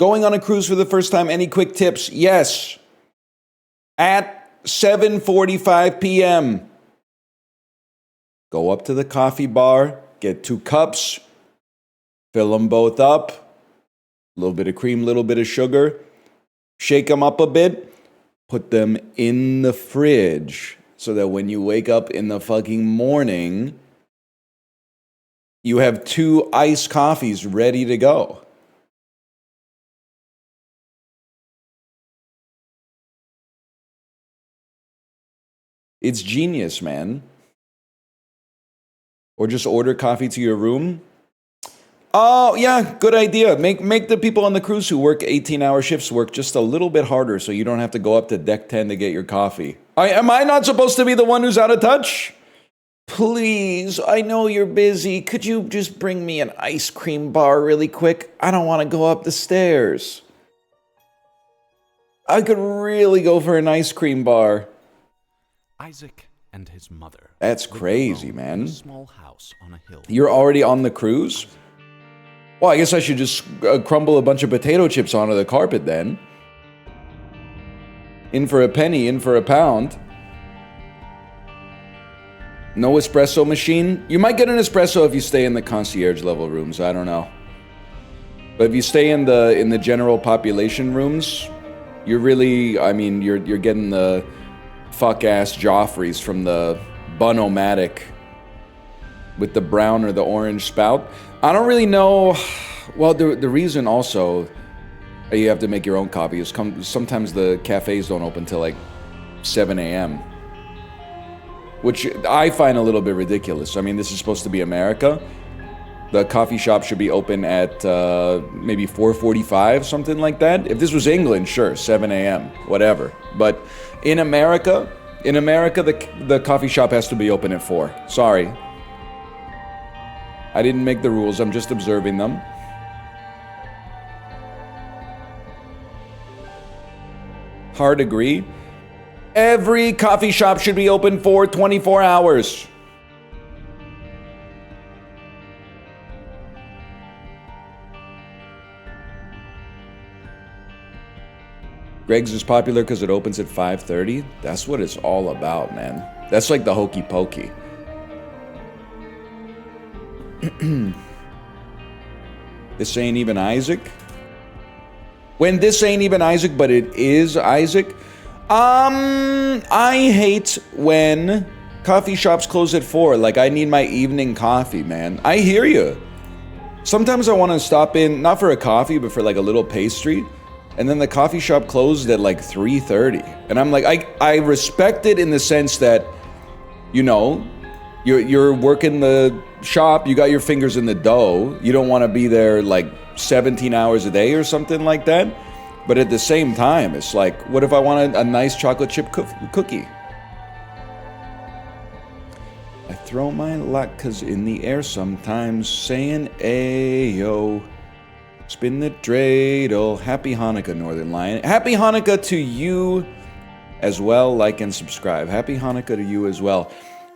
Going on a cruise for the first time, any quick tips? Yes. At 7:45 p.m., go up to the coffee bar, get 2 cups, fill them both up, a little bit of cream, a little bit of sugar, shake them up a bit, put them in the fridge so that when you wake up in the fucking morning, you have 2 iced coffees ready to go. It's genius, man. Or just order coffee to your room. Oh, yeah, good idea. Make the people on the cruise who work 18-hour shifts work just a little bit harder so you don't have to go up to deck 10 to get your coffee. Am I not supposed to be the one who's out of touch? Please, I know you're busy. Could you just bring me an ice cream bar really quick? I don't want to go up the stairs. I could really go for an ice cream bar. Isaac and his mother. That's crazy, man. A small house on a hill. You're already on the cruise? Well, I guess I should just crumble a bunch of potato chips onto the carpet then. In for a penny, in for a pound. No espresso machine? You might get an espresso if you stay in the concierge level rooms. I don't know. But if you stay in the general population rooms, you're really, I mean, you're getting the fuck-ass Joffreys from the Bun-O-Matic with the brown or the orange spout. I don't really know. Well, the reason also you have to make your own coffee is sometimes the cafes don't open till like 7 a.m., which I find a little bit ridiculous. I mean, this is supposed to be America. The coffee shop should be open at maybe 4:45, something like that. If this was England, sure, 7 a.m., whatever. But in America, the coffee shop has to be open at 4. Sorry. I didn't make the rules, I'm just observing them. Hard agree. Every coffee shop should be open for 24 hours. Greg's is popular because it opens at 5:30. That's what it's all about, man. That's like the hokey pokey. This ain't even Isaac. When this ain't even Isaac, but it is Isaac. I hate when coffee shops close at 4. Like, I need my evening coffee, man. I hear you. Sometimes I want to stop in, not for a coffee, but for like a little pastry. And then the coffee shop closed at like 3:30. And I'm like, I respect it in the sense that, you know, you're working the shop, you got your fingers in the dough. You don't want to be there like 17 hours a day or something like that. But at the same time, it's like, what if I want a nice chocolate chip cookie? I throw my latkes in the air sometimes, saying ayo. Spin the dreidel. Happy Hanukkah, Northernlion. Happy Hanukkah to you as well. Like and subscribe. Happy Hanukkah to you as well.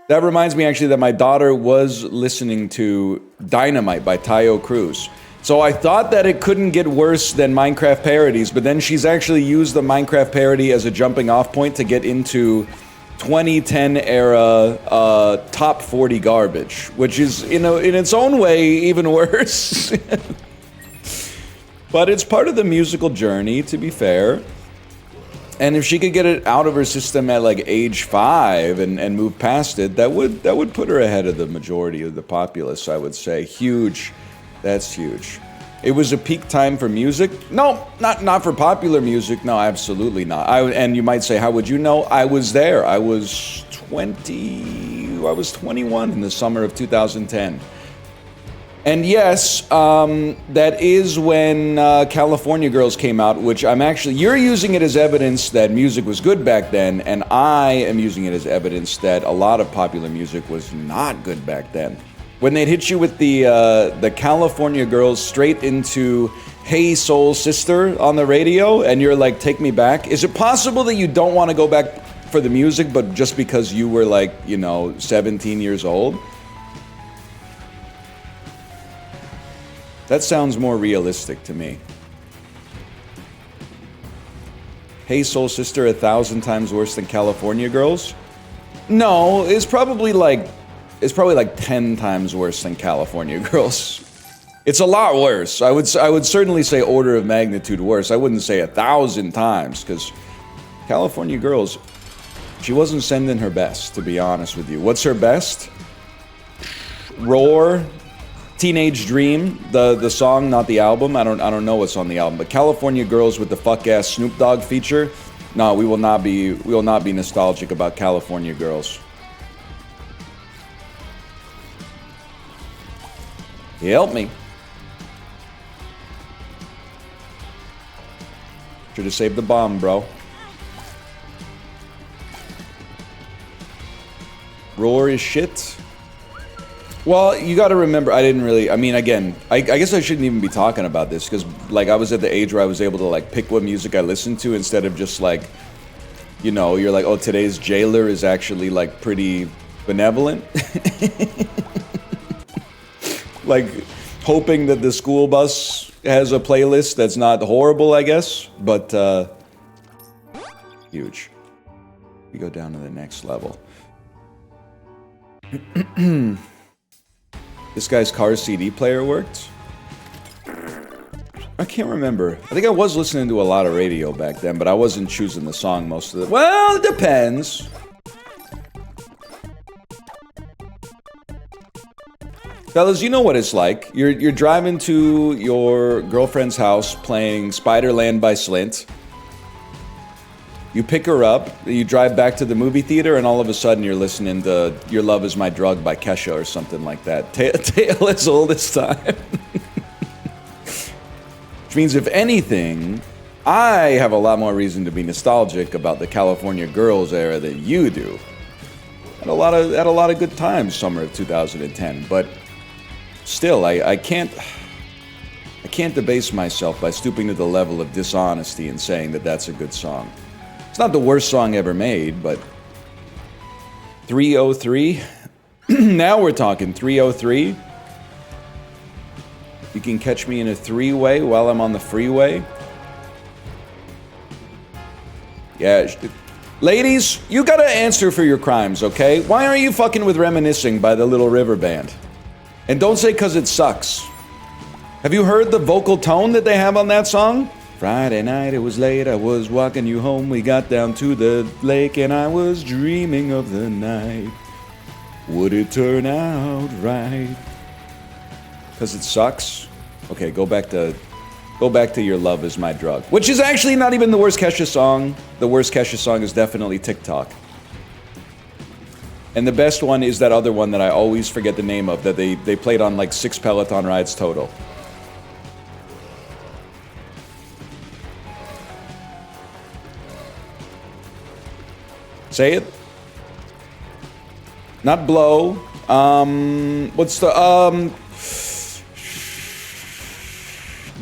That reminds me actually that my daughter was listening to Dynamite by Tayo Cruz. So I thought that it couldn't get worse than Minecraft parodies, but then she's actually used the Minecraft parody as a jumping off point to get into 2010 era top 40 garbage, which is in its own way even worse. But it's part of the musical journey, to be fair. And if she could get it out of her system at like age 5 and move past it, that would put her ahead of the majority of the populace, I would say. Huge. That's huge. It was a peak time for music. No, not for popular music. No, absolutely not. And you might say, how would you know? I was there. I was 21 in the summer of 2010. And yes, that is when California Girls came out, which you're using it as evidence that music was good back then, and I am using it as evidence that a lot of popular music was not good back then. When they'd hit you with the California Girls straight into Hey Soul Sister on the radio, and you're like, take me back. Is it possible that you don't want to go back for the music, but just because you were like, 17 years old? That sounds more realistic to me. Hey Soul Sister 1,000 times worse than California Girls? No, it's probably like 10 times worse than California Girls. It's a lot worse. I would certainly say order of magnitude worse. I wouldn't say 1,000 times, because California Girls, she wasn't sending her best, to be honest with you. What's her best? Roar, Teenage Dream, the song, not the album. I don't know what's on the album, but California Girls with the fuck ass Snoop Dogg feature. No, we will not be nostalgic about California Girls. Help me. Should have saved the bomb, bro. Roar is shit. Well, you gotta remember, I mean, again, I guess I shouldn't even be talking about this, because, like, I was at the age where I was able to, like, pick what music I listened to, instead of just, like, you know, you're like, oh, today's jailer is actually, like, pretty benevolent. Like, hoping that the school bus has a playlist that's not horrible, I guess, but, huge. We go down to the next level. This guy's car CD player worked? I can't remember. I think I was listening to a lot of radio back then, but I wasn't choosing the song most of the... Well, it depends. Fellas, you know what it's like. You're driving to your girlfriend's house playing Spider-Land by Slint. You pick her up, you drive back to the movie theater, and all of a sudden you're listening to Your Love Is My Drug by Kesha or something like that. Tale as old as time. Which means, if anything, I have a lot more reason to be nostalgic about the California Girls era than you do. Had a lot of good times summer of 2010, but still, I can't debase myself by stooping to the level of dishonesty and saying that that's a good song. It's not the worst song ever made, but 303? Now we're talking 303. You can catch me in a three-way while I'm on the freeway. Yeah, ladies, you gotta answer for your crimes, okay? Why aren't you fucking with Reminiscing by the Little River Band? And don't say 'cause it sucks. Have you heard the vocal tone that they have on that song? Friday night, it was late, I was walking you home, we got down to the lake and I was dreaming of the night. Would it turn out right? 'Cause it sucks? Okay, go back to Your Love Is My Drug. Which is actually not even the worst Kesha song. The worst Kesha song is definitely TikTok. And the best one is that other one that I always forget the name of, that they played on like 6 Peloton rides total. Say it. Not Blow. What's the,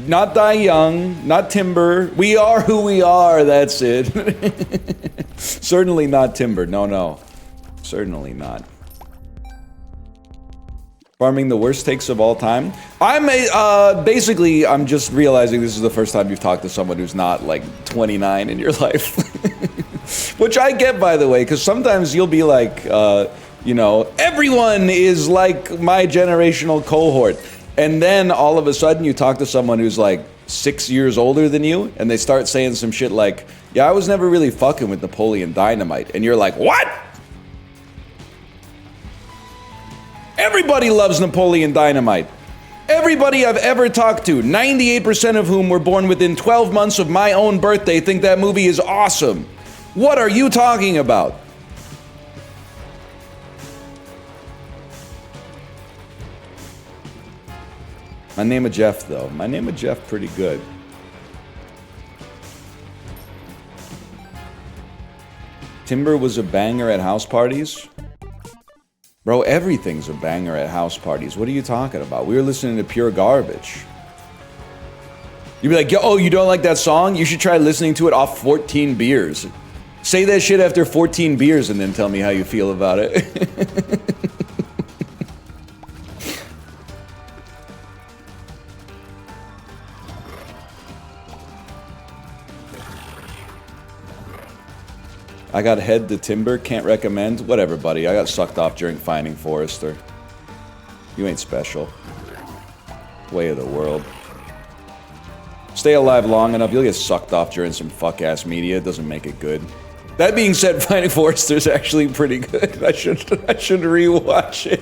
not Die Young, not Timber. We Are Who We Are, that's it. Certainly not Timber, no. Certainly not. Farming the worst takes of all time. Basically, I'm just realizing this is the first time you've talked to someone who's not, like, 29 in your life. Which I get, by the way, because sometimes you'll be like, you know, everyone is like my generational cohort. And then all of a sudden you talk to someone who's like 6 years older than you, and they start saying some shit like, yeah, I was never really fucking with Napoleon Dynamite. And you're like, what? Everybody loves Napoleon Dynamite. Everybody I've ever talked to, 98% of whom were born within 12 months of my own birthday, think that movie is awesome. What are you talking about? My Name of Jeff, though. My Name of Jeff, pretty good. Timber was a banger at house parties? Bro, everything's a banger at house parties. What are you talking about? We were listening to pure garbage. You'd be like, oh, you don't like that song? You should try listening to it off 14 beers. Say that shit after 14 beers and then tell me how you feel about it. I got head to timber, can't recommend. Whatever, buddy. I got sucked off during finding Forrester. You ain't special. Way of the world. Stay alive long enough, you'll get sucked off during some fuck-ass media. It doesn't make it good. That being said, Finding Forrester's actually pretty good. I should rewatch it.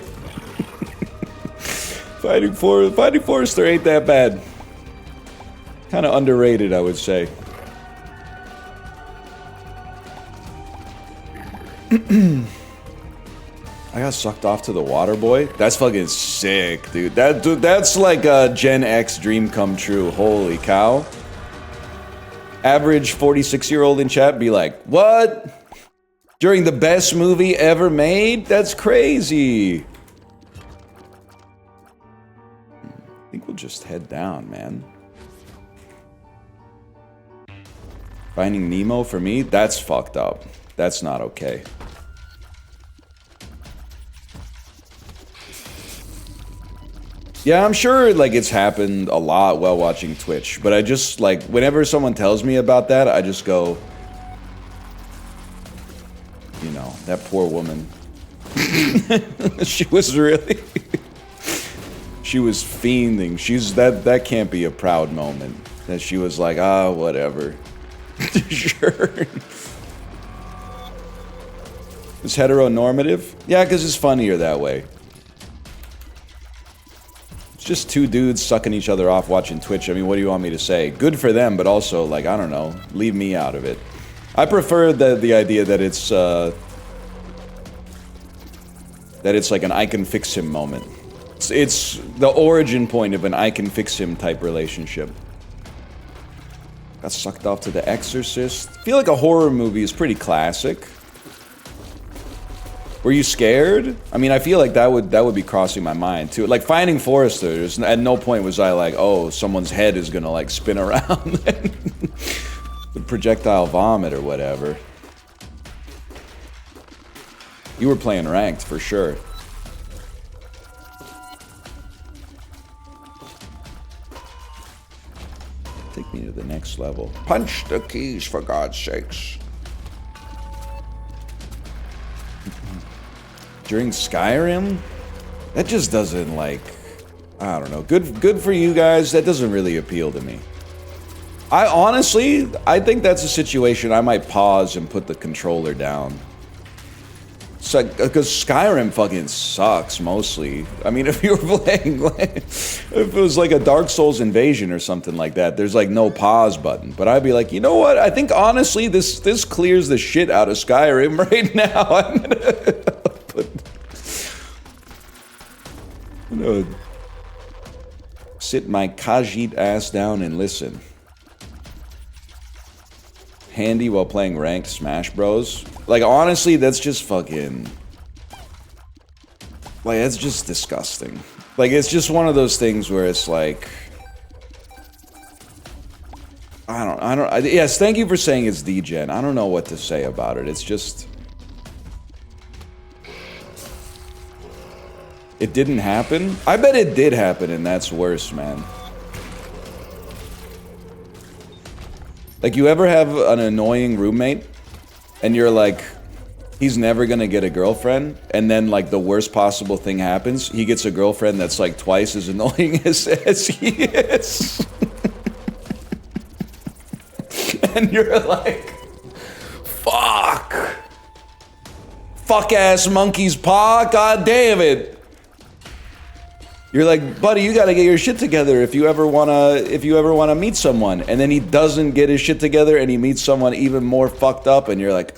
Finding Forrester ain't that bad. Kind of underrated, I would say. I got sucked off to the water boy. That's fucking sick, dude. That's like a Gen X dream come true. Holy cow. Average 46-year-old in chat be like, what? During the best movie ever made? That's crazy. I think we'll just head down, man. Finding Nemo for me? That's fucked up. That's not okay. Yeah, I'm sure, like, it's happened a lot while watching Twitch, but I just, like, whenever someone tells me about that, I just go, you know, that poor woman. She was really... she was fiending. That can't be a proud moment. That she was like, ah, whatever. Sure. It's heteronormative? Yeah, because it's funnier that way. It's just two dudes sucking each other off watching Twitch. I mean, what do you want me to say? Good for them, but also, like, I don't know. Leave me out of it. I prefer the idea that it's like an I can fix him moment. It's the origin point of an I can fix him type relationship. Got sucked off to The Exorcist. I feel like a horror movie is pretty classic. Were you scared? I mean, I feel like that would be crossing my mind too. Like Finding Forrester, at no point was I like, oh, someone's head is gonna like spin around the projectile vomit or whatever. You were playing ranked for sure. Take me to the next level. Punch the keys for God's sakes. During Skyrim? That just doesn't, like, I don't know. Good for you guys. That doesn't really appeal to me. I think that's a situation I might pause and put the controller down. It's like, because Skyrim fucking sucks, mostly. I mean, if you were playing, like, if it was like a Dark Souls invasion or something like that, there's like no pause button. But I'd be like, you know what? I think, honestly, this clears the shit out of Skyrim right now. I'm gonna sit my Khajiit ass down and listen. Handy while playing ranked Smash Bros. Like, honestly, that's just fucking... like, that's just disgusting. Like, it's just one of those things where it's like... yes, thank you for saying it's degen. I don't know what to say about it. It's just... it didn't happen? I bet it did happen, and that's worse, man. Like, you ever have an annoying roommate, and you're like, he's never gonna get a girlfriend, and then, like, the worst possible thing happens. He gets a girlfriend that's, like, twice as annoying as he is. And you're like, fuck. Fuck-ass monkey's paw, god damn it. You're like, buddy, you gotta get your shit together if you ever wanna meet someone. And then he doesn't get his shit together and he meets someone even more fucked up, and you're like,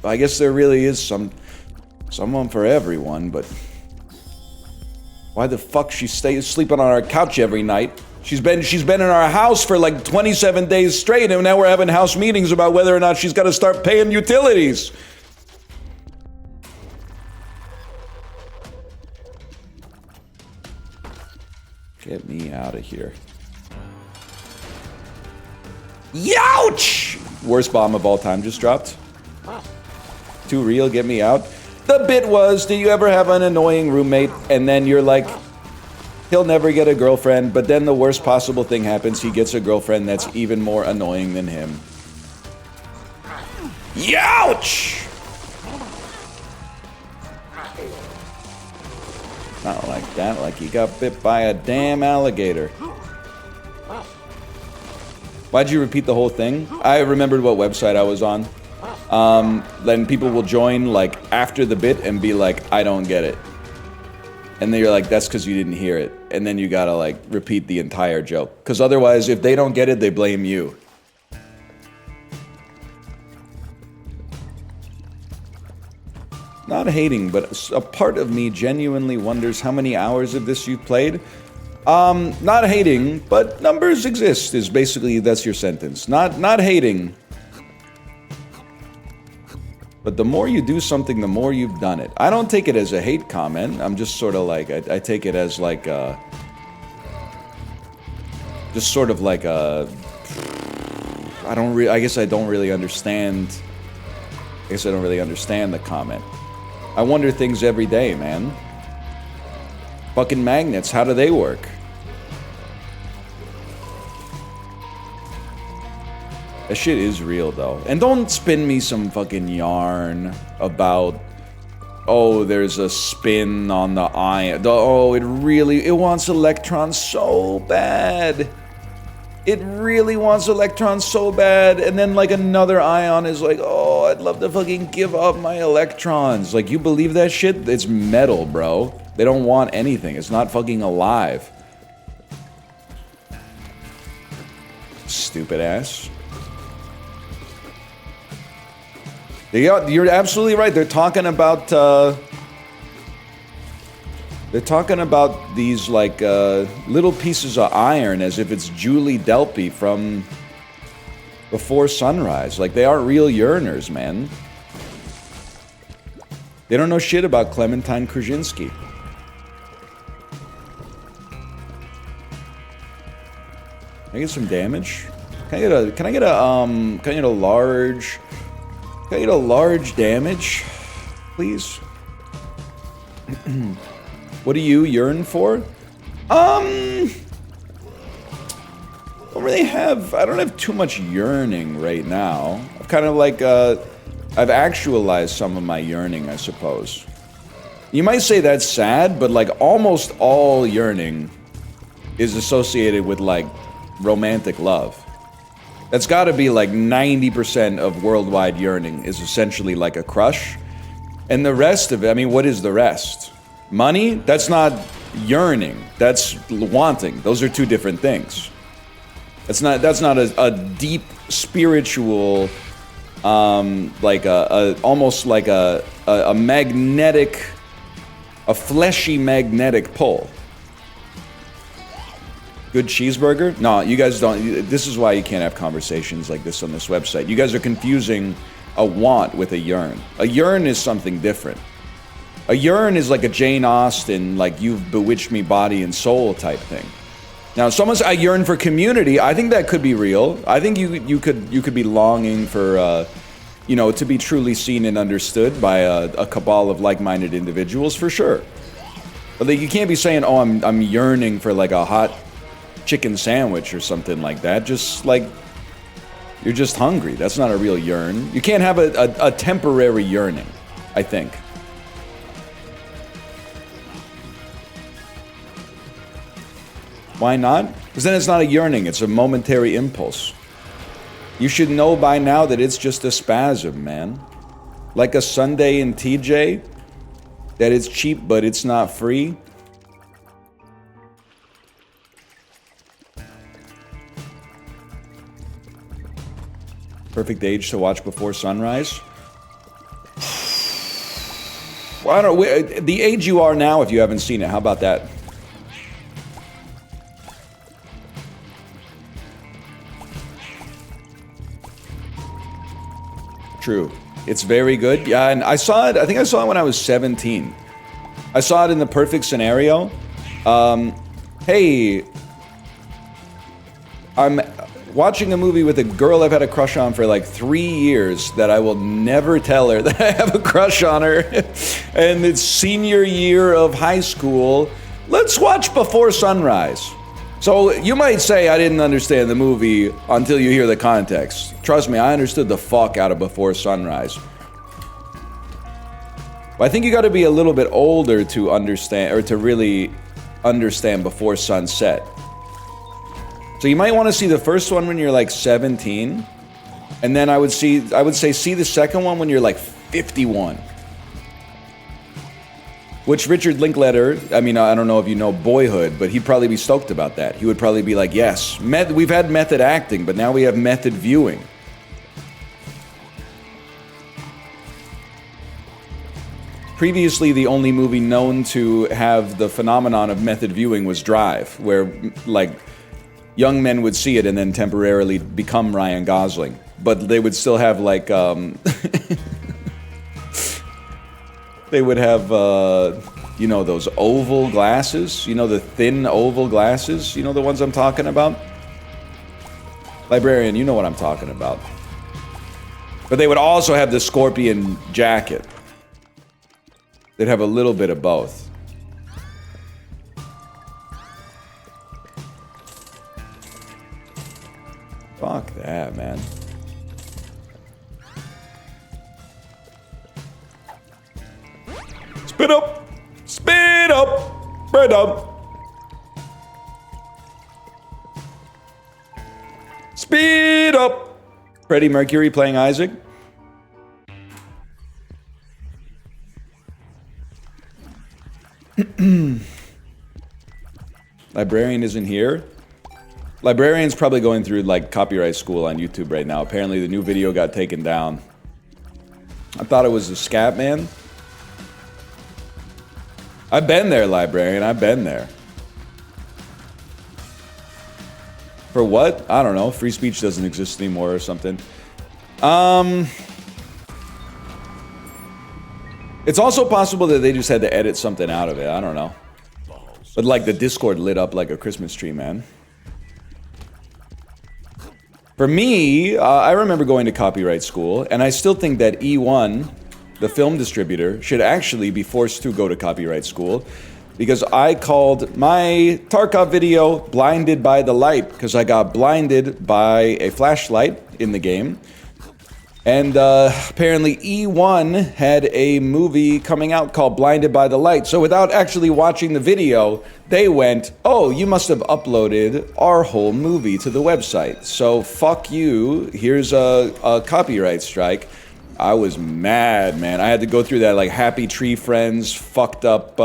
I guess there really is someone for everyone, but why the fuck she stays sleeping on our couch every night? She's been in our house for like 27 days straight, and now we're having house meetings about whether or not she's gotta start paying utilities. Get me out of here. Youch! Worst bomb of all time just dropped. Wow. Too real, get me out. The bit was, do you ever have an annoying roommate and then you're like, he'll never get a girlfriend, but then the worst possible thing happens, he gets a girlfriend that's even more annoying than him. Youch! Not like that, like you got bit by a damn alligator. Why'd you repeat the whole thing? I remembered what website I was on. Then people will join like after the bit and be like, I don't get it. And then you're like, that's because you didn't hear it. And then you gotta like repeat the entire joke. Because otherwise, if they don't get it, they blame you. Not hating, but a part of me genuinely wonders how many hours of this you've played. Not hating, but numbers exist is basically, that's your sentence. Not hating. But the more you do something, the more you've done it. I don't take it as a hate comment. I'm just sort of like, I take it as like a... Just sort of like a... I guess I don't really understand... I guess I don't really understand the comment. I wonder things every day, man. Fucking magnets, how do they work? That shit is real, though. And don't spin me some fucking yarn about, oh, there's a spin on the ion. Oh, it wants electrons so bad. It really wants electrons so bad. And then, like, another ion is like, oh, I'd love to fucking give up my electrons. Like, you believe that shit? It's metal, bro. They don't want anything. It's not fucking alive. Stupid ass. You're absolutely right. They're talking about these like little pieces of iron as if it's Julie Delpy from Before Sunrise. Like, they aren't real yearners, man. They don't know shit about Clementine Krasinski. Can I get some damage? Can I get a large? Can I get a large damage, please? What do you yearn for? I don't have too much yearning right now. I've kind of like, I've actualized some of my yearning, I suppose. You might say that's sad, but like almost all yearning is associated with like romantic love. That's gotta be like 90% of worldwide yearning is essentially like a crush. And the rest of it, I mean, what is the rest? Money? That's not yearning. That's wanting. Those are two different things. That's not a deep spiritual, like almost like a magnetic, a fleshy magnetic pull. Good cheeseburger? No, you guys don't. This is why you can't have conversations like this on this website. You guys are confusing a want with a yearn. A yearn is something different. A yearn is like a Jane Austen, like you've bewitched me body and soul type thing. Now, someone says I yearn for community. I think that could be real. I think you could be longing for, you know, to be truly seen and understood by a cabal of like-minded individuals for sure. But like, you can't be saying, oh, I'm yearning for like a hot chicken sandwich or something like that. Just like, you're just hungry. That's not a real yearn. You can't have a temporary yearning, I think. Why not? Because then it's not a yearning, it's a momentary impulse. You should know by now that it's just a spasm, man. Like a sundae in TJ, that it's cheap but it's not free. Perfect age to watch Before Sunrise. Well, I don't know, the age you are now if you haven't seen it, how about that? True. It's very good. Yeah, and I saw it, I think I saw it when I was 17. I saw it in the perfect scenario. Hey, I'm watching a movie with a girl I've had a crush on for like 3 years that I will never tell her that I have a crush on her. And it's senior year of high school. Let's watch Before Sunrise. So you might say I didn't understand the movie until you hear the context. Trust me, I understood the fuck out of Before Sunrise. But I think you got to be a little bit older to understand, or to really understand Before Sunset. So you might want to see the first one when you're like 17, and then I would say see the second one when you're like 51. Which Richard Linklater, I mean, I don't know if you know Boyhood, but he'd probably be stoked about that. He would probably be like, yes, we've had method acting, but now we have method viewing. Previously, the only movie known to have the phenomenon of method viewing was Drive, where, like, young men would see it and then temporarily become Ryan Gosling. But they would still have, like, they would have, you know, those oval glasses. You know, the thin oval glasses? You know the ones I'm talking about? Librarian, you know what I'm talking about. But they would also have the scorpion jacket. They'd have a little bit of both. Fuck that, man. Spit up! Spit up! Spread up! Speed up! Freddie Mercury playing Isaac. Librarian isn't here. Librarian's probably going through like copyright school on YouTube right now. Apparently the new video got taken down. I thought it was a scat man. I've been there, Librarian. I've been there. For what? I don't know. Free speech doesn't exist anymore or something. It's also possible that they just had to edit something out of it. I don't know. But like the Discord lit up like a Christmas tree, man. For me, I remember going to copyright school, and I still think that E1, the film distributor, should actually be forced to go to copyright school, because I called my Tarkov video Blinded by the Light, because I got blinded by a flashlight in the game. And apparently E1 had a movie coming out called Blinded by the Light. So without actually watching the video, they went, oh, you must have uploaded our whole movie to the website. So fuck you, here's a copyright strike. I was mad, man. I had to go through that like Happy Tree Friends fucked up,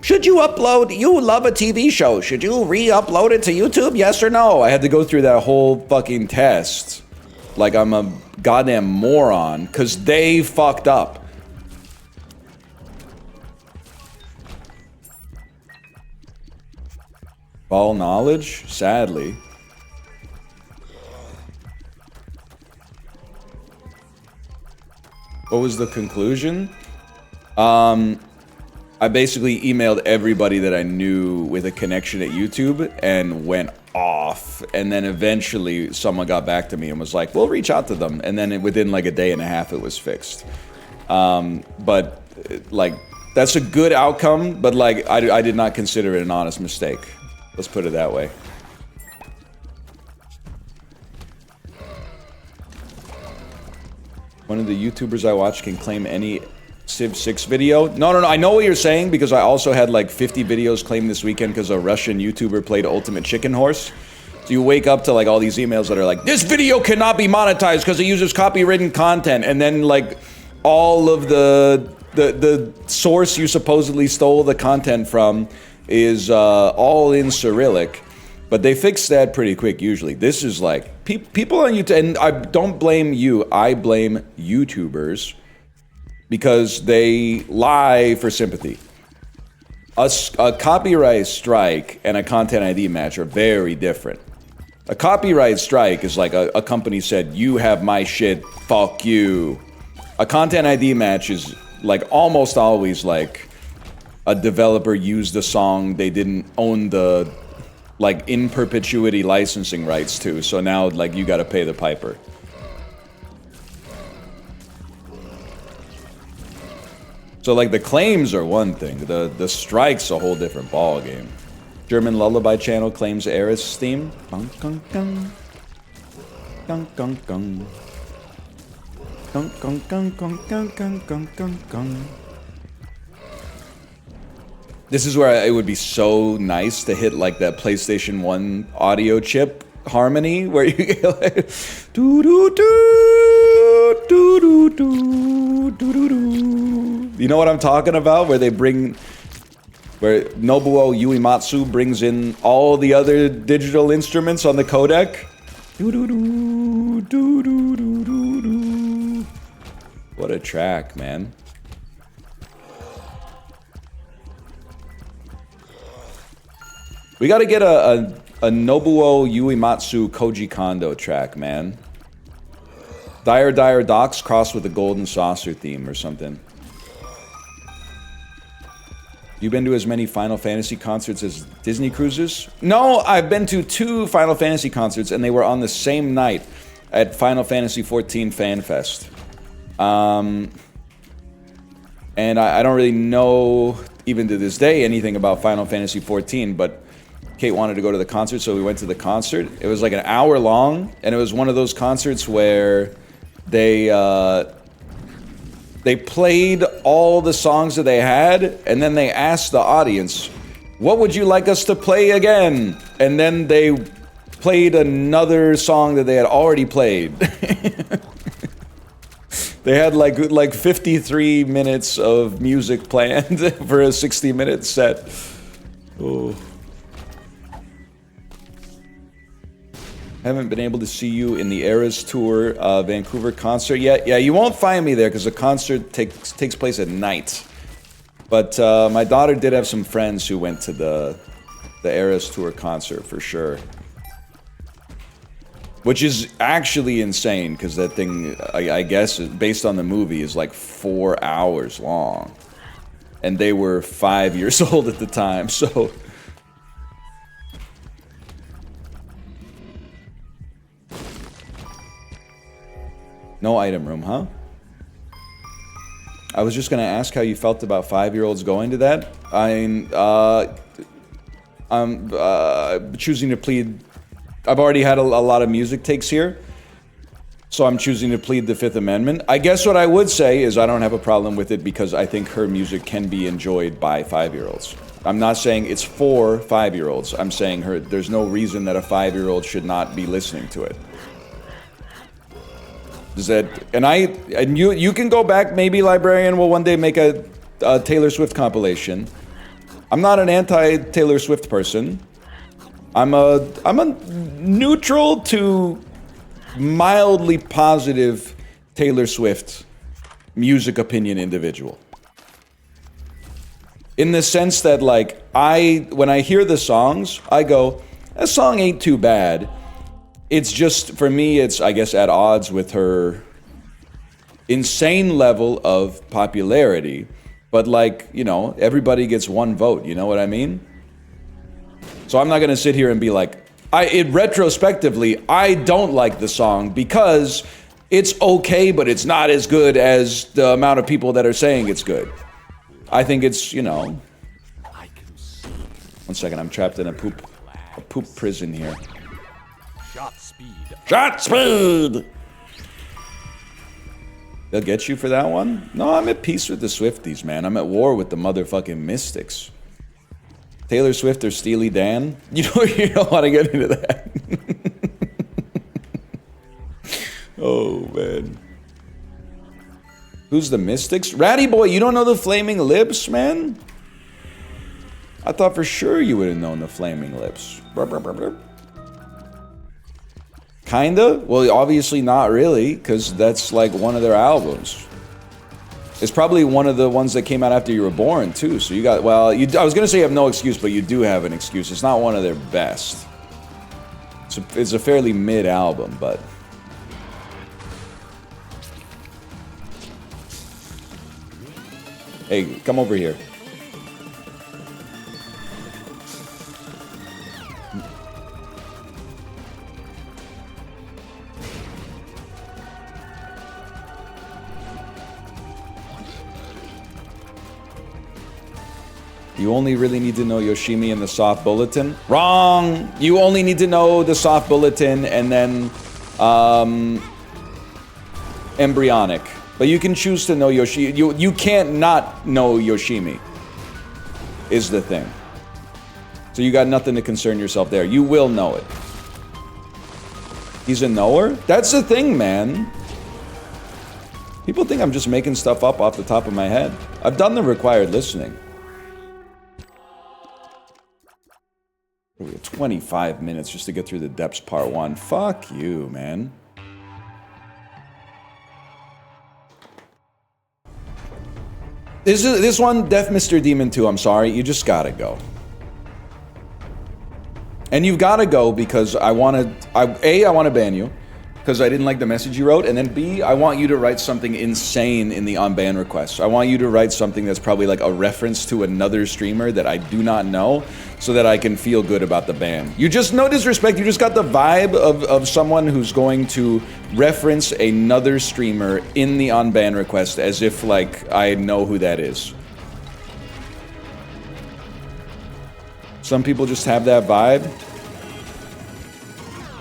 should you upload, you love a TV show, should you re-upload it to YouTube, yes or no? I had to go through that whole fucking test. Like I'm a goddamn moron, because they fucked up. All knowledge? Sadly. What was the conclusion? I basically emailed everybody that I knew with a connection at YouTube and went off. And then eventually someone got back to me and was like, we'll reach out to them. And then within like a day and a half, it was fixed. But like, that's a good outcome, but like, I did not consider it an honest mistake. Let's put it that way. One of the YouTubers I watch can claim any Civ 6 video. No, I know what you're saying, because I also had like 50 videos claimed this weekend because a Russian YouTuber played Ultimate Chicken Horse. So you wake up to like all these emails that are like, this video cannot be monetized because it uses copywritten content, and then like all of the source you supposedly stole the content from is all in Cyrillic. But they fix that pretty quick usually. This is like, people on YouTube, and I don't blame you, I blame YouTubers, because they lie for sympathy. A copyright strike and a content ID match are very different. A copyright strike is like a company said, you have my shit, fuck you. A content ID match is like almost always like a developer used a song they didn't own the like in perpetuity licensing rights to, so now like you gotta pay the piper. So like the claims are one thing, the strike's a whole different ball game. German lullaby channel claims Eris theme. Gung, gung, gung. Gung, gung, gung. Gung, gung, gung, gung, gung, gung, gung, gung, gung. This is where it would be so nice to hit like that PlayStation 1 audio chip harmony where you get like doo doo doo doo doo doo doo doo doo. You know what I'm talking about? Where Nobuo Uematsu brings in all the other digital instruments on the codec. Doo doo doo doo doo doo doo doo. What a track, man. We gotta get a Nobuo Uematsu Koji Kondo track, man. Dire Dire Docks crossed with the Golden Saucer theme or something. You been to as many Final Fantasy concerts as Disney cruises? No, I've been to 2 Final Fantasy concerts and they were on the same night at Final Fantasy XIV Fan Fest. And I don't really know, even to this day, anything about Final Fantasy XIV, but Kate wanted to go to the concert, so we went to the concert. It was like an hour long, and it was one of those concerts where they played all the songs that they had, and then they asked the audience, what would you like us to play again? And then they played another song that they had already played. They had like 53 minutes of music planned for a 60-minute set. Oh. Haven't been able to see you in the Eras Tour Vancouver concert yet. Yeah, you won't find me there because the concert takes place at night. But my daughter did have some friends who went to the Eras Tour concert for sure. Which is actually insane because that thing, I guess, based on the movie, is like 4 hours long. And they were 5 years old at the time, so... No item room, huh? I was just gonna ask how you felt about 5-year-olds going to that. I'm choosing to plead... I've already had a lot of music takes here, so I'm choosing to plead the Fifth Amendment. I guess what I would say is I don't have a problem with it because I think her music can be enjoyed by 5-year-olds. I'm not saying it's for 5-year-olds. I'm saying there's no reason that a 5-year-old should not be listening to it. And you can go back, maybe Librarian will one day make a Taylor Swift compilation. I'm not an anti-Taylor Swift person. I'm a neutral to mildly positive Taylor Swift music opinion individual. In the sense that, like, when I hear the songs, I go, that song ain't too bad. It's just, for me, it's, I guess, at odds with her insane level of popularity. But, like, you know, everybody gets one vote, you know what I mean? So I'm not gonna sit here and be like, retrospectively, I don't like the song because it's okay, but it's not as good as the amount of people that are saying it's good. I think it's, you know... One second, I'm trapped in a poop prison here. Shot speed. Shot speed! They'll get you for that one? No, I'm at peace with the Swifties, man. I'm at war with the motherfucking Mystics. Taylor Swift or Steely Dan? You don't want to get into that. Oh, man. Who's the Mystics? Ratty boy, you don't know the Flaming Lips, man? I thought for sure you would have known the Flaming Lips. Kinda? Well, obviously not really, because that's like one of their albums. It's probably one of the ones that came out after you were born, too. So you got, well, I was going to say you have no excuse, but you do have an excuse. It's not one of their best. It's a fairly mid album, but... Hey, come over here. You only really need to know Yoshimi and the soft bulletin. Wrong! You only need to know the soft bulletin and then embryonic. But you can choose to know Yoshimi. You can't not know Yoshimi, is the thing. So you got nothing to concern yourself there. You will know it. He's a knower? That's the thing, man. People think I'm just making stuff up off the top of my head. I've done the required listening. We have 25 minutes just to get through the depths part 1. Fuck you, man. This one, Deaf Mr. Demon 2, I'm sorry. You just gotta go. And you've gotta go because I want to ban you. Because I didn't like the message you wrote, and then B, I want you to write something insane in the on-ban request. I want you to write something that's probably like a reference to another streamer that I do not know, so that I can feel good about the ban. You just, no disrespect, you just got the vibe of someone who's going to reference another streamer in the on-ban request as if, like, I know who that is. Some people just have that vibe.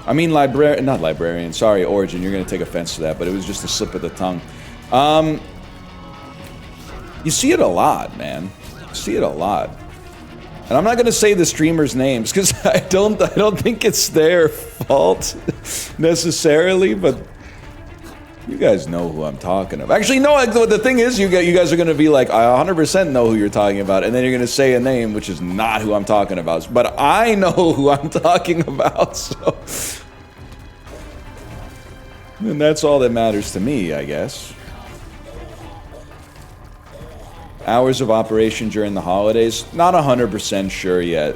I mean, not librarian, sorry, Origin, you're gonna take offense to that, but it was just a slip of the tongue. You see it a lot, man. You see it a lot. And I'm not gonna say the streamers' names, because I don't think it's their fault, necessarily, but you guys know who I'm talking about. Actually, no, the thing is, you guys are gonna be like, I 100% know who you're talking about, and then you're gonna say a name, which is not who I'm talking about. But I know who I'm talking about, so... And that's all that matters to me, I guess. Hours of operation during the holidays? Not 100% sure yet.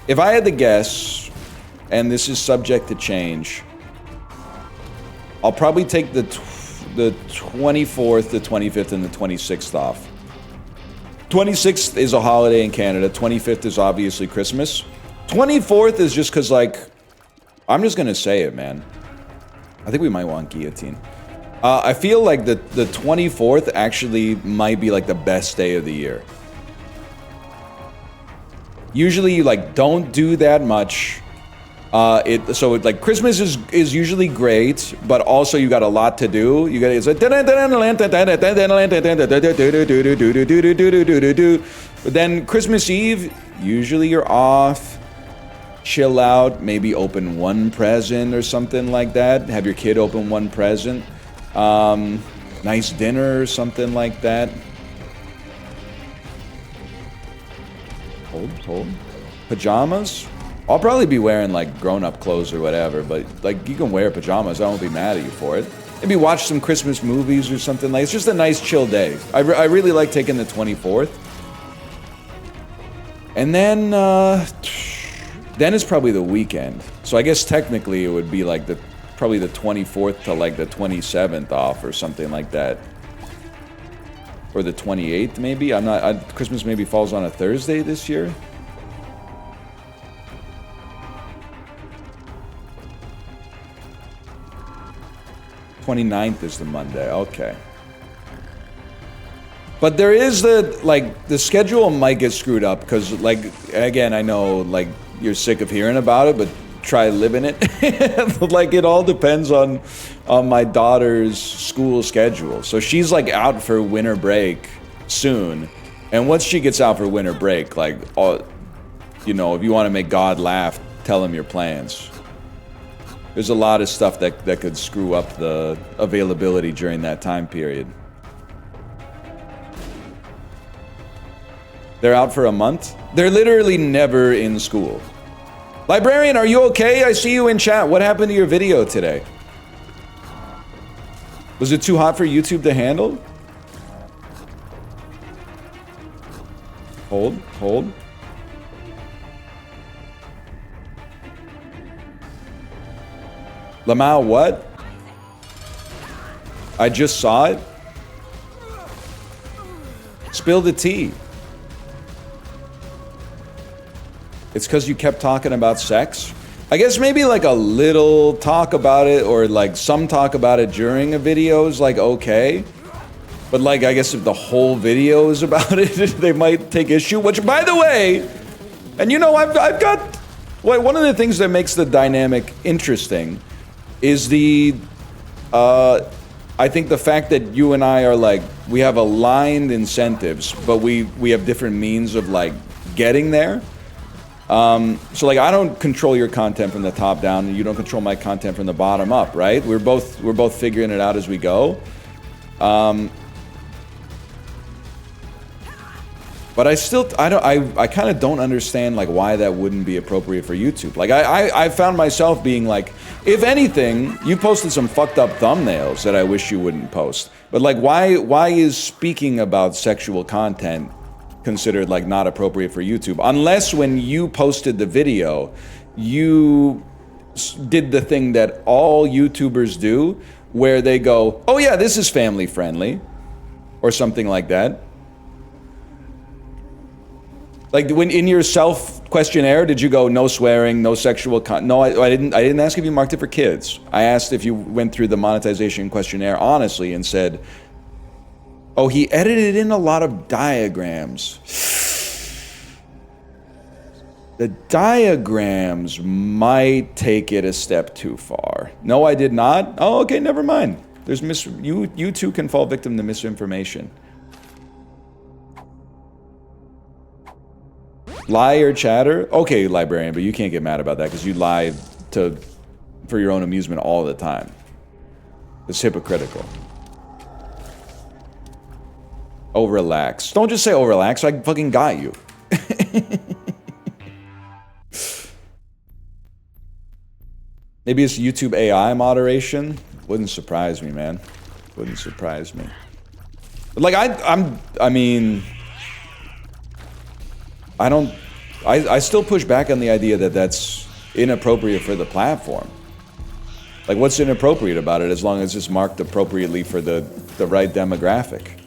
If I had to guess, and this is subject to change, I'll probably take the 24th, the 25th, and the 26th off. 26th is a holiday in Canada. 25th is obviously Christmas. 24th is just because, like, I'm just going to say it, man. I think we might want guillotine. I feel like the 24th actually might be, like, the best day of the year. Usually, you, like, don't do that much. Like Christmas is usually great, but also you got a lot to do. You got it's like but then Christmas Eve, usually you're off, chill out, maybe open one present or something like that. Have your kid open one present. Nice dinner or something like that. Hold. Pajamas? I'll probably be wearing, like, grown-up clothes or whatever, but, like, you can wear pajamas. I won't be mad at you for it. Maybe watch some Christmas movies or something like. It's just a nice, chill day. I really like taking the 24th. And then it's probably the weekend. So I guess technically it would be, like, probably the 24th to, like, the 27th off or something like that. Or the 28th, maybe? Christmas maybe falls on a Thursday this year. 29th is the Monday, okay. But there is the schedule might get screwed up, because, like, again, I know, like, you're sick of hearing about it, but try living it. Like, it all depends on my daughter's school schedule. So she's, like, out for winter break soon, and once she gets out for winter break, like, you know, if you want to make God laugh, tell him your plans. There's a lot of stuff that could screw up the availability during that time period. They're out for a month? They're literally never in school. Librarian, are you okay? I see you in chat. What happened to your video today? Was it too hot for YouTube to handle? Hold. Lamau, what? I just saw it. Spill the tea. It's because you kept talking about sex? I guess maybe like a little talk about it, or like some talk about it during a video is like okay. But like, I guess if the whole video is about it, they might take issue. Which, by the way, and you know, I've got one of the things that makes the dynamic interesting is the I think the fact that you and I are like, we have aligned incentives, but we have different means of like getting there. So like, I don't control your content from the top down, and you don't control my content from the bottom up, right? We're both figuring it out as we go. But I kind of don't understand like why that wouldn't be appropriate for YouTube. Like I found myself being like, if anything, you posted some fucked up thumbnails that I wish you wouldn't post. But like, why is speaking about sexual content considered like not appropriate for YouTube? Unless when you posted the video, you did the thing that all YouTubers do, where they go, oh yeah, this is family friendly, or something like that. Like when in your self questionnaire, did you go no swearing, no sexual No, I didn't ask if you marked it for kids. I asked if you went through the monetization questionnaire honestly and said, oh, he edited in a lot of diagrams. The diagrams might take it a step too far. No, I did not. Oh, okay, never mind. There's you too can fall victim to misinformation. Lie or chatter? Okay, librarian, but you can't get mad about that because you lie for your own amusement all the time. It's hypocritical. Oh, relax. Don't just say, oh, relax. I fucking got you. Maybe it's YouTube AI moderation. Wouldn't surprise me, man. Wouldn't surprise me. But like, I mean... I still push back on the idea that that's inappropriate for the platform. Like, what's inappropriate about it as long as it's marked appropriately for the right demographic?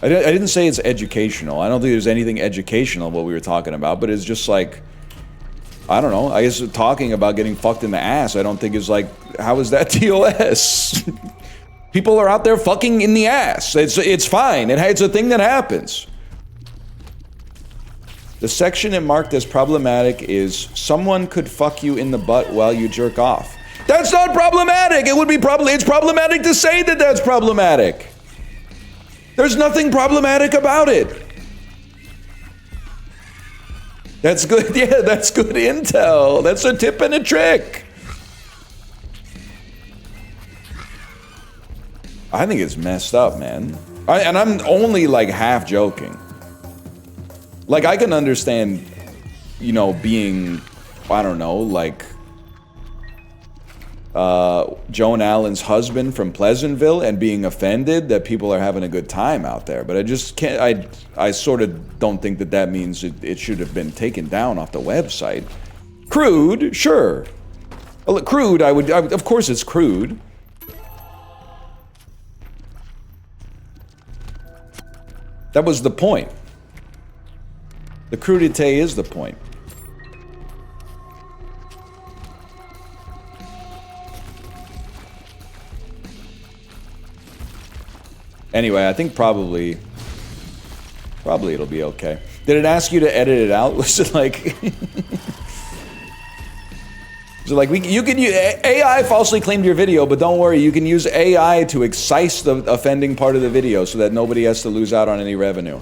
I didn't say it's educational. I don't think there's anything educational what we were talking about, but it's just like, I don't know. I guess talking about getting fucked in the ass, I don't think is like, how is that TOS? People are out there fucking in the ass. It's fine. It's a thing that happens. The section it marked as problematic is someone could fuck you in the butt while you jerk off. That's not problematic. It would be it's problematic to say that that's problematic. There's nothing problematic about it. That's good. Yeah, that's good intel. That's a tip and a trick. I think it's messed up, man. And I'm only like half joking. Like, I can understand, you know, being, I don't know, like Joan Allen's husband from Pleasantville and being offended that people are having a good time out there. But I just can't, I sort of don't think that means it should have been taken down off the website. Crude, sure. Crude, of course it's crude. That was the point. The crudité is the point. Anyway, I think probably it'll be okay. Did it ask you to edit it out? Was it like... So like, you can use AI falsely claimed your video, but don't worry, you can use AI to excise the offending part of the video so that nobody has to lose out on any revenue.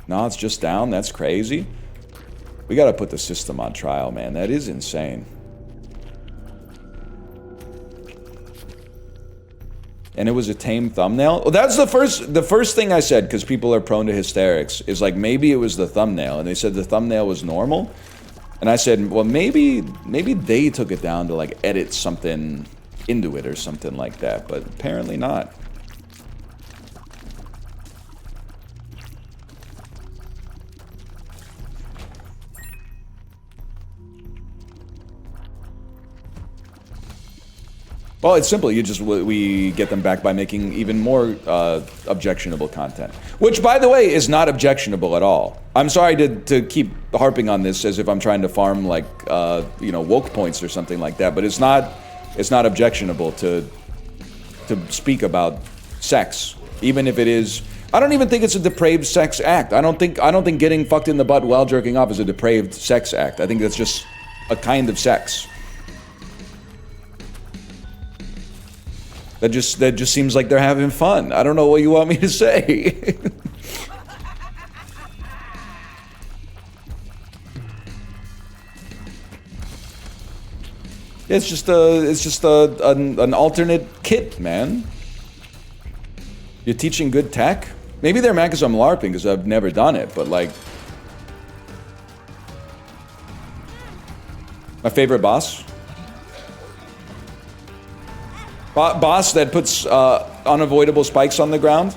No, it's just down. That's crazy. We gotta put the system on trial, man. That is insane. And it was a tame thumbnail? Well, that's the first thing I said, because people are prone to hysterics, is like, maybe it was the thumbnail. And they said the thumbnail was normal. And I said, well, maybe they took it down to like edit something into it or something like that, but apparently not. Well, it's simple. We get them back by making even more objectionable content. Which, by the way, is not objectionable at all. I'm sorry to keep harping on this as if I'm trying to farm, like, woke points or something like that. But it's not objectionable to speak about sex, even if it is. I don't even think it's a depraved sex act. I don't think getting fucked in the butt while jerking off is a depraved sex act. I think that's just a kind of sex. That just seems like they're having fun. I don't know what you want me to say. It's just an alternate kit, man. You're teaching good tech? Maybe they're mad because I'm LARPing because I've never done it, but like... My favorite boss? Boss that puts unavoidable spikes on the ground?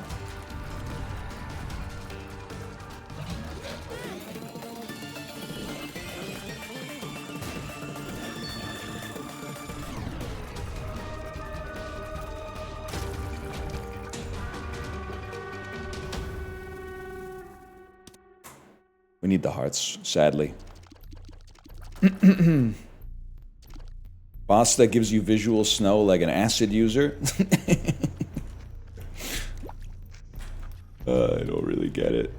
We need the hearts, sadly. Boss that gives you visual snow like an acid user? I don't really get it.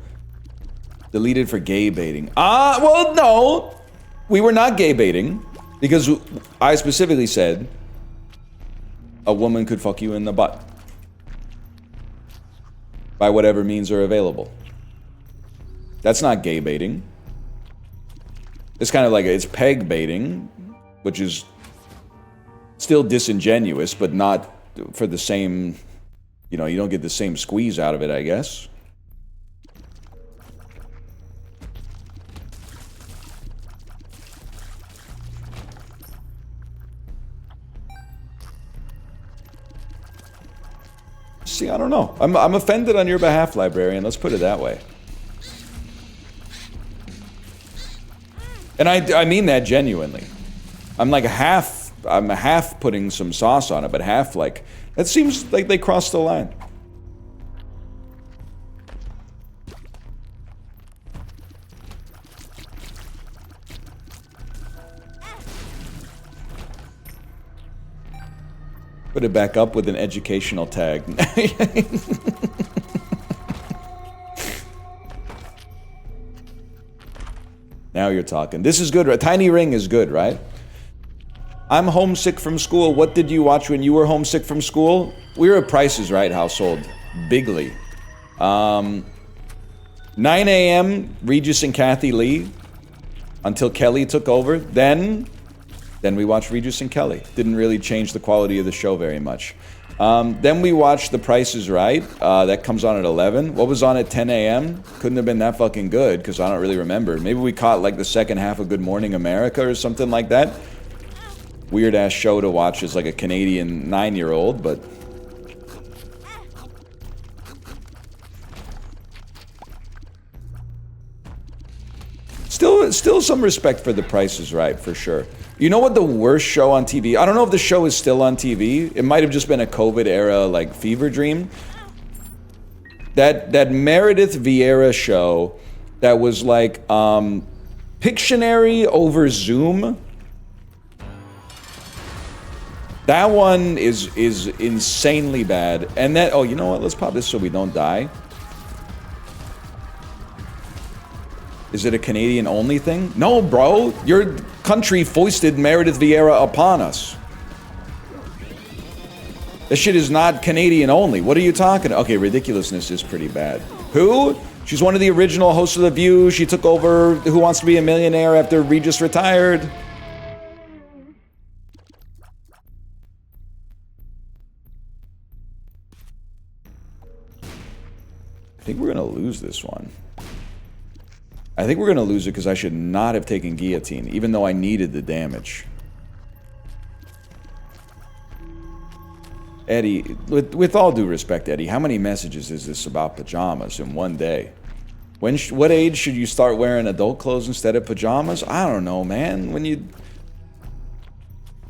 Deleted for gay baiting. Well, no! We were not gay baiting. Because I specifically said a woman could fuck you in the butt. By whatever means are available. That's not gay baiting. It's kind of like, it's peg baiting, which is still disingenuous, but not for the same, you don't get the same squeeze out of it, I guess. See, I don't know. I'm offended on your behalf, librarian. Let's put it that way. And I mean that genuinely. I'm half putting some sauce on it, but half like, it seems like they crossed the line. Put it back up with an educational tag. Now you're talking. This is good, right? Tiny Ring is good, right? I'm homesick from school. What did you watch when you were homesick from school? We were a Price is Right household. Bigly. 9 a.m., Regis and Kathy Lee. Until Kelly took over. Then we watched Regis and Kelly. Didn't really change the quality of the show very much. Then we watched The Price is Right. That comes on at 11. What was on at 10 a.m.? Couldn't have been that fucking good, because I don't really remember. Maybe we caught like the second half of Good Morning America or something like that. Weird-ass show to watch as like a Canadian 9-year-old, but... Still some respect for The Price is Right, for sure. You know what the worst show on TV... I don't know if the show is still on TV. It might have just been a COVID-era, like, fever dream. That Meredith Vieira show that was like, Pictionary over Zoom. That one is insanely bad. And that... Oh, you know what? Let's pop this so we don't die. Is it a Canadian-only thing? No, bro. Your country foisted Meredith Vieira upon us. This shit is not Canadian-only. What are you talking about? Okay, Ridiculousness is pretty bad. Who? She's one of the original hosts of The View. She took over Who Wants to Be a Millionaire after Regis retired. I think we're gonna lose this one. I think we're going to lose it because I should not have taken Guillotine, even though I needed the damage. Eddie, with all due respect, Eddie, how many messages is this about pajamas in one day? What age should you start wearing adult clothes instead of pajamas? I don't know, man.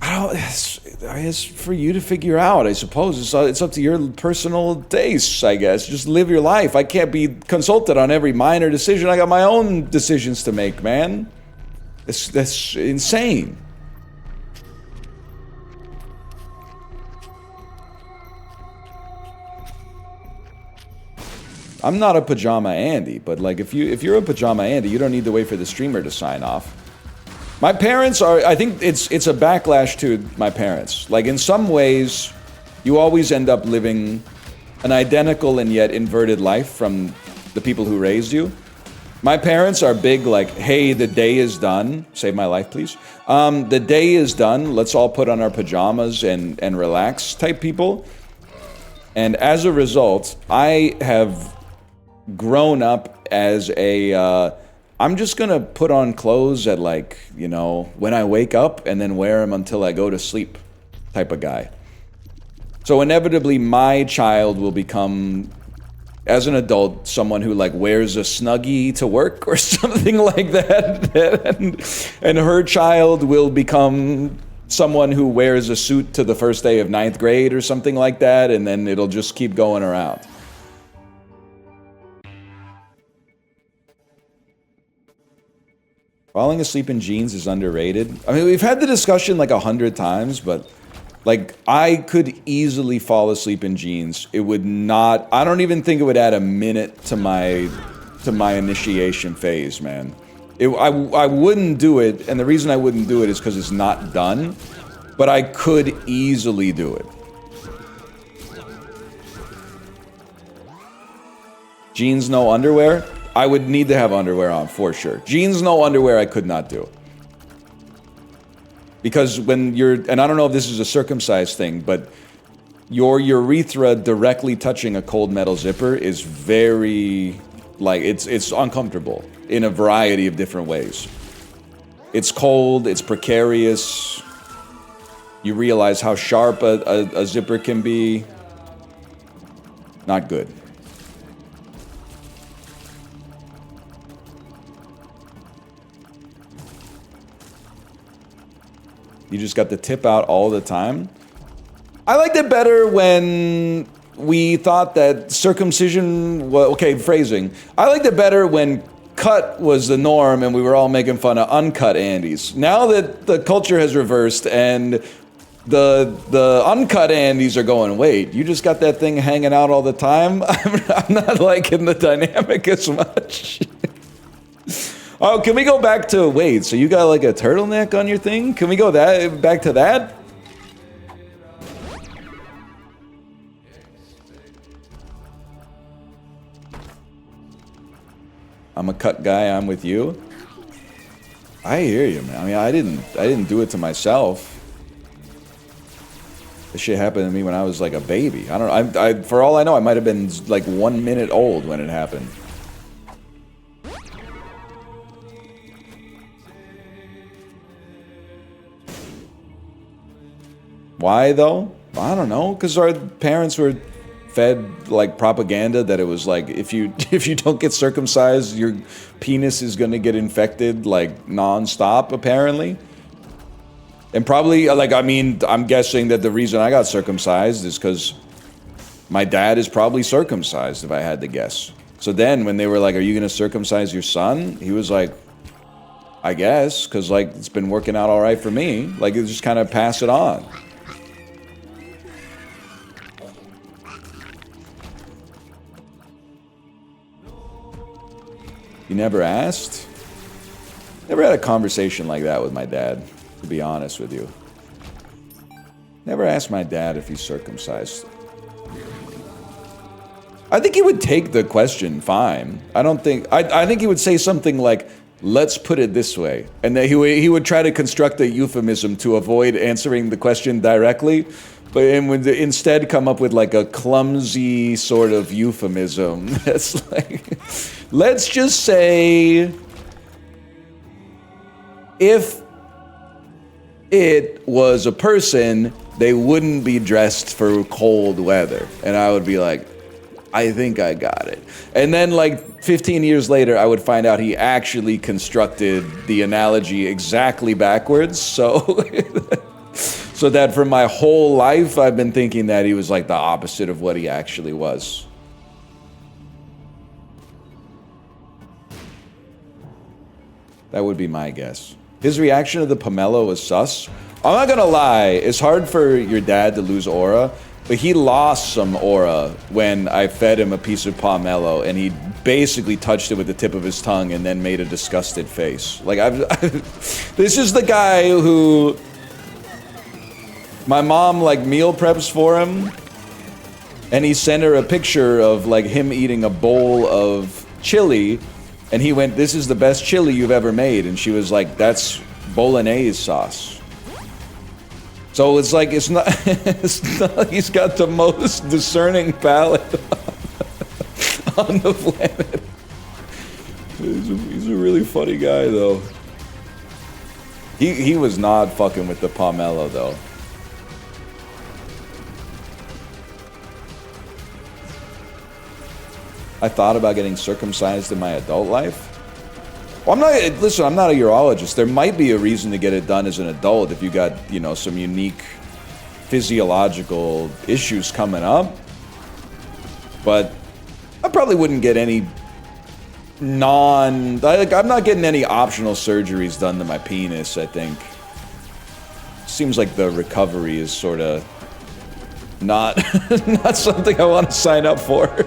It's for you to figure out, I suppose. It's up to your personal tastes, I guess. Just live your life. I can't be consulted on every minor decision. I got my own decisions to make, man. That's insane. I'm not a pajama Andy, but like if you're a pajama Andy, you don't need to wait for the streamer to sign off. My parents are, I think it's a backlash to my parents. Like in some ways, you always end up living an identical and yet inverted life from the people who raised you. My parents are big like, hey, the day is done. Save my life, please. The day is done. Let's all put on our pajamas and relax type people. And as a result, I have grown up as a, I'm just gonna put on clothes at like, you know, when I wake up and then wear them until I go to sleep type of guy. So inevitably my child will become, as an adult, someone who like wears a Snuggie to work or something like that. and her child will become someone who wears a suit to the first day of 9th grade or something like that, and then it'll just keep going around. Falling asleep in jeans is underrated. I mean, we've had the discussion like 100 times, but like I could easily fall asleep in jeans. It would not, I don't even think it would add a minute to my initiation phase, man. I wouldn't do it, and the reason I wouldn't do it is because it's not done, but I could easily do it. Jeans, no underwear? I would need to have underwear on, for sure. Jeans, no underwear, I could not do. Because when you're, and I don't know if this is a circumcised thing, but your urethra directly touching a cold metal zipper is very, like, it's uncomfortable in a variety of different ways. It's cold, it's precarious. You realize how sharp a zipper can be. Not good. You just got the tip out all the time. I liked it better when we thought that circumcision was, okay, phrasing. I liked it better when cut was the norm and we were all making fun of uncut Andys. Now that the culture has reversed and the uncut Andys are going, wait, you just got that thing hanging out all the time? I'm not liking the dynamic as much. Oh, can we go back to, wait, so you got like a turtleneck on your thing? Can we go back to that? I'm a cut guy, I'm with you. I hear you, man. I mean, I didn't do it to myself. This shit happened to me when I was like a baby. I don't know, for all I know, I might have been like 1 minute old when it happened. Why though? I don't know, because our parents were fed like propaganda that it was like if you don't get circumcised, your penis is gonna get infected like non-stop apparently. And probably like, I mean, I'm guessing that the reason I got circumcised is because my dad is probably circumcised, if I had to guess. So then when they were like, are you gonna circumcise your son? He was like, I guess, because like it's been working out all right for me. Like it just kind of pass it on. You never asked? Never had a conversation like that with my dad, to be honest with you. Never asked my dad if he's circumcised. I think he would take the question fine. I think he would say something like, let's put it this way. And then he would try to construct a euphemism to avoid answering the question directly, but and would instead come up with like a clumsy sort of euphemism. That's like, let's just say, if it was a person, they wouldn't be dressed for cold weather. And I would be like, I think I got it. And then like 15 years later, I would find out he actually constructed the analogy exactly backwards. So So that for my whole life, I've been thinking that he was like the opposite of what he actually was. That would be my guess. His reaction to the pomelo was sus. I'm not gonna lie, it's hard for your dad to lose aura, but he lost some aura when I fed him a piece of pomelo and he basically touched it with the tip of his tongue and then made a disgusted face. Like, this is the guy who my mom like meal preps for him, and he sent her a picture of like him eating a bowl of chili, and he went, "This is the best chili you've ever made," and she was like, "That's bolognese sauce." So it's like, it's not, he's got the most discerning palate on the planet. He's a really funny guy though. He was not fucking with the pomelo though. I thought about getting circumcised in my adult life. Well, I'm not a urologist. There might be a reason to get it done as an adult if you got, you know, some unique physiological issues coming up. But I probably wouldn't get any I'm not getting any optional surgeries done to my penis, I think. Seems like the recovery is sort of not something I want to sign up for.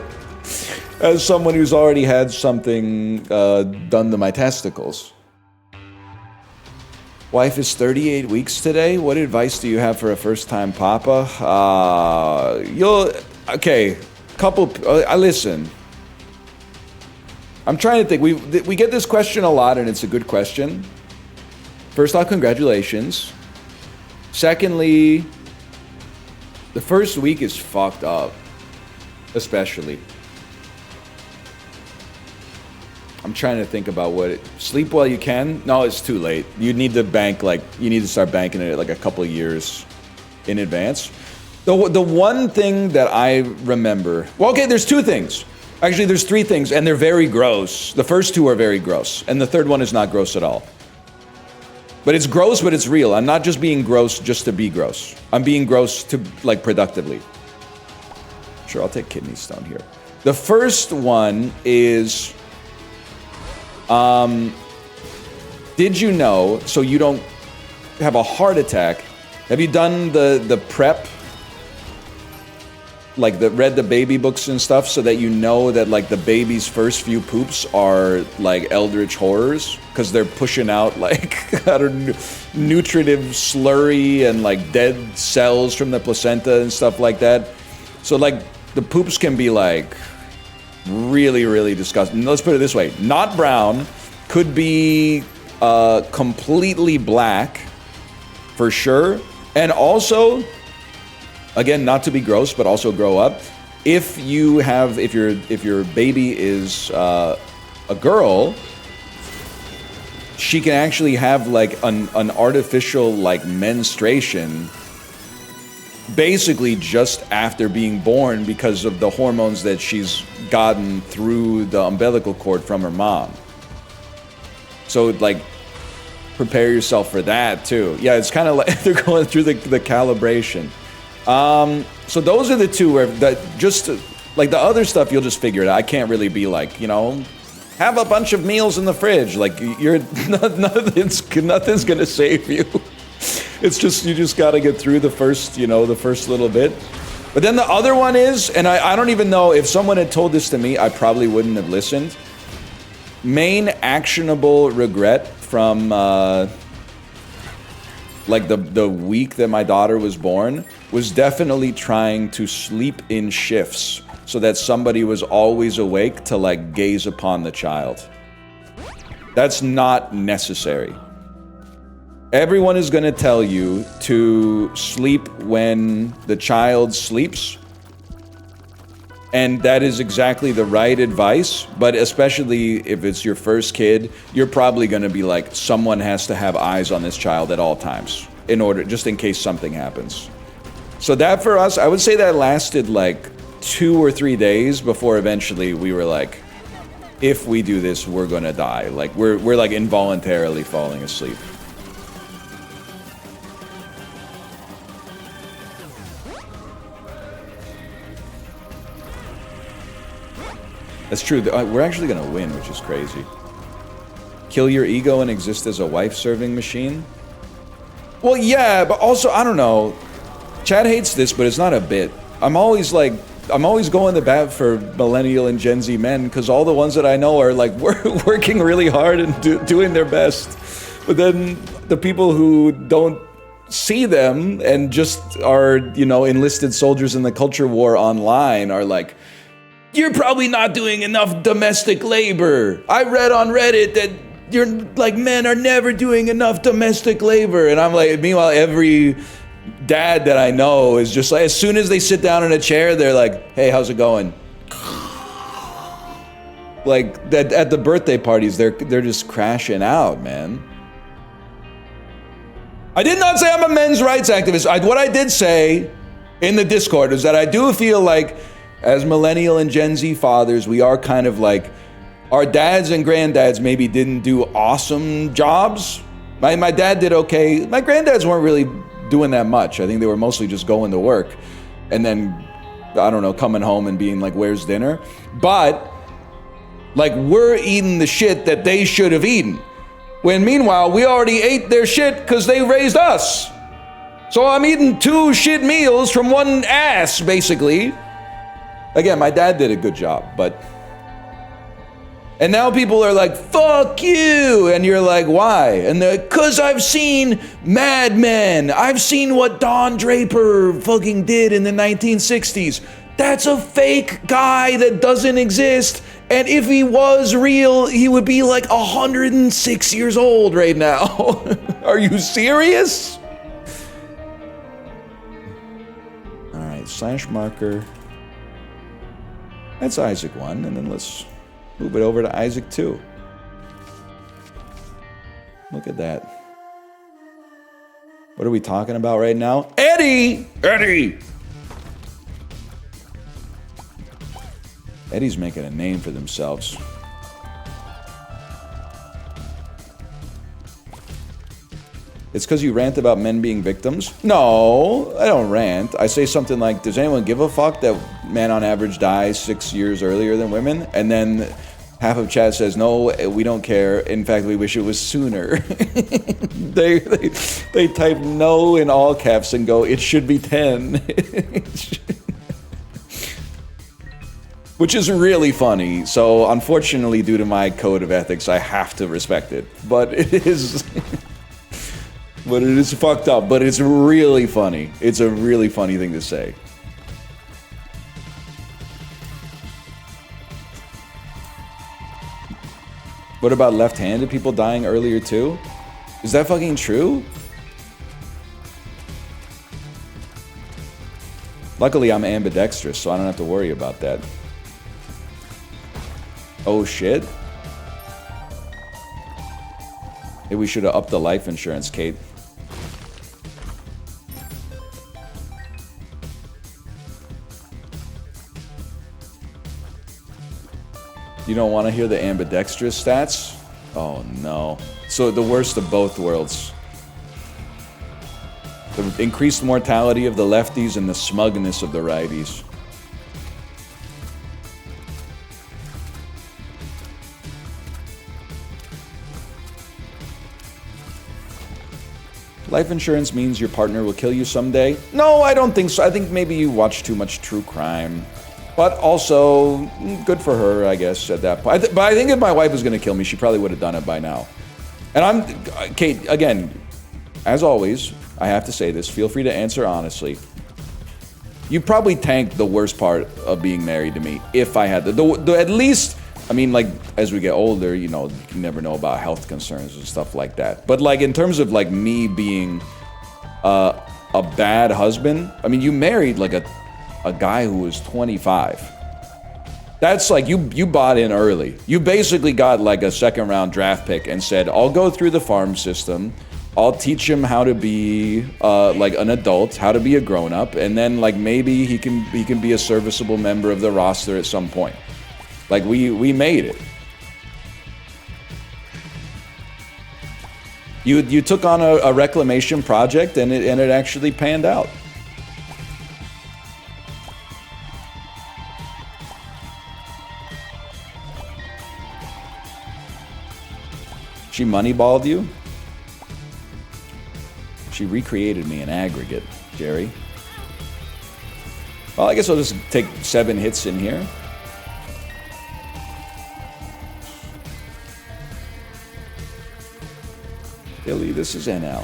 As someone who's already had something done to my testicles. Wife is 38 weeks today. What advice do you have for a first-time papa? Listen. I'm trying to think. We get this question a lot, and it's a good question. First off, congratulations. Secondly, the first week is fucked up, especially. I'm trying to think about sleep while you can. No, it's too late. You need to start banking it like a couple of years in advance. The one thing that I remember, well, okay, there's two things. Actually, there's three things, and they're very gross. The first two are very gross, and the third one is not gross at all. But it's gross, but it's real. I'm not just being gross just to be gross. I'm being gross to, like, productively. Sure, I'll take kidney stone here. The first one is... did you know, so you don't have a heart attack, have you done the prep, like read the baby books and stuff, so that you know that like the baby's first few poops are like eldritch horrors, because they're pushing out like nutritive slurry and like dead cells from the placenta and stuff like that. So like the poops can be like really, really disgusting. Let's put it this way. Not brown. Could be completely black, for sure. And also, again, not to be gross, but also grow up. If your baby is a girl, she can actually have like an artificial like menstruation basically just after being born, because of the hormones that she's gotten through the umbilical cord from her mom. So like, prepare yourself for that too. Yeah, it's kind of like they're going through the calibration. So those are the two where like the other stuff you'll just figure it out. I can't really be like, you know, have a bunch of meals in the fridge. Like nothing's gonna save you. It's just, you just got to get through the first little bit. But then the other one is, and I don't even know, if someone had told this to me, I probably wouldn't have listened. Main actionable regret from like the week that my daughter was born was definitely trying to sleep in shifts so that somebody was always awake to like gaze upon the child. That's not necessary. Everyone is going to tell you to sleep when the child sleeps. And that is exactly the right advice. But especially if it's your first kid, you're probably going to be like, someone has to have eyes on this child at all times just in case something happens. So that for us, I would say that lasted like 2 or 3 days before eventually we were like, if we do this, we're going to die. Like we're like involuntarily falling asleep. That's true. We're actually gonna win, which is crazy. Kill your ego and exist as a wife-serving machine? Well, yeah, but also, I don't know. Chad hates this, but it's not a bit. I'm always going to bat for millennial and Gen Z men, because all the ones that I know are like working really hard and doing their best. But then the people who don't see them and just are, you know, enlisted soldiers in the culture war online are like, you're probably not doing enough domestic labor. I read on Reddit that you're like, men are never doing enough domestic labor. And I'm like, meanwhile, every dad that I know is just like, as soon as they sit down in a chair, they're like, hey, how's it going? Like that at the birthday parties, they're just crashing out, man. I did not say I'm a men's rights activist. What I did say in the Discord is that I do feel like as millennial and Gen Z fathers, we are kind of like, our dads and granddads maybe didn't do awesome jobs. My dad did okay. My granddads weren't really doing that much. I think they were mostly just going to work and then, I don't know, coming home and being like, where's dinner? But like, we're eating the shit that they should have eaten. When meanwhile, we already ate their shit because they raised us. So I'm eating 2 shit meals from one ass, basically. Again, my dad did a good job, but... And now people are like, fuck you! And you're like, why? And they're like, cause I've seen Mad Men. I've seen what Don Draper fucking did in the 1960s. That's a fake guy that doesn't exist. And if he was real, he would be like 106 years old right now. Are you serious? All right, slash marker. That's Isaac 1, and then let's move it over to Isaac 2. Look at that. What are we talking about right now? Eddie! Eddie! Eddie's making a name for themselves. It's because you rant about men being victims? No, I don't rant. I say something like, does anyone give a fuck that men on average die 6 years earlier than women? And then half of chat says, no, we don't care. In fact, we wish it was sooner. they type no in all caps and go, it should be 10. Which is really funny. So unfortunately, due to my code of ethics, I have to respect it. But it is... But it is fucked up, but it's really funny. It's a really funny thing to say. What about left-handed people dying earlier too? Is that fucking true? Luckily, I'm ambidextrous, so I don't have to worry about that. Oh shit. Maybe we should have upped the life insurance, Kate. You don't want to hear the ambidextrous stats? Oh no. So the worst of both worlds. The increased mortality of the lefties and the smugness of the righties. Life insurance means your partner will kill you someday? No, I don't think so. I think maybe you watch too much true crime. But also, good for her, I guess, at that point. But I think if my wife was going to kill me, she probably would have done it by now. And Kate, again, as always, I have to say this. Feel free to answer honestly. You probably tanked the worst part of being married to me, if I had to. At least, I mean, like, as we get older, you know, you never know about health concerns and stuff like that. But, like, in terms of, like, me being a bad husband, I mean, you married, like, a guy who was 25. That's like, you bought in early. You basically got like a second-round draft pick and said, I'll go through the farm system. I'll teach him how to be like an adult, how to be a grown-up, and then like maybe he can be a serviceable member of the roster at some point. Like we made it. You took on a reclamation project and it actually panned out. She moneyballed you? She recreated me in aggregate, Jerry. Well, I guess I'll just take 7 hits in here. Billy, this is NL.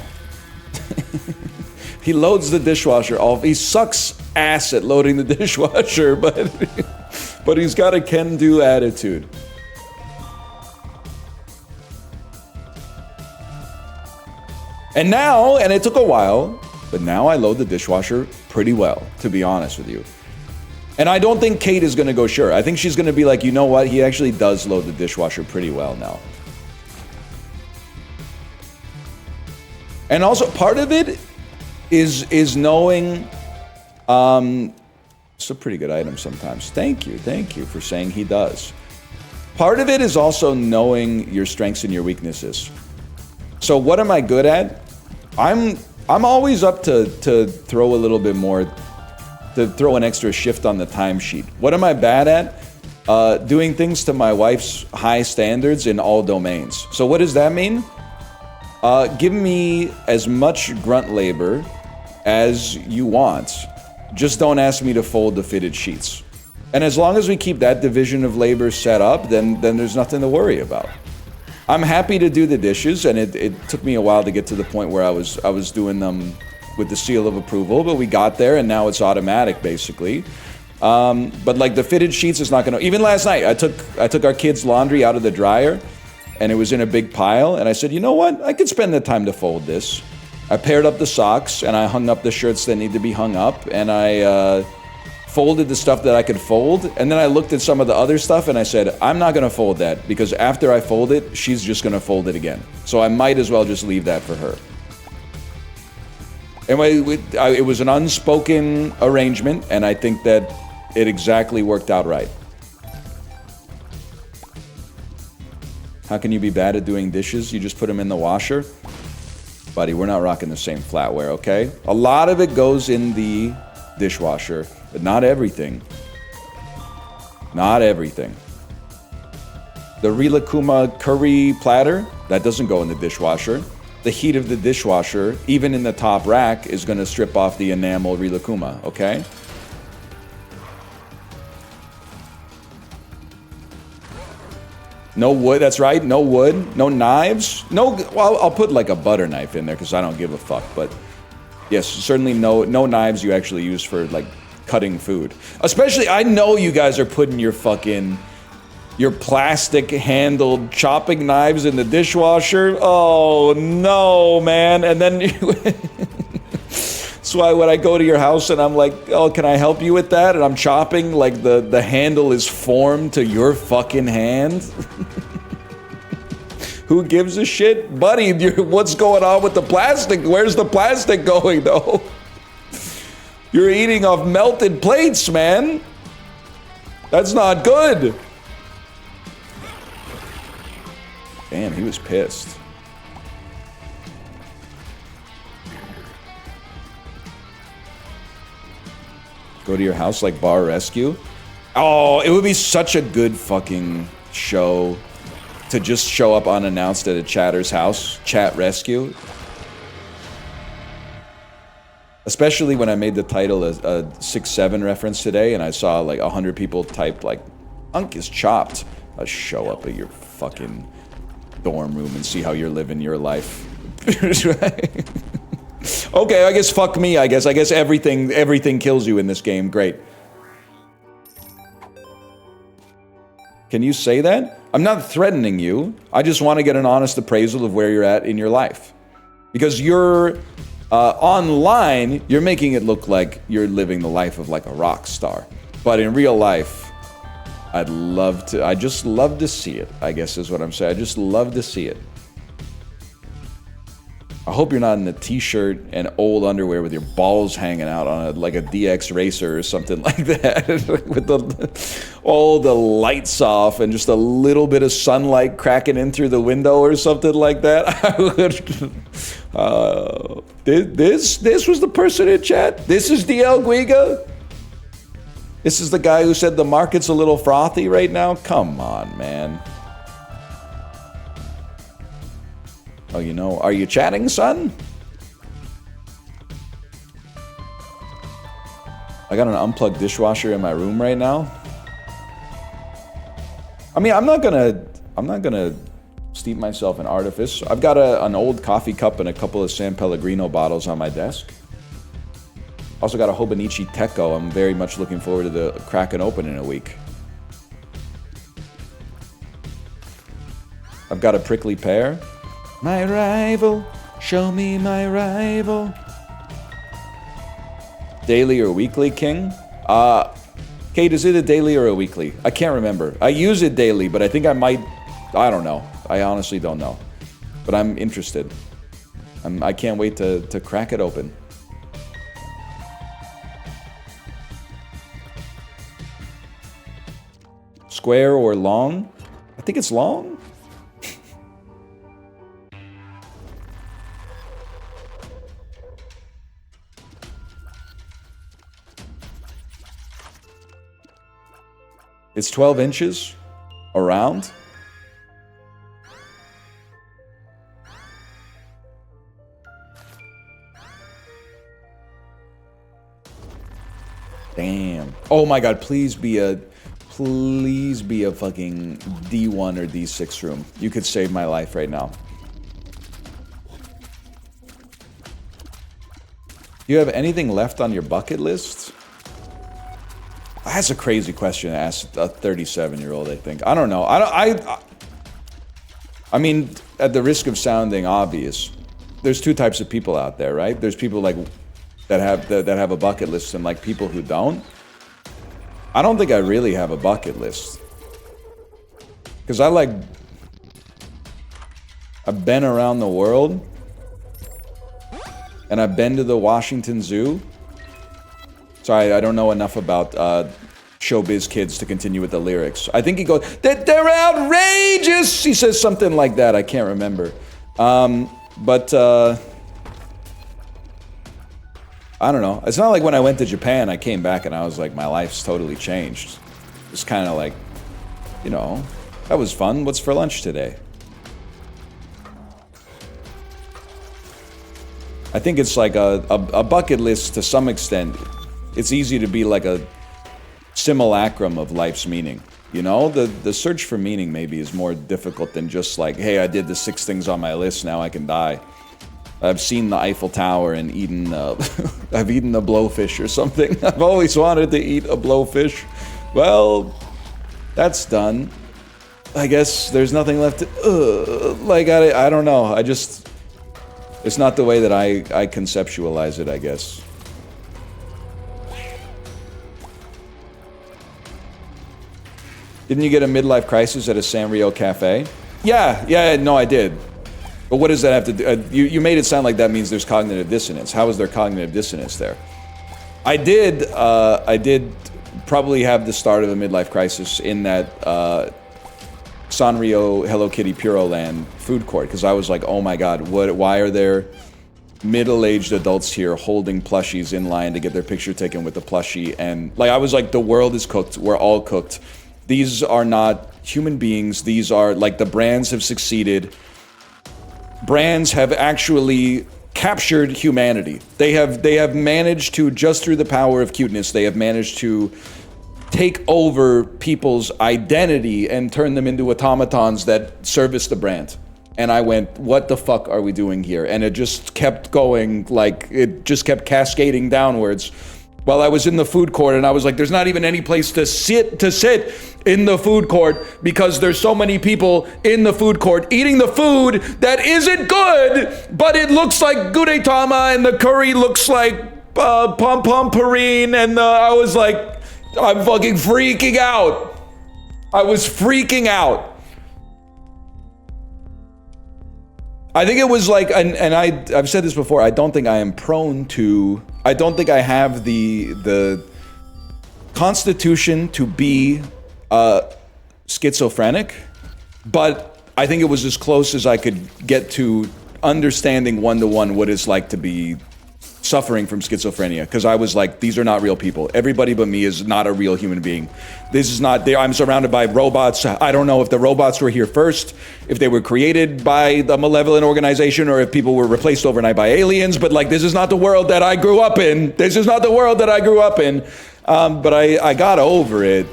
He loads the dishwasher off. He sucks ass at loading the dishwasher, but he's got a can-do attitude. And now, and it took a while, but now I load the dishwasher pretty well, to be honest with you. And I don't think Kate is going to go sure. I think she's going to be like, you know what? He actually does load the dishwasher pretty well now. And also, part of it is knowing... it's a pretty good item sometimes. Thank you for saying he does. Part of it is also knowing your strengths and your weaknesses. So what am I good at? I'm always up to throw a little bit more, to throw an extra shift on the timesheet. What am I bad at? Doing things to my wife's high standards in all domains. So what does that mean? Give me as much grunt labor as you want. Just don't ask me to fold the fitted sheets. And as long as we keep that division of labor set up, then there's nothing to worry about. I'm happy to do the dishes, and it took me a while to get to the point where I was doing them with the seal of approval, but we got there, and now it's automatic, basically. But like the fitted sheets is not gonna... Even last night, I took our kids' laundry out of the dryer, and it was in a big pile, and I said, you know what? I could spend the time to fold this. I paired up the socks, and I hung up the shirts that need to be hung up, and I folded the stuff that I could fold, and then I looked at some of the other stuff, and I said, I'm not gonna fold that, because after I fold it, she's just gonna fold it again. So I might as well just leave that for her. Anyway, it was an unspoken arrangement, and I think that it exactly worked out right. How can you be bad at doing dishes? You just put them in the washer? Buddy, we're not rocking the same flatware, okay? A lot of it goes in the dishwasher, but not everything. Not everything. The Rilakuma curry platter, that doesn't go in the dishwasher. The heat of the dishwasher, even in the top rack, is going to strip off the enamel Rilakuma, okay? No wood, that's right, no wood, no knives, no, well, I'll put like a butter knife in there because I don't give a fuck, but yes, certainly no knives you actually use for like cutting food. Especially, I know you guys are putting your plastic handled chopping knives in the dishwasher. Oh no, man, and then that's why when I go to your house and I'm like, oh, can I help you with that? And I'm chopping, like the handle is formed to your fucking hand. Who gives a shit? Buddy, what's going on with the plastic? Where's the plastic going, though? You're eating off melted plates, man. That's not good. Damn, he was pissed. Go to your house like Bar Rescue? Oh, it would be such a good fucking show to just show up unannounced at a chatter's house. Chat Rescue. Especially when I made the title a 6-7 reference today and I saw like 100 people type like, Unk is chopped. I'll show up at your fucking dorm room and see how you're living your life. Okay, I guess fuck me, I guess. I guess everything kills you in this game. Great. Can you say that? I'm not threatening you. I just want to get an honest appraisal of where you're at in your life. Because you're online, you're making it look like you're living the life of like a rock star. But in real life, I just love to see it, I guess is what I'm saying. I just love to see it. I hope you're not in a t-shirt and old underwear with your balls hanging out on like a DX racer or something like that with all the lights off and just a little bit of sunlight cracking in through the window or something like that. This was the person in chat? This is DL Guiga? This is the guy who said the market's a little frothy right now? Come on, man. Oh, you know. Are you chatting, son? I got an unplugged dishwasher in my room right now. I mean, I'm not gonna steep myself in artifice. I've got an old coffee cup and a couple of San Pellegrino bottles on my desk. Also got a Hobonichi Tecco I'm very much looking forward to the cracking open in a week. I've got a prickly pear. My rival, show me my rival. Daily or weekly, King? Kate, is it a daily or a weekly? I can't remember. I use it daily, but I think I might... I don't know. I honestly don't know. But I'm interested. I can't wait to crack it open. Square or long? I think it's long. It's 12 inches around. Damn. Oh my god, please be a fucking D1 or D6 room. You could save my life right now. Do you have anything left on your bucket list? That's a crazy question to ask a 37-year-old, I think. I don't know. I mean, at the risk of sounding obvious, there's two types of people out there, right? There's people like that have a bucket list and like people who don't. I don't think I really have a bucket list. Because I've been around the world. And I've been to the Washington Zoo. Sorry, I don't know enough about Showbiz Kids to continue with the lyrics. I think he goes, they're outrageous! He says something like that, I can't remember. I don't know. It's not like when I went to Japan, I came back and I was like, my life's totally changed. It's kind of like, you know, that was fun. What's for lunch today? I think it's like a bucket list to some extent. It's easy to be like a simulacrum of life's meaning. You know, the search for meaning maybe is more difficult than just like, hey, I did the 6 things on my list, now I can die. I've seen the Eiffel Tower and eaten, I've eaten a blowfish or something. I've always wanted to eat a blowfish. Well, that's done. I guess there's nothing left to, like, I don't know. It's not the way that I conceptualize it, I guess. Didn't you get a midlife crisis at a Sanrio cafe? Yeah, no, I did. But what does that have to do? You made it sound like that means there's cognitive dissonance. How is there cognitive dissonance there? I did probably have the start of a midlife crisis in that Sanrio Hello Kitty Puro Land food court, because I was like, oh my god, why are there middle-aged adults here holding plushies in line to get their picture taken with the plushie? And like, I was like, the world is cooked. We're all cooked. These are not human beings. These are like, the brands have succeeded. Brands have actually captured humanity. They have managed to, just through the power of cuteness, they have managed to take over people's identity and turn them into automatons that service the brand. And I went, what the fuck are we doing here? And it just kept going, like, it just kept cascading downwards. While I was in the food court, and I was like, there's not even any place to sit in the food court because there's so many people in the food court eating the food that isn't good, but it looks like gudetama and the curry looks like pom-pom pourine, and I was like, I'm fucking freaking out. I was freaking out. I think it was like, and I've said this before, I don't think I am prone to, I don't think I have the constitution to be schizophrenic, but I think it was as close as I could get to understanding one-to-one what it's like to be suffering from schizophrenia because I was like, these are not real people. Everybody but me is not a real human being. This is not, I'm surrounded by robots. I don't know if the robots were here first, if they were created by the malevolent organization, or if people were replaced overnight by aliens, but like, this is not the world that I grew up in. This is not the world that I grew up in. But I got over it.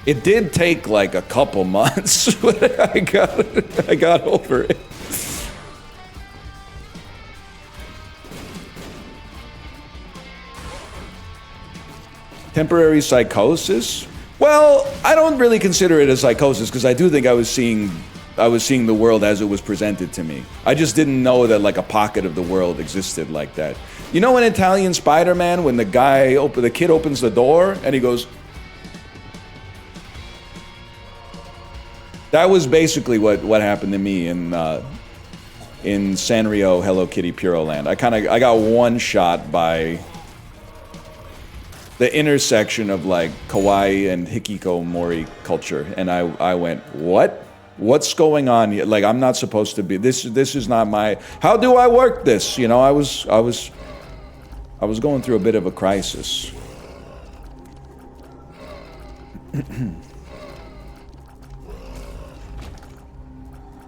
It did take like a couple months, but I got over it. Temporary psychosis? Well, I don't really consider it a psychosis because I do think I was seeing the world as it was presented to me. I just didn't know that like a pocket of the world existed like that. You know in Italian Spider-Man when the kid opens the door and he goes, that was basically what happened to me in Sanrio Hello Kitty Puro Land. I got one shot by the intersection of like kawaii and hikikomori culture, and I went, what's going on here? Like, I'm not supposed to be, this is not my, how do I work this? You know, I was going through a bit of a crisis.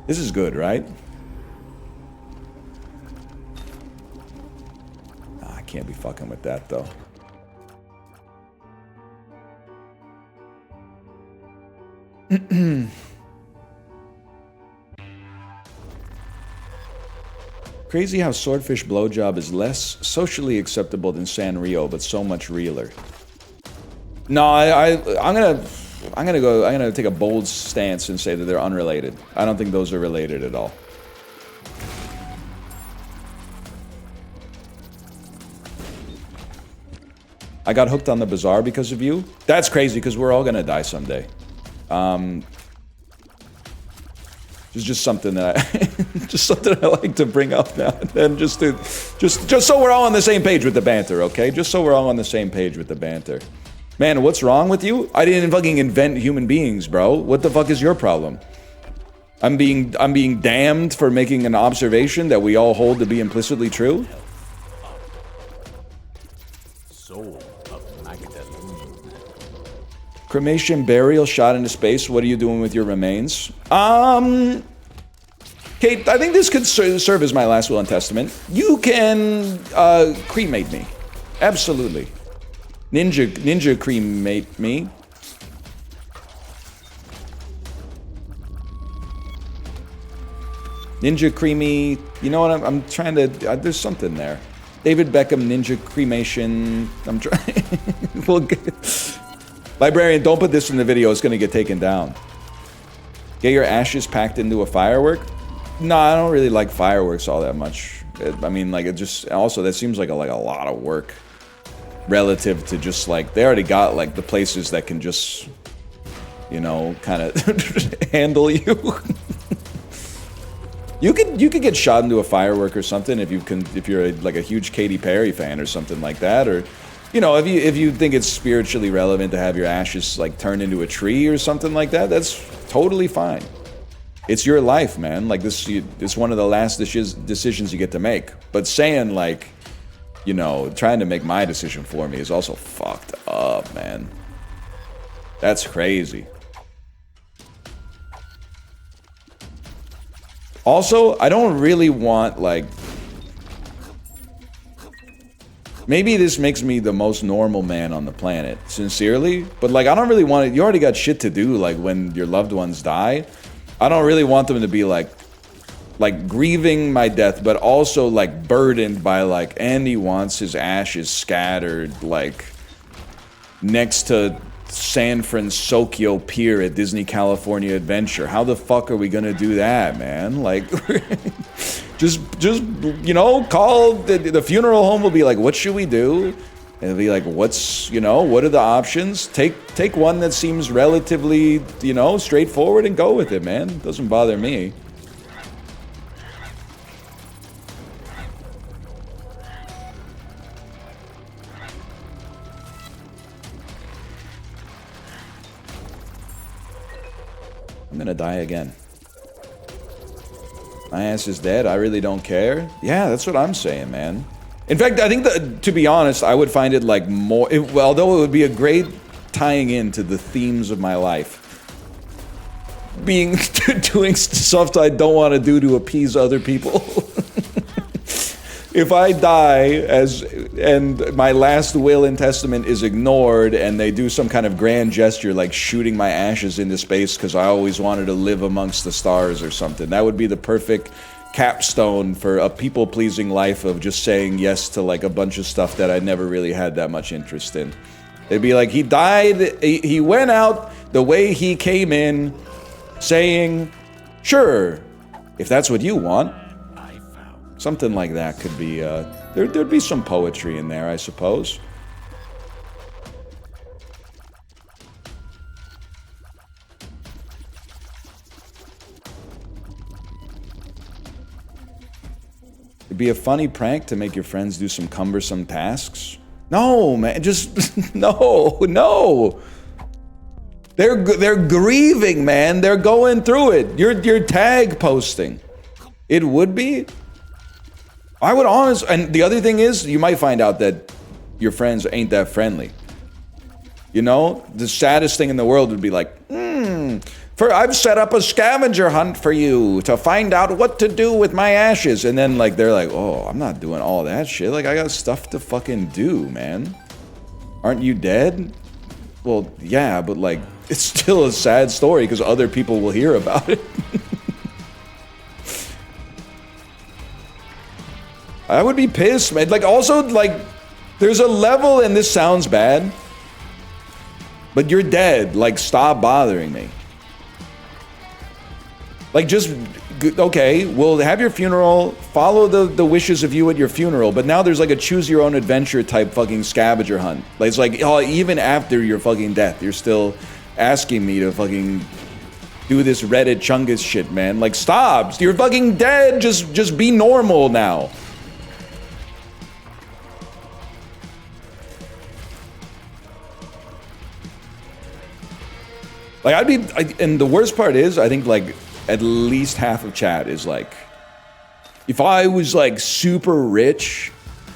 This is good, right? I can't be fucking with that though. Crazy how Swordfish Blowjob is less socially acceptable than Sanrio, but so much realer. No, I'm gonna take a bold stance and say that they're unrelated. I don't think those are related at all. I got hooked on the bazaar because of you. That's crazy because we're all gonna die someday. It's just something that I like to bring up now and then, just so we're all on the same page with the banter, okay? Just so we're all on the same page with the banter. Man, what's wrong with you? I didn't fucking invent human beings, bro. What the fuck is your problem? I'm being damned for making an observation that we all hold to be implicitly true? Soul of Magdalene. Cremation, burial, shot into space. What are you doing with your remains? Kate, I think this could serve as my last will and testament. You can cremate me. Absolutely. Ninja cremate me. Ninja creamy. You know what? I'm trying to. There's something there. David Beckham ninja cremation. I'm trying. We'll get. Librarian, don't put this in the video. It's gonna get taken down. Get your ashes packed into a firework. No, I don't really like fireworks all that much. I mean, like, it just also that seems like a lot of work relative to just like they already got like the places that can just, you know, kind of handle you. You could get shot into a firework or something if you're like a huge Katy Perry fan or something like that, or you know, if you think it's spiritually relevant to have your ashes like turned into a tree or something like that, that's totally fine. It's your life, man. Like it's one of the last decisions you get to make. But saying like, you know, trying to make my decision for me is also fucked up, man. That's crazy. Also, I don't really want, like... Maybe this makes me the most normal man on the planet, sincerely. But, like, I don't really want it. You already got shit to do, like, when your loved ones die. I don't really want them to be, like grieving my death, but also, like, burdened by, like, and he wants his ashes scattered, like, next to San Francisco Pier at Disney California Adventure. How the fuck are we gonna do that, man? Like, just you know, call the funeral home will be like, what should we do? And it'll be like, what's, you know, what are the options? Take one that seems relatively, you know, straightforward and go with it, man. Doesn't bother me. I'm gonna die again. My ass is dead. I really don't care. Yeah, that's what I'm saying, man. In fact, I think that, to be honest, I would find it like more, although it would be a great tying into the themes of my life. Being, doing stuff I don't want to do to appease other people. If I die and my last will and testament is ignored and they do some kind of grand gesture like shooting my ashes into space because I always wanted to live amongst the stars or something, that would be the perfect capstone for a people-pleasing life of just saying yes to like a bunch of stuff that I never really had that much interest in. It'd be like he died, he went out the way he came in, saying, sure, if that's what you want. Something like that could be, there'd be some poetry in there, I suppose. It'd be a funny prank to make your friends do some cumbersome tasks. No, man, just, no. They're grieving, man. They're going through it. You're tag posting. It would be. I would honestly, and the other thing is, you might find out that your friends ain't that friendly. You know, the saddest thing in the world would be like, I've set up a scavenger hunt for you to find out what to do with my ashes. And then like, they're like, oh, I'm not doing all that shit. Like, I got stuff to fucking do, man. Aren't you dead? Well, yeah, but like, it's still a sad story because other people will hear about it. I would be pissed, man. Like, also, like, there's a level, and this sounds bad, but you're dead. Like, stop bothering me. Like, just, okay, we'll have your funeral, follow the wishes of you at your funeral, but now there's like a choose-your-own-adventure type fucking scavenger hunt. Like, it's like, oh, even after your fucking death, you're still asking me to fucking do this Reddit Chungus shit, man. Like, stop. You're fucking dead. Just be normal now. Like, and the worst part is, I think, like, at least half of chat is like, if I was, like, super rich,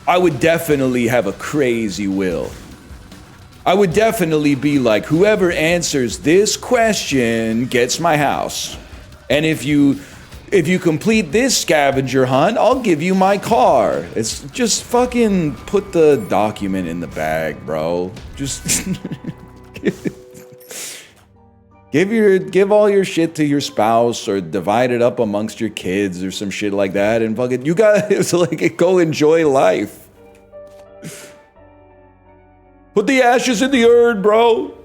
I would definitely have a crazy will. I would definitely be like, whoever answers this question gets my house. And if you complete this scavenger hunt, I'll give you my car. It's just fucking put the document in the bag, bro. Just give all your shit to your spouse or divide it up amongst your kids or some shit like that and fucking, you guys like go enjoy life. Put the ashes in the urn, bro.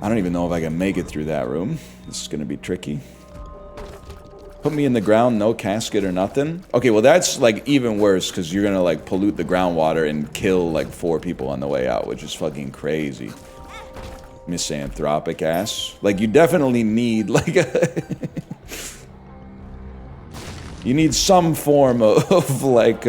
I don't even know if I can make it through that room. This is gonna be tricky. Put me in the ground, no casket or nothing. Okay, well that's like even worse because you're gonna like pollute the groundwater and kill like 4 people on the way out, which is fucking crazy. Misanthropic ass. Like you definitely need like a you need some form of like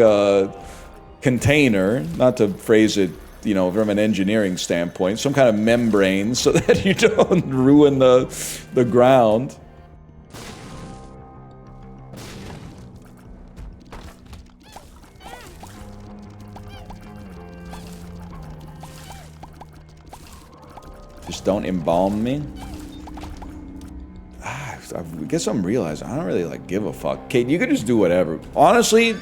container, not to phrase it, you know, from an engineering standpoint, some kind of membrane so that you don't ruin the ground. Just don't embalm me. I guess I'm realizing I don't really like give a fuck. Kate, you could just do whatever. Honestly,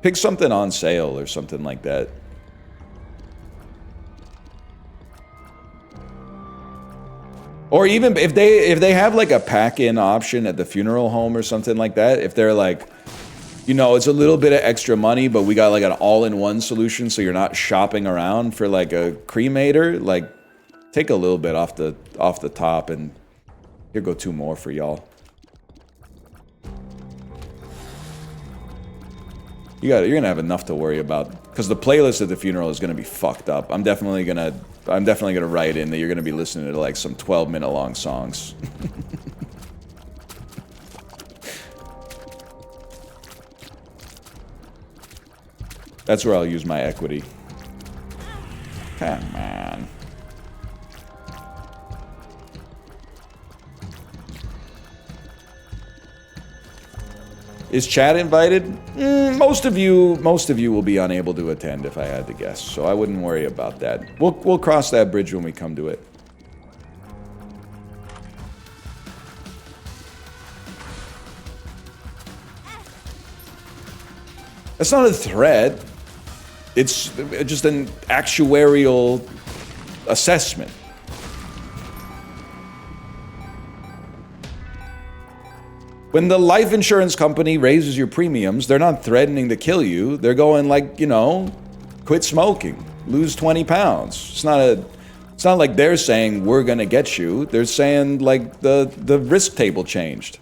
pick something on sale or something like that. Or even if they have like a pack-in option at the funeral home or something like that, if they're like, you know, it's a little bit of extra money, but we got like an all-in-one solution so you're not shopping around for like a cremator, like take a little bit off the top and here go 2 more for y'all. You're gonna have enough to worry about because the playlist at the funeral is gonna be fucked up. I'm definitely gonna write in that you're gonna be listening to like some 12-minute long songs. That's where I'll use my equity. Come on. Is chat invited? Most of you will be unable to attend if I had to guess, so I wouldn't worry about that. We'll cross that bridge when we come to it. That's not a threat. It's just an actuarial assessment. When the life insurance company raises your premiums, they're not threatening to kill you. They're going like, you know, quit smoking, lose 20 pounds. It's not like they're saying we're gonna get you. They're saying like the risk table changed.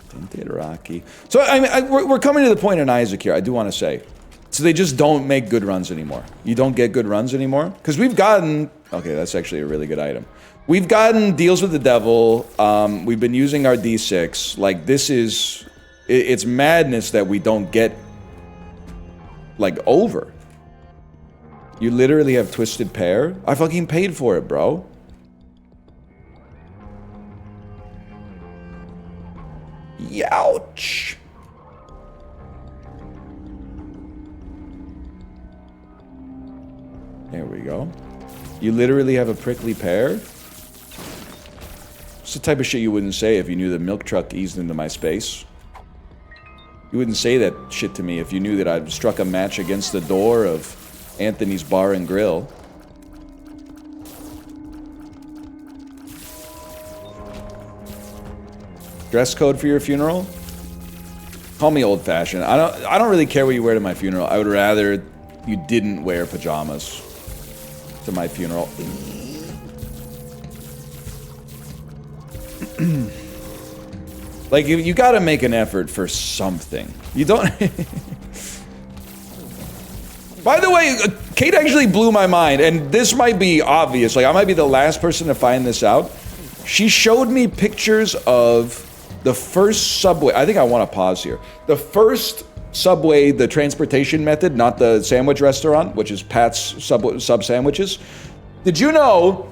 Tinted Rocky. So I mean, we're coming to the point in Isaac here. I do want to say, so they just don't make good runs anymore. You don't get good runs anymore because we've gotten. Okay, that's actually a really good item. We've gotten deals with the devil. We've been using our D6. Like, this is... It's madness that we don't get, like, over. You literally have Twisted Pair? I fucking paid for it, bro. Youch. There we go. You literally have a prickly pear? It's the type of shit you wouldn't say if you knew the milk truck eased into my space. You wouldn't say that shit to me if you knew that I'd struck a match against the door of Anthony's Bar and Grill. Dress code for your funeral? Call me old-fashioned. I don't really care what you wear to my funeral. I would rather you didn't wear pajamas to my funeral. Like, you gotta make an effort for something. You don't... By the way, Kate actually blew my mind, and this might be obvious. Like, I might be the last person to find this out. She showed me pictures of the first Subway. I think I want to pause here. The first Subway, the transportation method, not the sandwich restaurant, which is Pat's Sub Sandwiches. Did you know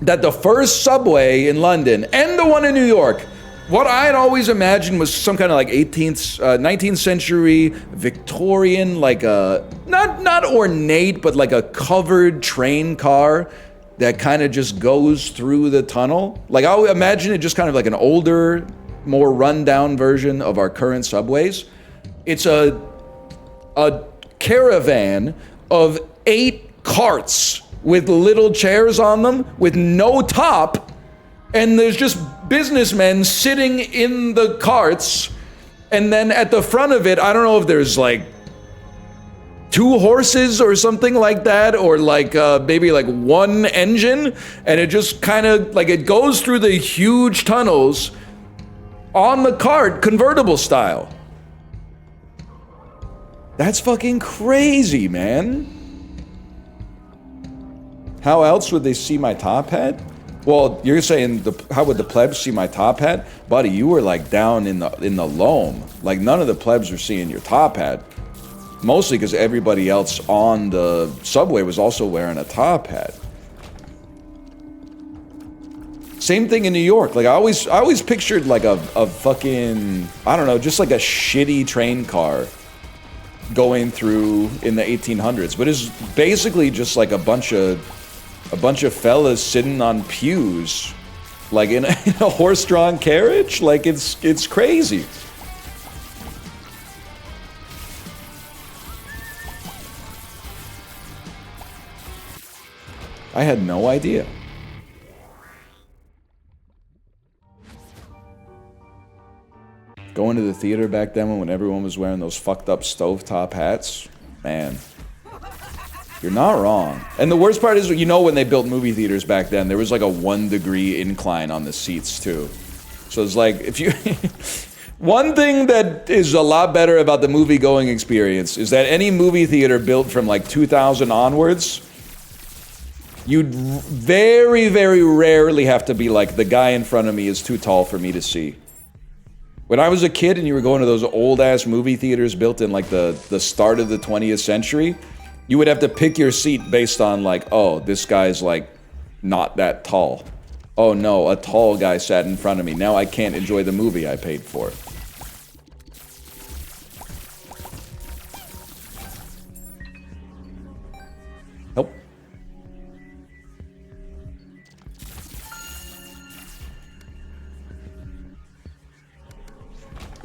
that the first Subway in London and the one in New York, what I had always imagined was some kind of like 19th century Victorian, like a, not ornate, but like a covered train car that kind of just goes through the tunnel. Like, I would imagine it just kind of like an older, more rundown version of our current subways. It's a caravan of 8 carts with little chairs on them with no top, and there's just businessmen sitting in the carts, and then at the front of it, I don't know if there's like 2 horses or something like that, or like maybe like 1 engine, and it just kind of like it goes through the huge tunnels on the cart, convertible style. That's fucking crazy, man. How else would they see my top hat? Well, you're saying how would the plebs see my top hat? Buddy, you were like down in the loam. Like, none of the plebs were seeing your top hat. Mostly because everybody else on the subway was also wearing a top hat. Same thing in New York. Like, I always pictured like a fucking, I don't know, just like a shitty train car going through in the 1800s. But it's basically just like a bunch of fellas sitting on pews, like in a horse-drawn carriage. Like, it's crazy. I had no idea. Going to the theater back then when everyone was wearing those fucked up stovetop hats, man. You're not wrong. And the worst part is, you know, when they built movie theaters back then, there was like a 1-degree incline on the seats too. So it's like, if you... One thing that is a lot better about the movie-going experience is that any movie theater built from like 2000 onwards, you'd very, very rarely have to be like, the guy in front of me is too tall for me to see. When I was a kid and you were going to those old-ass movie theaters built in like the start of the 20th century, you would have to pick your seat based on like, oh, this guy's like not that tall. Oh no, a tall guy sat in front of me. Now I can't enjoy the movie I paid for. Help.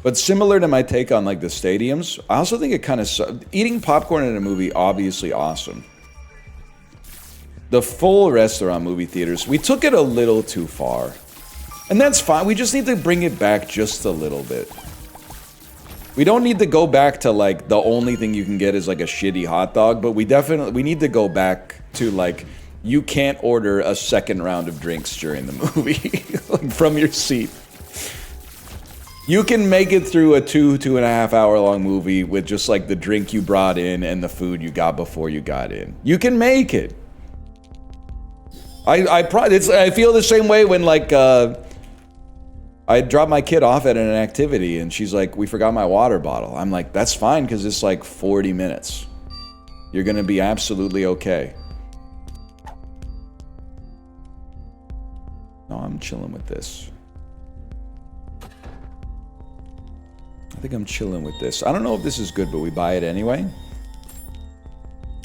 But similar to my take on like the stadiums, I also think it kind of eating popcorn in a movie obviously awesome. The full restaurant movie theaters, we took it a little too far. And that's fine. We just need to bring it back just a little bit. We don't need to go back to like the only thing you can get is like a shitty hot dog, but we need to go back to like you can't order a second round of drinks during the movie like from your seat. You can make it through a 2.5 hour long movie with just like the drink you brought in and the food you got before you got in. You can make it. I feel the same way when like I dropped my kid off at an activity and she's like, we forgot my water bottle. I'm like, that's fine because it's like 40 minutes. You're gonna be absolutely okay. No, I'm chilling with this. I think I'm chilling with this. I don't know if this is good, but we buy it anyway.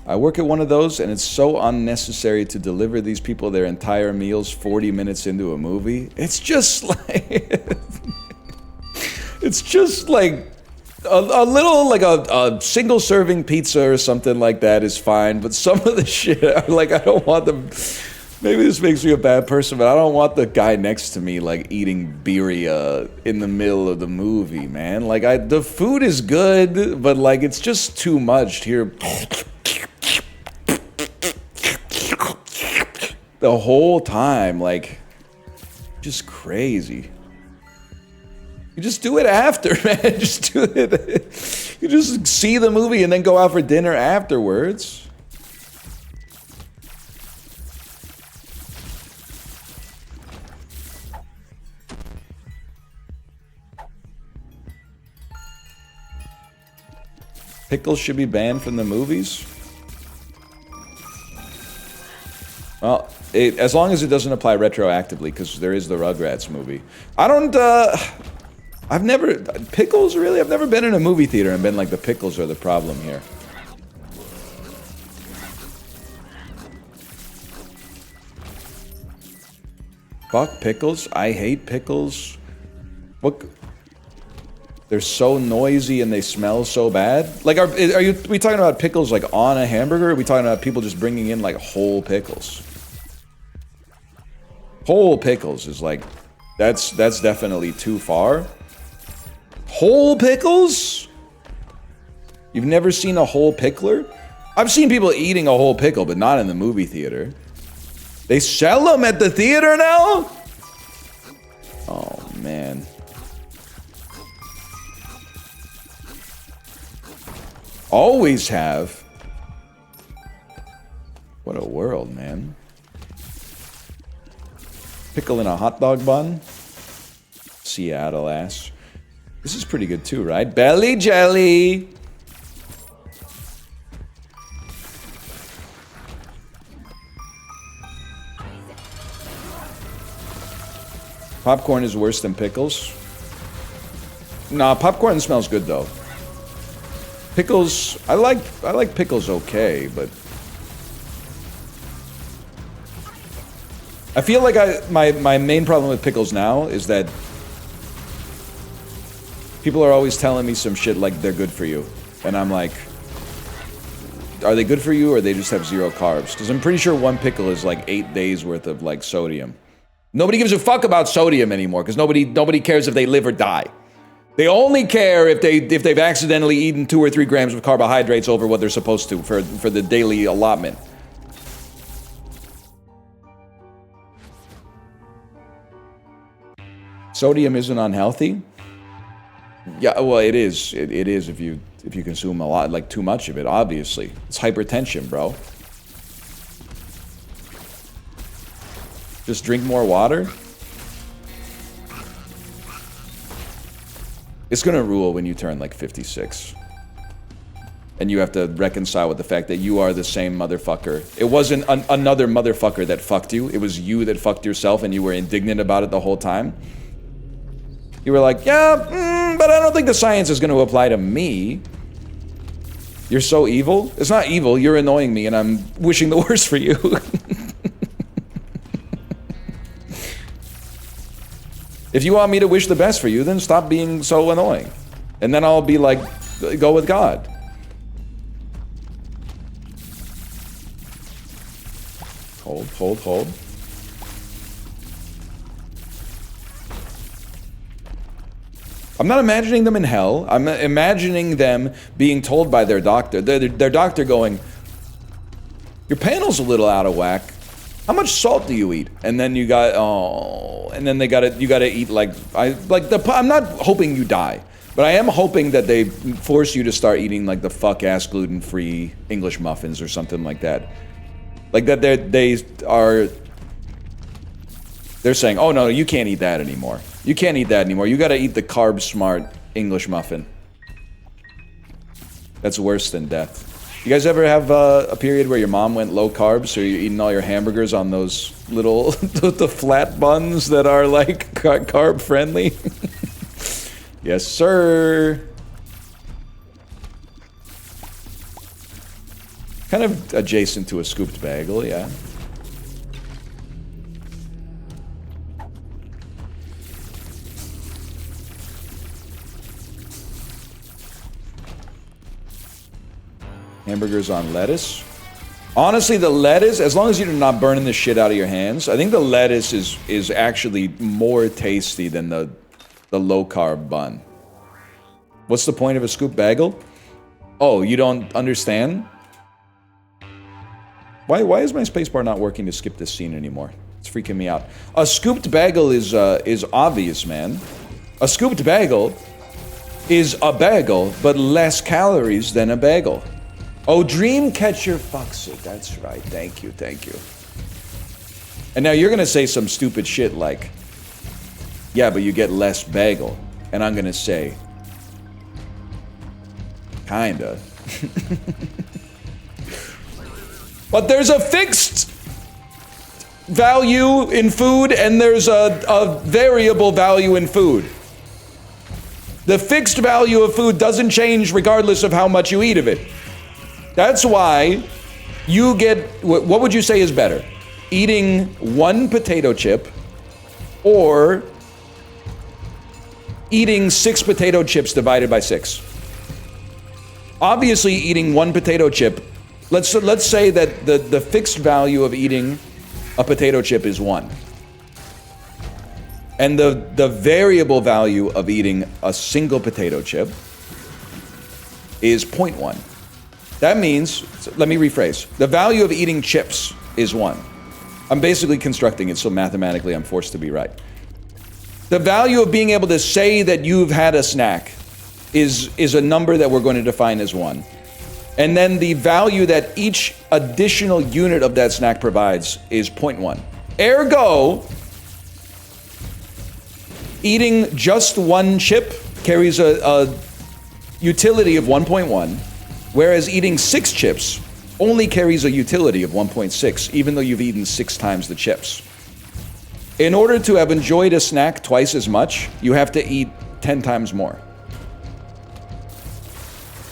I work at one of those, and it's so unnecessary to deliver these people their entire meals 40 minutes into a movie. It's just like... it's just like... A little, like a single-serving pizza or something like that is fine, but some of the shit, like, I don't want them... Maybe this makes me a bad person, but I don't want the guy next to me, like, eating birria in the middle of the movie, man. Like, the food is good, but, like, it's just too much here. The whole time, like, just crazy. You just do it after, man. Just do it. You just see the movie and then go out for dinner afterwards. Pickles should be banned from the movies? Well, as long as it doesn't apply retroactively, because there is the Rugrats movie. I don't, I've never... Pickles, really? I've never been in a movie theater and been like, the pickles are the problem here. Fuck pickles? I hate pickles. What... They're so noisy and they smell so bad. Like, are we talking about pickles like on a hamburger? Or are we talking about people just bringing in like whole pickles? Whole pickles is like, that's definitely too far. Whole pickles? You've never seen a whole pickler? I've seen people eating a whole pickle, but not in the movie theater. They sell them at the theater now? Oh, man. Always have. What a world, man. Pickle in a hot dog bun. Seattle ass. This is pretty good too, right? Belly jelly. Popcorn is worse than pickles. Nah, popcorn smells good though. Pickles, I like pickles okay, but I feel like my main problem with pickles now is that people are always telling me some shit like they're good for you. And I'm like, are they good for you or they just have 0 carbs? Because I'm pretty sure one pickle is like 8 days worth of like sodium. Nobody gives a fuck about sodium anymore because nobody cares if they live or die. They only care if they've accidentally eaten 2 or 3 grams of carbohydrates over what they're supposed to for the daily allotment. Sodium isn't unhealthy. Yeah, well, it is. It is if you consume a lot, like too much of it. Obviously, it's hypertension, bro. Just drink more water. It's gonna rule when you turn like 56. And you have to reconcile with the fact that you are the same motherfucker. It wasn't another motherfucker that fucked you. It was you that fucked yourself, and you were indignant about it the whole time. You were like, yeah, but I don't think the science is going to apply to me. You're so evil. It's not evil. You're annoying me, and I'm wishing the worst for you. If you want me to wish the best for you, then stop being so annoying. And then I'll be like, go with God. Hold. I'm not imagining them in hell. I'm imagining them being told by their doctor, their doctor going, your panel's a little out of whack. How much salt do you eat? And then you got, and then you gotta eat I'm not hoping you die, but I am hoping that they force you to start eating like the fuck-ass gluten-free English muffins or something like that. Like that they're saying, oh no, you can't eat that anymore. You can't eat that anymore. You gotta eat the carb-smart English muffin. That's worse than death. You guys ever have a period where your mom went low carb, so you're eating all your hamburgers on those little, the flat buns that are like carb friendly? Yes, sir. Kind of adjacent to a scooped bagel, yeah. Hamburgers on lettuce. Honestly, the lettuce, as long as you're not burning the shit out of your hands, I think the lettuce is actually more tasty than the low-carb bun. What's the point of a scoop bagel? Oh, you don't understand? Why is my spacebar not working to skip this scene anymore? It's freaking me out. A scooped bagel is obvious, man. A scooped bagel is a bagel, but less calories than a bagel. Oh, Dreamcatcher fucks it. That's right. Thank you. And now you're gonna say some stupid shit like, yeah, but you get less bagel. And I'm gonna say, kinda. But there's a fixed value in food and there's a variable value in food. The fixed value of food doesn't change regardless of how much you eat of it. That's why you get, what would you say is better? Eating one potato chip or eating 6 potato chips divided by 6? Obviously eating one potato chip, let's say that the fixed value of eating a potato chip is 1. And the variable value of eating a single potato chip is 0.1. That means, let me rephrase, the value of eating chips is 1. I'm basically constructing it, so mathematically I'm forced to be right. The value of being able to say that you've had a snack is a number that we're going to define as 1. And then the value that each additional unit of that snack provides is 0.1. Ergo, eating just one chip carries a utility of 1.1. Whereas eating 6 chips only carries a utility of 1.6, even though you've eaten 6 times the chips. In order to have enjoyed a snack twice as much, you have to eat 10 times more.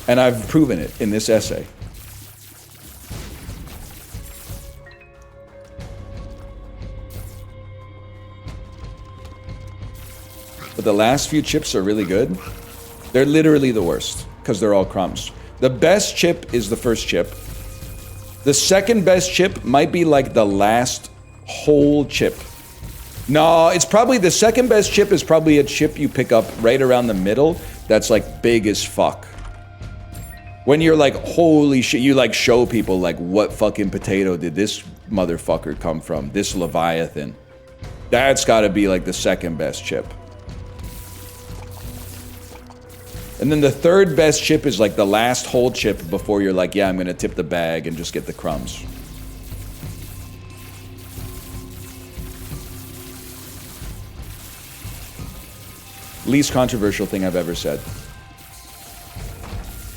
And I've proven it in this essay. But the last few chips are really good. They're literally the worst, because they're all crumbs. The best chip is the first chip. The second best chip might be like the last whole chip. No, it's probably the second best chip is probably a chip you pick up right around the middle that's like big as fuck. When you're like, holy shit, you like show people like, what fucking potato did this motherfucker come from? This Leviathan. That's gotta be like the second best chip. And then the third best chip is like the last whole chip before you're like, yeah, I'm gonna tip the bag and just get the crumbs. Least controversial thing I've ever said.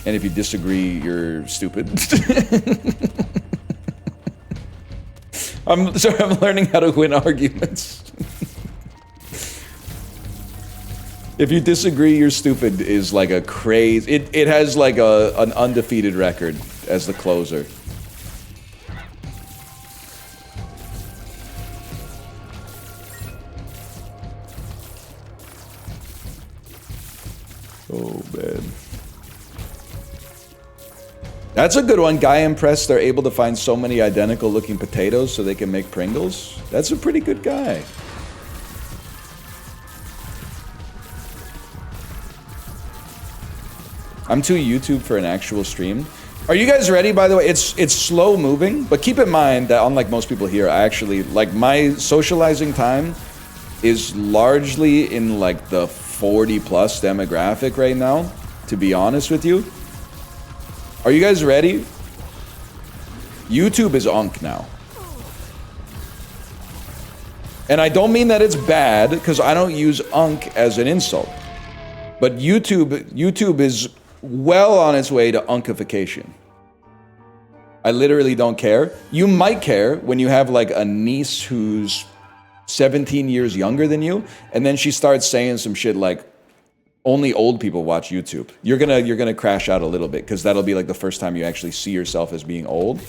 And if you disagree, you're stupid. I'm learning how to win arguments. If you disagree, you're stupid is like a craze. It has like an undefeated record as the closer. Oh, man. That's a good one. Guy impressed they're able to find so many identical looking potatoes so they can make Pringles. That's a pretty good guy. I'm too YouTube for an actual stream. Are you guys ready, by the way? It's slow moving, but keep in mind that unlike most people here, I actually, like, my socializing time is largely in, like, the 40-plus demographic right now, to be honest with you. Are you guys ready? YouTube is unk now. And I don't mean that it's bad, because I don't use unk as an insult. But YouTube is well on its way to unkification. I literally don't care. You might care when you have like a niece who's 17 years younger than you, and then she starts saying some shit like, only old people watch YouTube. You're gonna crash out a little bit, because that'll be like the first time you actually see yourself as being old.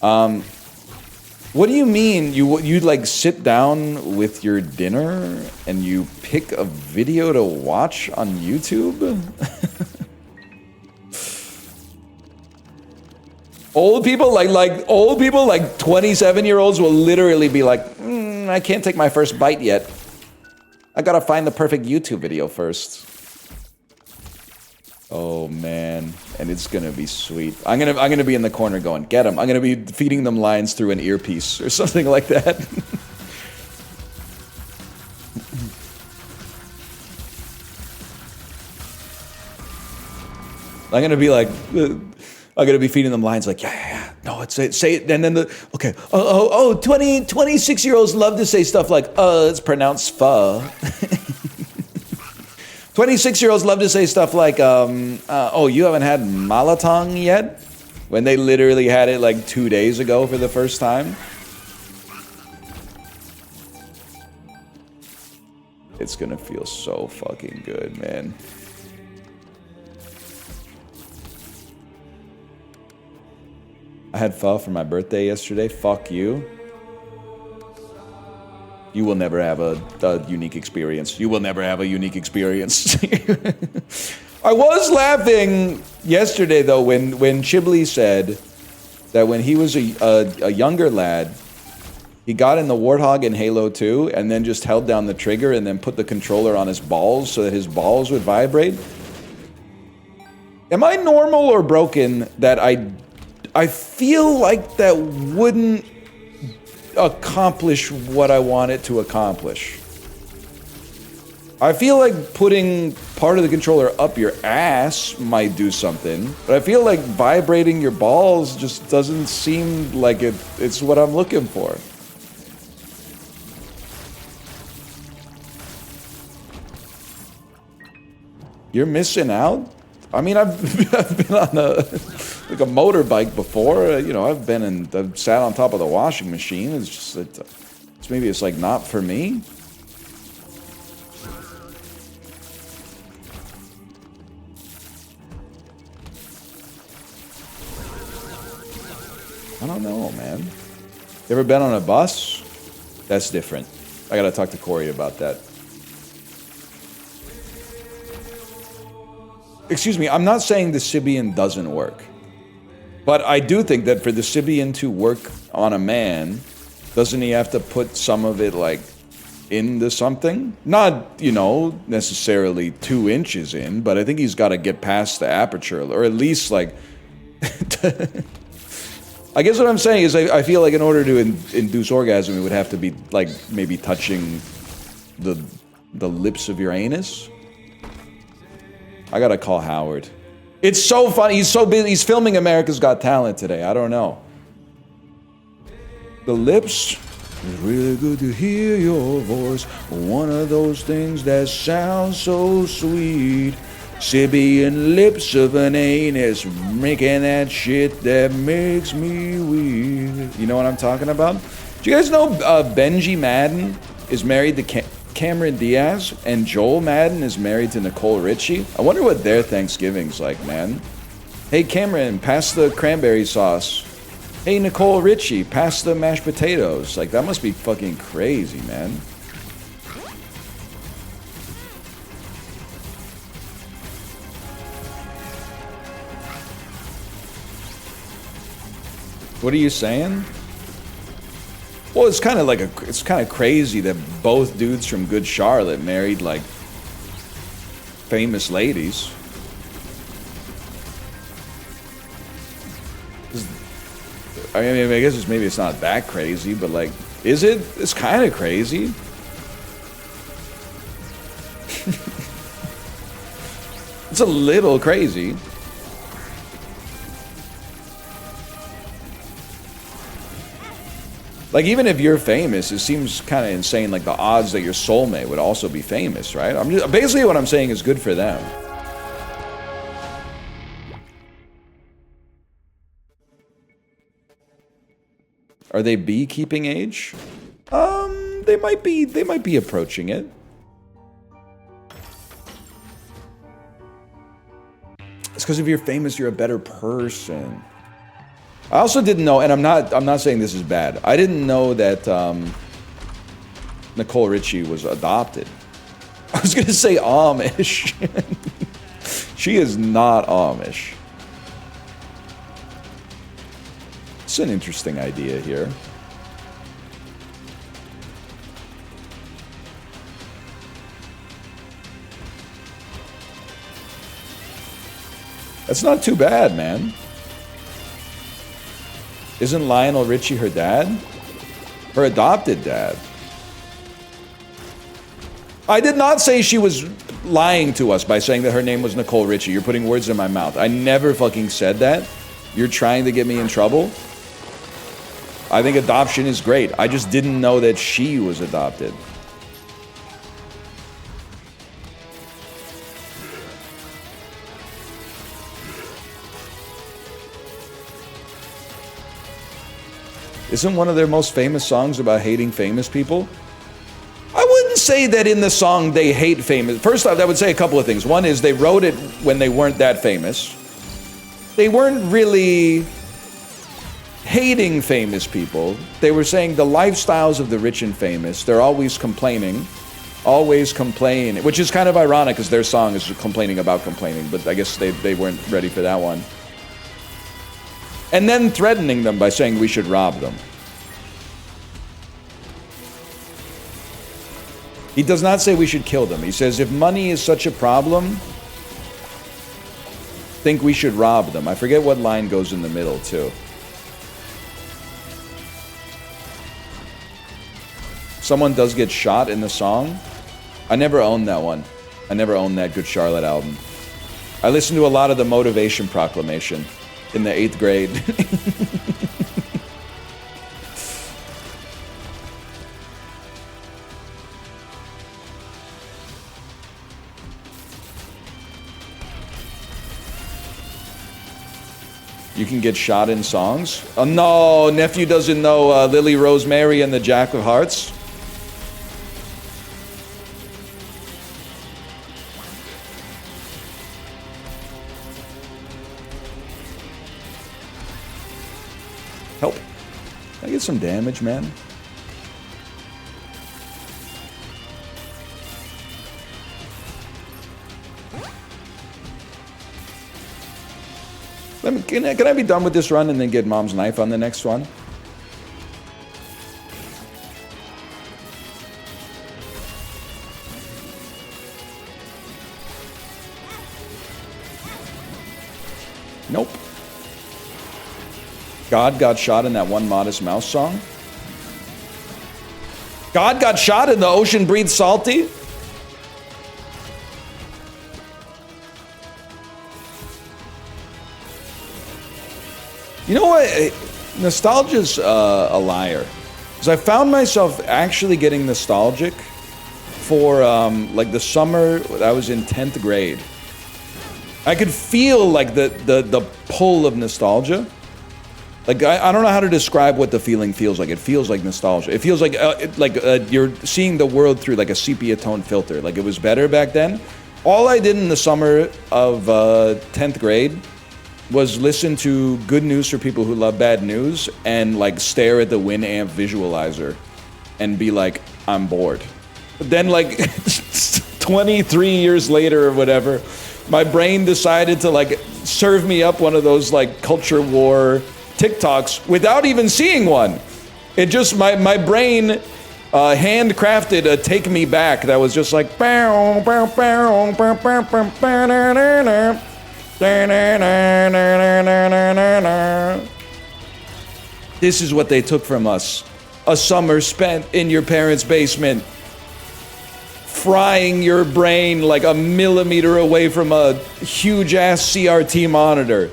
What do you mean? You like sit down with your dinner and you pick a video to watch on YouTube? Old people like 27-year-olds will literally be like, I can't take my first bite yet. I gotta find the perfect YouTube video first. Oh man, and it's gonna be sweet. I'm gonna be in the corner going, get him. I'm gonna be feeding them lines through an earpiece or something like that. I'm gonna be feeding them lines like, yeah. No, say it, and then okay. 26-year-olds love to say stuff like, it's pronounced pho. 26-year-olds love to say stuff like, oh, you haven't had malatang yet? When they literally had it like 2 days ago for the first time. It's gonna feel so fucking good, man. I had pho for my birthday yesterday. Fuck you. You will never have a unique experience. You will never have a unique experience. I was laughing yesterday, though, when Chiblee said that when he was a younger lad, he got in the Warthog in Halo 2 and then just held down the trigger and then put the controller on his balls so that his balls would vibrate. Am I normal or broken that I feel like that wouldn't accomplish what I want it to accomplish? I feel like putting part of the controller up your ass might do something, but I feel like vibrating your balls just doesn't seem like it's what I'm looking for. You're missing out? I mean, I've been on a motorbike before. You know, I've sat on top of the washing machine. It's just that maybe it's like not for me. I don't know, man. You ever been on a bus? That's different. I gotta talk to Corey about that. Excuse me, I'm not saying the Sibian doesn't work. But I do think that for the Sibian to work on a man, doesn't he have to put some of it, like, into something? Not, you know, necessarily 2 inches in, but I think he's got to get past the aperture, or at least, like... I guess what I'm saying is I feel like in order to induce orgasm, it would have to be, like, maybe touching the lips of your anus. I gotta call Howard. It's so funny. He's so busy. He's filming America's Got Talent today. I don't know. The lips. It's really good to hear your voice. One of those things that sounds so sweet. Sibian lips of an anus, making that shit that makes me weak. You know what I'm talking about? Do you guys know Benji Madden is married to Cameron Diaz, and Joel Madden is married to Nicole Richie? I wonder what their Thanksgiving's like, man. Hey Cameron, pass the cranberry sauce. Hey Nicole Richie, pass the mashed potatoes. Like, that must be fucking crazy, man. What are you saying? Well, it's kind of like it's kind of crazy that both dudes from Good Charlotte married like famous ladies. I mean, I guess maybe it's not that crazy, but like, is it? It's kind of crazy. It's a little crazy. Like, even if you're famous, it seems kind of insane, like the odds that your soulmate would also be famous, right? Basically what I'm saying is good for them. Are they beekeeping age? They might be approaching it. It's because if you're famous, you're a better person. I also didn't know, and I'm not saying this is bad. I didn't know that Nicole Richie was adopted. I was gonna say Amish. She is not Amish. It's an interesting idea here. That's not too bad, man. Isn't Lionel Richie her dad? Her adopted dad. I did not say she was lying to us by saying that her name was Nicole Richie. You're putting words in my mouth. I never fucking said that. You're trying to get me in trouble. I think adoption is great. I just didn't know that she was adopted. Isn't one of their most famous songs about hating famous people? I wouldn't say that in the song they hate famous. First off, I would say a couple of things. One is they wrote it when they weren't that famous. They weren't really hating famous people. They were saying the lifestyles of the rich and famous. They're always complaining. Always complain. Which is kind of ironic because their song is complaining about complaining. But I guess they weren't ready for that one. And then threatening them by saying we should rob them. He does not say we should kill them. He says if money is such a problem, think we should rob them. I forget what line goes in the middle too. Someone does get shot in the song. I never owned that one. I never owned that Good Charlotte album. I listened to a lot of the Motivation Proclamation in the 8th grade. You can get shot in songs? Oh no, nephew doesn't know Lily Rosemary and the Jack of Hearts. Help. Can I get some damage, man? Can I be done with this run and then get Mom's knife on the next one? Nope. God got shot in that one Modest Mouse song? God got shot in The Ocean Breathes Salty? You know what? Nostalgia's a liar. Because I found myself actually getting nostalgic for like the summer I was in 10th grade. I could feel like the pull of nostalgia. Like I don't know how to describe what the feeling feels like. It feels like nostalgia. It feels like you're seeing the world through like a sepia tone filter. Like it was better back then. All I did in the summer of 10th grade was listen to Good News for People Who Love Bad News and like stare at the Winamp visualizer and be like, I'm bored. But then like 23 years later or whatever, my brain decided to like serve me up one of those like culture war TikToks without even seeing one. It just, my brain handcrafted a take me back that was just like this is what they took from us. A summer spent in your parents' basement, frying your brain like a millimeter away from a huge ass CRT monitor.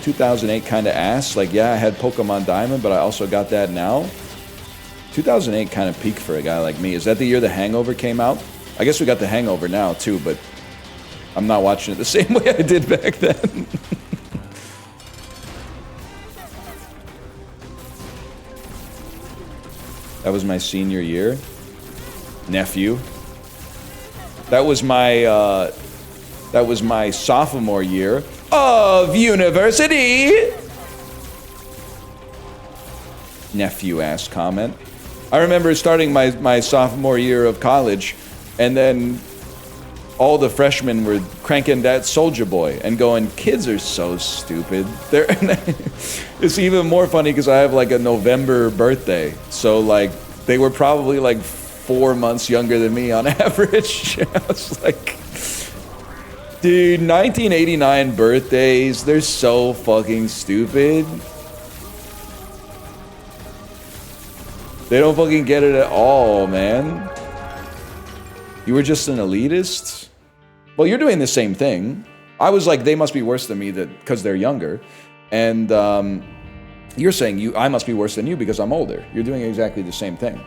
...2008 kind of ass. Like, yeah, I had Pokemon Diamond, but I also got that now. 2008 kind of peaked for a guy like me. Is that the year The Hangover came out? I guess we got The Hangover now, too, but I'm not watching it the same way I did back then. That was my senior year. Nephew. That was my sophomore year of university. Nephew ass comment. I remember starting my sophomore year of college, and then all the freshmen were cranking that Soulja Boy and going, kids are so stupid. It's even more funny because I have like a November birthday, so like they were probably like 4 months younger than me on average. I was like, dude, 1989 birthdays, they're so fucking stupid. They don't fucking get it at all, man. You were just an elitist? Well, you're doing the same thing. I was like, they must be worse than me because they're younger. And you're saying I must be worse than you because I'm older. You're doing exactly the same thing.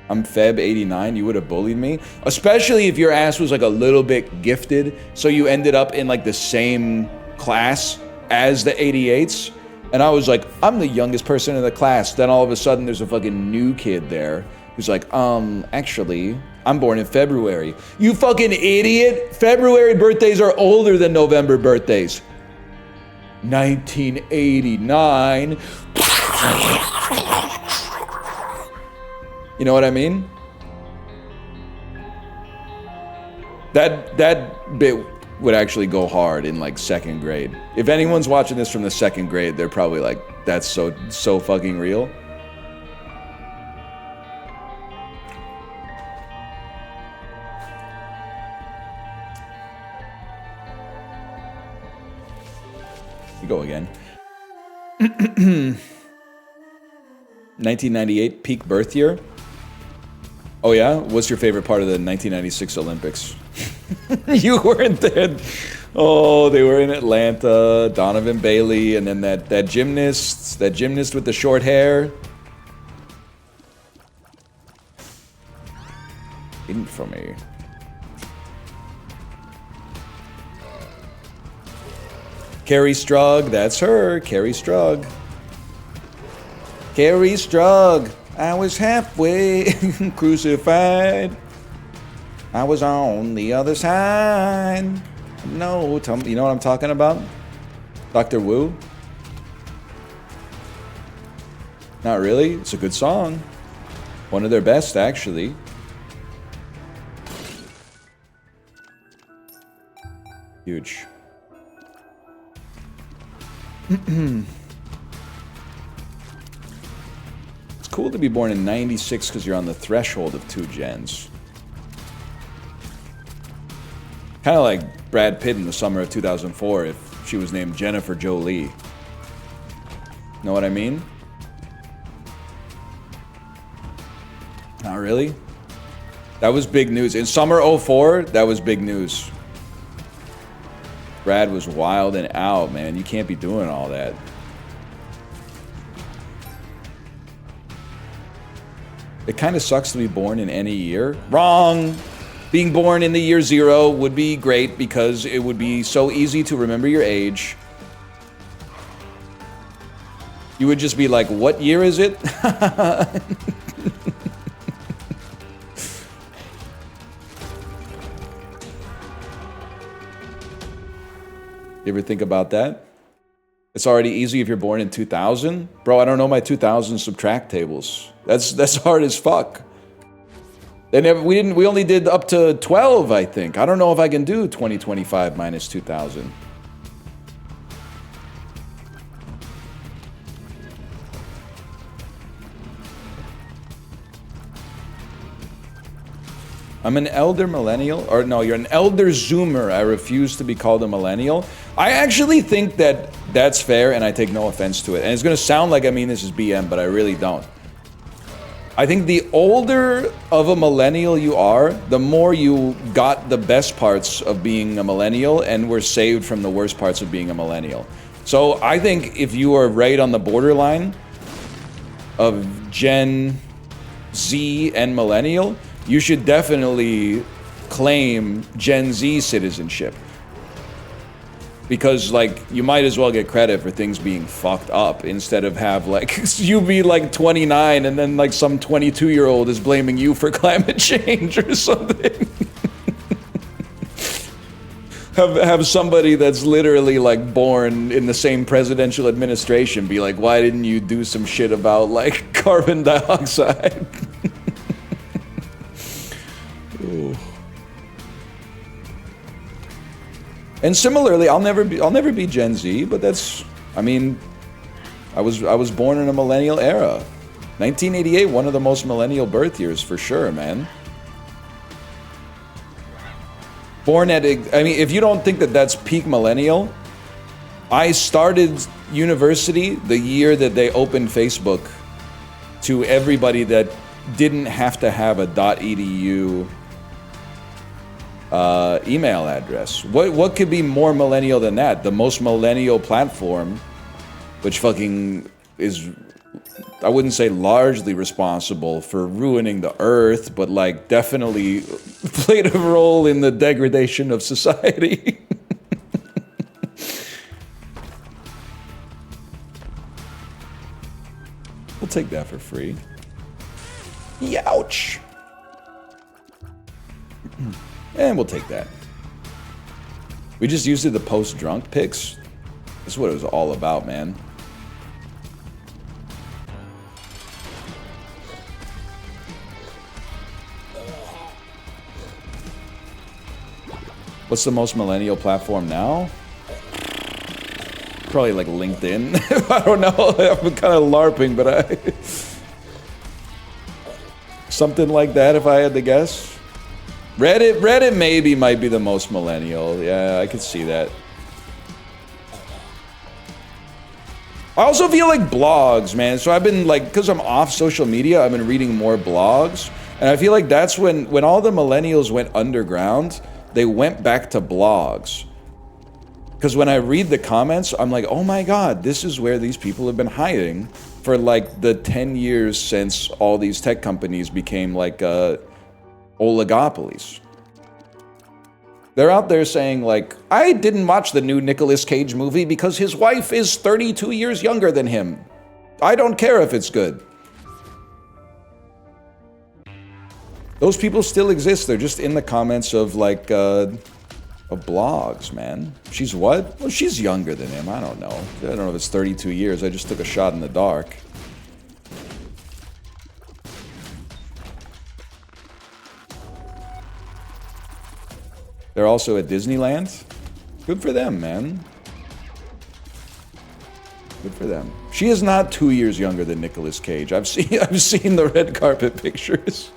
I'm Feb 89, you would have bullied me. Especially if your ass was like a little bit gifted, so you ended up in like the same class as the 88s. And I was like, I'm the youngest person in the class. Then all of a sudden there's a fucking new kid there who's like, actually, I'm born in February. You fucking idiot! February birthdays are older than November birthdays. 1989. You know what I mean? That bit would actually go hard in like second grade. If anyone's watching this from the second grade, they're probably like, that's so fucking real. You go again. 1998 peak birth year. Oh yeah? What's your favorite part of the 1996 Olympics? You weren't there. Oh, they were in Atlanta. Donovan Bailey, and then that gymnast with the short hair. Hidden from me. Carrie Strug, that's her. Carrie Strug. Carrie Strug. I was halfway crucified. I was on the other side. No, tell me, you know what I'm talking about? Dr. Wu? Not really. It's a good song. One of their best, actually. Huge. It's cool to be born in 96 because you're on the threshold of 2 gens. Kind of like Brad Pitt in the summer of 2004 if she was named Jennifer Jolie. Know what I mean? Not really. That was big news. In summer 04, that was big news. Brad was wild and out, man. You can't be doing all that. It kind of sucks to be born in any year. Wrong! Being born in the year 0 would be great because it would be so easy to remember your age. You would just be like, what year is it? You ever think about that? It's already easy if you're born in 2000. Bro, I don't know my 2000 subtract tables. That's hard as fuck. We only did up to 12, I think. I don't know if I can do 2025 minus 2000. I'm an elder millennial, or no, you're an elder zoomer. I refuse to be called a millennial. I actually think that that's fair, and I take no offense to it. And it's gonna sound like I mean this is BM, but I really don't. I think the older of a millennial you are, the more you got the best parts of being a millennial and were saved from the worst parts of being a millennial. So I think if you are right on the borderline of Gen Z and millennial, you should definitely claim Gen Z citizenship. Because, like, you might as well get credit for things being fucked up instead of have, like, you be, like, 29 and then, like, some 22-year-old is blaming you for climate change or something. have somebody that's literally, like, born in the same presidential administration be like, why didn't you do some shit about, like, carbon dioxide? And similarly, I'll never be Gen Z, but that's, I mean, I was born in a millennial era. 1988, one of the most millennial birth years for sure, man. Born at, I mean, if you don't think that that's peak millennial, I started university the year that they opened Facebook to everybody that didn't have to have a .edu email address. What could be more millennial than that? The most millennial platform, which fucking is, I wouldn't say largely responsible for ruining the earth, but like definitely played a role in the degradation of society. We'll take that for free. Youch! And we'll take that. We just used it to post drunk pics. That's what it was all about, man. What's the most millennial platform now? Probably like LinkedIn. I don't know. I'm kind of LARPing, but something like that if I had to guess. Reddit maybe might be the most millennial. Yeah, I could see that. I also feel like blogs, man. So I've been like, because I'm off social media, I've been reading more blogs. And I feel like that's when all the millennials went underground, they went back to blogs. Because when I read the comments, I'm like, oh my God, this is where these people have been hiding for like the 10 years since all these tech companies became like oligopolies. They're out there saying like, I didn't watch the new Nicolas Cage movie because his wife is 32 years younger than him. I don't care if it's good. Those people still exist. They're just in the comments of like, of blogs, man. She's what? Well, she's younger than him. I don't know. I don't know if it's 32 years. I just took a shot in the dark. They're also at Disneyland. Good for them, man. Good for them. She is not 2 years younger than Nicolas Cage. I've seen the red carpet pictures.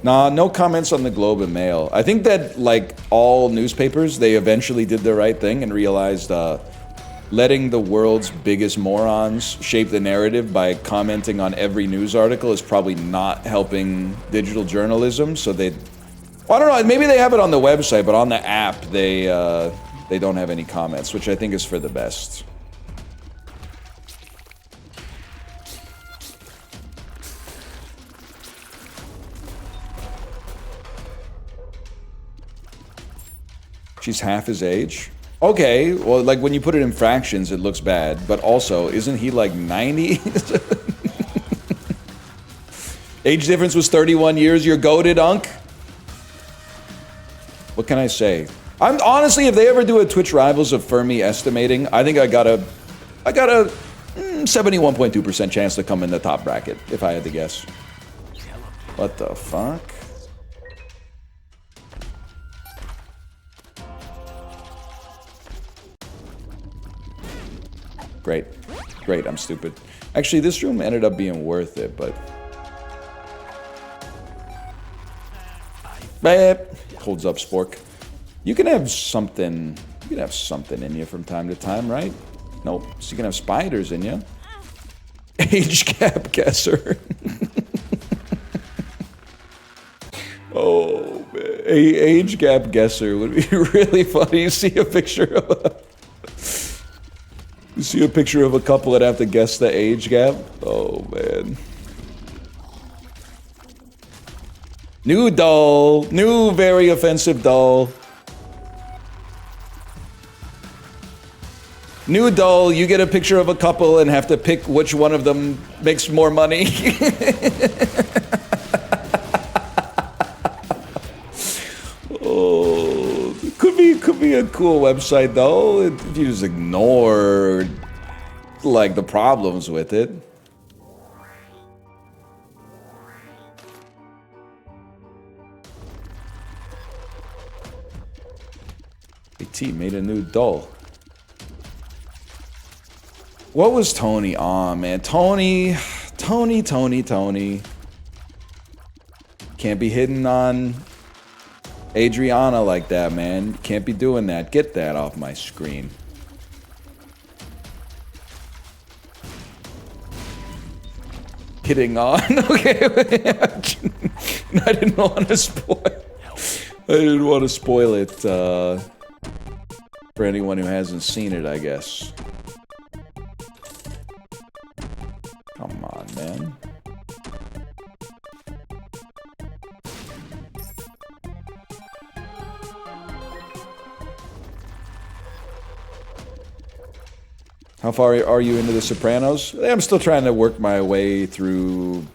Nah, no comments on the Globe and Mail. I think that, like all newspapers, they eventually did the right thing and realized letting the world's biggest morons shape the narrative by commenting on every news article is probably not helping digital journalism. So they, well, I don't know, maybe they have it on the website, but on the app, they don't have any comments, which I think is for the best. She's half his age. Okay, well, like, when you put it in fractions, it looks bad. But also, isn't he, like, 90? Age difference was 31 years. You're goated, Unk. What can I say? I'm honestly, if they ever do a Twitch Rivals of Fermi estimating, I think I got a 71.2% chance to come in the top bracket, if I had to guess. What the fuck? Great. Great, I'm stupid. Actually, this room ended up being worth it, but... Holds up, Spork. You can have something... You can have something in you from time to time, right? Nope. So you can have spiders in you. Age gap guesser. Oh, man. Age gap guesser would be really funny. You see a picture of a... You see a picture of a couple that have to guess the age gap? Oh, man. New doll. New very offensive doll. New doll, you get a picture of a couple and have to pick which one of them makes more money. Oh, could be a cool website though, if you just ignore like the problems with it. AT made a new doll. What was Tony on, man? Tony. Can't be hitting on Adriana like that, man. Can't be doing that. Get that off my screen. Hitting on? Okay. I didn't want to spoil. I didn't want to spoil it for anyone who hasn't seen it, I guess. Come on, man. How far are you into The Sopranos? I'm still trying to work my way through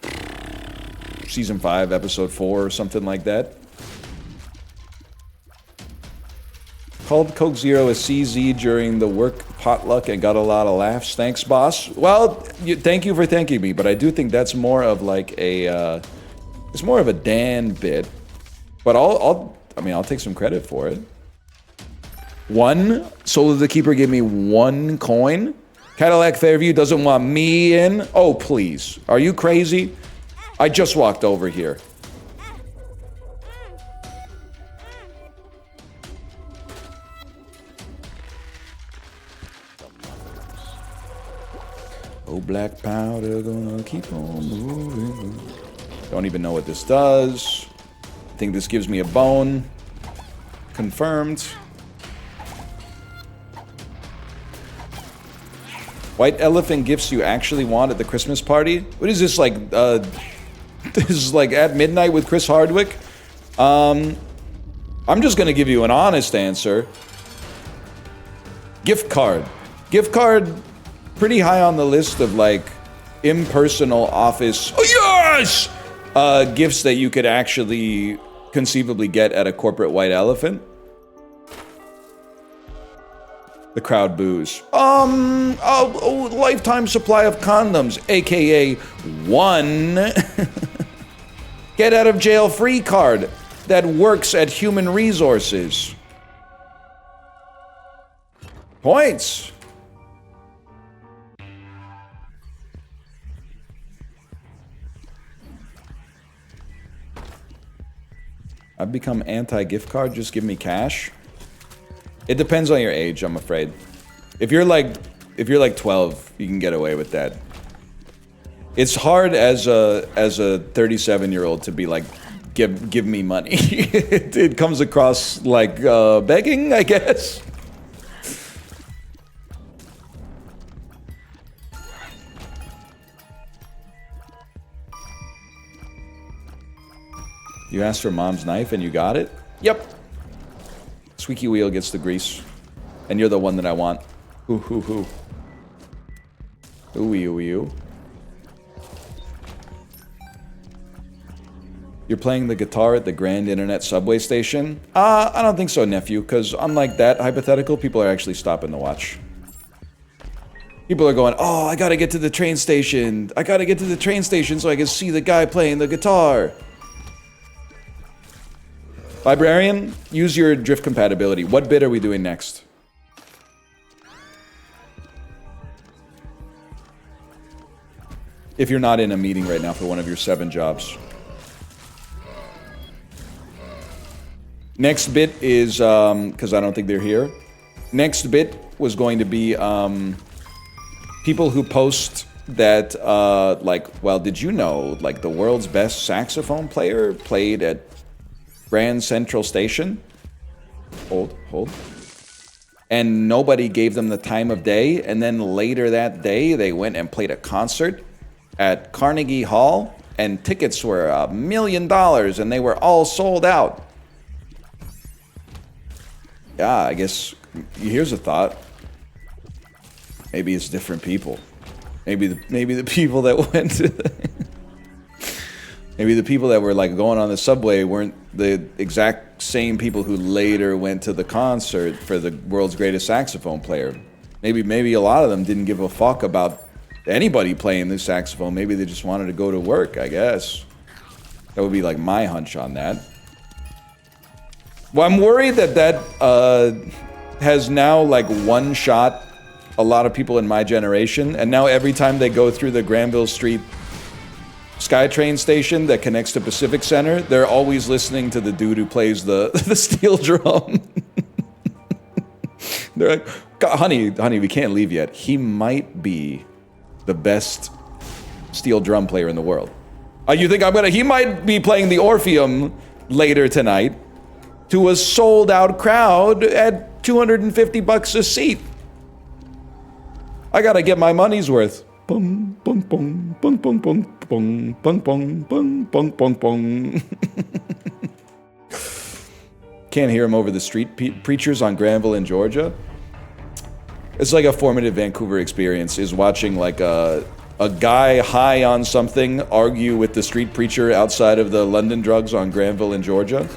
season 5, episode 4, or something like that. Called Coke Zero a CZ during the work potluck and got a lot of laughs. Thanks, boss. Well, thank you for thanking me, but I do think that's more of like a, it's more of a Dan bit. But I mean, I'll take some credit for it. One, Soul of the Keeper gave me 1 coin. Cadillac Fairview doesn't want me in. Oh, please. Are you crazy? I just walked over here. Oh, black powder gonna keep on moving. Don't even know what this does. I think this gives me a bone. Confirmed. White elephant gifts you actually want at the Christmas party? What is this, like, this is like at midnight with Chris Hardwick? I'm just gonna give you an honest answer. Gift card. Gift card, pretty high on the list of, like, impersonal office, oh yes! Gifts that you could actually conceivably get at a corporate white elephant. The crowd boos. A lifetime supply of condoms, aka 1 get out of jail free card that works at Human Resources. Points. I've become anti-gift card, just give me cash. It depends on your age, I'm afraid. If you're like 12, you can get away with that. It's hard as a 37-year-old to be like, give me money. It comes across like begging, I guess. You asked for mom's knife and you got it? Yep. Squeaky wheel gets the grease. And you're the one that I want. Ooh, hoo, hoo. Ooh, ooh, ooh. You're playing the guitar at the Grand Internet subway station? I don't think so, nephew, because unlike that hypothetical, people are actually stopping to watch. People are going, oh, I gotta get to the train station. I gotta get to the train station so I can see the guy playing the guitar. Librarian, use your drift compatibility. What bit are we doing next? If you're not in a meeting right now for one of your 7 jobs. Next bit is, because I don't think they're here. Next bit was going to be people who post that, like, well, did you know, like, the world's best saxophone player played at Grand Central Station? Hold. And nobody gave them the time of day, and then later that day, they went and played a concert at Carnegie Hall, and tickets were $1 million, and they were all sold out. Yeah, I guess, here's a thought. Maybe it's different people. Maybe the people that went to maybe the people that were like going on the subway weren't the exact same people who later went to the concert for the world's greatest saxophone player. Maybe a lot of them didn't give a fuck about anybody playing the saxophone. Maybe they just wanted to go to work, I guess. That would be like my hunch on that. Well, I'm worried that has now like one-shot a lot of people in my generation, and now every time they go through the Granville Street SkyTrain station that connects to Pacific Center, they're always listening to the dude who plays the steel drum. They're like, honey, we can't leave yet. He might be the best steel drum player in the world. You think he might be playing the Orpheum later tonight to a sold-out crowd at $250 a seat. I gotta get my money's worth. Bung, bung, bung, bung, bung, bung, bung, bung, bung, bung, bung, bung, bung. Can't hear him over the street preachers on Granville in Georgia. It's like a formative Vancouver experience, is watching like a guy high on something argue with the street preacher outside of the London Drugs on Granville in Georgia.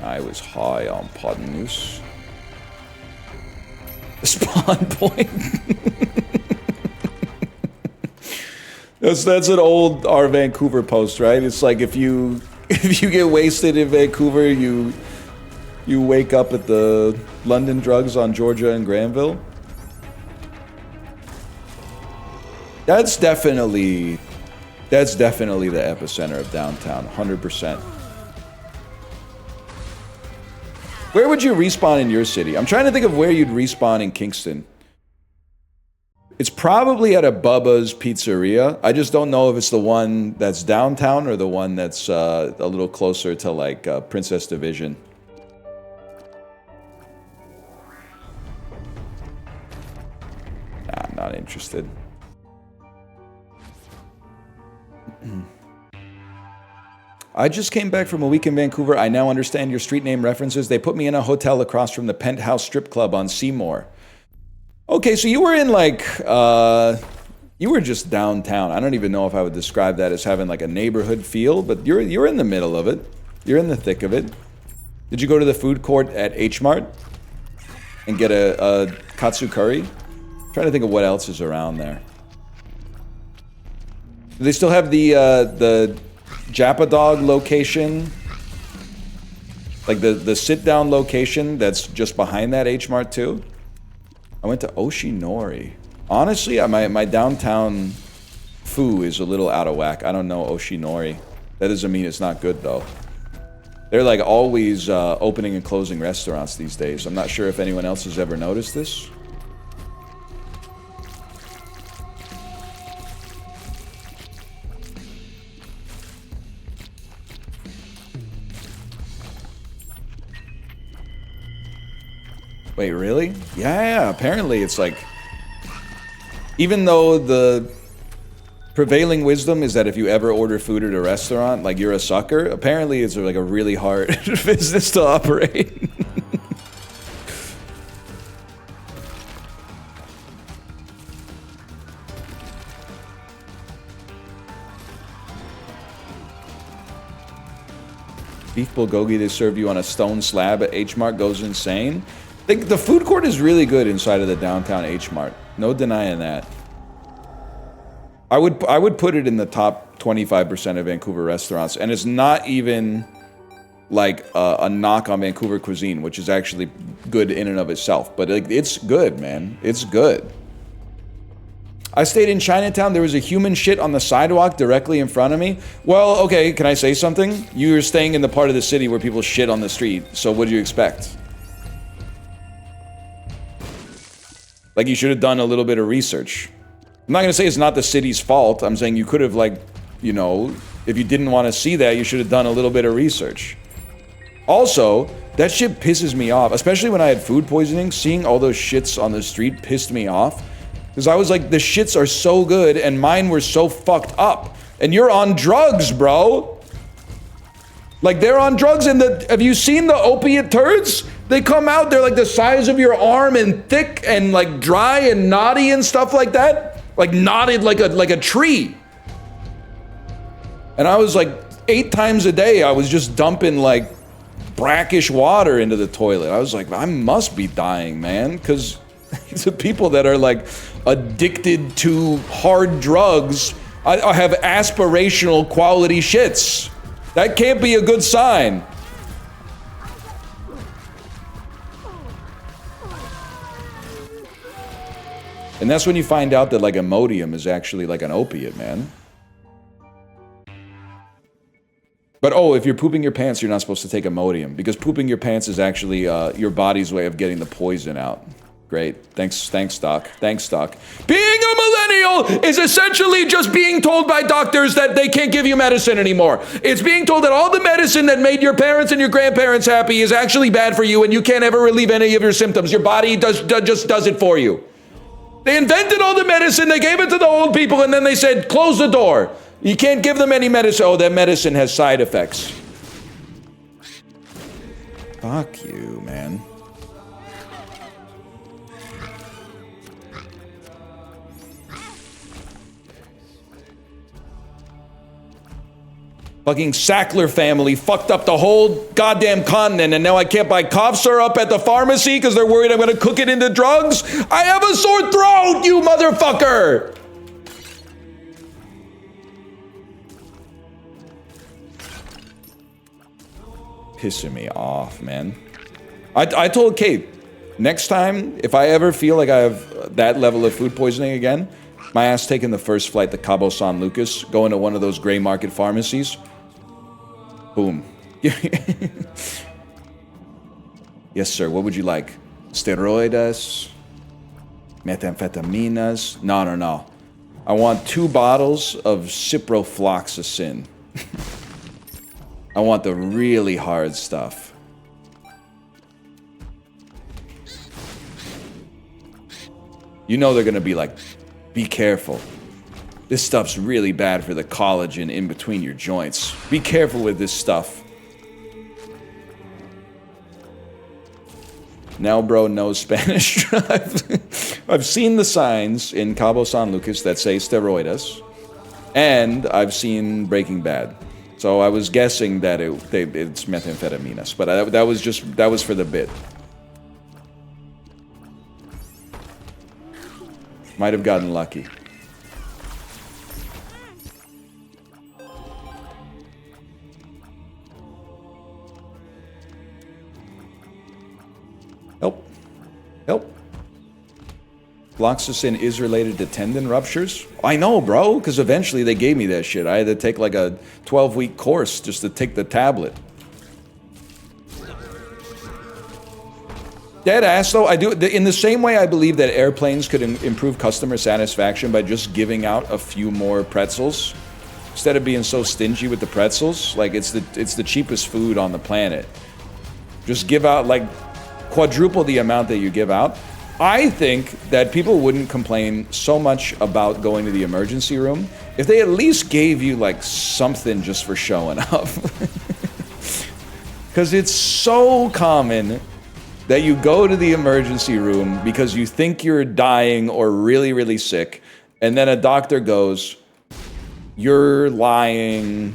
I was high on pod news. Spawn point. That's an old our Vancouver post, right? It's like if you get wasted in Vancouver, you wake up at the London Drugs on Georgia and Granville. That's definitely the epicenter of downtown, 100%. Where would you respawn in your city? I'm trying to think of where you'd respawn in Kingston. It's probably at a Bubba's Pizzeria. I just don't know if it's the one that's downtown or the one that's a little closer to like Princess Division. Nah, I'm not interested. I just came back from a week in Vancouver. I now understand your street name references. They put me in a hotel across from the Penthouse Strip Club on Seymour. Okay, so you were in like, you were just downtown. I don't even know if I would describe that as having like a neighborhood feel, but you're in the middle of it. You're in the thick of it. Did you go to the food court at H Mart and get a katsu curry? I'm trying to think of what else is around there. Do they still have the Jappa Dog location, like the sit-down location that's just behind that H Mart too? I went to Oshinori. Honestly, my downtown foo is a little out of whack. I don't know Oshinori. That doesn't mean it's not good though. They're like always opening and closing restaurants these days. I'm not sure if anyone else has ever noticed this. Wait, really? Yeah, apparently it's like... Even though the Prevailing wisdom is that if you ever order food at a restaurant, like you're a sucker. Apparently, it's like a really hard business to operate. Beef bulgogi they serve you on a stone slab at H Mart goes insane. The food court is really good inside of the downtown H Mart. No denying that. I would put it in the top 25% of Vancouver restaurants, and it's not even like a knock on Vancouver cuisine, which is actually good in and of itself. But it's good, man. It's good. I stayed in Chinatown. There was a human shit on the sidewalk directly in front of me. Well, okay, can I say something? You were staying in the part of the city where people shit on the street, so what do you expect? Like, you should have done a little bit of research. I'm not gonna say it's not the city's fault. I'm saying you could have, like, you know, if you didn't want to see that, you should have done a little bit of research. Also, that shit pisses me off, especially when I had food poisoning. Seeing all those shits on the street pissed me off. Because I was like, the shits are so good, and mine were so fucked up. And you're on drugs, bro. Like, they're on drugs, and have you seen the opiate turds? They come out, they're like the size of your arm and thick and like dry and knotty and stuff like that. Like knotted like a tree. And I was like, 8 times a day, I was just dumping like brackish water into the toilet. I was like, I must be dying, man, because the people that are like addicted to hard drugs, I have aspirational quality shits. That can't be a good sign. And that's when you find out that like Imodium is actually like an opiate, man. But oh, if you're pooping your pants, you're not supposed to take Imodium, because pooping your pants is actually your body's way of getting the poison out. Great. Thanks, Doc. Thanks, Doc. Being a millennial is essentially just being told by doctors that they can't give you medicine anymore. It's being told that all the medicine that made your parents and your grandparents happy is actually bad for you, and you can't ever relieve any of your symptoms. Your body just does it for you. They invented all the medicine, they gave it to the old people, and then they said, close the door. You can't give them any medicine. Oh, that medicine has side effects. Fuck you, man. Fucking Sackler family fucked up the whole goddamn continent, and now I can't buy cough syrup at the pharmacy because they're worried I'm gonna cook it into drugs? I have a sore throat, you motherfucker! Pissing me off, man. I told Kate, next time, if I ever feel like I have that level of food poisoning again, my ass taking the first flight to Cabo San Lucas, going to one of those gray market pharmacies. Boom. Yes, sir. What would you like? Steroids? Methamphetaminas? No. I want 2 bottles of ciprofloxacin. I want the really hard stuff. You know they're gonna be like, be careful. This stuff's really bad for the collagen in between your joints. Be careful with this stuff. Now bro knows Spanish. I've seen the signs in Cabo San Lucas that say steroides. And I've seen Breaking Bad. So I was guessing that it's methamphetaminas. But that was for the bit. Might have gotten lucky. Help. Floxacin is related to tendon ruptures? I know, bro, because eventually they gave me that shit. I had to take like a 12-week course just to take the tablet. Dead ass, though, I do. In the same way I believe that airplanes could improve customer satisfaction by just giving out a few more pretzels. Instead of being so stingy with the pretzels, like it's the cheapest food on the planet. Just give out like quadruple the amount that you give out, I think that people wouldn't complain so much about going to the emergency room if they at least gave you like something just for showing up. Because it's so common that you go to the emergency room because you think you're dying or really, really sick, and then a doctor goes, "You're lying.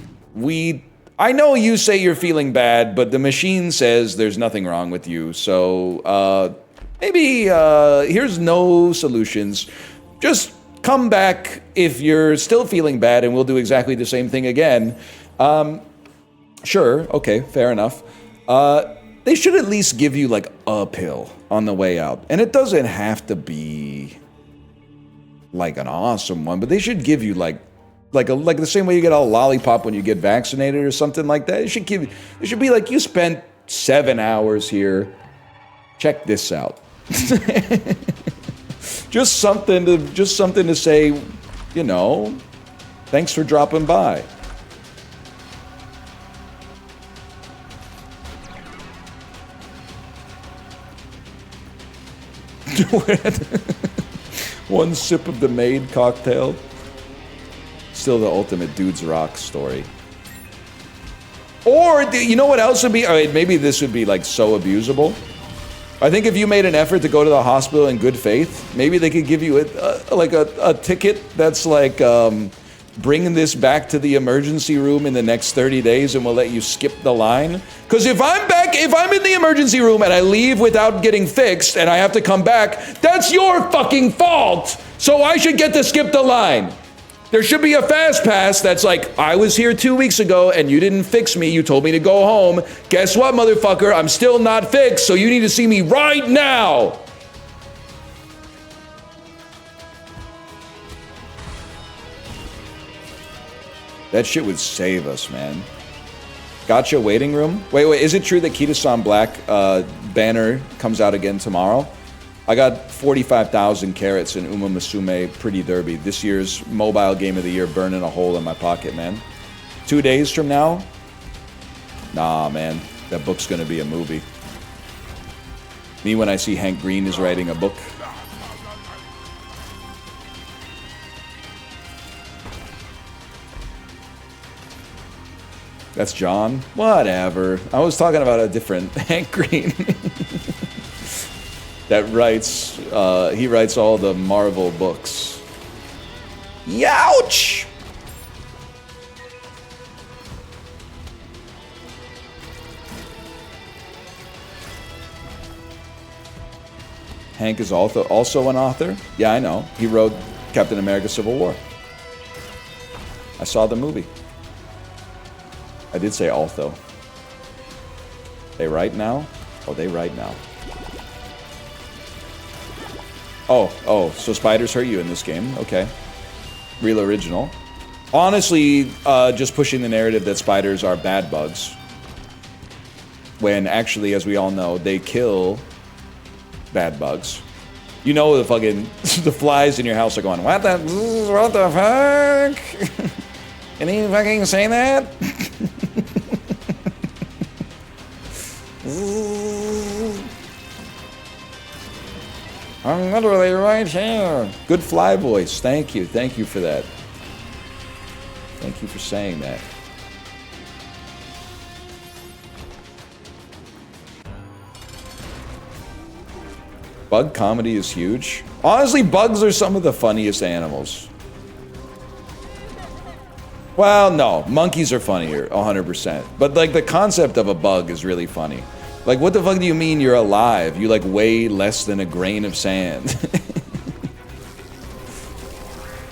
I know you say you're feeling bad, but the machine says there's nothing wrong with you, so maybe here's no solutions. Just come back if you're still feeling bad and we'll do exactly the same thing again." Sure, okay, fair enough. They should at least give you like a pill on the way out. And it doesn't have to be like an awesome one, but they should give you like the same way you get a lollipop when you get vaccinated or something like that. It should be like, you spent 7 hours here. Check this out. just something to say, you know, thanks for dropping by. One sip of the Maid cocktail. Still the ultimate dudes rock story. Or, you know what else would be? I mean, maybe this would be like so abusable. I think if you made an effort to go to the hospital in good faith, maybe they could give you a ticket that's like, bring this back to the emergency room in the next 30 days and we'll let you skip the line. Because if I'm in the emergency room and I leave without getting fixed and I have to come back, that's your fucking fault. So I should get to skip the line. There should be a fast pass that's like, I was here 2 weeks ago and you didn't fix me. You told me to go home. Guess what, motherfucker? I'm still not fixed, so you need to see me right now. That shit would save us, man. Gotcha waiting room? Wait, is it true that Kita-san Black banner comes out again tomorrow? I got 45,000 carats in Uma Musume Pretty Derby. This year's mobile game of the year burning a hole in my pocket, man. 2 days from now? Nah, man. That book's gonna be a movie. Me when I see Hank Green is writing a book. That's John? Whatever. I was talking about a different Hank Green. That writes, he writes all the Marvel books. Youch! Hank is also an author? Yeah, I know. He wrote Captain America Civil War. I saw the movie. I did say although. They write now? Oh, they write now. Oh, so spiders hurt you in this game. Okay. Real original. Honestly, just pushing the narrative that spiders are bad bugs. When actually, as we all know, they kill bad bugs. You know the fucking, the flies in your house are going, what the fuck? Can you fucking say that? I'm literally right here. Good fly voice. Thank you. Thank you for that. Thank you for saying that. Bug comedy is huge. Honestly, bugs are some of the funniest animals. Well, no. Monkeys are funnier, 100%. But, like, the concept of a bug is really funny. Like, what the fuck do you mean you're alive? You, like, weigh less than a grain of sand.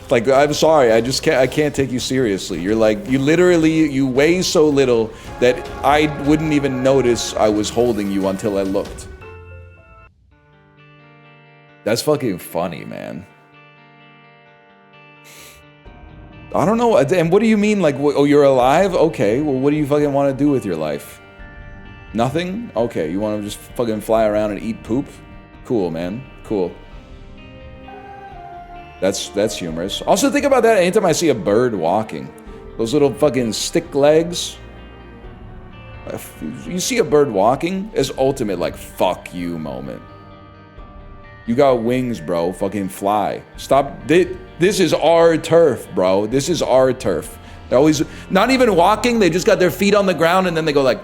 Like, I'm sorry, I can't take you seriously. You're like, you weigh so little that I wouldn't even notice I was holding you until I looked. That's fucking funny, man. I don't know, and what do you mean, like, oh, you're alive? Okay, well, what do you fucking want to do with your life? Nothing? Okay, you want to just fucking fly around and eat poop? Cool, man. Cool. That's humorous. Also, think about that anytime I see a bird walking. Those little fucking stick legs. You see a bird walking, it's ultimate, like, fuck you moment. You got wings, bro. Fucking fly. Stop. This is our turf, bro. This is our turf. They're always not even walking. They just got their feet on the ground and then they go like.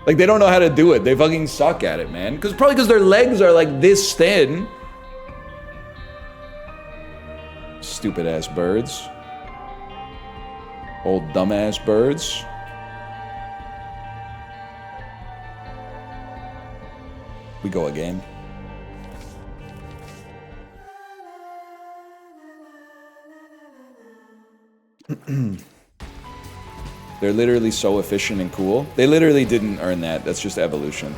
Like they don't know how to do it. They fucking suck at it, man. Probably because their legs are like this thin. Stupid ass birds. Old dumbass birds. We go again. They're literally so efficient and cool. They literally didn't earn that. That's just evolution.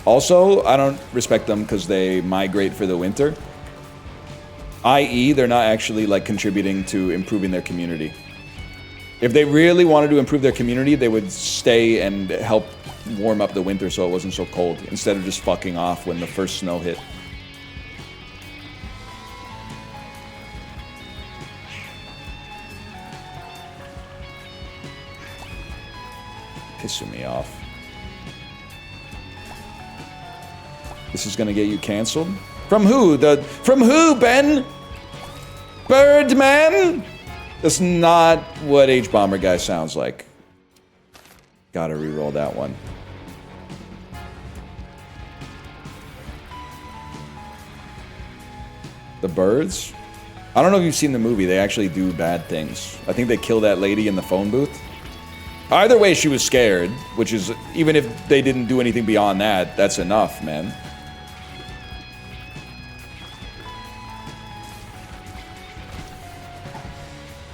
Also, I don't respect them because they migrate for the winter. I.e., they're not actually like contributing to improving their community. If they really wanted to improve their community, they would stay and help warm up the winter so it wasn't so cold, instead of just fucking off when the first snow hit. Pissing me off. This is gonna get you canceled? From who? From who, Ben? Birdman? That's not what H-Bomber guy sounds like. Gotta re-roll that one. The birds? I don't know if you've seen the movie. They actually do bad things. I think they kill that lady in the phone booth. Either way, she was scared, which is, even if they didn't do anything beyond that, that's enough, man.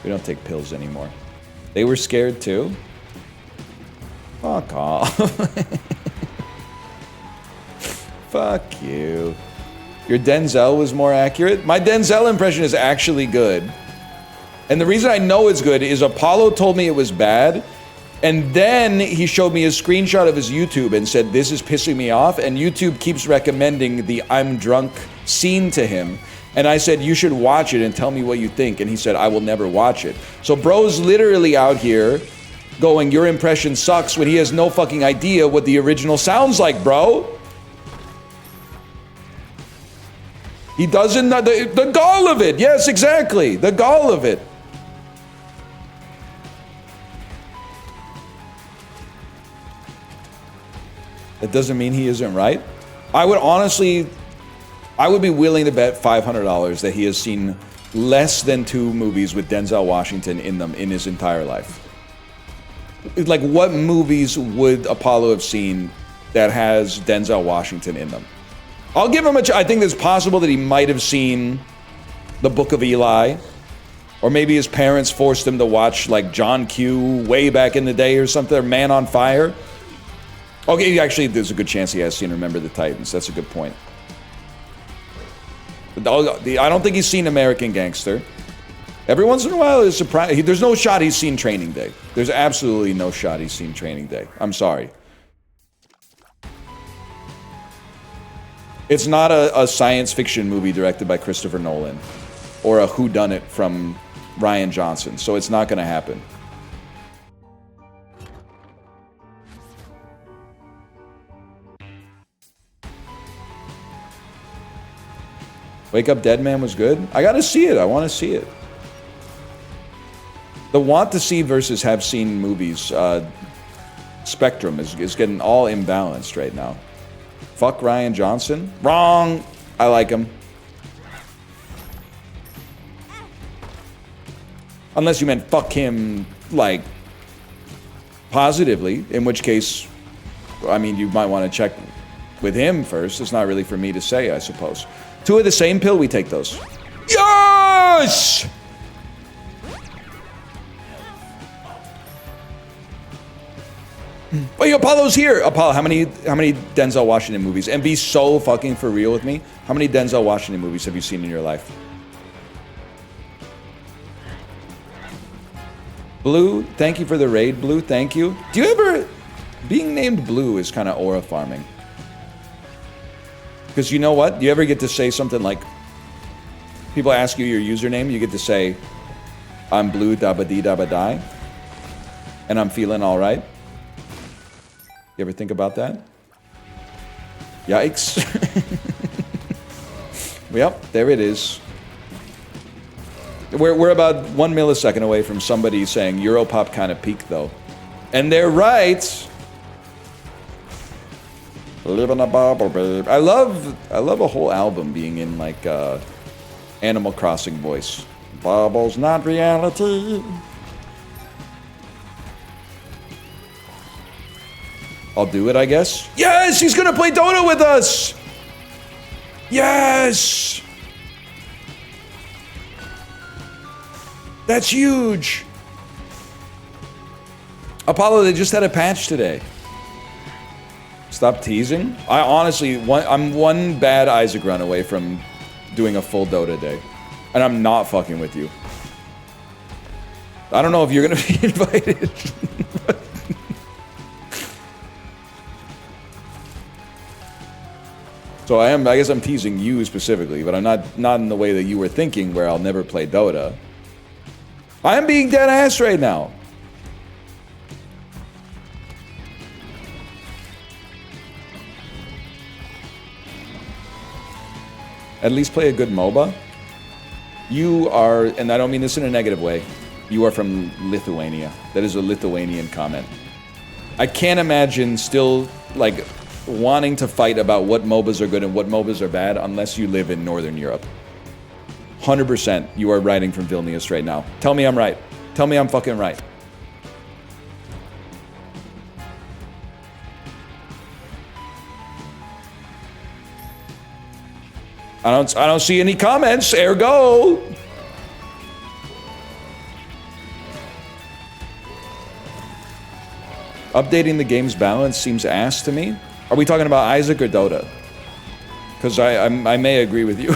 We don't take pills anymore. They were scared too? Fuck off. Fuck you. Your Denzel was more accurate? My Denzel impression is actually good. And the reason I know it's good is Apollo told me it was bad, and then he showed me a screenshot of his YouTube and said, this is pissing me off, and YouTube keeps recommending the I'm drunk scene to him. And I said, you should watch it and tell me what you think. And he said, I will never watch it. So bro's literally out here going, your impression sucks, when he has no fucking idea what the original sounds like, bro. He doesn't know the gall of it. Yes, exactly. The gall of it. That doesn't mean he isn't right. I would be willing to bet $500 that he has seen less than 2 movies with Denzel Washington in them in his entire life. Like, what movies would Apollo have seen that has Denzel Washington in them? I'll give him I think it's possible that he might have seen The Book of Eli, or maybe his parents forced him to watch like John Q way back in the day or something, or Man on Fire. Okay, actually, there's a good chance he has seen Remember the Titans. That's a good point. I don't think he's seen American Gangster. Every once in a while, it's surprising. There's no shot he's seen Training Day. There's absolutely no shot he's seen Training Day. I'm sorry. It's not a science fiction movie directed by Christopher Nolan, or a whodunit from Rian Johnson, so it's not going to happen. Wake Up Dead Man was good. I gotta see it. I want to see it. The want to see versus have seen movies spectrum is getting all imbalanced right now. Fuck Rian Johnson. Wrong. I like him. Unless you meant fuck him, like, positively, in which case, I mean, you might want to check with him first. It's not really for me to say, I suppose. 2 of the same pill, we take those. Yes! Wait, Apollo's here! Apollo, how many Denzel Washington movies? And be so fucking for real with me. How many Denzel Washington movies have you seen in your life? Blue, thank you for the raid, Blue, thank you. Do you ever... Being named Blue is kind of aura farming. Because you know what? You ever get to say something like... People ask you your username, you get to say, I'm Blue Dabba Dee Dabba Die. and I'm feeling all right. You ever think about that? Yikes. Yep, there it is. We're about 1 millisecond away from somebody saying Europop kind of peaked though. And they're right. Live in a bubble, babe. I love a whole album being in like Animal Crossing voice. Bubble's not reality. I'll do it, I guess. Yes, he's gonna play Dota with us. Yes. That's huge. Apollo, they just had a patch today. Stop teasing. I honestly, I'm one bad Isaac run away from doing a full Dota day. And I'm not fucking with you. I don't know if you're gonna be invited. So I guess I'm teasing you specifically, but I'm not in the way that you were thinking where I'll never play Dota. I am being dead ass right now. At least play a good MOBA. You are, and I don't mean this in a negative way, you are from Lithuania. That is a Lithuanian comment. I can't imagine still, like, wanting to fight about what MOBAs are good and what MOBAs are bad unless you live in Northern Europe. 100% you are writing from Vilnius right now. Tell me I'm right. Tell me I'm fucking right. I don't see any comments, ergo. Updating the game's balance seems ass to me. Are we talking about Isaac or Dota? Because I may agree with you.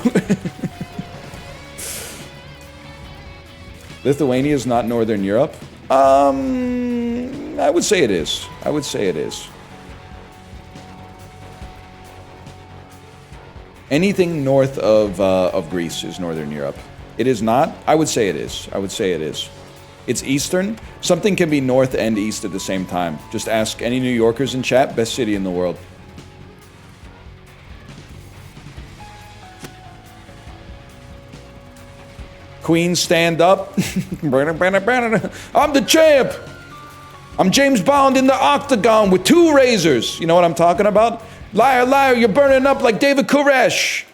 Lithuania is not Northern Europe? I would say it is. I would say it is. Anything north of Greece is Northern Europe. It is not? I would say it is. I would say it is. It's Eastern. Something can be north and east at the same time. Just ask any New Yorkers in chat. Best city in the world. Queen, stand up. I'm the champ. I'm James Bond in the octagon with 2 razors. You know what I'm talking about? Liar, liar, you're burning up like David Koresh.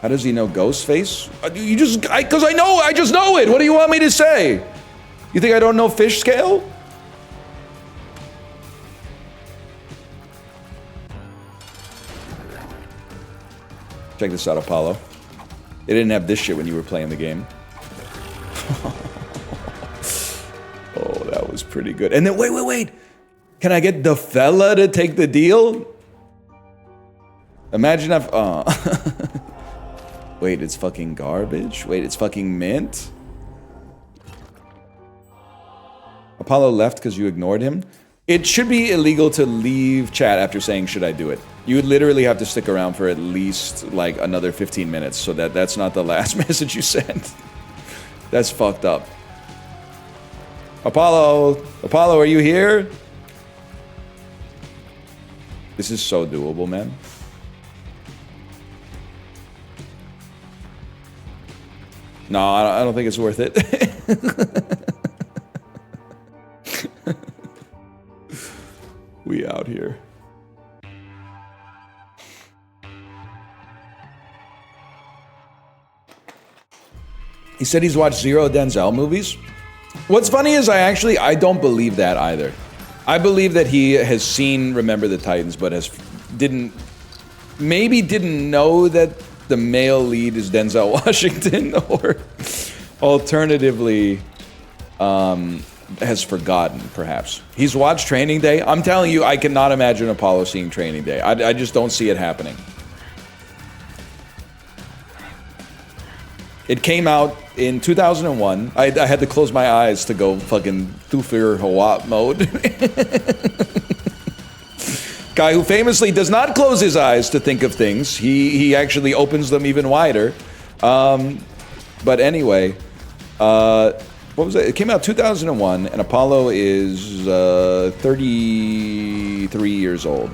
How does he know Ghostface? You just, because I just know it. What do you want me to say? You think I don't know fish scale? Check this out, Apollo. They didn't have this shit when you were playing the game. Oh, that was pretty good. And then, wait. Can I get the fella to take the deal? Imagine if, wait, it's fucking garbage? Wait, it's fucking mint? Apollo left because you ignored him? It should be illegal to leave chat after saying, should I do it? You would literally have to stick around for at least, like, another 15 minutes, so that's not the last message you sent. That's fucked up. Apollo, are you here? This is so doable, man. No, I don't think it's worth it. We out here. He said he's watched 0 Denzel movies. What's funny is I don't believe that either. I believe that he has seen Remember the Titans, but maybe didn't know that the male lead is Denzel Washington, or alternatively, has forgotten, perhaps. He's watched Training Day. I'm telling you, I cannot imagine Apollo seeing Training Day. I just don't see it happening. It came out in 2001. I had to close my eyes to go fucking Thufir Hawat mode. Guy who famously does not close his eyes to think of things. He actually opens them even wider. But anyway, what was it? It came out 2001, and Apollo is 33 years old.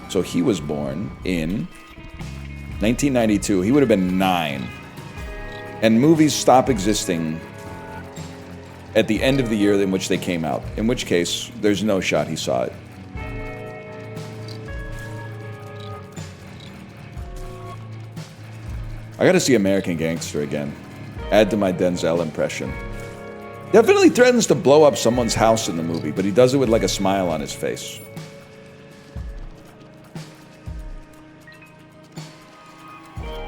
So he was born in 1992. He would have been 9. And movies stop existing at the end of the year in which they came out. In which case, there's no shot he saw it. I gotta see American Gangster again. Add to my Denzel impression. Definitely threatens to blow up someone's house in the movie, but he does it with like a smile on his face.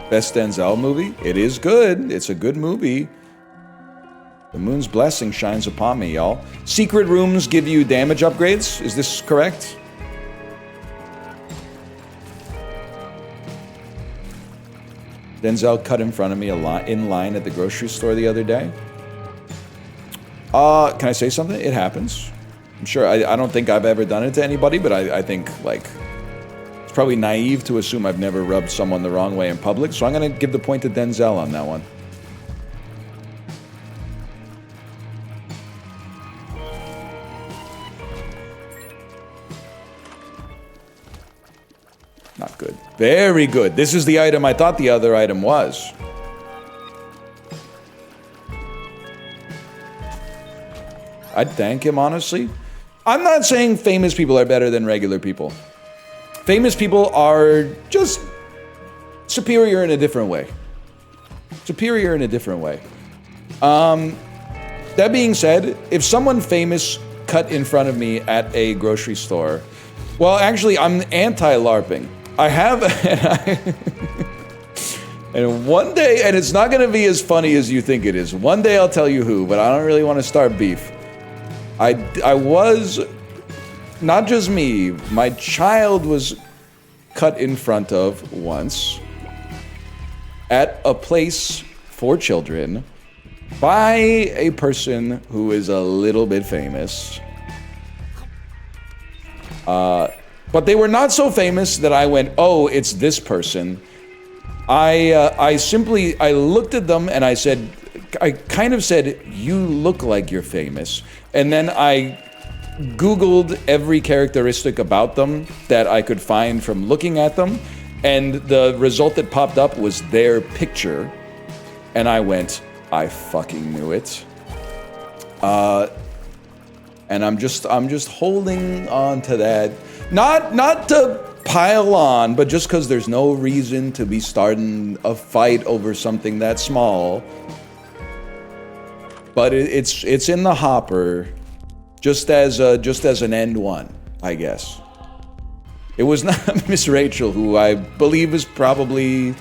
Best Denzel movie? It is good. It's a good movie. The moon's blessing shines upon me, y'all. Secret rooms give you damage upgrades. Is this correct? Denzel cut in front of me in line at the grocery store the other day. Can I say something? It happens. I'm sure. I don't think I've ever done it to anybody, but I think, like, it's probably naive to assume I've never rubbed someone the wrong way in public, so I'm going to give the point to Denzel on that one. Not good. Very good. This is the item I thought the other item was. I'd thank him, honestly. I'm not saying famous people are better than regular people. Famous people are just superior in a different way. Superior in a different way. That being said, if someone famous cut in front of me at a grocery store, well, actually, I'm anti-LARPing. I have, and one day, and it's not going to be as funny as you think it is. One day I'll tell you who, but I don't really want to start beef. I was, not just me, my child was cut in front of once at a place for children by a person who is a little bit famous. But they were not so famous that I went, oh, it's this person. I looked at them and I said, I kind of said, you look like you're famous. And then I Googled every characteristic about them that I could find from looking at them. And the result that popped up was their picture. And I went, I fucking knew it. And I'm just holding on to that. Not to pile on, but just because there's no reason to be starting a fight over something that small. But it's in the hopper, just as an end one, I guess. It was not Miss Rachel, who I believe is probably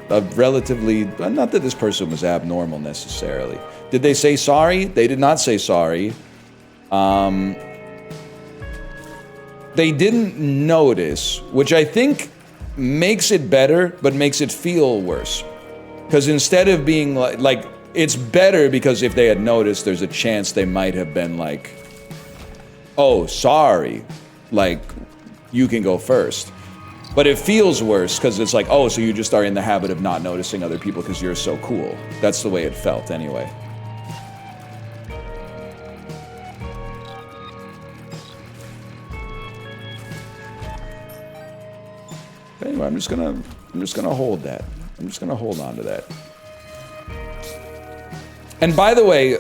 a relatively, not that this person was abnormal necessarily. Did they say sorry? They did not say sorry. They didn't notice, which I think makes it better, but makes it feel worse. Because instead of being like, it's better because if they had noticed, there's a chance they might have been like, oh, sorry, like, you can go first. But it feels worse because it's like, oh, so you just are in the habit of not noticing other people because you're so cool. That's the way it felt anyway. Anyway, I'm just gonna hold that. I'm just gonna hold on to that. And by the way,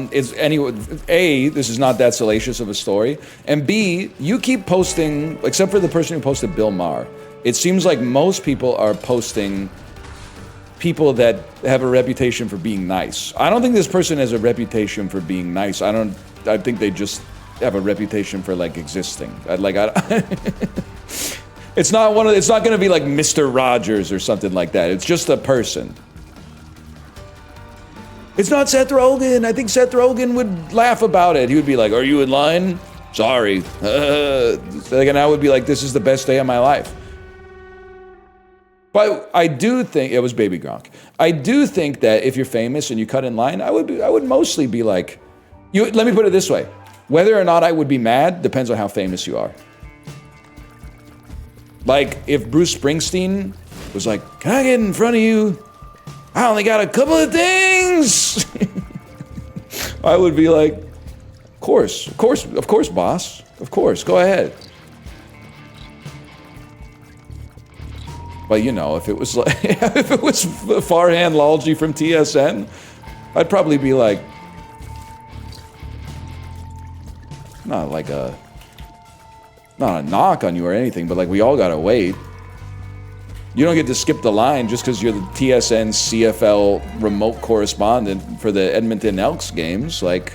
this is not that salacious of a story, and B, you keep posting, except for the person who posted Bill Maher. It seems like most people are posting people that have a reputation for being nice. I don't think this person has a reputation for being nice. I think they just have a reputation for like existing. It's not going to be like Mr. Rogers or something like that. It's just a person. It's not Seth Rogen. I think Seth Rogen would laugh about it. He would be like, are you in line? Sorry. And I would be like, this is the best day of my life. But I do think, it was Baby Gronk. I do think that if you're famous and you cut in line, I would mostly be like, let me put it this way. Whether or not I would be mad depends on how famous you are. Like, if Bruce Springsteen was like, can I get in front of you? I only got a couple of things. I would be like, of course, boss. Of course, go ahead. But you know, if it was like, if it was Farhan Lalji from TSN, I'd probably be like, not a knock on you or anything, but like we all gotta wait. You don't get to skip the line just because you're the TSN CFL remote correspondent for the Edmonton Elks games. Like,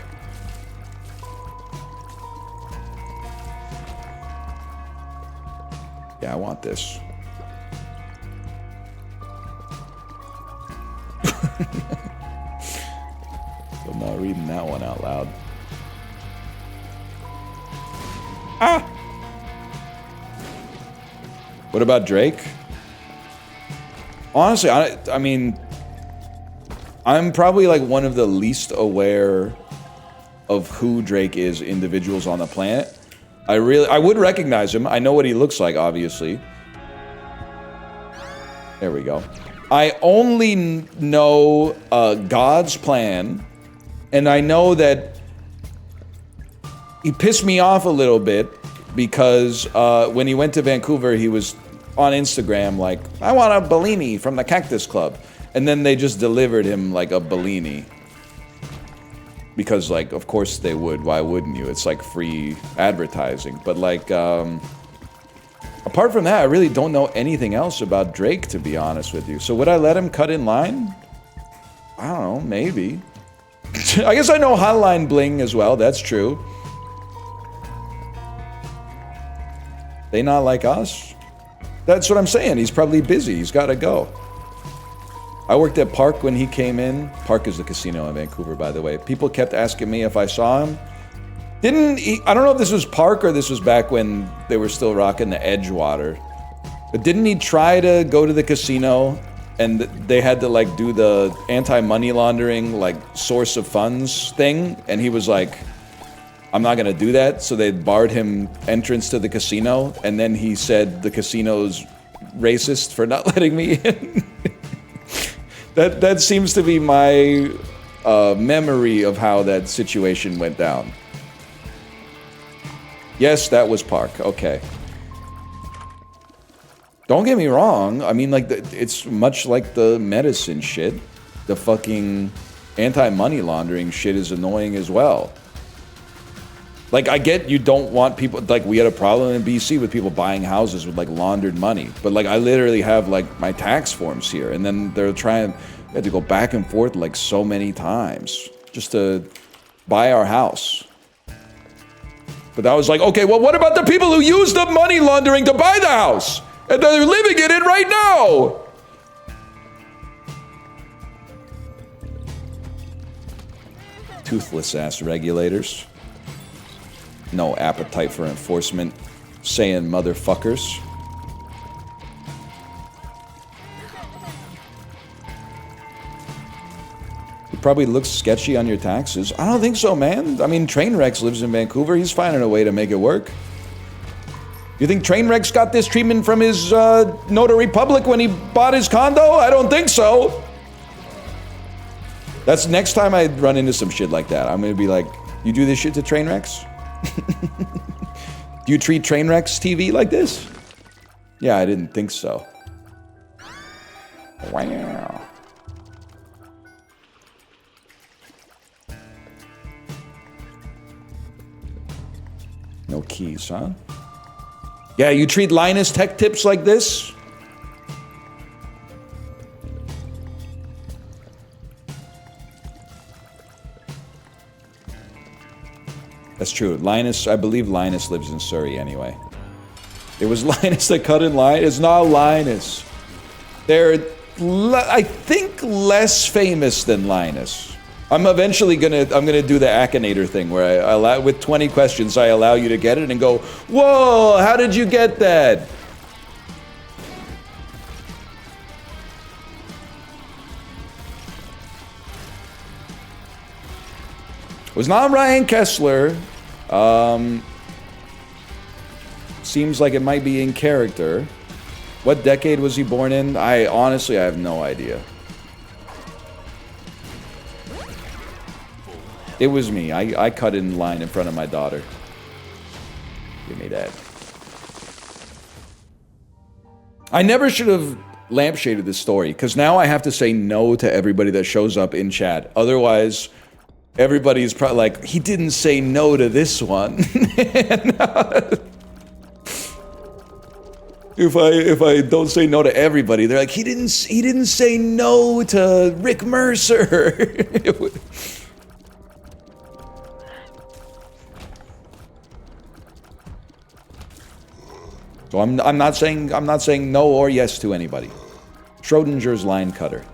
yeah, I want this. I'm not reading that one out loud. Ah! What about Drake? Honestly, I mean, I'm probably like one of the least aware of who Drake is individuals on the planet. I would recognize him. I know what he looks like, obviously. There we go. I only know God's Plan, and I know that he pissed me off a little bit because when he went to Vancouver, he was on Instagram like, I want a Bellini from the Cactus Club. And then they just delivered him like a Bellini. Because like, of course they would, why wouldn't you? It's like free advertising. But like, apart from that, I really don't know anything else about Drake, to be honest with you. So would I let him cut in line? I don't know, maybe. I guess I know Hotline Bling as well, that's true. They not like us? That's what I'm saying. He's probably busy. He's got to go. I worked at Park when he came in. Park is the casino in Vancouver, by the way. People kept asking me if I saw him. I don't know if this was Park or this was back when they were still rocking the Edgewater. But didn't he try to go to the casino and they had to like do the anti-money laundering like source of funds thing? And he was like, I'm not gonna do that, so they barred him entrance to the casino, and then he said the casino's racist for not letting me in. That seems to be my memory of how that situation went down. Yes, that was Park, okay. Don't get me wrong, I mean, like, it's much like the medicine shit. The fucking anti-money laundering shit is annoying as well. Like, I get you don't want people, like, we had a problem in BC with people buying houses with, like, laundered money. But, like, I literally have, like, my tax forms here. And then they're trying, we had to go back and forth, like, so many times just to buy our house. But I was like, okay, well, what about the people who use the money laundering to buy the house? And they're living in it right now! Toothless-ass regulators. No appetite for enforcement, saying motherfuckers. It probably looks sketchy on your taxes. I don't think so, man. I mean, Trainwrecks lives in Vancouver. He's finding a way to make it work. You think Trainwrecks got this treatment from his notary public when he bought his condo? I don't think so. That's next time I run into some shit like that. I'm gonna be like, you do this shit to Trainwrecks? Do you treat Trainwrecks TV like this? Yeah, I didn't think so. Wow. No keys, huh? Yeah, you treat Linus Tech Tips like this? That's true. Linus, I believe Linus lives in Surrey anyway. It was Linus that cut in line. It's not Linus. They're, I think, less famous than Linus. I'm eventually gonna do the Akinator thing where I allow, with 20 questions, I allow you to get it and go, whoa, how did you get that? It was not Ryan Kessler. Seems like it might be in character. What decade was he born in? Honestly, I have no idea. It was me. I cut in line in front of my daughter. Give me that. I never should have lampshaded this story, because now I have to say no to everybody that shows up in chat. Otherwise, everybody's probably like, he didn't say no to this one. If I don't say no to everybody, they're like, he didn't say no to Rick Mercer. So I'm not saying no or yes to anybody. Schrodinger's line cutter.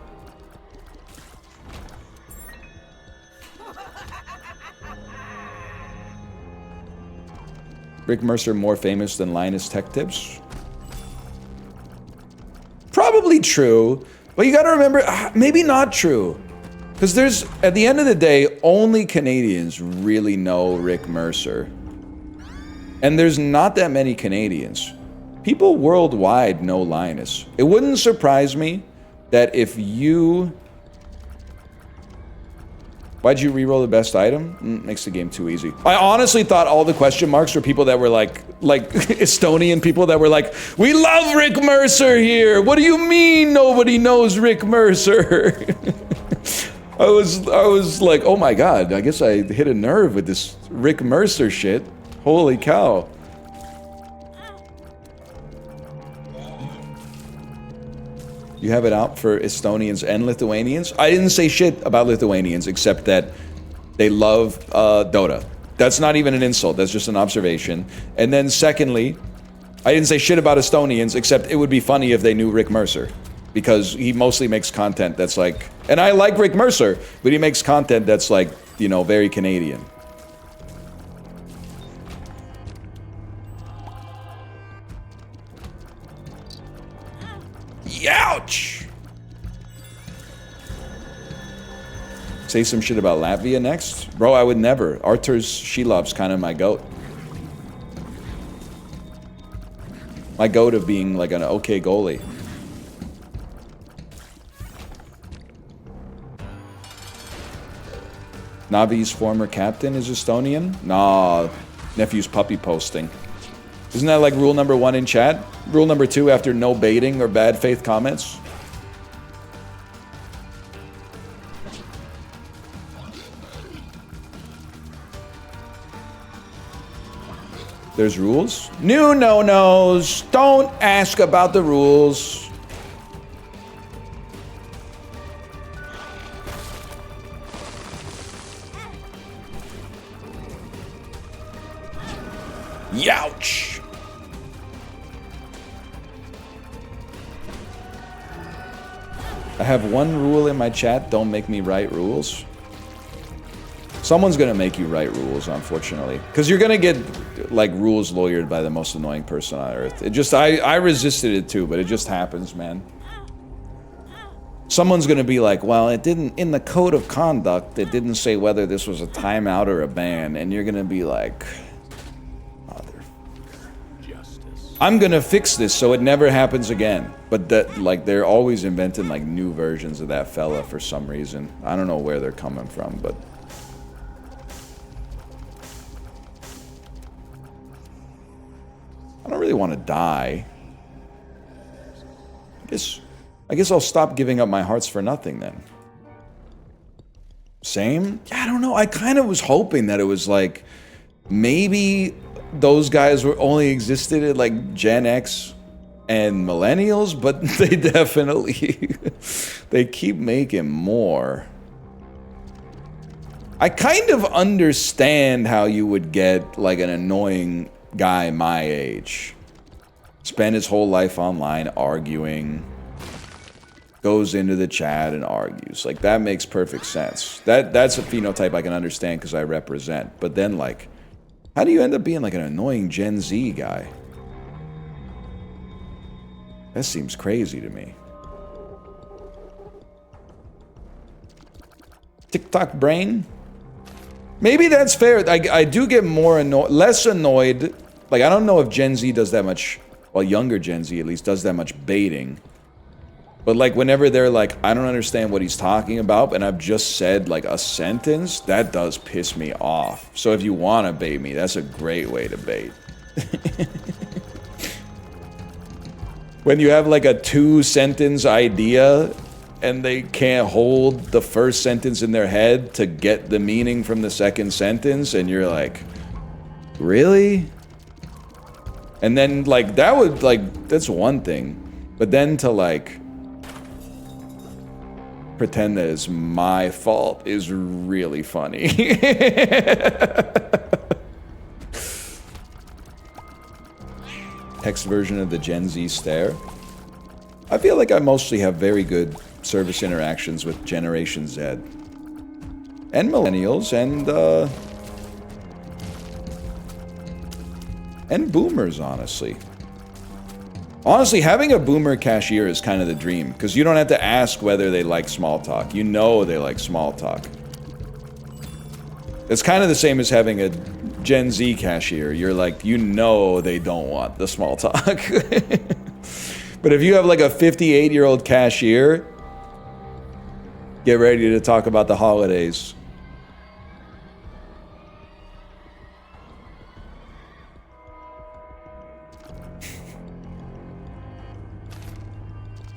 Rick Mercer more famous than Linus Tech Tips? Probably true, but you gotta remember, maybe not true. Because there's, at the end of the day, only Canadians really know Rick Mercer. And there's not that many Canadians. People worldwide know Linus. It wouldn't surprise me that if you... Why'd you reroll the best item? Makes the game too easy. I honestly thought all the question marks were people that were like Estonian people that were like, we love Rick Mercer here! What do you mean nobody knows Rick Mercer? I was like, oh my god, I guess I hit a nerve with this Rick Mercer shit. Holy cow. You have it out for Estonians and Lithuanians? I didn't say shit about Lithuanians, except that they love Dota. That's not even an insult, that's just an observation. And then secondly, I didn't say shit about Estonians, except it would be funny if they knew Rick Mercer. Because he mostly makes content that's like... And I like Rick Mercer, but he makes content that's like, you know, very Canadian. Youch! Say some shit about Latvia next? Bro, I would never. Artur's Shelov's kind of my goat. My goat of being like an okay goalie. Navi's former captain is Estonian? Nah, nephew's puppy posting. Isn't that like rule number 1 in chat? Rule number 2 after no baiting or bad faith comments? There's rules? New no-nos! Don't ask about the rules! Youch! I have one rule in my chat, don't make me write rules. Someone's gonna make you write rules, unfortunately. Because you're gonna get, like, rules lawyered by the most annoying person on earth. It just, I resisted it too, but it just happens, man. Someone's gonna be like, well, it didn't, in the code of conduct, it didn't say whether this was a timeout or a ban, and you're gonna be like... I'm gonna fix this so it never happens again. But that, like, they're always inventing, like, new versions of that fella for some reason. I don't know where they're coming from, but... I don't really want to die. I guess I'll stop giving up my hearts for nothing, then. Same? Yeah, I don't know. I kind of was hoping that it was, like, maybe... those guys were only existed at like Gen X and millennials, but they definitely they keep making more. I kind of understand how you would get like an annoying guy my age. Spend his whole life online arguing, goes into the chat and argues. Like that makes perfect sense. That's a phenotype I can understand because I represent. But then like, how do you end up being like an annoying Gen Z guy? That seems crazy to me. TikTok brain? Maybe that's fair. I do get more less annoyed. Like, I don't know if Gen Z does that much, well, younger Gen Z at least, does that much baiting. But like whenever they're like, I don't understand what he's talking about, and I've just said like a sentence, that does piss me off. So if you want to bait me, that's a great way to bait. When you have like a 2-sentence idea and they can't hold the first sentence in their head to get the meaning from the second sentence, and you're like, really? And then like that would like, that's one thing. But then to like pretend that it's my fault is really funny. Text version of the Gen Z stare. I feel like I mostly have very good service interactions with Generation Z. And millennials and boomers, honestly. Honestly, having a boomer cashier is kind of the dream, because you don't have to ask whether they like small talk. You know they like small talk. It's kind of the same as having a Gen Z cashier. You're like, you know they don't want the small talk. But if you have like a 58-year-old cashier, get ready to talk about the holidays.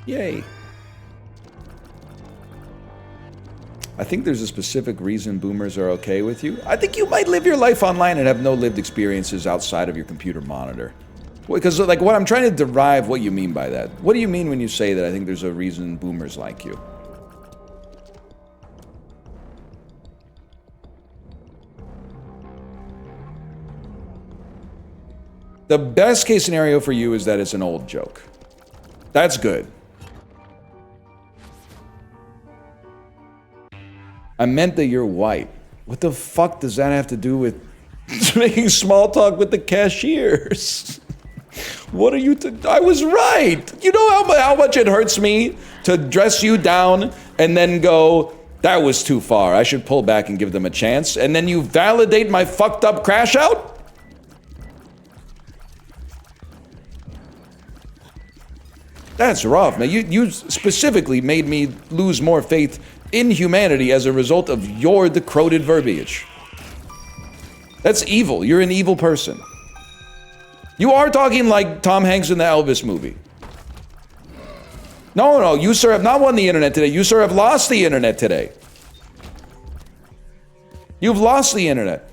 Yay. I think there's a specific reason boomers are okay with you. I think you might live your life online and have no lived experiences outside of your computer monitor. Because, like, what I'm trying to derive what you mean by that. What do you mean when you say that I think there's a reason boomers like you? The best case scenario for you is that it's an old joke. That's good. I meant that you're white. What the fuck does that have to do with making small talk with the cashiers? What are you I was right! You know how much it hurts me to dress you down and then go, that was too far, I should pull back and give them a chance, and then you validate my fucked up crash out? That's rough, man. You specifically made me lose more faith in humanity as a result of your decoded verbiage. That's evil. You're an evil person. You are talking like Tom Hanks in the Elvis movie. No, you, sir, have not won the internet today. You, sir, have lost the internet today. You've lost the internet.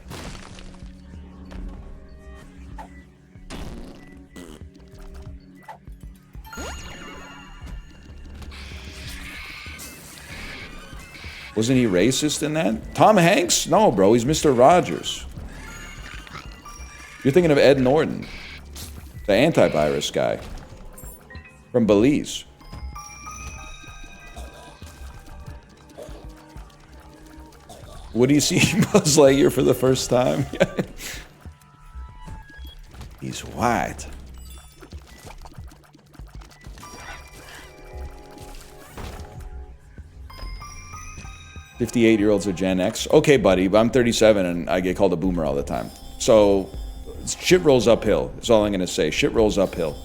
Wasn't he racist in that? Tom Hanks? No, bro, he's Mr. Rogers. You're thinking of Ed Norton, the antivirus guy from Belize. Would he see Buzz Lightyear for the first time? He's white. "58-year-olds are Gen X." Okay, buddy, but I'm 37 and I get called a boomer all the time. So, shit rolls uphill. That's all I'm gonna say. Shit rolls uphill.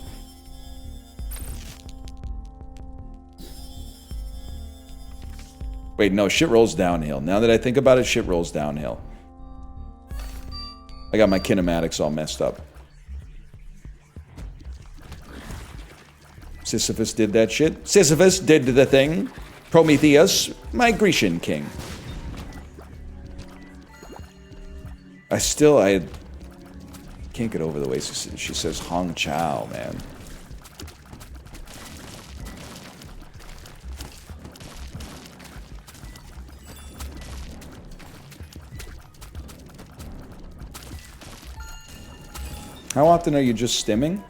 Wait, no, shit rolls downhill. Now that I think about it, shit rolls downhill. I got my kinematics all messed up. Sisyphus did that shit. Sisyphus did the thing. Prometheus, my Grecian king. I can't get over the way she says Hong Chao, man. How often are you just stimming?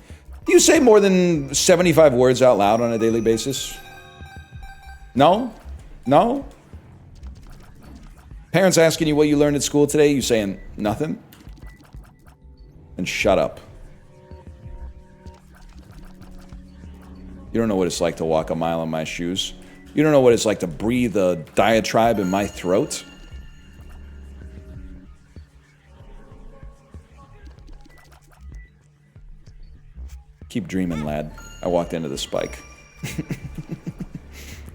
Do you say more than 75 words out loud on a daily basis? No? No? Parents asking you what you learned at school today, you saying nothing? And shut up. You don't know what it's like to walk a mile in my shoes. You don't know what it's like to breathe a diatribe in my throat. Keep dreaming, lad. I walked into the spike.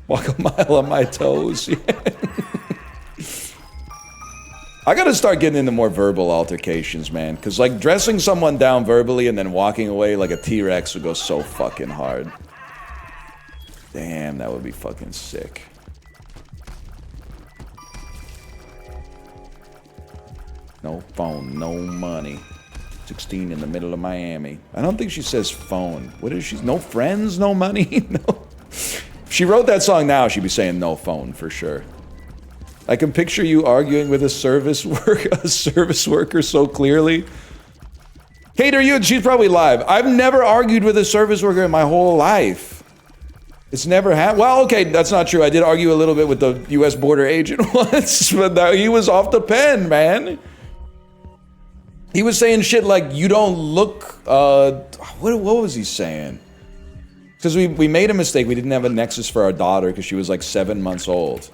Walk a mile on my toes. I gotta start getting into more verbal altercations, man. Because, like, dressing someone down verbally and then walking away like a T-Rex would go so fucking hard. Damn, that would be fucking sick. No phone, no money. 16 in the middle of Miami. I don't think she says phone. What is she? No friends, no money? No. If she wrote that song now, she'd be saying no phone for sure. I can picture you arguing with a service worker so clearly. Kate, are you? She's probably live. I've never argued with a service worker in my whole life. It's never happened. Well, okay, that's not true. I did argue a little bit with the U.S. border agent once, but he was off the pen, man. He was saying shit like, you don't look, what was he saying? Because we made a mistake. We didn't have a Nexus for our daughter because she was like 7 months old.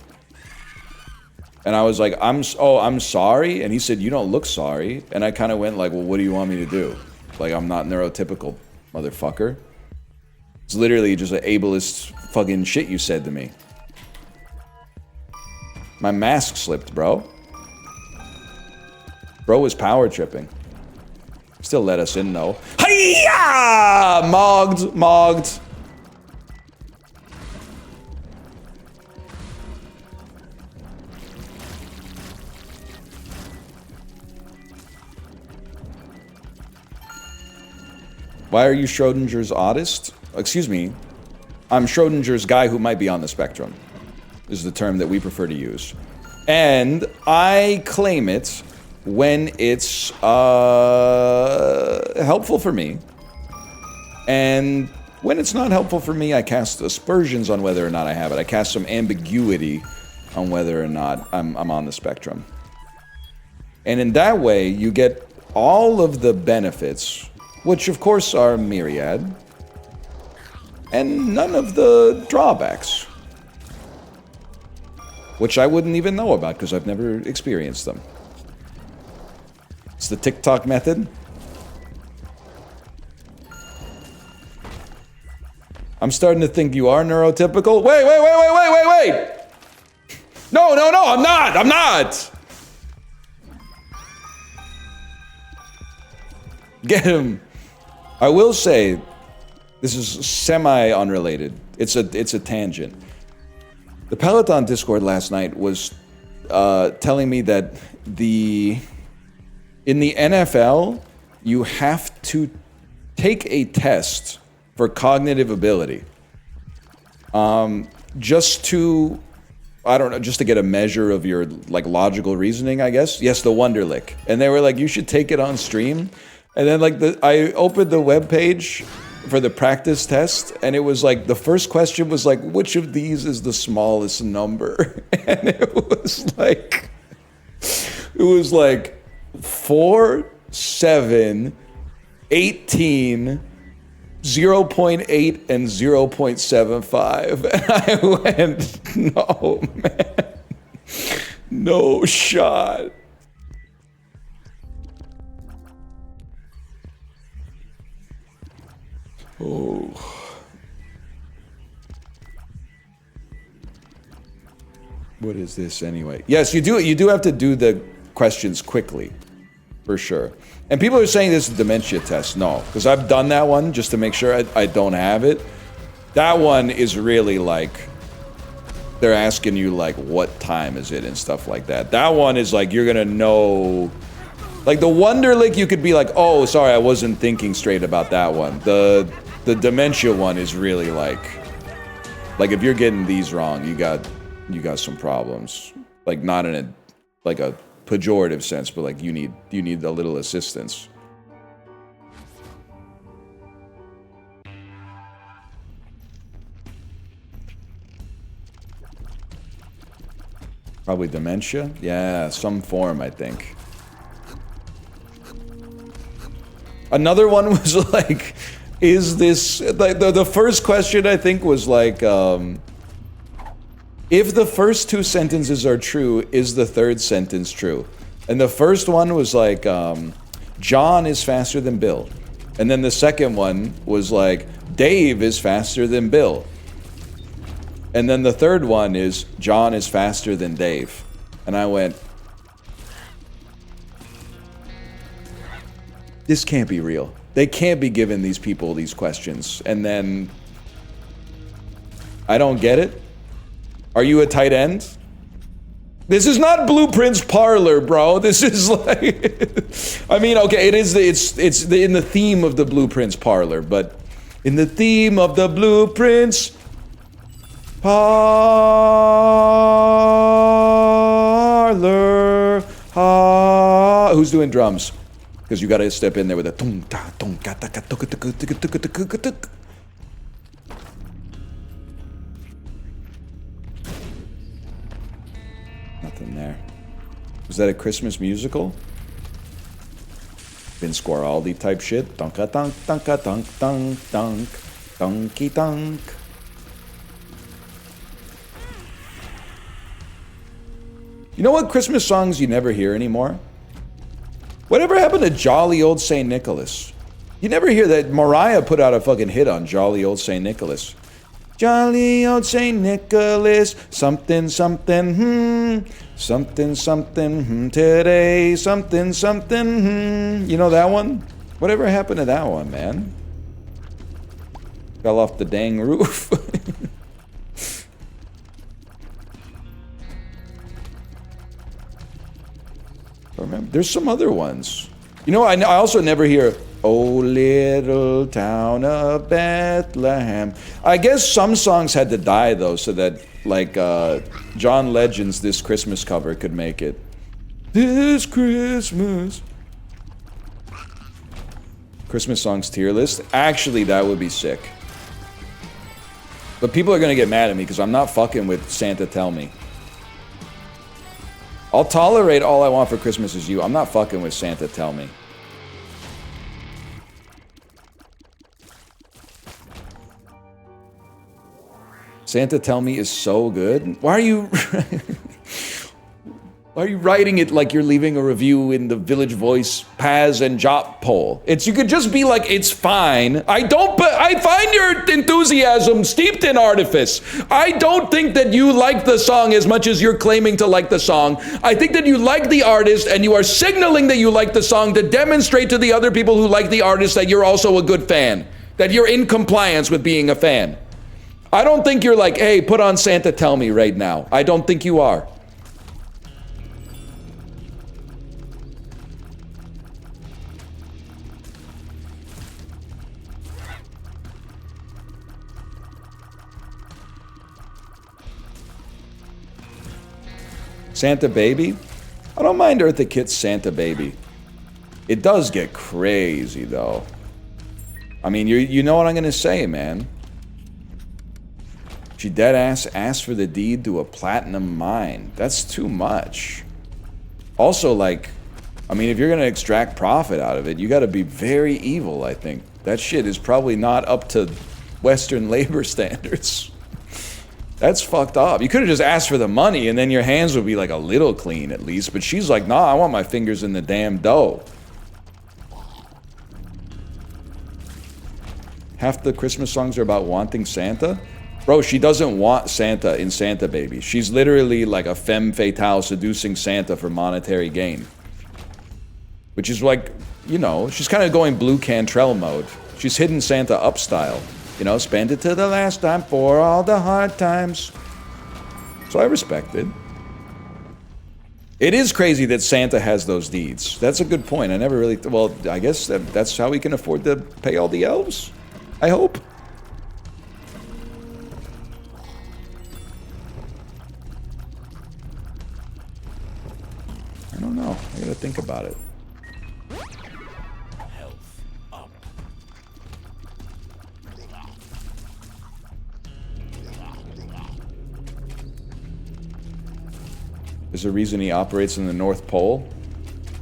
And I was like, I'm sorry. And he said, you don't look sorry. And I kind of went like, well, what do you want me to do? Like, I'm not neurotypical, motherfucker. It's literally just an ableist fucking shit you said to me. My mask slipped, bro. Bro was power tripping. Still let us in, though. Hiya! Mogged. Why are you Schrodinger's oddest? Excuse me. I'm Schrodinger's guy who might be on the spectrum. Is the term that we prefer to use. And I claim it when it's helpful for me. And when it's not helpful for me, I cast aspersions on whether or not I have it. I cast some ambiguity on whether or not I'm on the spectrum. And in that way, you get all of the benefits, which of course are myriad, and none of the drawbacks, which I wouldn't even know about because I've never experienced them. It's the TikTok method. I'm starting to think you are neurotypical. Wait. No, I'm not. Get him. I will say, this is semi-unrelated. It's a tangent. The Peloton Discord last night was telling me that in the NFL, you have to take a test for cognitive ability. Just to get a measure of your, like, logical reasoning, I guess. Yes, the Wonderlic. And they were like, you should take it on stream. And then, like, I opened the webpage for the practice test, and it was like, the first question was like, which of these is the smallest number? And it was like 4, 7, 18, 0.8, and 0.75. And I went, no, man. No shot. Oh. What is this anyway? Yes, you do have to do the questions quickly. For sure. And people are saying this is a dementia test. No, because I've done that one just to make sure I don't have it. That one is really like, they're asking you like, what time is it and stuff like that. That one is like, you're gonna know. Like the Wonderlic, you could be like, oh, sorry, I wasn't thinking straight about that one. The dementia one is really like if you're getting these wrong, you got some problems. Like not in a pejorative sense, but like you need a little assistance. Probably dementia? Yeah, some form, I think. Another one was like, is this, like, the first question I think was like, if the first two sentences are true, is the third sentence true? And the first one was like, John is faster than Bill. And then the second one was like, Dave is faster than Bill. And then the third one is, John is faster than Dave. And I went, this can't be real. They can't be giving these people these questions. And then, I don't get it. Are you a tight end? This is not Blueprint's parlor, bro. This is like, I mean, okay, it is. It's in the theme of the Blueprint's parlor, but in the theme of the Blueprint's parlor. Who's doing drums? Because you gotta step in there with a tung ta tung ka ta ka tuk tuk tuk tuk tuk tuk tuk. Nothing there. Was that a Christmas musical? Vince Guaraldi type shit. Dunka dunk dunka dunk dunk dunk dunky dunk. You know what Christmas songs you never hear anymore? Whatever happened to Jolly Old St. Nicholas? You never hear that. Mariah put out a fucking hit on Jolly Old St. Nicholas. Jolly Old St. Nicholas, something, something, something, something, today, something, something, You know that one? Whatever happened to that one, man? Fell off the dang roof. Remember, there's some other ones. You know, I also never hear, "Oh, little town of Bethlehem." I guess some songs had to die, though, so that, like, John Legend's This Christmas cover could make it. This Christmas. Christmas songs tier list? Actually, that would be sick. But people are gonna get mad at me because I'm not fucking with Santa Tell Me. I'll tolerate All I Want for Christmas Is You. I'm not fucking with Santa Tell Me. Santa Tell Me is so good. Why are you writing it like you're leaving a review in the Village Voice Paz and Jop poll? You could just be like, it's fine. I find your enthusiasm steeped in artifice. I don't think that you like the song as much as you're claiming to like the song. I think that you like the artist and you are signaling that you like the song to demonstrate to the other people who like the artist that you're also a good fan. That you're in compliance with being a fan. I don't think you're like, hey, put on Santa Tell Me right now. I don't think you are. Santa Baby? I don't mind Eartha Kitt's Santa Baby. It does get crazy, though. I mean, you know what I'm gonna say, man. She deadass asked for the deed to a platinum mine. That's too much. Also, like, I mean, if you're gonna extract profit out of it, you gotta be very evil, I think. That shit is probably not up to Western labor standards. That's fucked up. You could have just asked for the money and then your hands would be like a little clean at least. But she's like, nah, I want my fingers in the damn dough. Half the Christmas songs are about wanting Santa. Bro, she doesn't want Santa in Santa Baby. She's literally like a femme fatale seducing Santa for monetary gain. Which is like, you know, she's kind of going Blue Cantrell mode. She's hidden Santa up style. You know, spend it to the last time for all the hard times. So I respect it. It is crazy that Santa has those deeds. That's a good point. I never really... Well, I guess that's how we can afford to pay all the elves. I hope. I don't know. I gotta think about it. There's a reason he operates in the North Pole.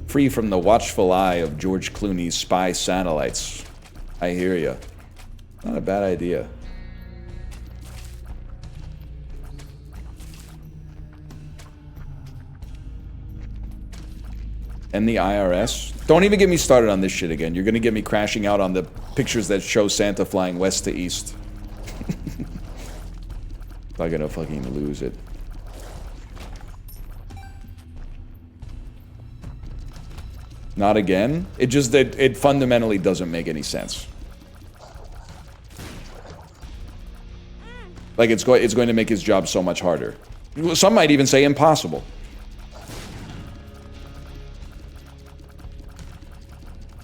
Free from the watchful eye of George Clooney's spy satellites. I hear ya. Not a bad idea. And the IRS? Don't even get me started on this shit again. You're gonna get me crashing out on the pictures that show Santa flying west to east. I'm gonna fucking lose it. Not again? It just, it fundamentally doesn't make any sense. Like, it's going to make his job so much harder. Some might even say impossible.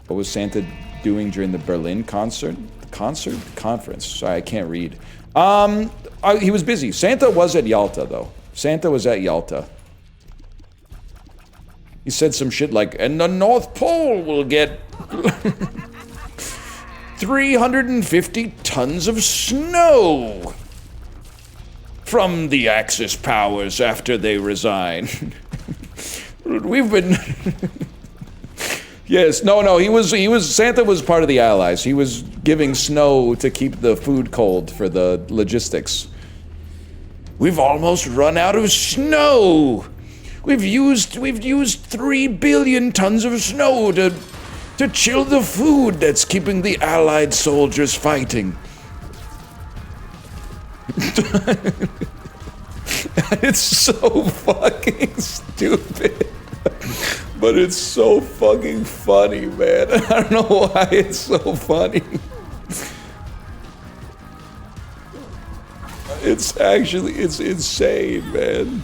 What was Santa doing during the Berlin concert? Conference. Sorry, I can't read. He was busy. Santa was at Yalta, though. Santa was at Yalta. He said some shit like, and the North Pole will get 350 tons of snow from the Axis powers after they resign. We've been... Yes, no, he was, Santa was part of the Allies. He was giving snow to keep the food cold for the logistics. We've almost run out of snow. We've used 3 billion tons of snow to chill the food that's keeping the Allied soldiers fighting. It's so fucking stupid. But it's so fucking funny, man. I don't know why it's so funny. It's insane, man.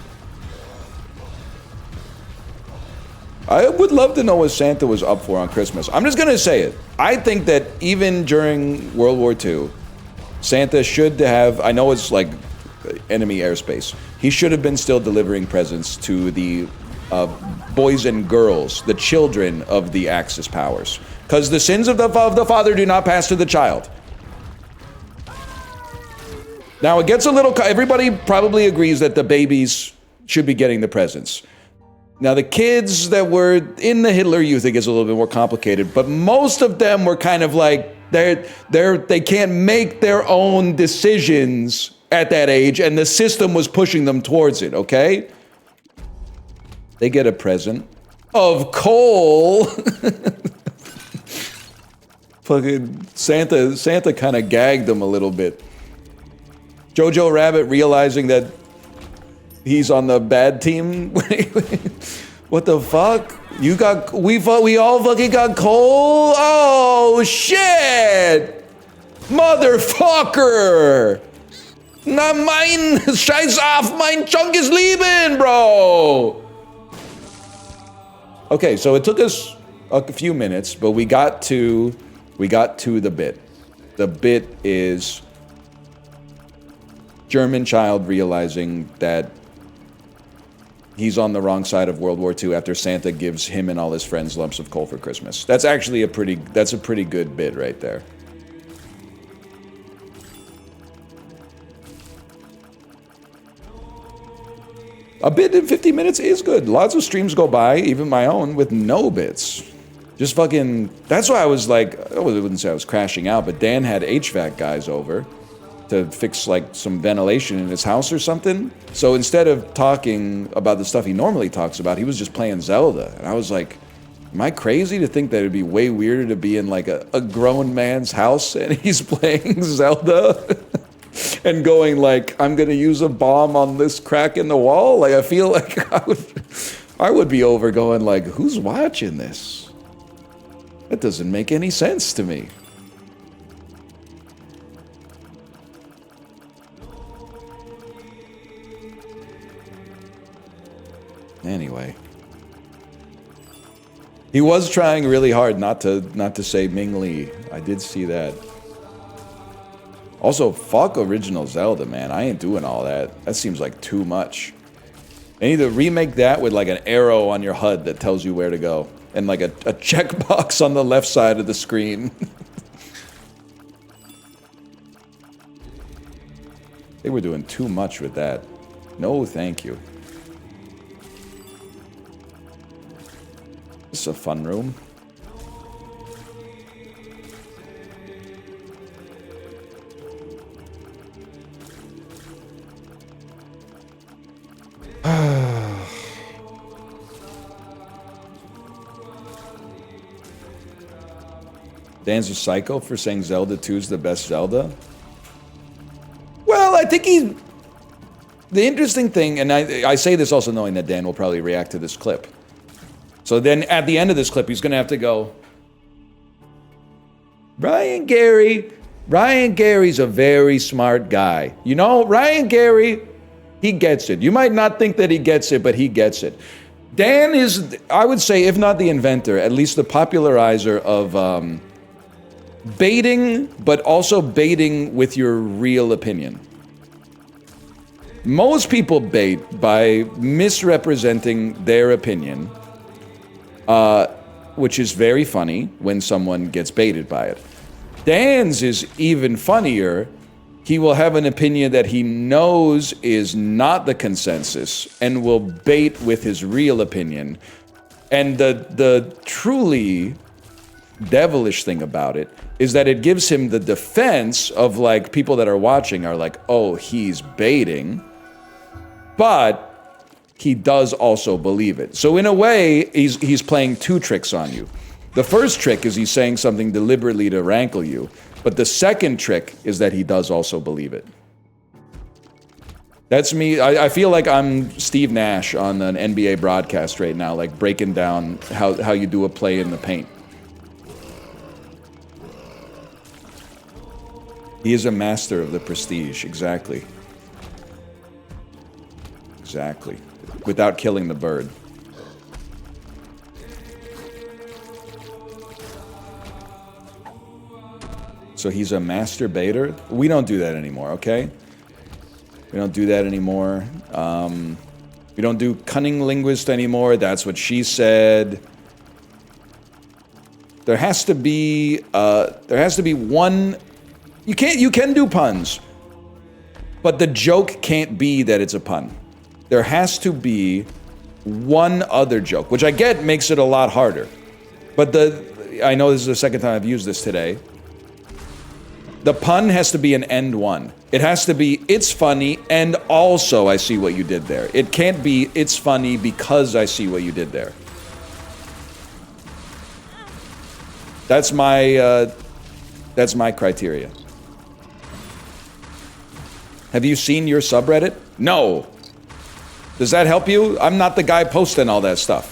I would love to know what Santa was up for on Christmas. I'm just gonna say it. I think that even during World War II, Santa should have, I know it's like enemy airspace, he should have been still delivering presents to the boys and girls, the children of the Axis powers. Because the sins of the father do not pass to the child. Now it gets a little, everybody probably agrees that the babies should be getting the presents. Now the kids that were in the Hitler Youth, it gets a little bit more complicated, but most of them were kind of like, they can't make their own decisions at that age, and the system was pushing them towards it, okay? They get a present of coal. Fucking Santa kind of gagged them a little bit. Jojo Rabbit realizing that he's on the bad team. What the fuck? We all fucking got coal? Oh shit! Motherfucker! Na mein Scheiß auf, mein Chunk is leaving, bro! Okay, so it took us a few minutes, but we got to the bit. The bit is German child realizing that he's on the wrong side of World War II after Santa gives him and all his friends lumps of coal for Christmas. That's actually a pretty good bit right there. A bit in 50 minutes is good. Lots of streams go by, even my own, with no bits. Just fucking... That's why I was like... I wouldn't say I was crashing out, but Dan had HVAC guys over to fix, like, some ventilation in his house or something. So instead of talking about the stuff he normally talks about, he was just playing Zelda. And I was like, am I crazy to think that it'd be way weirder to be in, like, a grown man's house and he's playing Zelda? And going like, I'm gonna use a bomb on this crack in the wall? Like, I feel like I would be over going like, who's watching this? That doesn't make any sense to me. Anyway. He was trying really hard not to say Ming Lee. I did see that. Also, fuck original Zelda, man. I ain't doing all that. That seems like too much. They need to remake that with like an arrow on your HUD that tells you where to go. And like a checkbox on the left side of the screen. They were doing too much with that. No, thank you. This is a fun room. Dan's a psycho for saying Zelda 2 is the best Zelda? Well, I think the interesting thing, and I say this also knowing that Dan will probably react to this clip. So then at the end of this clip, he's going to have to go, Ryan Gary's a very smart guy. You know, Ryan Gary, he gets it. You might not think that he gets it, but he gets it. Dan is, I would say, if not the inventor, at least the popularizer of baiting, but also baiting with your real opinion. Most people bait by misrepresenting their opinion, which is very funny when someone gets baited by it. Dan's is even funnier. He will have an opinion that he knows is not the consensus and will bait with his real opinion. And the truly devilish thing about it is that it gives him the defense of, like, people that are watching are like, oh, he's baiting, but he does also believe it. So in a way, he's playing two tricks on you. The first trick is he's saying something deliberately to rankle you, but the second trick is that he does also believe it. That's me. I feel like I'm Steve Nash on an NBA broadcast right now, like breaking down how you do a play in the paint. He is a master of the prestige, exactly. Exactly. Without killing the bird. So he's a master baiter? We don't do that anymore, okay? We don't do that anymore. We don't do cunning linguist anymore. That's what she said. There has to be one. You can do puns, but the joke can't be that it's a pun. There has to be one other joke, which I get makes it a lot harder. But I know this is the second time I've used this today. The pun has to be an end one. It has to be, it's funny, and also I see what you did there. It can't be, it's funny because I see what you did there. That's my criteria. Have you seen your subreddit? No. Does that help you? I'm not the guy posting all that stuff.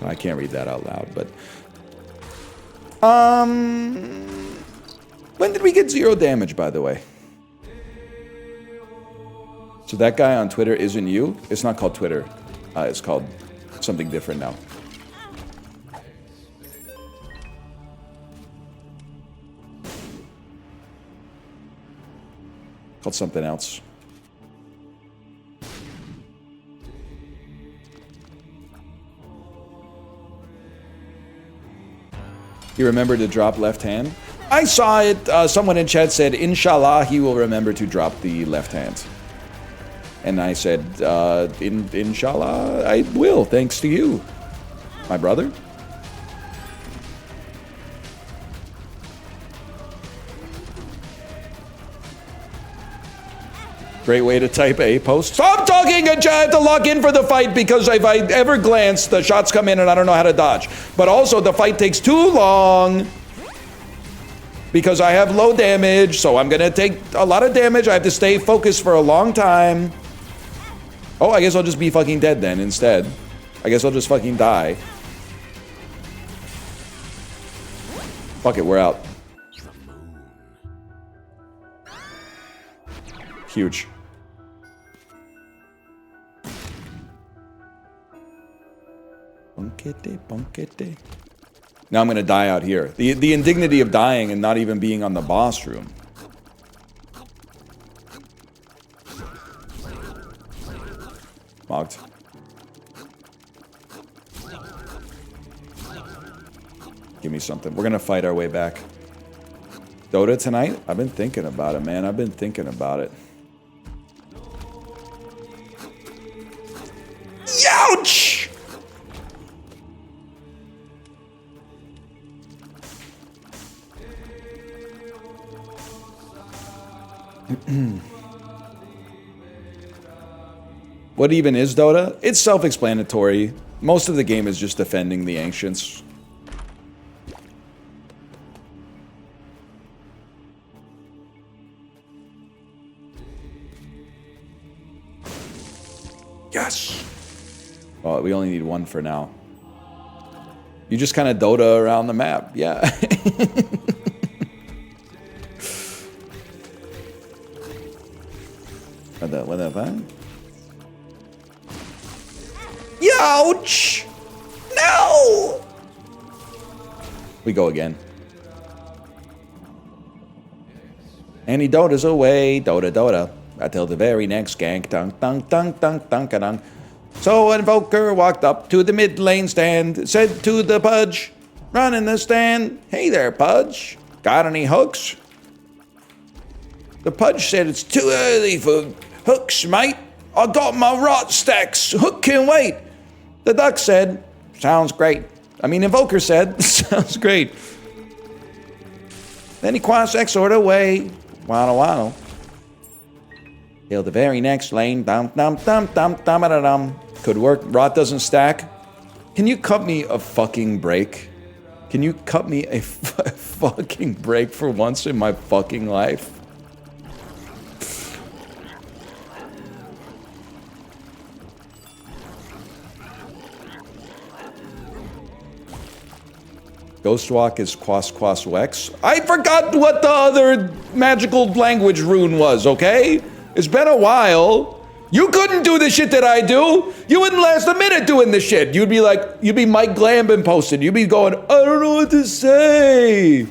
I can't read that out loud, but... When did we get 0 damage, by the way? So that guy on Twitter isn't you? It's not called Twitter. It's called something different now. Called something else. He remembered to drop left hand? I saw it. Someone in chat said, Inshallah, he will remember to drop the left hand. And I said, Inshallah, I will, thanks to you, my brother. Great way to type a post. Stop talking! I have to log in for the fight because if I ever glance, the shots come in and I don't know how to dodge. But also, the fight takes too long because I have low damage, so I'm gonna take a lot of damage. I have to stay focused for a long time. Oh, I guess I'll just be fucking dead then instead. I guess I'll just fucking die. Fuck it, we're out. Huge. Bonquete, bonquete. Now I'm gonna die out here. The indignity of dying and not even being on the boss room. Mogged. Give me something. We're gonna fight our way back. Dota tonight? I've been thinking about it, man. I've been thinking about it. Youch! What even is Dota? It's self-explanatory. Most of the game is just defending the ancients. Yes! Well, we only need one for now. You just kind of Dota around the map, yeah. What the fuck? Youch! No! We go again. And he Dota's away, Dota. Until the very next gank. Dunk, dunk, dunk, dunk, dunk, dunk. So Invoker walked up to the mid lane stand, said to the Pudge, run in the stand. Hey there, Pudge. Got any hooks? The Pudge said it's too early for hooks, mate. I got my rot stacks. Hook can wait. The Duck said, sounds great. I mean, Invoker said, sounds great. Then he quash Exhort away. Wano wano. Till the very next lane. Dum dum dum dum dum dum dum. Could work. Rot doesn't stack. Can you cut me a fucking break? Can you cut me a fucking break for once in my fucking life? Ghostwalk is Quas Quas Wex. I forgot what the other magical language rune was, okay? It's been a while. You couldn't do the shit that I do. You wouldn't last a minute doing the shit. You'd be like, you'd be Mike Glambin posted. You'd be going, I don't know what to say.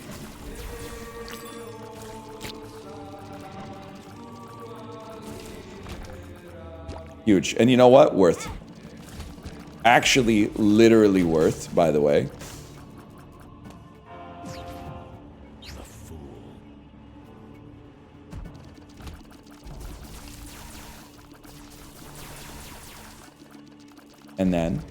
Huge. And you know what? Worth. Actually, literally worth, by the way. And then.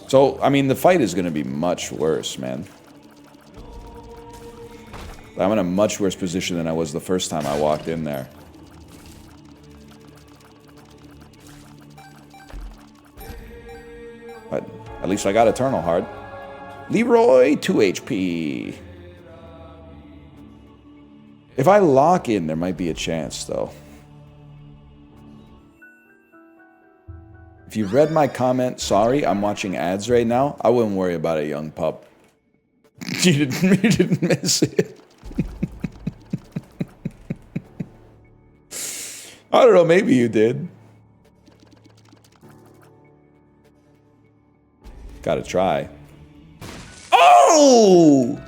So, I mean, the fight is going to be much worse, man. I'm in a much worse position than I was the first time I walked in there. But at least I got Eternal Heart. Leroy, 2 HP. If I lock in, there might be a chance, though. If you've read my comment, sorry, I'm watching ads right now, I wouldn't worry about a young pup. You didn't miss it. I don't know, maybe you did. Gotta try. Oh!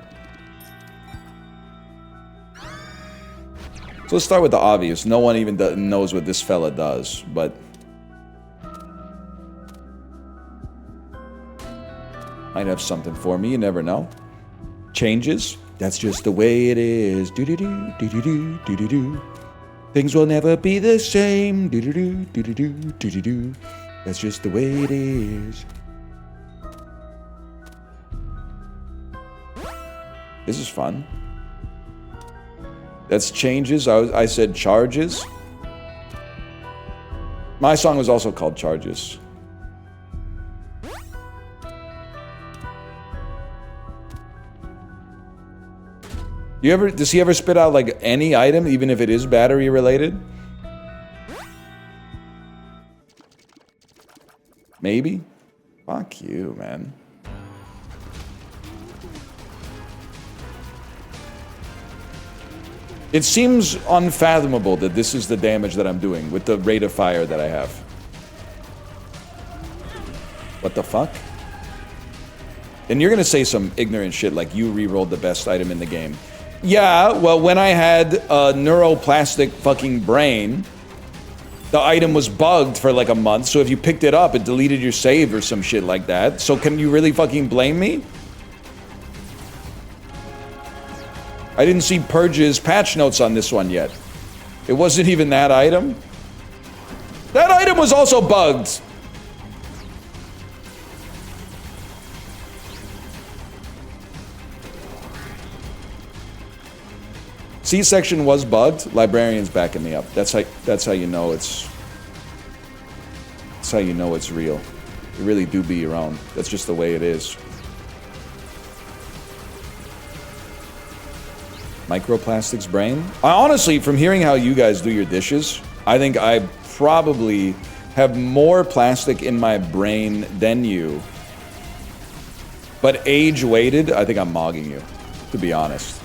So let's start with the obvious. No one even knows what this fella does, but... might have something for me, you never know. Changes. That's just the way it is. Do-do-do, do-do-do, do-do-do. Things will never be the same. Do-do-do, do-do-do, do-do-do. That's just the way it is. This is fun. That's changes. I said charges. My song was also called Charges. Does he ever spit out like any item, even if it is battery related? Maybe? Fuck you, man. It seems unfathomable that this is the damage that I'm doing with the rate of fire that I have. What the fuck? And you're gonna say some ignorant shit like you re-rolled the best item in the game. Yeah, well, when I had a neuroplastic fucking brain, the item was bugged for like a month, so if you picked it up, it deleted your save or some shit like that. So can you really fucking blame me? I didn't see Purge's patch notes on this one yet. It wasn't even that item. That item was also bugged. C-section was bugged. Librarian's backing me up. That's how you know it's. That's how you know it's real. You really do be your own. That's just the way it is. Microplastics brain? Honestly, from hearing how you guys do your dishes, I think I probably have more plastic in my brain than you. But age-weighted, I think I'm mogging you, to be honest.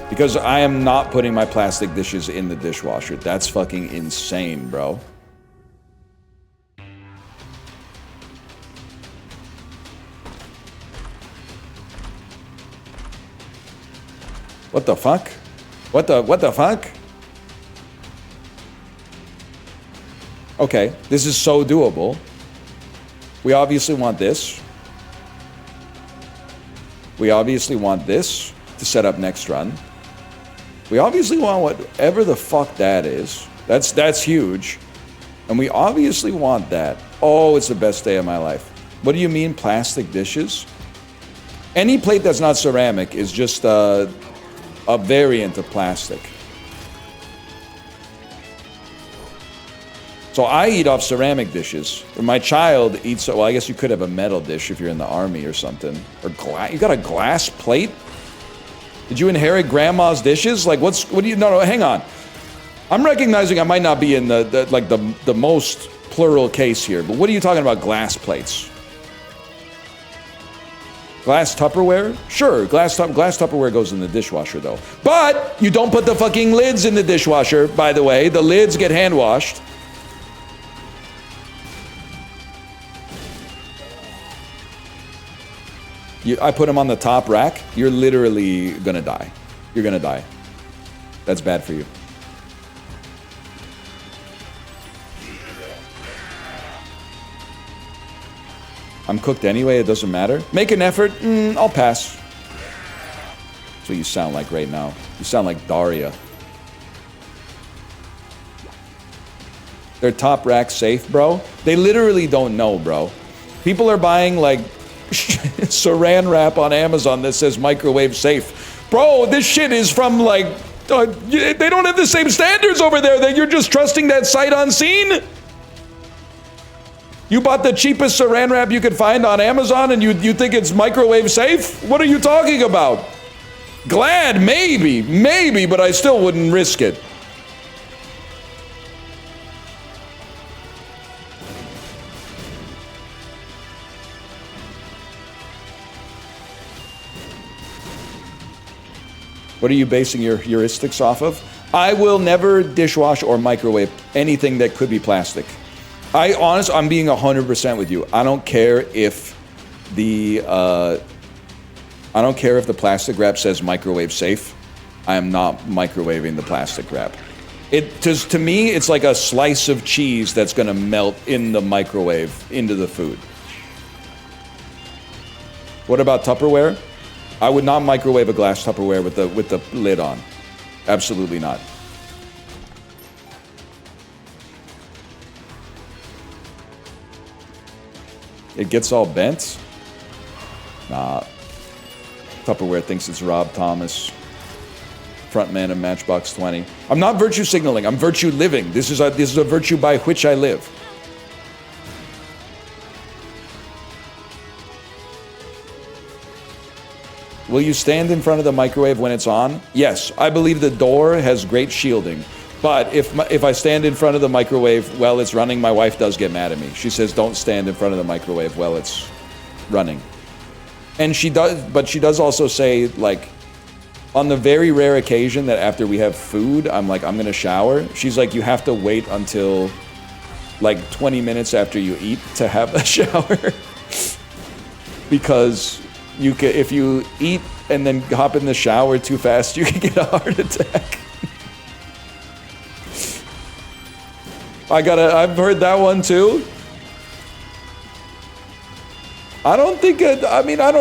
Because I am not putting my plastic dishes in the dishwasher. That's fucking insane, bro. What the fuck? What the fuck? Okay, this is so doable. We obviously want this. We obviously want this to set up next run. We obviously want whatever the fuck that is. That's huge. And we obviously want that. Oh, it's the best day of my life. What do you mean plastic dishes? Any plate that's not ceramic is just a variant of plastic. So I eat off ceramic dishes. My child eats, well, I guess you could have a metal dish if you're in the army or something. Or glass. You got a glass plate? Did you inherit grandma's dishes? Like, what do you, no, hang on. I'm recognizing I might not be in the most plural case here, but what are you talking about, glass plates? Glass Tupperware? Sure, glass Tupperware goes in the dishwasher, though. But you don't put the fucking lids in the dishwasher, by the way. The lids get hand-washed. I put them on the top rack. You're literally gonna die. You're gonna die. That's bad for you. I'm cooked anyway, it doesn't matter. Make an effort, I'll pass. That's what you sound like right now. You sound like Daria. They're top rack safe, bro. They literally don't know, bro. People are buying like saran wrap on Amazon that says microwave safe. Bro, this shit is from like, they don't have the same standards over there. That you're just trusting that sight unseen? You bought the cheapest saran wrap you could find on Amazon and you think it's microwave safe? What are you talking about? Glad, maybe, but I still wouldn't risk it. What are you basing your heuristics off of? I will never dishwash or microwave anything that could be plastic. I'm being 100% with you. I don't care if the plastic wrap says microwave safe. I am not microwaving the plastic wrap. To me, it's like a slice of cheese that's gonna melt in the microwave into the food. What about Tupperware? I would not microwave a glass Tupperware with the lid on. Absolutely not. It gets all bent? Nah. Tupperware thinks it's Rob Thomas, frontman of Matchbox 20. I'm not virtue signaling. I'm virtue living. This is a virtue by which I live. Will you stand in front of the microwave when it's on? Yes, I believe the door has great shielding. But if I stand in front of the microwave while it's running, my wife does get mad at me. She says, don't stand in front of the microwave while it's running. And she does also say, like, on the very rare occasion that after we have food, I'm like, I'm gonna shower. She's like, you have to wait until like 20 minutes after you eat to have a shower. Because if you eat and then hop in the shower too fast, you can get a heart attack. I've heard that one too. I don't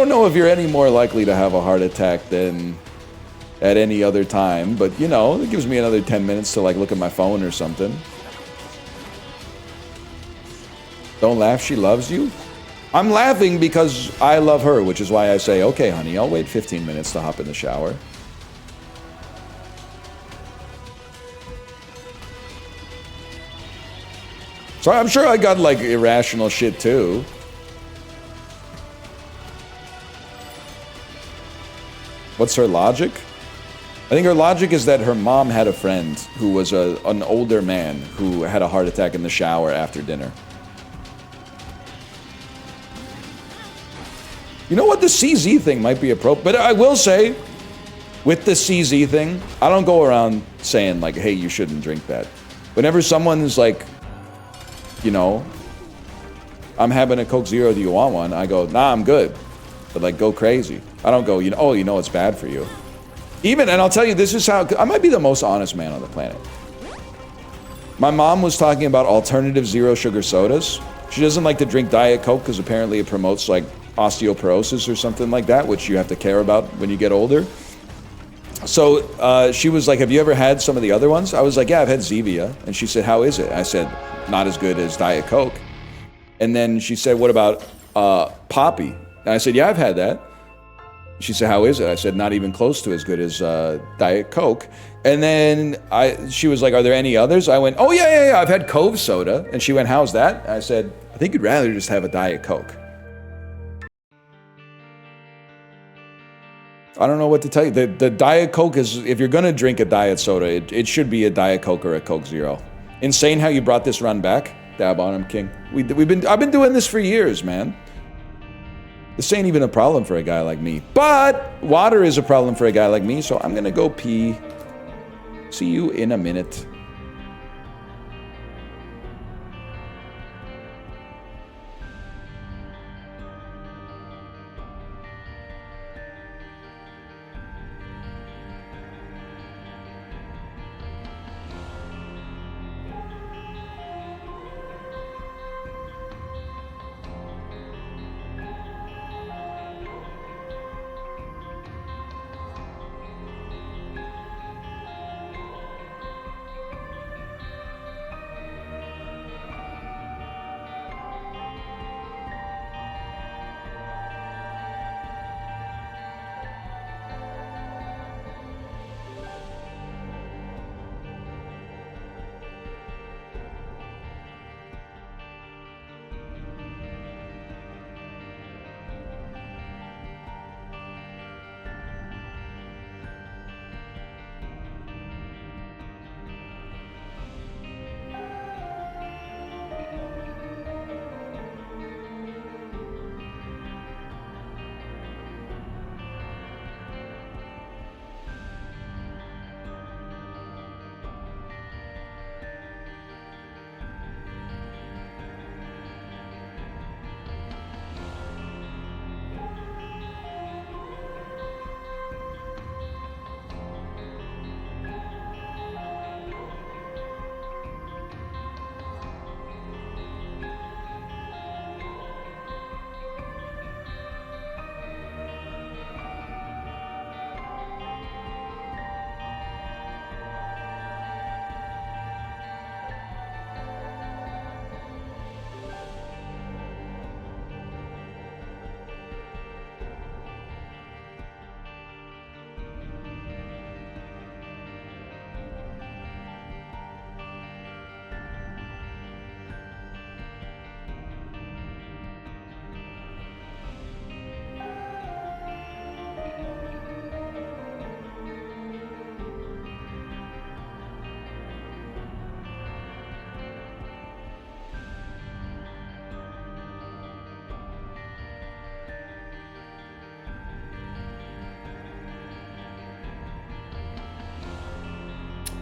know if you're any more likely to have a heart attack than at any other time, but you know, it gives me another 10 minutes to like look at my phone or something. Don't laugh, she loves you? I'm laughing because I love her, which is why I say, okay, honey, I'll wait 15 minutes to hop in the shower. So I'm sure I got like irrational shit too. What's her logic? I think her logic is that her mom had a friend who was an older man who had a heart attack in the shower after dinner. You know what? The CZ thing might be appropriate, but I will say, with the CZ thing, I don't go around saying like, hey, you shouldn't drink that. Whenever someone's like, you know, I'm having a Coke Zero, do you want one? I go, nah, I'm good. But like, go crazy. I don't go, you know, oh, you know it's bad for you. Even, and I'll tell you, this is how, I might be the most honest man on the planet. My mom was talking about alternative zero sugar sodas. She doesn't like to drink Diet Coke because apparently it promotes like osteoporosis or something like that, which you have to care about when you get older. So she was like, have you ever had some of the other ones? I was like, yeah, I've had Zevia. And she said, how is it? I said, not as good as Diet Coke. And then she said, what about Poppy? And I said, yeah, I've had that. She said, how is it? I said, not even close to as good as Diet Coke. And then she was like, are there any others? I went, oh, yeah, I've had Cove Soda. And she went, how's that? I said, I think you'd rather just have a Diet Coke. I don't know what to tell you. The Diet Coke is, if you're going to drink a diet soda, it should be a Diet Coke or a Coke Zero. Insane how you brought this run back. Dab on him, King. I've been doing this for years, man. This ain't even a problem for a guy like me. But water is a problem for a guy like me, so I'm gonna go pee. See you in a minute.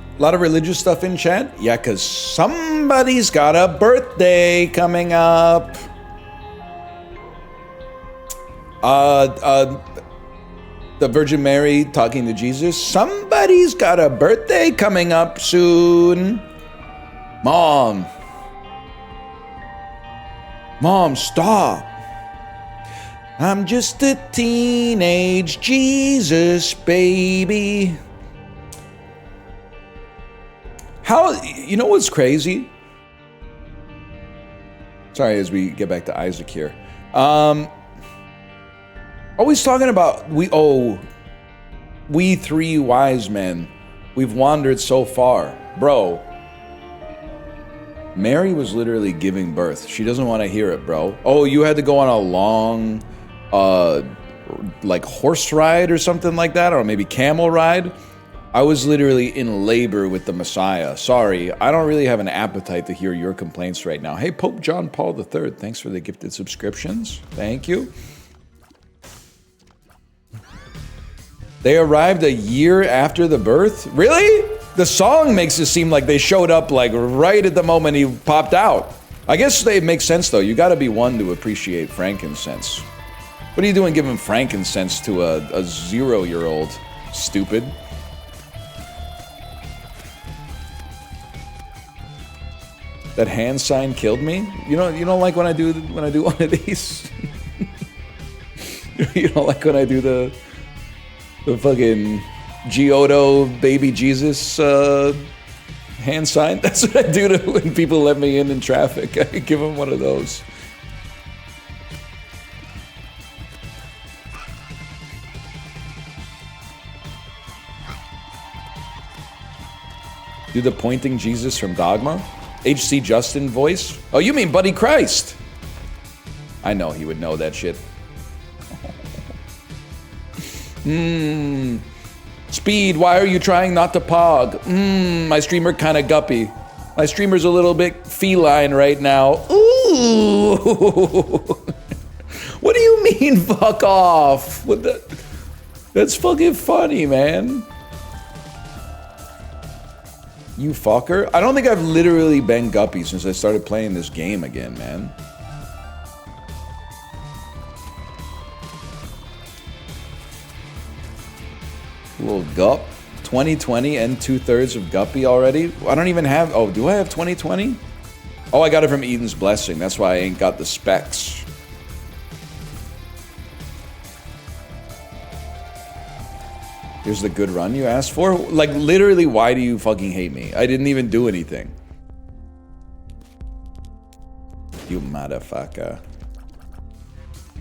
A lot of religious stuff in chat? Yeah, because somebody's got a birthday coming up. The Virgin Mary talking to Jesus. Somebody's got a birthday coming up soon. Mom, stop. I'm just a teenage Jesus baby. How, you know what's crazy? Sorry, as we get back to Isaac here. Always talking about, we three wise men, we've wandered so far. Bro, Mary was literally giving birth. She doesn't want to hear it, bro. Oh, you had to go on a long, like horse ride or something like that, or maybe camel ride. I was literally in labor with the Messiah. Sorry, I don't really have an appetite to hear your complaints right now. Hey, Pope John Paul III, thanks for the gifted subscriptions. Thank you. They arrived a year after the birth? Really? The song makes it seem like they showed up like right at the moment he popped out. I guess it makes sense though. You gotta be one to appreciate frankincense. What are you doing giving frankincense to a 0-year-old? Stupid. That hand sign killed me? You don't like when I do one of these? You don't like when I do the fucking Giotto baby Jesus hand sign? That's what I do to when people let me in traffic. I give them one of those. Do the pointing Jesus from Dogma? HC Justin voice? Oh, you mean Buddy Christ? I know he would know that shit. Speed, why are you trying not to pog? My streamer kinda guppy. My streamer's a little bit feline right now. Ooh! What do you mean, fuck off? What the? That's fucking funny, man. You fucker. I don't think I've literally been guppy since I started playing this game again, man. Little gup. 2020 and 2/3 of guppy already? I don't even have... Oh, do I have 2020? Oh, I got it from Eden's Blessing. That's why I ain't got the specs. Here's the good run you asked for? Like, literally, why do you fucking hate me? I didn't even do anything. You motherfucker.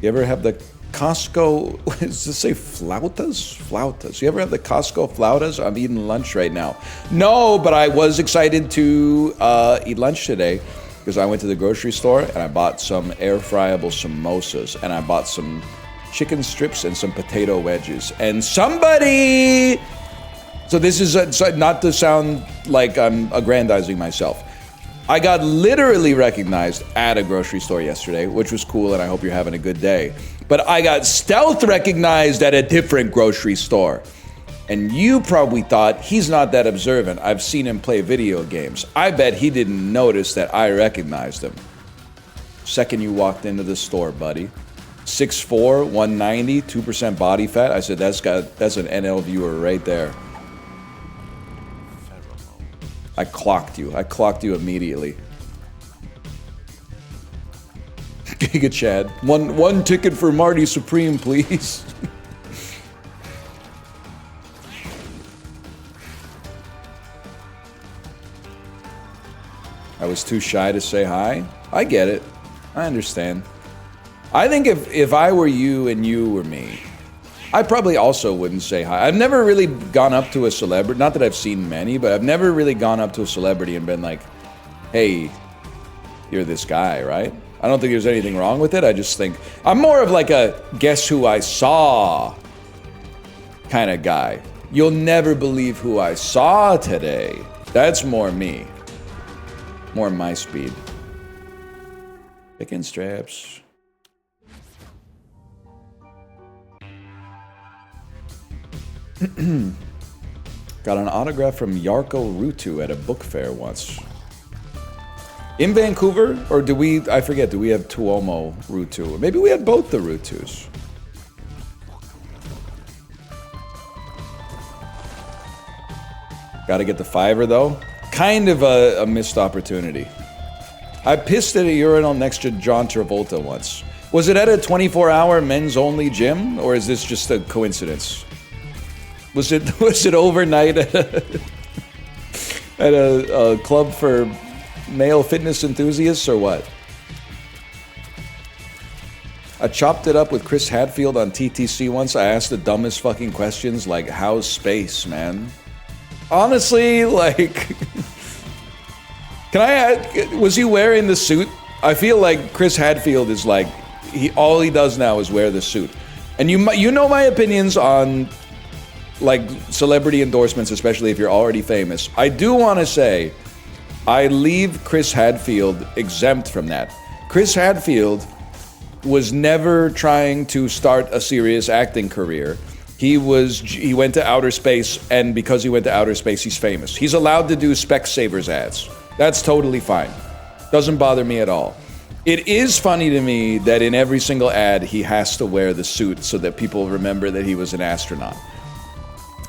You ever have the Costco... Does this say flautas? Flautas. You ever have the Costco flautas? I'm eating lunch right now. No, but I was excited to eat lunch today because I went to the grocery store and I bought some air-fryable samosas and I bought some chicken strips and some potato wedges. And somebody... So this is not to sound like I'm aggrandizing myself. I got literally recognized at a grocery store yesterday, which was cool, and I hope you're having a good day. But I got stealth recognized at a different grocery store. And you probably thought, he's not that observant. I've seen him play video games. I bet he didn't notice that I recognized him. Second you walked into the store, buddy. 6'4", 190, 2% body fat. I said, that's an NL viewer right there. I clocked you. I clocked you immediately. Giga Chad. One ticket for Marty Supreme, please. I was too shy to say hi. I get it. I understand. I think if I were you and you were me, I probably also wouldn't say hi. I've never really gone up to a celebrity, not that I've seen many, but I've never really gone up to a celebrity and been like, hey, you're this guy, right? I don't think there's anything wrong with it. I just think, I'm more of like a guess who I saw kind of guy. You'll never believe who I saw today. That's more me. More my speed. Chicken straps. Got an autograph from Yarko Rutu at a book fair once. In Vancouver? Or do we, I forget, do we have Tuomo Rutu? Maybe we had both the Rutus. Gotta get the fiver though. Kind of a missed opportunity. I pissed at a urinal next to John Travolta once. Was it at a 24-hour men's only gym? Or is this just a coincidence? Was it overnight at a club for male fitness enthusiasts or what? I chopped it up with Chris Hadfield on TTC once. I asked the dumbest fucking questions like, how's space, man? Honestly, like... Can I ask, was he wearing the suit? I feel like Chris Hadfield is like, all he does now is wear the suit. And you know my opinions on like celebrity endorsements, especially if you're already famous. I do want to say, I leave Chris Hadfield exempt from that. Chris Hadfield was never trying to start a serious acting career. He went to outer space, and because he went to outer space, he's famous. He's allowed to do Specsavers ads. That's totally fine. Doesn't bother me at all. It is funny to me that in every single ad, he has to wear the suit so that people remember that he was an astronaut.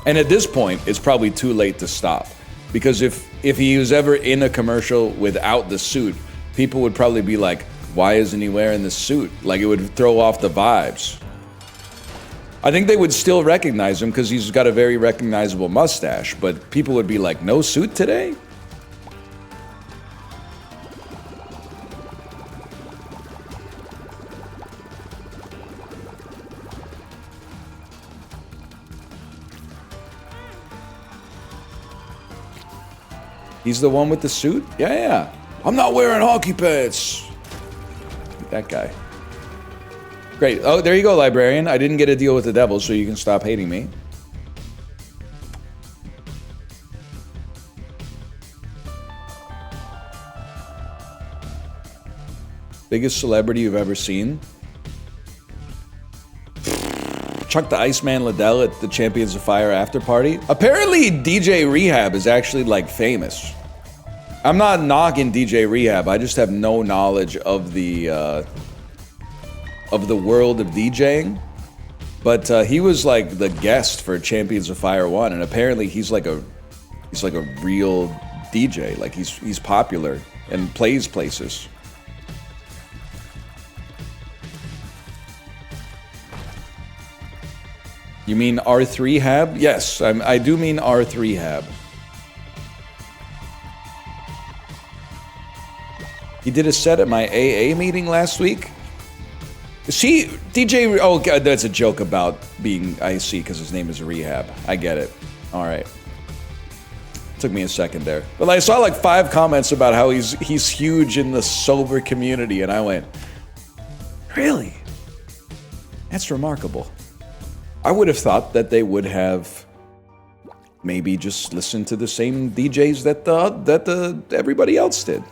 And at this point, it's probably too late to stop. Because if he was ever in a commercial without the suit, people would probably be like, why isn't he wearing the suit? Like, it would throw off the vibes. I think they would still recognize him because he's got a very recognizable mustache, but people would be like, no suit today? He's the one with the suit? Yeah. I'm not wearing hockey pants. That guy. Great. Oh, there you go, librarian. I didn't get a deal with the devil, so you can stop hating me. Biggest celebrity you've ever seen? Chuck the Iceman Liddell at the Champions of Fire after party. Apparently, DJ Rehab is actually like famous. I'm not knocking DJ Rehab. I just have no knowledge of the world of DJing. But he was like the guest for Champions of Fire 1, and apparently he's like a real DJ. Like he's popular and plays places. You mean R3 Hab? Yes, I do mean R3 Hab. He did a set at my AA meeting last week. See, DJ... Oh, God, that's a joke about being IC because his name is Rehab. I get it. All right. Took me a second there. But I saw like 5 comments about how he's huge in the sober community, and I went, really? That's remarkable. I would have thought that they would have maybe just listened to the same DJs that everybody else did.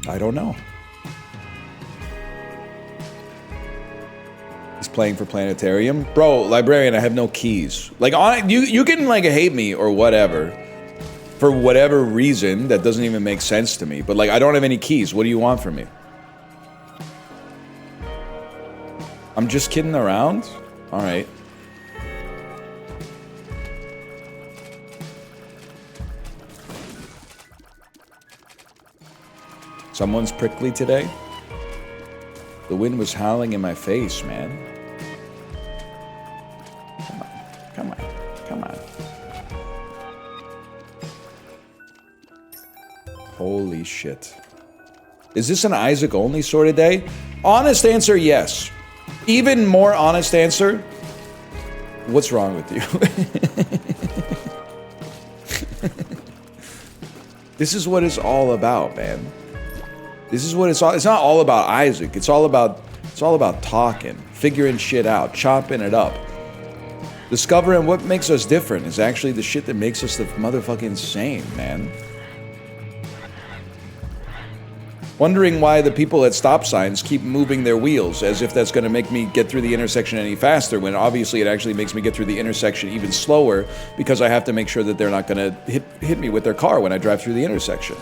I don't know. He's playing for Planetarium. Bro, librarian, I have no keys. Like, you can like hate me or whatever for whatever reason that doesn't even make sense to me. But like, I don't have any keys. What do you want from me? I'm just kidding around? All right. Someone's prickly today? The wind was howling in my face, man. Come on. Holy shit. Is this an Isaac only sort of day? Honest answer, yes. Even more honest answer, what's wrong with you? This is what it's all about, man. This is what it's not all about Isaac. It's all about talking, figuring shit out, chopping it up. Discovering what makes us different is actually the shit that makes us the motherfucking same, man. Wondering why the people at stop signs keep moving their wheels as if that's going to make me get through the intersection any faster, when obviously it actually makes me get through the intersection even slower because I have to make sure that they're not going to hit me with their car when I drive through the intersection.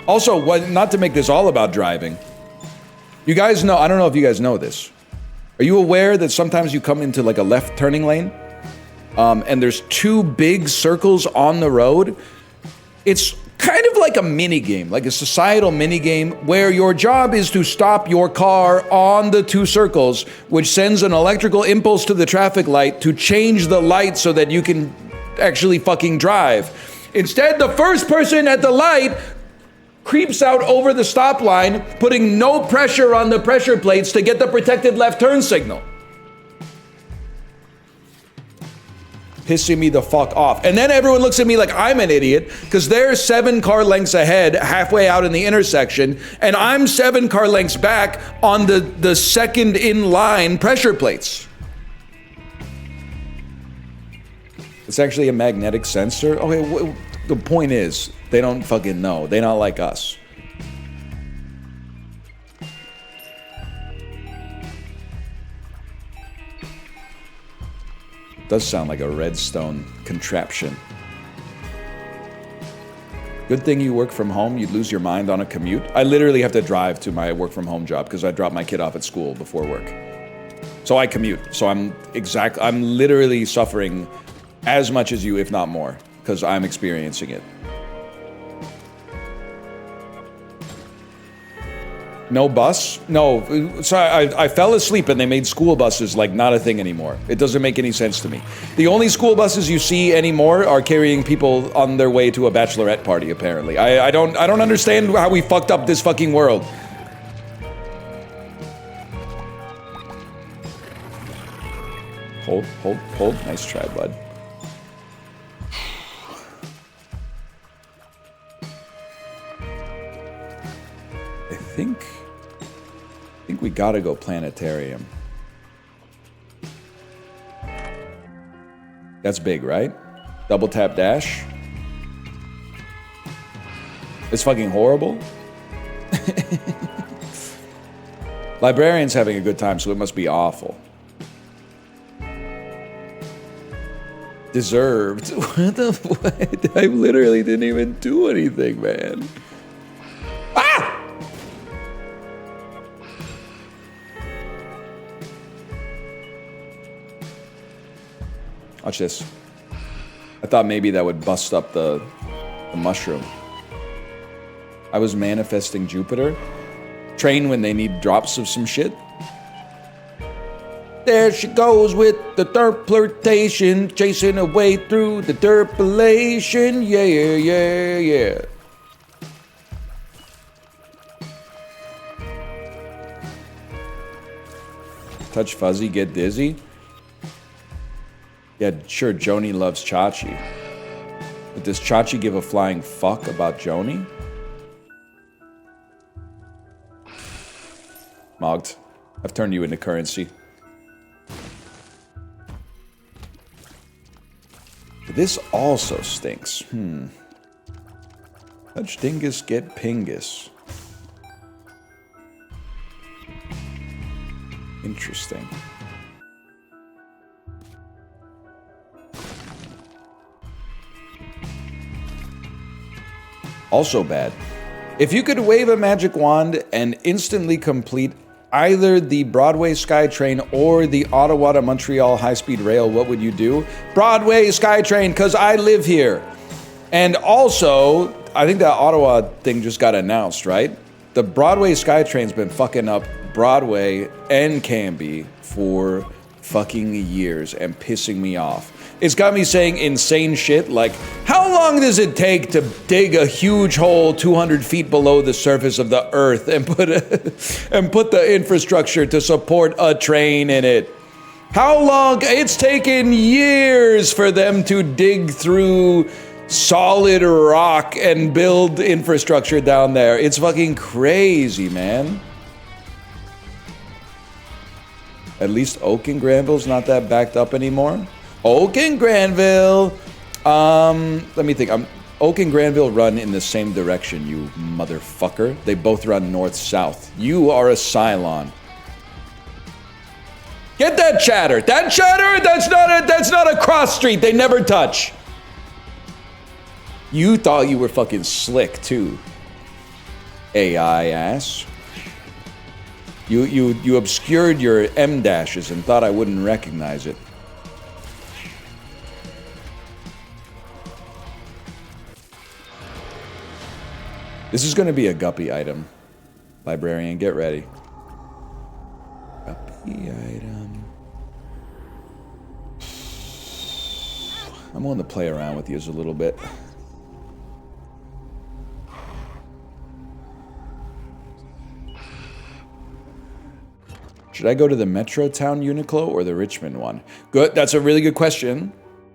Also, not to make this all about driving, you guys know, I don't know if you guys know this. Are you aware that sometimes you come into like a left turning lane and there's 2 big circles on the road? It's kind of like a mini game, like a societal mini game where your job is to stop your car on the 2 circles, which sends an electrical impulse to the traffic light to change the light so that you can actually fucking drive. Instead, the first person at the light creeps out over the stop line, putting no pressure on the pressure plates to get the protected left turn signal. Pissing me the fuck off. And then everyone looks at me like I'm an idiot because they're 7 car lengths ahead halfway out in the intersection, and I'm 7 car lengths back on the second in line pressure plates. It's actually a magnetic sensor. Okay, the point is, they don't fucking know. They're not like us. Does sound like a redstone contraption. Good thing you work from home. You'd lose your mind on a commute. I literally have to drive to my work from home job because I drop my kid off at school before work. So I commute. So I'm literally suffering as much as you, if not more, because I'm experiencing it. No bus? No. So I fell asleep and they made school buses like not a thing anymore. It doesn't make any sense to me. The only school buses you see anymore are carrying people on their way to a bachelorette party, apparently. I don't understand how we fucked up this fucking world. Hold. Nice try, bud. I think we gotta go planetarium. That's big, right? Double tap dash. It's fucking horrible. Librarian's having a good time, so it must be awful. Deserved. What the fuck? I literally didn't even do anything, man. Ah! Watch this. I thought maybe that would bust up the mushroom. I was manifesting Jupiter. Train when they need drops of some shit. There she goes with the derp flirtation, chasing her way through the derpulation. Yeah. Touch fuzzy, get dizzy. Yeah, sure, Joni loves Chachi. But does Chachi give a flying fuck about Joni? Mogged. I've turned you into currency. This also stinks. Touch dingus, get pingus. Interesting. Also bad. If you could wave a magic wand and instantly complete either the Broadway SkyTrain or the Ottawa to Montreal high-speed rail, what would you do? Broadway SkyTrain, because I live here. And also, I think that Ottawa thing just got announced, right? The Broadway SkyTrain's been fucking up Broadway and Cambie for fucking years and pissing me off. It's got me saying insane shit like, how long does it take to dig a huge hole 200 feet below the surface of the earth and put the infrastructure to support a train in it? How long? It's taken years for them to dig through solid rock and build infrastructure down there. It's fucking crazy, man. At least Oak and Granville's not that backed up anymore. Oak and Granville. Let me think. Oak and Granville run in the same direction, you motherfucker. They both run north-south. You are a Cylon. Get that chatter. That chatter, that's not a cross street. They never touch. You thought you were fucking slick, too. AI ass. You obscured your M dashes and thought I wouldn't recognize it. This is going to be a guppy item. Librarian, get ready. Guppy item. I'm willing to play around with these a little bit. Should I go to the Metrotown Uniqlo or the Richmond one? Good. That's a really good question.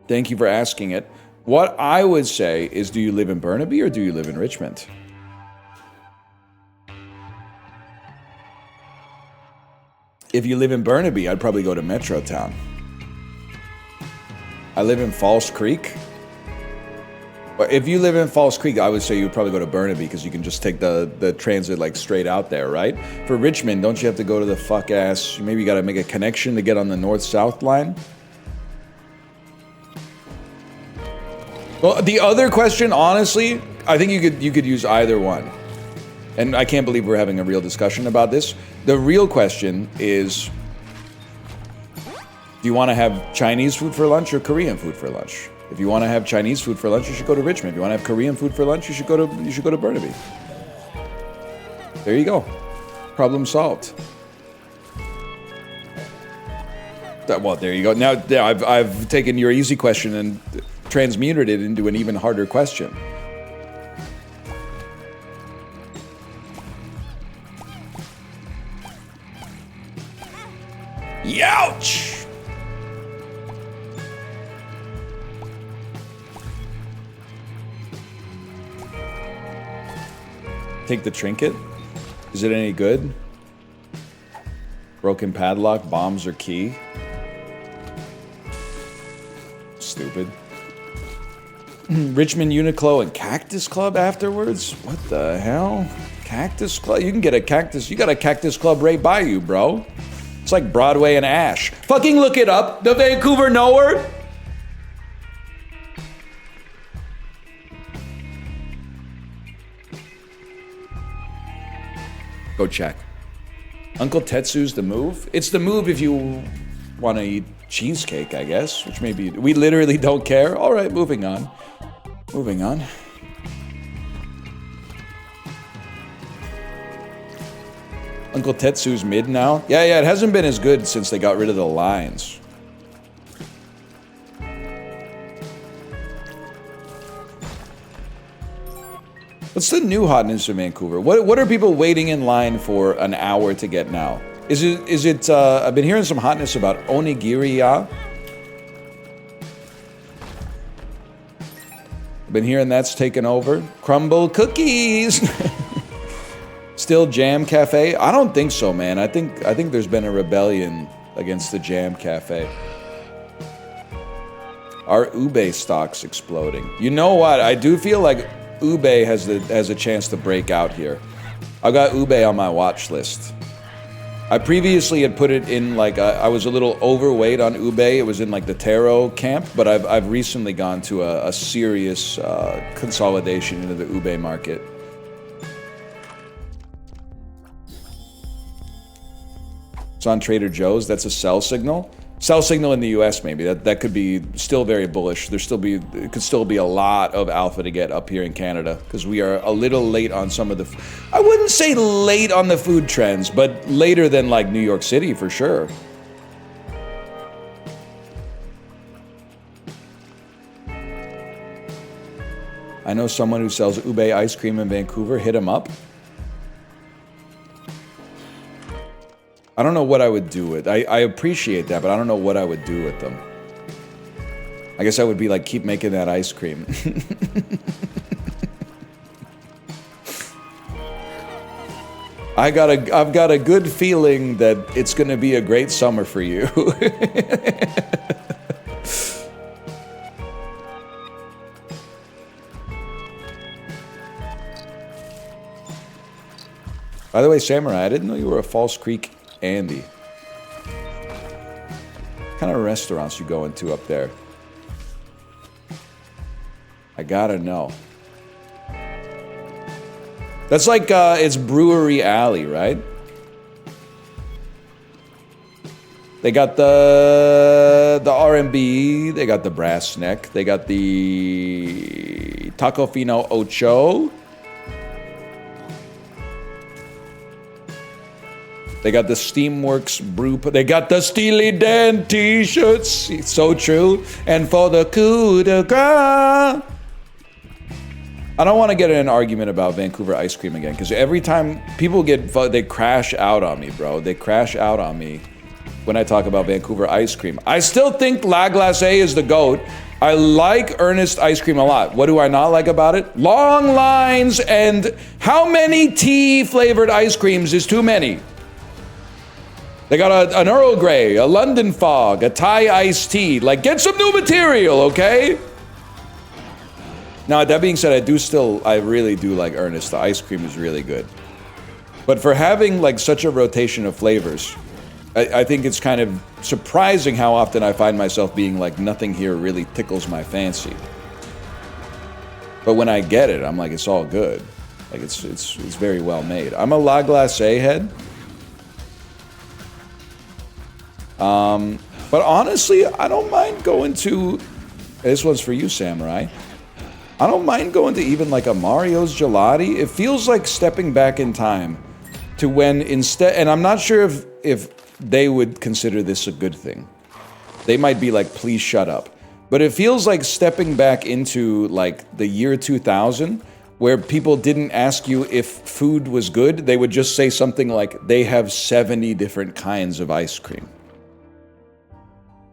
Thank you for asking it. What I would say is, do you live in Burnaby or do you live in Richmond? If you live in Burnaby, I'd probably go to Metrotown. I live in Falls Creek. But if you live in Falls Creek, I would say you would probably go to Burnaby because you can just take the transit like straight out there, right? For Richmond, don't you have to go to the fuck ass? Maybe you got to make a connection to get on the north-south line. Well, the other question, honestly, I think you could use either one. And I can't believe we're having a real discussion about this. The real question is, do you want to have Chinese food for lunch or Korean food for lunch? If you want to have Chinese food for lunch, you should go to Richmond. If you want to have Korean food for lunch, you should go to Burnaby. There you go. Problem solved. Well, there you go. Now I've taken your easy question and transmuted it into an even harder question. Youch! Take the trinket. Is it any good? Broken padlock, bombs are key. Stupid. Richmond Uniqlo and Cactus Club afterwards? What the hell? Cactus Club? You can get a cactus. You got a Cactus Club right by you, bro. It's like Broadway and Ash. Fucking look it up. The Vancouver Nowhere. Go check. Uncle Tetsu's the move? It's the move if you want to eat cheesecake, I guess, which maybe we literally don't care. All right, moving on. Moving on. Uncle Tetsu's mid now? Yeah, it hasn't been as good since they got rid of the lines. What's the new hotness in Vancouver? What are people waiting in line for an hour to get now? Is it I've been hearing some hotness about onigiri-ya. I've been hearing that's taken over. Crumble cookies. Still Jam Cafe? I don't think so, man. I think there's been a rebellion against the Jam Cafe. Are ube stocks exploding? You know what? I do feel like ube has a chance to break out here. I've got ube on my watch list. I previously had put it in like I was a little overweight on ube. It was in like the taro camp, but I've recently gone to a serious consolidation into the ube market. It's on Trader Joe's. That's a sell signal. Sell signal in the U.S. maybe. That could be still very bullish. It could still be a lot of alpha to get up here in Canada because we are a little late on some of the. I wouldn't say late on the food trends, but later than like New York City for sure. I know someone who sells ube ice cream in Vancouver. Hit him up. I don't know what I would do with. I appreciate that, but I don't know what I would do with them. I guess I would be like, keep making that ice cream. I've got a good feeling that it's gonna be a great summer for you. By the way, Samurai, I didn't know you were a False Creek Andy. What kind of restaurants you going to up there? I gotta know. That's like, it's Brewery Alley, right? They got the R&B, they got the Brass Neck, they got the Tacofino Ocho. They got the Steamworks brew. They got the Steely Dan t-shirts. It's so true. And for the coup de grace. I don't want to get in an argument about Vancouver ice cream again, because every time people they crash out on me, bro. They crash out on me when I talk about Vancouver ice cream. I still think La Glacé is the GOAT. I like Ernest ice cream a lot. What do I not like about it? Long lines, and how many tea flavored ice creams is too many? They got an Earl Grey, a London Fog, a Thai iced tea. Like, get some new material, okay? Now, that being said, I really do like Ernest. The ice cream is really good. But for having like such a rotation of flavors, I think it's kind of surprising how often I find myself being like, nothing here really tickles my fancy. But when I get it, I'm like, it's all good. Like, it's very well made. I'm a La Glacé head. But honestly, I don't mind going to... This one's for you, Samurai. I don't mind going to even like a Mario's Gelati. It feels like stepping back in time to when instead... And I'm not sure if they would consider this a good thing. They might be like, please shut up. But it feels like stepping back into like the year 2000, where people didn't ask you if food was good. They would just say something like, they have 70 different kinds of ice cream.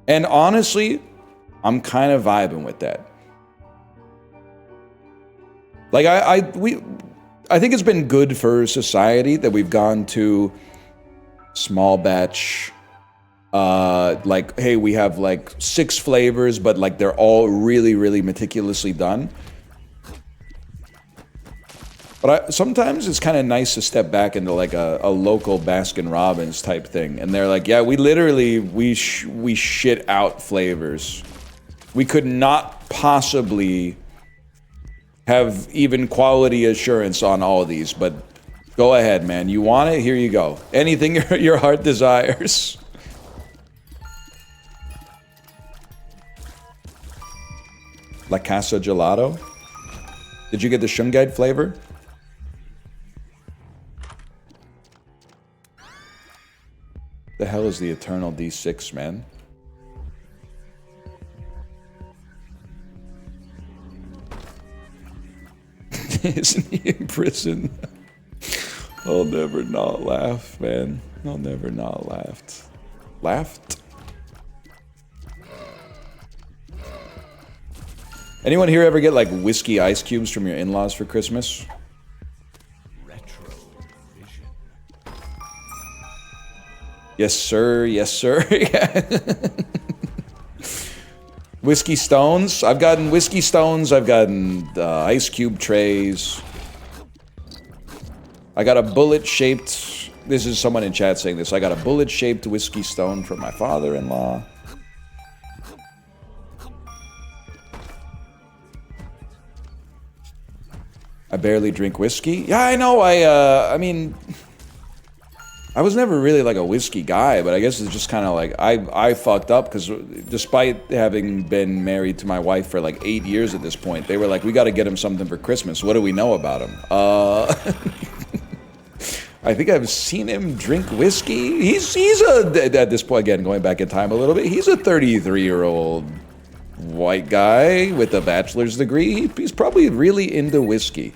And honestly, I'm kind of vibing with that. Like, I think it's been good for society that we've gone to small batch, like, hey, we have like 6 flavors, but like they're all really, really meticulously done. But sometimes it's kind of nice to step back into like a local Baskin Robbins type thing. And they're like, yeah, we literally, we shit out flavors. We could not possibly have even quality assurance on all of these, but go ahead, man. You want it? Here you go. Anything your heart desires. La Casa Gelato? Did you get the Shungite flavor? The hell is the Eternal D6, man? Isn't he in prison? I'll never not laugh, man. I'll never not laughed. Laughed? Anyone here ever get like whiskey ice cubes from your in-laws for Christmas? Yes, sir. Yes, sir. Whiskey stones. I've gotten whiskey stones. I've gotten ice cube trays. I got a bullet-shaped... This is someone in chat saying this. I got a bullet-shaped whiskey stone from my father-in-law. I barely drink whiskey. Yeah, I know. I mean... I was never really like a whiskey guy, but I guess it's just kind of like I fucked up because despite having been married to my wife for like 8 years at this point, they were like, we got to get him something for Christmas. What do we know about him? I think I've seen him drink whiskey. He's at this point, again, going back in time a little bit, he's a 33-year-old white guy with a bachelor's degree. He's probably really into whiskey.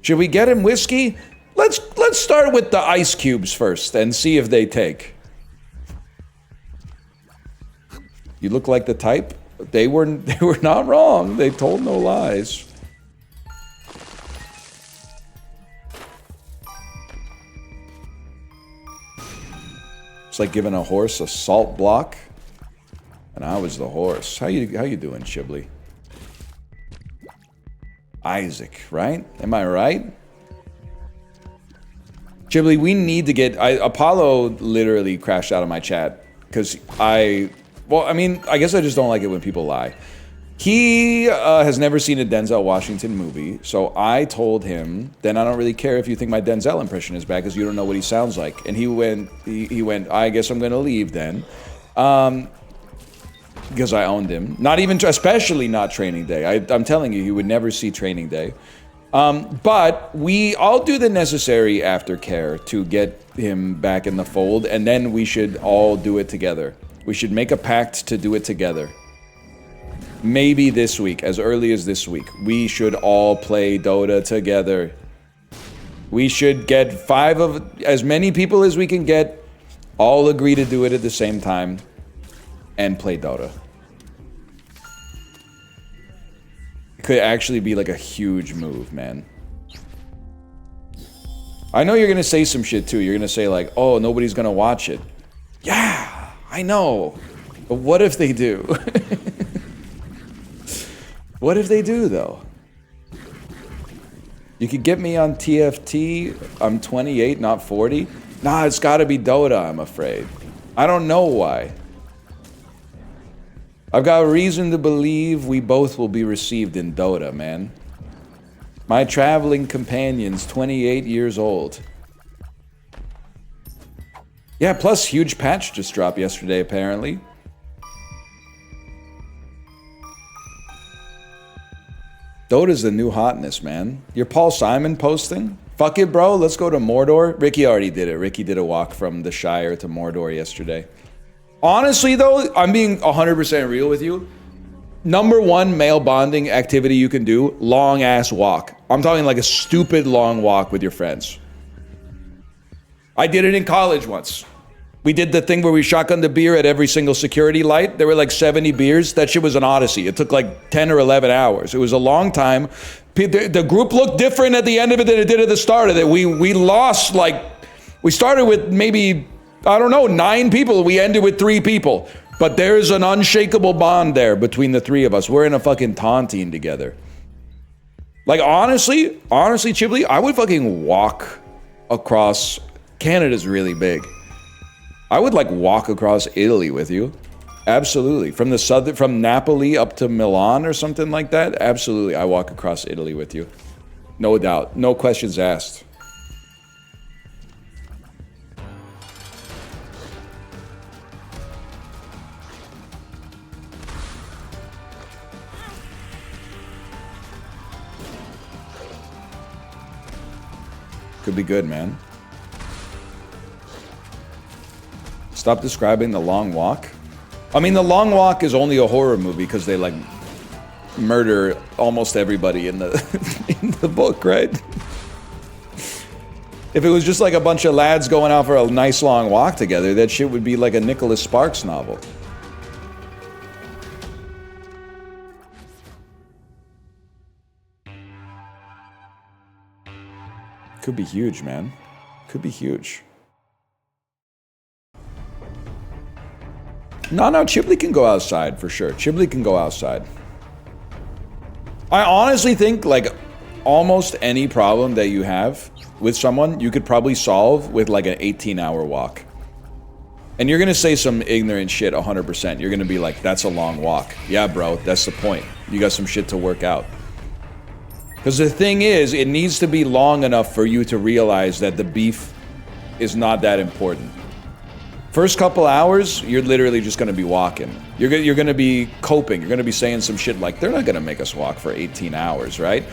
Should we get him whiskey? Let's start with the ice cubes first and see if they take. You look like the type. They were not wrong. They told no lies. It's like giving a horse a salt block, and I was the horse. How you doing, Chiblee? Isaac, right? Am I right? Chiblee, we need to get... Apollo literally crashed out of my chat because well, I mean, I guess I just don't like it when people lie. He has never seen a Denzel Washington movie, so I told him, then I don't really care if you think my Denzel impression is bad because you don't know what he sounds like. And he went, I guess I'm going to leave then. Because I owned him. Not even, especially not Training Day. I'm telling you, he would never see Training Day. But I'll do the necessary aftercare to get him back in the fold, and then we should all do it together. We should make a pact to do it together. maybe this week, as early as this week, we should all play Dota together. We should get as many people as we can get, all agree to do it at the same time, and play Dota. It could actually be like a huge move, man. I know you're gonna say some shit too. You're gonna say like, oh, nobody's gonna watch it. Yeah, I know. But what if they do? What if they do, though? You could get me on TFT. I'm 28, not 40. Nah, it's gotta be Dota, I'm afraid. I don't know why. I've got a reason to believe we both will be received in Dota, man. My traveling companion's 28 years old. Yeah, plus huge patch just dropped yesterday, apparently. Dota's the new hotness, man. Your Paul Simon posting? Fuck it, bro. Let's go to Mordor. Ricky already did it. Ricky did a walk from the Shire to Mordor yesterday. Honestly, though, I'm being 100% real with you. Number one male bonding activity you can do, long-ass walk. I'm talking like a stupid long walk with your friends. I did it in college once. We did the thing where we shotgunned the beer at every single security light. There were like 70 beers. That shit was an odyssey. It took like 10 or 11 hours. It was a long time. The group looked different at the end of it than it did at the start of it. We lost like, we started with maybe, I don't know, 9 people. We ended with 3 people. But there's an unshakable bond there between the 3 of us. We're in a fucking taunting together. Like honestly, Chibli, I would fucking walk across, Canada's really big. I would like walk across Italy with you. Absolutely. From Napoli up to Milan or something like that. Absolutely. I walk across Italy with you. No doubt. No questions asked. Could be good, man. Stop describing The Long Walk. I mean, The Long Walk is only a horror movie because they like murder almost everybody in the in the book, right? If it was just like a bunch of lads going out for a nice long walk together, that shit would be like a Nicholas Sparks novel. Could be huge, man. Could be huge. No, Chibli can go outside for sure. Chibli can go outside. I honestly think like almost any problem that you have with someone, you could probably solve with like an 18-hour walk. And you're gonna say some ignorant shit 100%. You're gonna be like, that's a long walk. Yeah, bro, that's the point. You got some shit to work out. Because the thing is, it needs to be long enough for you to realize that the beef is not that important. First couple hours, you're literally just gonna be walking. You're gonna be coping. You're gonna be saying some shit like, they're not gonna make us walk for 18 hours, right?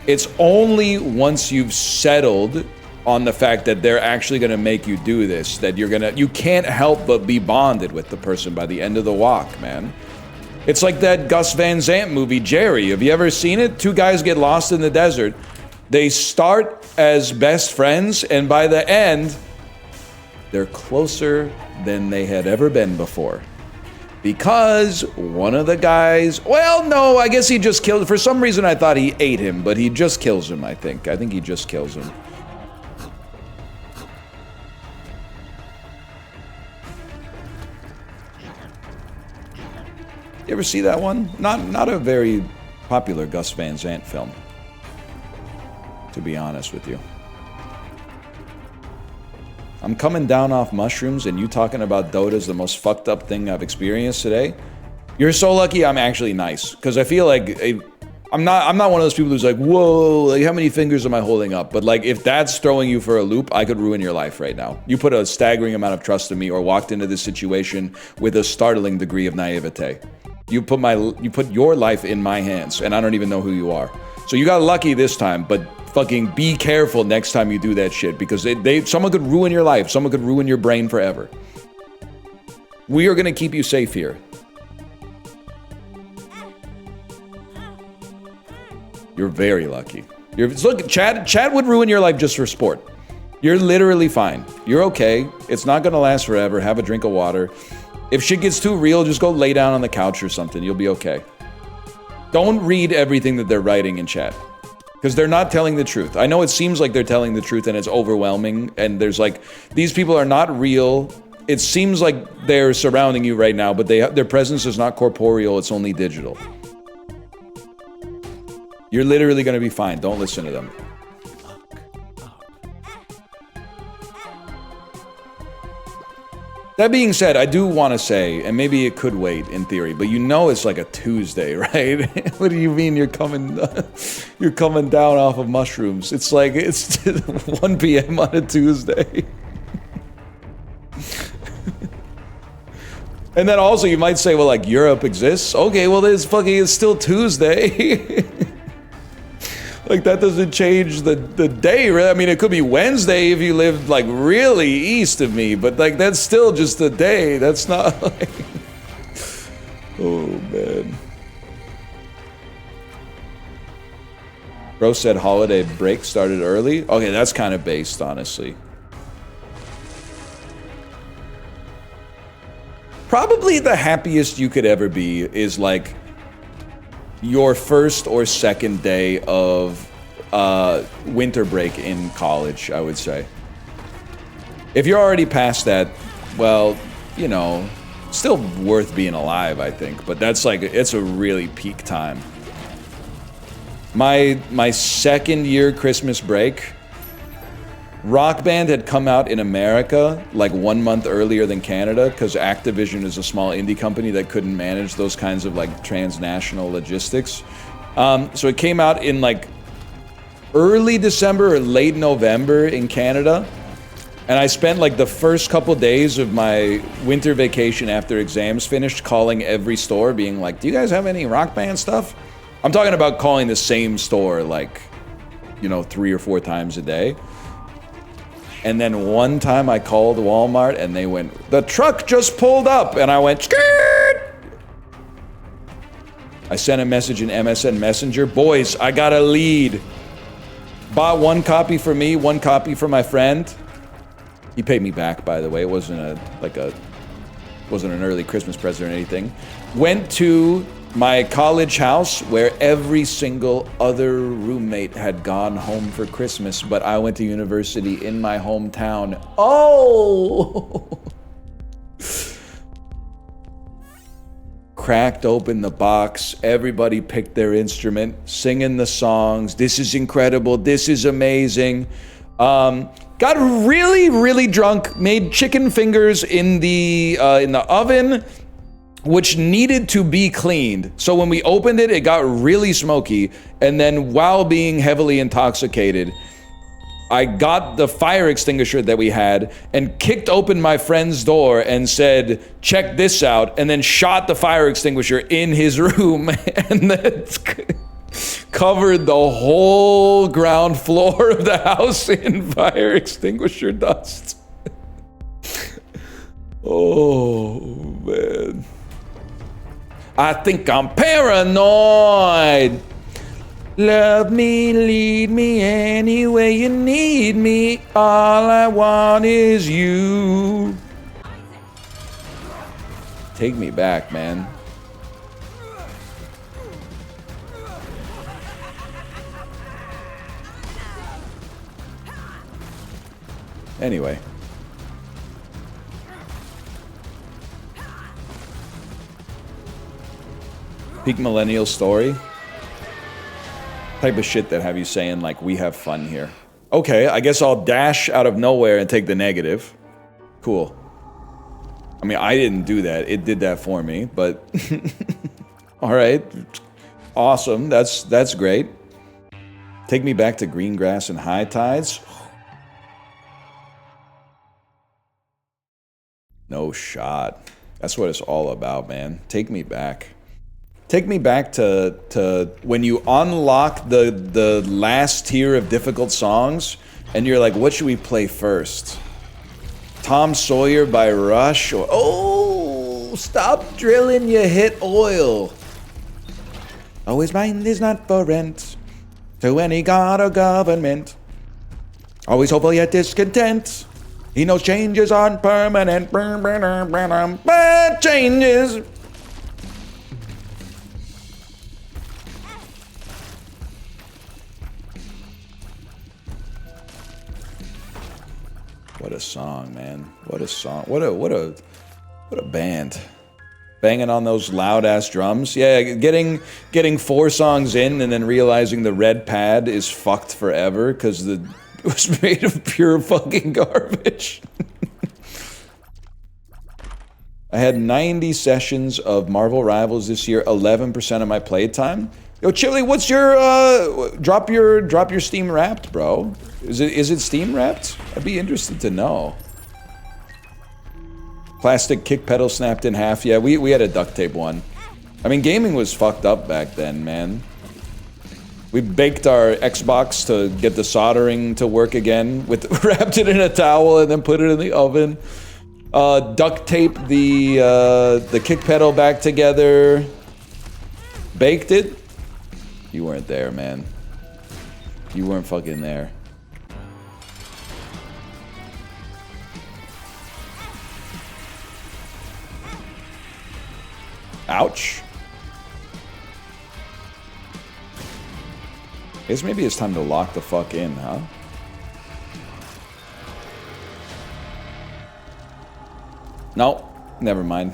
It's only once you've settled on the fact that they're actually gonna make you do this that you can't help but be bonded with the person by the end of the walk, man. It's like that Gus Van Sant movie, Jerry. Have you ever seen it? 2 guys get lost in the desert. They start as best friends, and by the end, they're closer than they had ever been before. Because one of the guys, well, no, I guess he just killed, for some reason I thought he ate him, but he just kills him, I think. I think he just kills him. You ever see that one? Not a very popular Gus Van Sant film, to be honest with you. I'm coming down off mushrooms and you talking about Dota is the most fucked up thing I've experienced today. You're so lucky I'm actually nice. Because I feel like I'm not one of those people who's like, whoa, like how many fingers am I holding up? But like if that's throwing you for a loop, I could ruin your life right now. You put a staggering amount of trust in me or walked into this situation with a startling degree of naivete. You put your life in my hands and I don't even know who you are. So you got lucky this time, but fucking be careful next time you do that shit because someone could ruin your life. Someone could ruin your brain forever. We are gonna keep you safe here. You're very lucky. Look, Chad would ruin your life just for sport. You're literally fine. You're okay. It's not gonna last forever. Have a drink of water. If shit gets too real, just go lay down on the couch or something. You'll be okay. Don't read everything that they're writing in chat. Because they're not telling the truth. I know it seems like they're telling the truth and it's overwhelming. And there's like, these people are not real. It seems like they're surrounding you right now, but their presence is not corporeal. It's only digital. You're literally gonna be fine. Don't listen to them. That being said, I do want to say, and maybe it could wait in theory, but you know it's like a Tuesday, right? What do you mean you're coming down off of mushrooms? It's like, it's 1 p.m. on a Tuesday. And then also you might say, well, like, Europe exists? Okay, well, it's still Tuesday. Like, that doesn't change the day, right? I mean, it could be Wednesday if you lived, like, really east of me, but, like, that's still just a day. That's not, like... Oh, man. Bro said holiday break started early. Okay, that's kind of based, honestly. Probably the happiest you could ever be is, like, your first or second day of winter break in college, I would say. If you're already past that, well, you know, still worth being alive, I think. But that's like, it's a really peak time. My second year Christmas break, Rock Band had come out in America like 1 month earlier than Canada because Activision is a small indie company that couldn't manage those kinds of like transnational logistics. So it came out in like early December or late November in Canada. And I spent like the first couple days of my winter vacation after exams finished calling every store being like, do you guys have any Rock Band stuff? I'm talking about calling the same store like, you know, 3 or 4 times a day. And then one time I called Walmart and they went, the truck just pulled up. And I went, skirt! I sent a message in MSN Messenger. Boys, I got a lead. Bought 1 copy for me, 1 copy for my friend. He paid me back, by the way. It wasn't wasn't an early Christmas present or anything. Went to my college house where every single other roommate had gone home for Christmas, but I went to university in my hometown. Oh! Cracked open the box, everybody picked their instrument, singing the songs. This is incredible, this is amazing. Got really, really drunk, made chicken fingers in the oven, which needed to be cleaned. So when we opened it, it got really smoky. And then while being heavily intoxicated, I got the fire extinguisher that we had and kicked open my friend's door and said, check this out, and then shot the fire extinguisher in his room and then covered the whole ground floor of the house in fire extinguisher dust. Oh, man. I think I'm paranoid. Love me, lead me any way you need me. All I want is you. Take me back, man. Anyway. Peak millennial story. Type of shit that have you saying like, we have fun here. Okay, I guess I'll dash out of nowhere and take the negative. Cool. I mean, I didn't do that. It did that for me, but all right. Awesome. That's great. Take me back to green grass and high tides. No shot. That's what it's all about, man. Take me back. Take me back to when you unlock the last tier of difficult songs and you're like, what should we play first? Tom Sawyer by Rush or oh, stop drilling, you hit oil. Oh, his mind is not for rent. to any god or government. Always hopeful yet discontent. He knows changes aren't permanent. But changes. What a song, man. What a song. What a band. Banging on those loud ass drums. Yeah, getting 4 songs in and then realizing the red pad is fucked forever because it was made of pure fucking garbage. I had 90 sessions of Marvel Rivals this year, 11% of my playtime. Yo, Chili, what's your drop your Steam Wrapped, bro? Is it Steam Wrapped? I'd be interested to know. Plastic kick pedal snapped in half. Yeah, we had a duct tape one. I mean, gaming was fucked up back then, man. We baked our Xbox to get the soldering to work again. Wrapped it in a towel and then put it in the oven. Duct taped the kick pedal back together. Baked it. You weren't there, man. You weren't fucking there. Ouch. I guess maybe it's time to lock the fuck in, huh? No, never mind.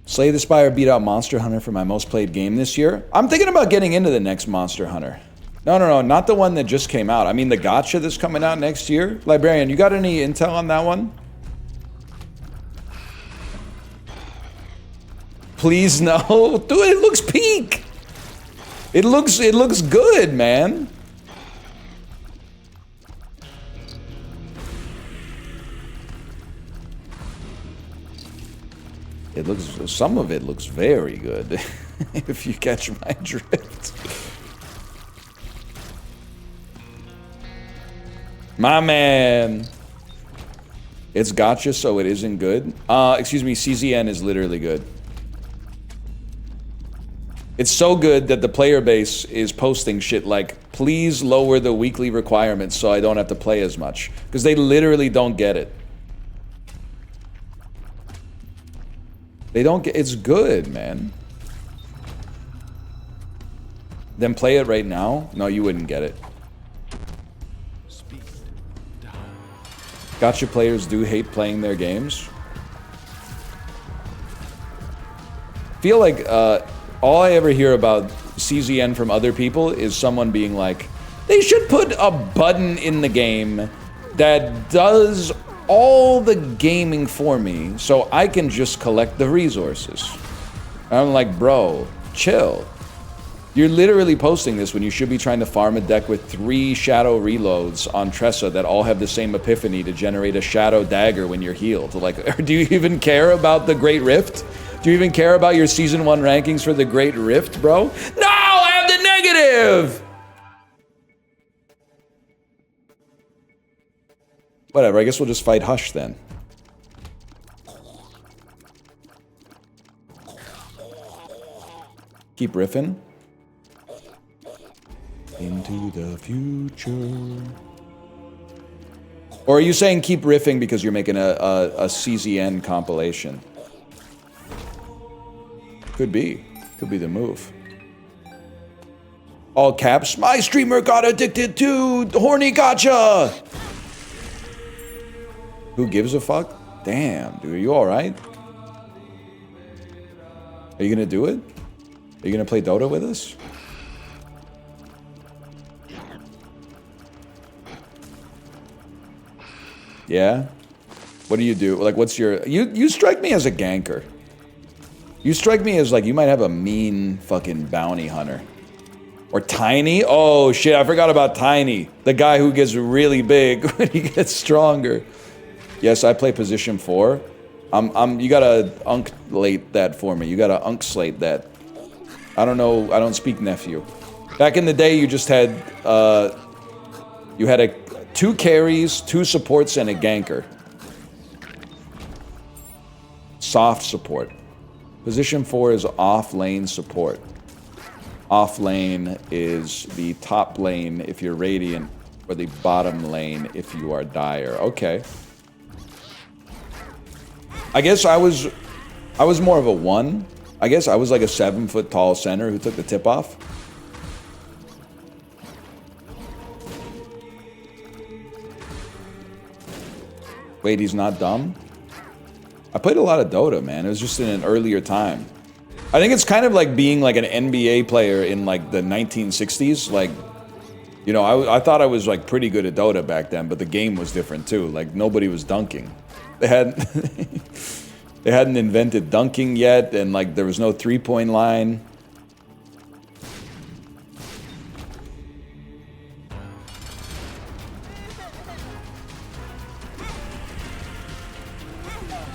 Slay the Spire beat out Monster Hunter for my most played game this year. I'm thinking about getting into the next Monster Hunter. No, not the one that just came out. I mean the gacha that's coming out next year. Librarian, you got any intel on that one? Please no. Dude, it looks peak. It looks good, man. Some of it looks very good. If you catch my drift. My man. It's gacha, so it isn't good. Excuse me, CZN is literally good. It's so good that the player base is posting shit like, please lower the weekly requirements so I don't have to play as much. Because they literally don't get it. They don't get, it's good, man. Then play it right now? No, you wouldn't get it. Gacha players do hate playing their games. Feel like, all I ever hear about CZN from other people is someone being like, they should put a button in the game that does all the gaming for me so I can just collect the resources. I'm like, bro, chill. You're literally posting this when you should be trying to farm a deck with 3 shadow reloads on Tressa that all have the same epiphany to generate a shadow dagger when you're healed. Like, do you even care about the Great Rift? Do you even care about your Season 1 rankings for the Great Rift, bro? No! I have the negative! Whatever, I guess we'll just fight Hush then. Keep riffing. Into the future. Or are you saying keep riffing because you're making a CZN compilation? Could be. Could be the move. All caps. My streamer got addicted to horny gacha! Who gives a fuck? Damn, dude, are you alright? Are you gonna do it? Are you gonna play Dota with us? Yeah? What do you do? Like, what's your... You strike me as a ganker. You strike me as, like, you might have a mean fucking bounty hunter. Or Tiny? Oh, shit, I forgot about Tiny. The guy who gets really big when he gets stronger. Yes, I play position 4. You gotta unc-late that for me. You gotta unc-slate that. I don't know, I don't speak nephew. Back in the day, you just had, you had 2 carries, 2 supports, and a ganker. Soft support. Position 4 is off lane support. Off lane is the top lane if you're Radiant, or the bottom lane if you are Dire. Okay. I guess I was more of a 1. I guess I was like a 7-foot tall center who took the tip off. Wait, he's not dumb? I played a lot of Dota, man. It was just in an earlier time. I think it's kind of like being like an NBA player in like the 1960s. Like, you know, I thought I was like pretty good at Dota back then, but the game was different too. Like nobody was dunking. They hadn't they hadn't invented dunking yet, and like there was no 3-point line.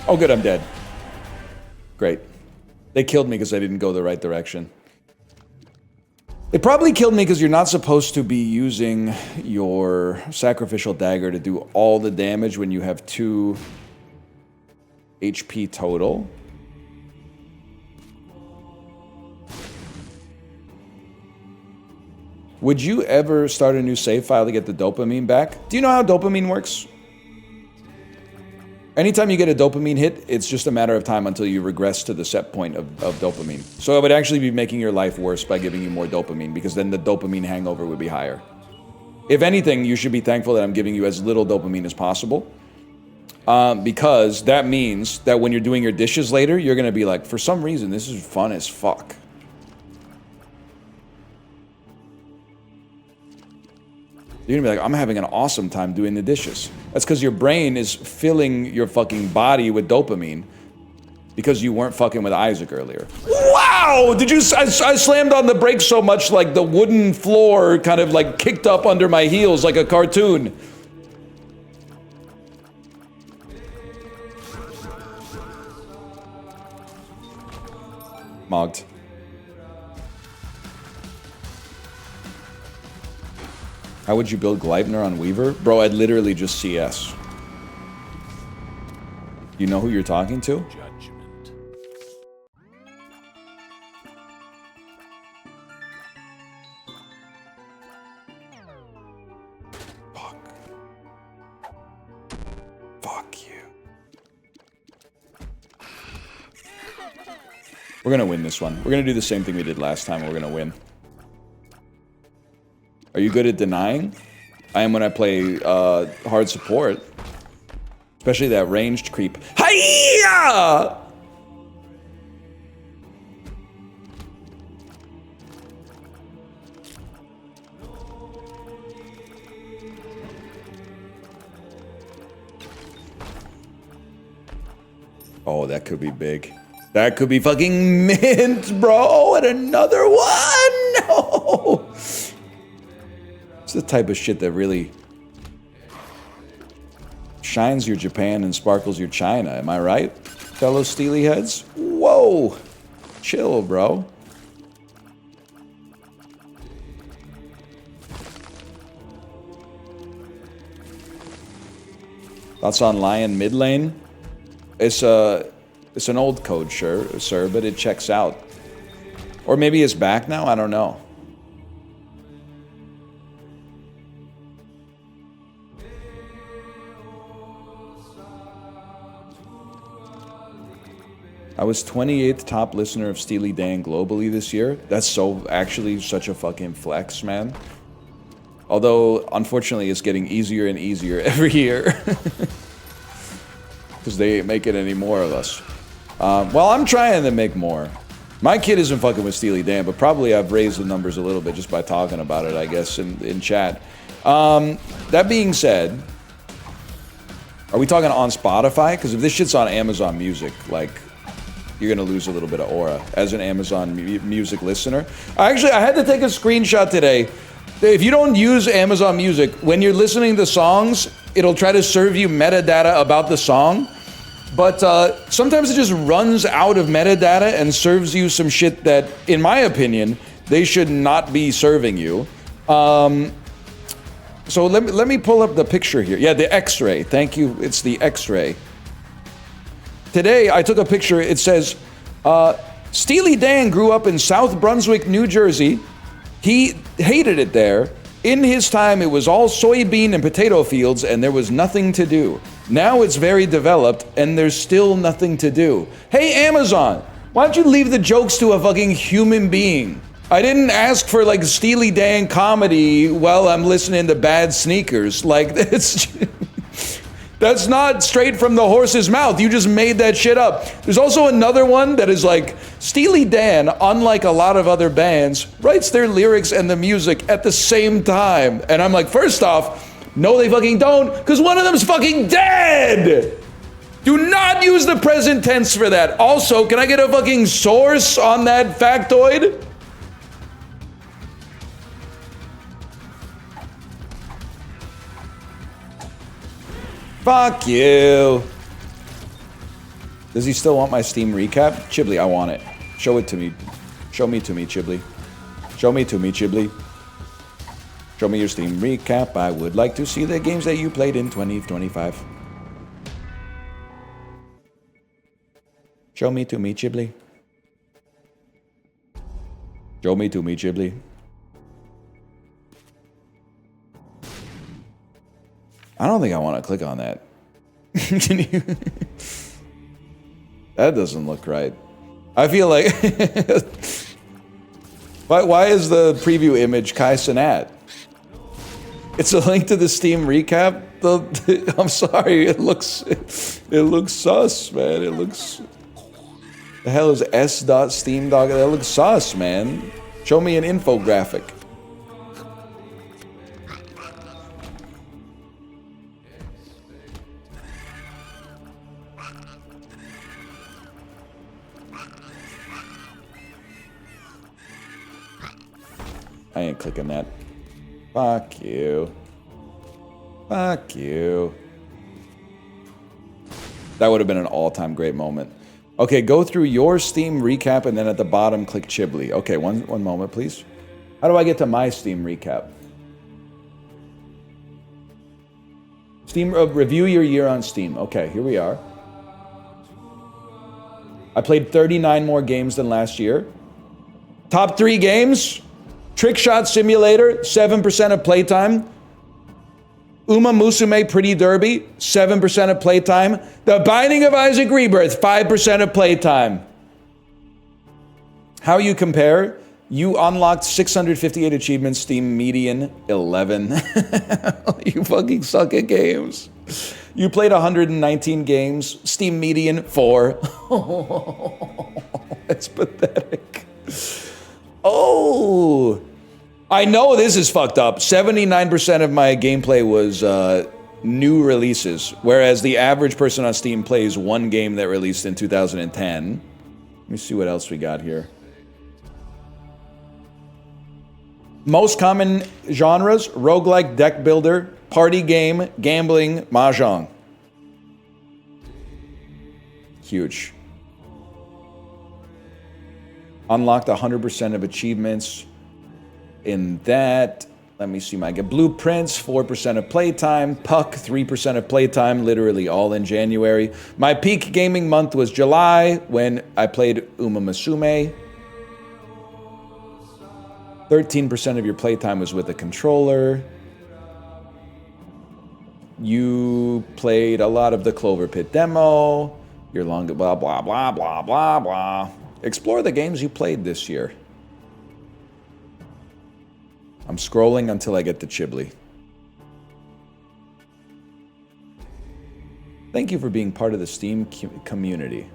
Oh good, I'm dead. Great. They killed me because I didn't go the right direction. They probably killed me because you're not supposed to be using your sacrificial dagger to do all the damage when you have 2 HP total. Would you ever start a new save file to get the dopamine back? Do you know how dopamine works? Anytime you get a dopamine hit, it's just a matter of time until you regress to the set point of dopamine. So it would actually be making your life worse by giving you more dopamine, because then the dopamine hangover would be higher. If anything, you should be thankful that I'm giving you as little dopamine as possible. Because that means that when you're doing your dishes later, you're going to be like, for some reason, this is fun as fuck. You're gonna be like, I'm having an awesome time doing the dishes. That's because your brain is filling your fucking body with dopamine because you weren't fucking with Isaac earlier. Wow! Did you? I slammed on the brakes so much, like the wooden floor kind of like kicked up under my heels like a cartoon. Mogged. How would you build Gleipnir on Weaver? Bro, I'd literally just CS. You know who you're talking to? Judgment. Fuck. Fuck you. We're gonna win this one. We're gonna do the same thing we did last time, and we're gonna win. Are you good at denying? I am when I play hard support. Especially that ranged creep. Hiya! Oh, that could be big. That could be fucking mint, bro! And another one! No! It's the type of shit that really shines your Japan and sparkles your China. Am I right, fellow steely heads? Whoa! Chill, bro. Thoughts on Lion mid lane? It's an old code, sir, but it checks out. Or maybe it's back now, I don't know. I was 28th top listener of Steely Dan globally this year. That's so actually such a fucking flex, man. Although, unfortunately, it's getting easier and easier every year. Because they ain't making any more of us. Well, I'm trying to make more. My kid isn't fucking with Steely Dan, but probably I've raised the numbers a little bit just by talking about it, I guess, in chat. That being said, are we talking on Spotify? Because if this shit's on Amazon Music, like, you're gonna lose a little bit of aura as an Amazon Music listener. I had to take a screenshot today. If you don't use Amazon Music, when you're listening to songs, it'll try to serve you metadata about the song. But sometimes it just runs out of metadata and serves you some shit that, in my opinion, they should not be serving you. So let me pull up the picture here. Yeah, the X-ray. Thank you. It's the X-ray. today I took a picture. It says, Steely Dan grew up in South Brunswick, New Jersey. He hated it there. In his time, it was all soybean and potato fields, and there was nothing to do. Now it's very developed, and there's still nothing to do. Hey, Amazon, why don't you leave the jokes to a fucking human being? I didn't ask for, like, Steely Dan comedy while I'm listening to Bad Sneakers. Like, that's not straight from the horse's mouth. You just made that shit up. There's also another one that is like, Steely Dan, unlike a lot of other bands, writes their lyrics and the music at the same time. And I'm like, first off, no they fucking don't, because one of them's fucking dead! Do not use the present tense for that. Also, can I get a fucking source on that factoid? Fuck you. Does he still want my Steam recap? Chibli, I want it. Show it to me. Show me to me, Chibli. Show me to me, Chibli. Show me your Steam recap. I would like to see the games that you played in 2025. Show me to me, Chibli. Show me to me, Chibli. I don't think I want to click on that. Can you? That doesn't look right. I feel like... Why is the preview image Kai Cenat? It's a link to the Steam recap. I'm sorry, it looks sus, man. It looks... The hell is s.steam dog? That looks sus, man. Show me an infographic. I ain't clicking that. Fuck you. Fuck you. That would have been an all-time great moment. Okay, go through your Steam recap and then at the bottom click Chibli. Okay, one moment, please. How do I get to my Steam recap? Steam review your year on Steam. Okay, here we are. I played 39 more games than last year. Top 3 games. Trick Shot Simulator, 7% of playtime. Uma Musume Pretty Derby, 7% of playtime. The Binding of Isaac Rebirth, 5% of playtime. How you compare? You unlocked 658 achievements, Steam median 11. You fucking suck at games. You played 119 games, Steam median 4. That's pathetic. Oh, I know this is fucked up. 79% of my gameplay was new releases, whereas the average person on Steam plays one game that released in 2010. Let me see what else we got here. Most common genres: roguelike, deck builder, party game, gambling, mahjong. Huge. Unlocked 100% of achievements in that. Let me see my blueprints, 4% of playtime. Puck, 3% of playtime, literally all in January. My peak gaming month was July when I played Uma Musume. 13% of your playtime was with a controller. You played a lot of the Clover Pit demo. Your long blah, blah, blah, blah, blah, blah. Explore the games you played this year. I'm scrolling until I get to Chibli. Thank you for being part of the Steam community.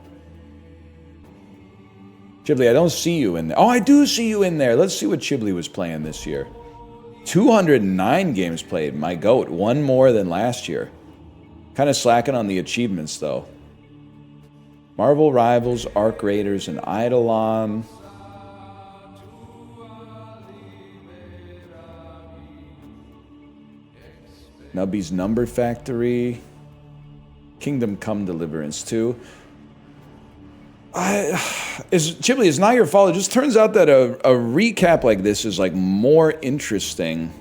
Chibli, I don't see you in there. Oh, I do see you in there. Let's see what Chibli was playing this year. 209 games played. My goat. One more than last year. Kind of slacking on the achievements, though. Marvel Rivals, Arc Raiders, and Eidolon. Nubby's Number Factory. Kingdom Come Deliverance 2. Chibli, it's not your fault. It just turns out that a recap like this is like more interesting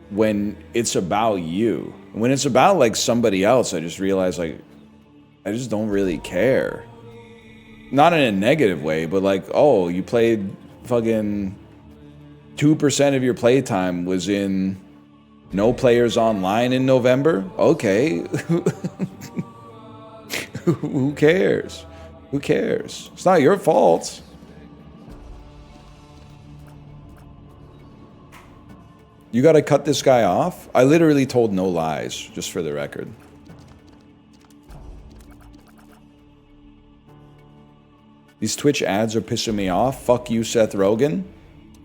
when it's about you. When it's about like somebody else, I just realize like I just don't really care. Not in a negative way, but like, oh, you played fucking 2% of your playtime was in no players online in November? Okay. Who cares? Who cares? It's not your fault. You gotta cut this guy off? I literally told no lies, just for the record. These Twitch ads are pissing me off. Fuck you, Seth Rogen.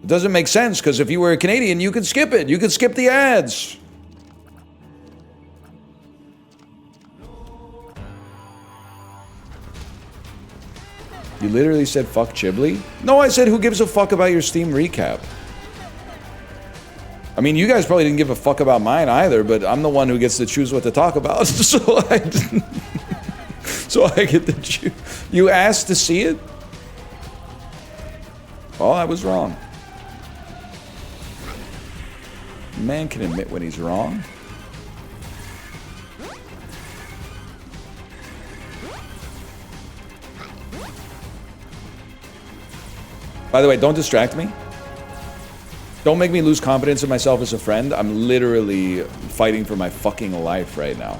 It doesn't make sense, because if you were a Canadian, you could skip it. You could skip the ads. You literally said fuck Chiblee? No, I said who gives a fuck about your Steam recap? I mean, you guys probably didn't give a fuck about mine either, but I'm the one who gets to choose what to talk about, so I get to choose. You asked to see it? Oh, I was wrong. Man can admit when he's wrong. By the way, don't distract me. Don't make me lose confidence in myself as a friend. I'm literally fighting for my fucking life right now.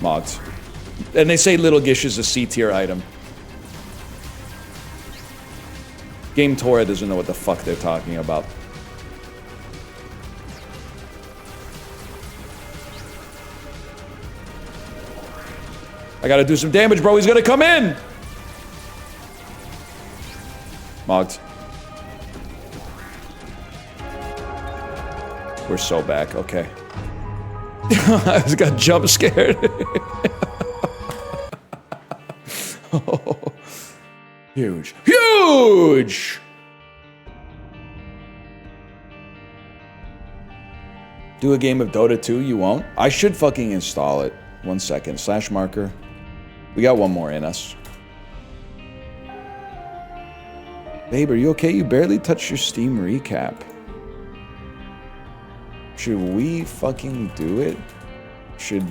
Mods. And they say Little Gish is a C-tier item. Game Tora doesn't know what the fuck they're talking about. I gotta do some damage, bro. He's gonna come in! Mogged. We're so back. Okay. I just got jump scared. Oh. Huge. Huge! Do a game of Dota 2? You won't? I should fucking install it. 1 second. Slash marker. We got one more in us. Babe, are you okay? You barely touched your Steam recap. Should we fucking do it? Should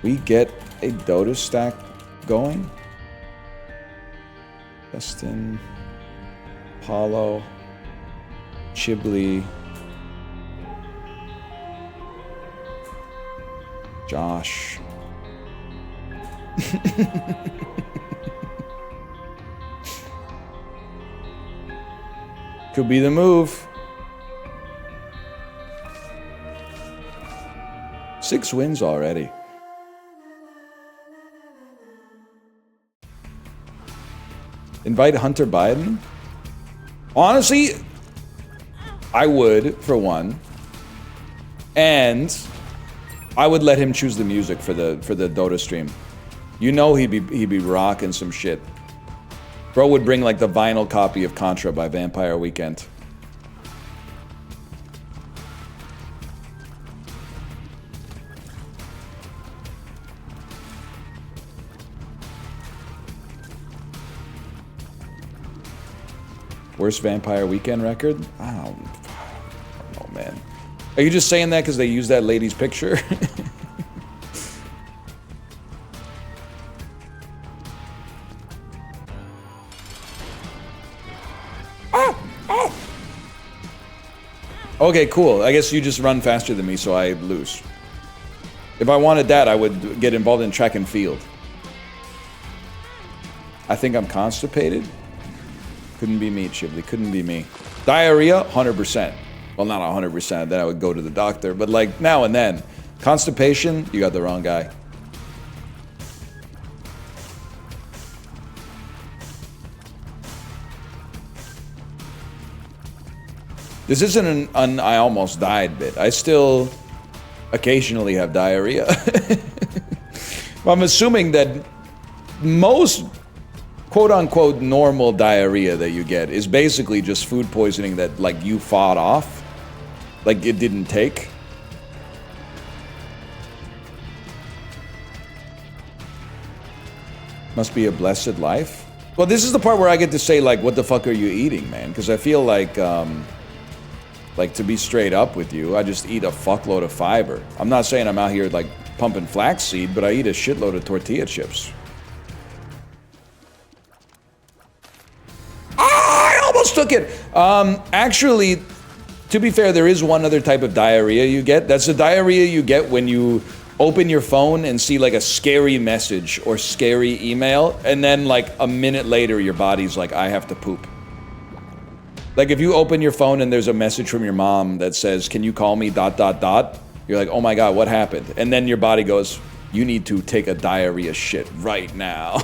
we get a Dota stack going? Justin, Paulo, Chiblee, Josh. Could be the move. 6 wins already. Invite Hunter Biden? Honestly, I would, for one. And I would let him choose the music for the Dota stream. You know he'd be rocking some shit. Bro would bring like the vinyl copy of Contra by Vampire Weekend. Worst Vampire Weekend record? I don't know, man. Are you just saying that because they used that lady's picture? Okay, cool. I guess you just run faster than me, so I lose. If I wanted that, I would get involved in track and field. I think I'm constipated. Couldn't be me, Chiblee. Couldn't be me. Diarrhea, 100%. Well, not 100%. Then I would go to the doctor. But like now and then. Constipation, you got the wrong guy. This isn't an I almost died bit. I still occasionally have diarrhea. I'm assuming that most quote-unquote normal diarrhea that you get is basically just food poisoning that like you fought off. Like it didn't take. Must be a blessed life. Well, this is the part where I get to say like, what the fuck are you eating, man? Because I feel like Like, to be straight up with you, I just eat a fuckload of fiber. I'm not saying I'm out here, like, pumping flaxseed, but I eat a shitload of tortilla chips. I almost took it! Actually, to be fair, there is one other type of diarrhea you get. That's the diarrhea you get when you open your phone and see, like, a scary message or scary email, and then, like, a minute later, your body's like, I have to poop. Like, if you open your phone and there's a message from your mom that says, can you call me ... You're like, oh my god, what happened? And then your body goes, you need to take a diarrhea shit right now.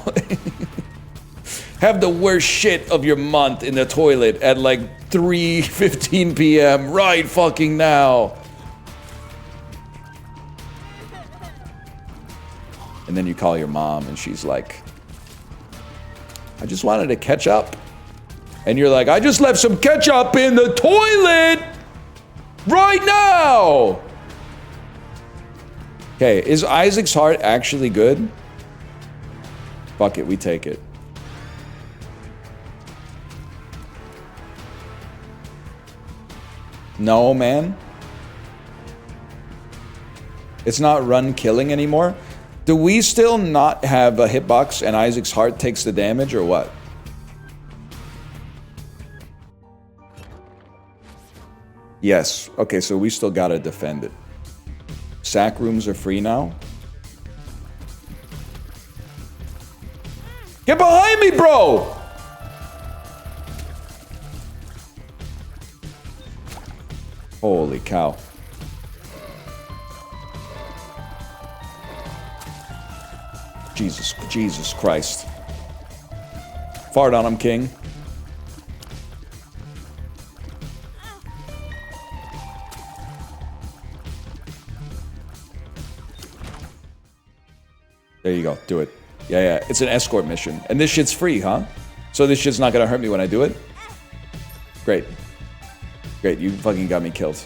Have the worst shit of your month in the toilet at like 3:15 p.m. right fucking now. And then you call your mom and she's like, I just wanted to catch up. And you're like, I just left some ketchup in the toilet right now. Okay, is Isaac's heart actually good? Fuck it, we take it. No, man. It's not run killing anymore. Do we still not have a hitbox and Isaac's heart takes the damage or what? Yes. Okay, so we still gotta defend it. Sack rooms are free now. Get behind me, bro! Holy cow. Jesus Christ. Fart on him, King. There you go, do it. Yeah, it's an escort mission. And this shit's free, huh? So this shit's not gonna hurt me when I do it? Great. Great, you fucking got me killed.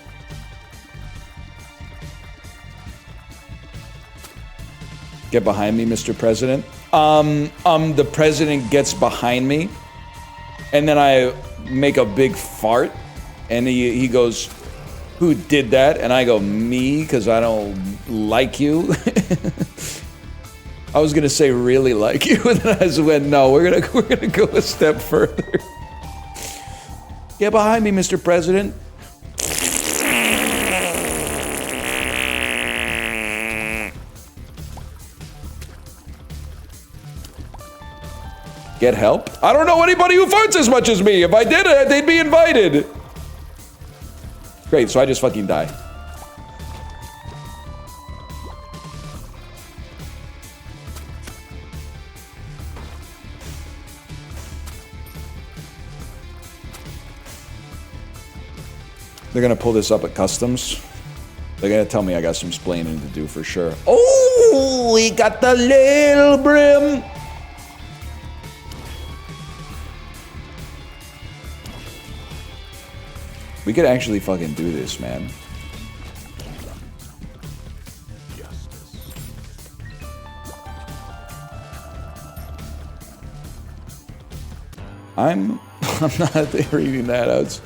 Get behind me, Mr. President. The president gets behind me, and then I make a big fart, and he goes, who did that? And I go, me, because I don't like you. I was gonna say really like you, and then I just went, no, we're gonna go a step further. Get behind me, Mr. President. Get help? I don't know anybody who farts as much as me. If I did it, they'd be invited. Great, so I just fucking die. They're gonna pull this up at customs. They're gonna tell me I got some splaining to do for sure. Oh, we got the little brim. We could actually fucking do this, man. I'm not reading that.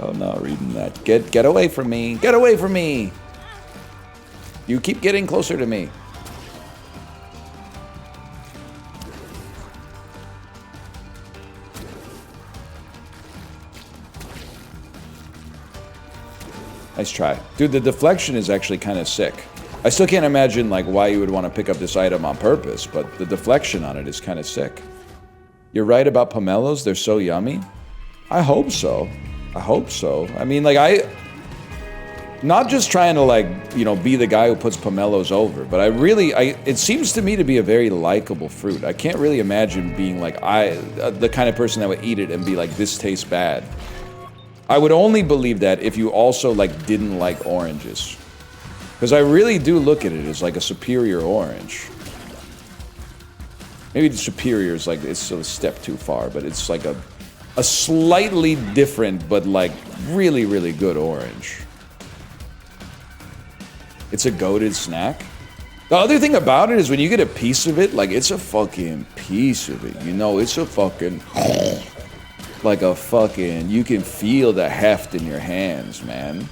I'm not reading that. Get away from me. Get away from me. You keep getting closer to me. Nice try. Dude, the deflection is actually kind of sick. I still can't imagine like why you would want to pick up this item on purpose, but the deflection on it is kind of sick. You're right about pomelos. They're so yummy. I hope so. I hope so. I mean, like, not just trying to, like, you know, be the guy who puts pomelos over, but it seems to me to be a very likable fruit. I can't really imagine being, like, the kind of person that would eat it and be like, this tastes bad. I would only believe that if you also, like, didn't like oranges. Because I really do look at it as, like, a superior orange. Maybe the superior is, like, it's a step too far, but it's, like, a slightly different, but like really, really good orange. It's a goated snack. The other thing about it is when you get a piece of it, like it's a fucking piece of it, you know, it's a fucking... like a fucking, you can feel the heft in your hands, man.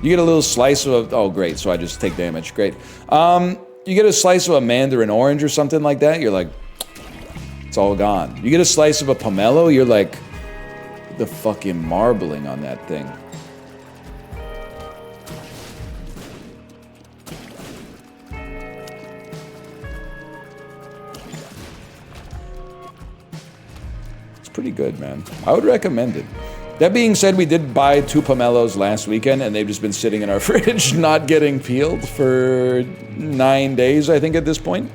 You get a little slice of, oh great, so I just take damage, great. You get a slice of a mandarin orange or something like that, you're like, it's all gone. You get a slice of a pomelo, you're like, the fucking marbling on that thing. Pretty good, man. I would recommend it. That being said, we did buy 2 pomelos last weekend, and they've just been sitting in our fridge, not getting peeled for 9 days, I think, at this point.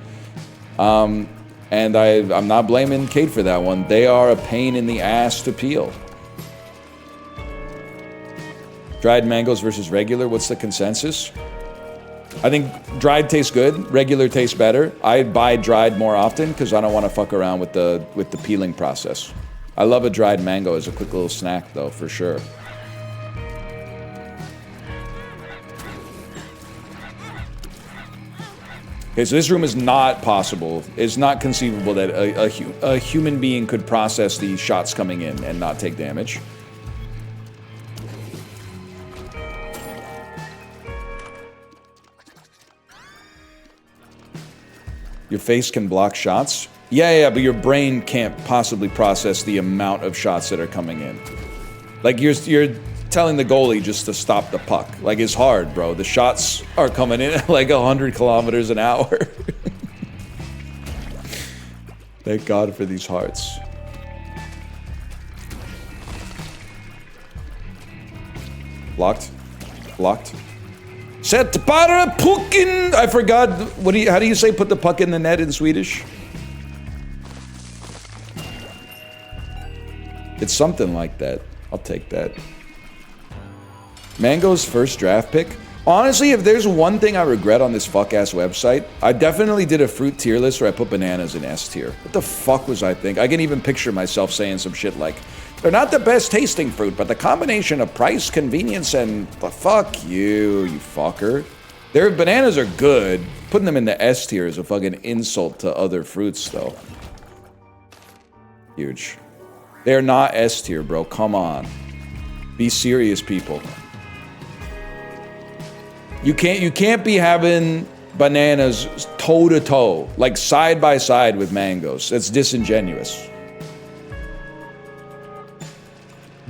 And I'm not blaming Kate for that one. They are a pain in the ass to peel. Dried mangoes versus regular, what's the consensus? I think dried tastes good, regular tastes better. I buy dried more often because I don't want to fuck around with the peeling process. I love a dried mango as a quick little snack, though, for sure. Okay, so this room is not possible. It's not conceivable that a human being could process these shots coming in and not take damage. Your face can block shots? Yeah, but your brain can't possibly process the amount of shots that are coming in. Like, you're telling the goalie just to stop the puck. Like, it's hard, bro. The shots are coming in at like 100 kilometers an hour. Thank God for these hearts. Blocked. Blocked. Set para pucken. I forgot. How do you say put the puck in the net in Swedish? It's something like that. I'll take that. Mango's first draft pick. Honestly, if there's one thing I regret on this fuck-ass website, I definitely did a fruit tier list where I put bananas in S tier. What the fuck was I think? I can even picture myself saying some shit like, they're not the best tasting fruit, but the combination of price, convenience, and fuck you, you fucker. Their bananas are good. Putting them in the S tier is a fucking insult to other fruits, though. Huge. They're not S tier, bro. Come on. Be serious, people. You can't be having bananas toe to toe, like side by side with mangoes. That's disingenuous.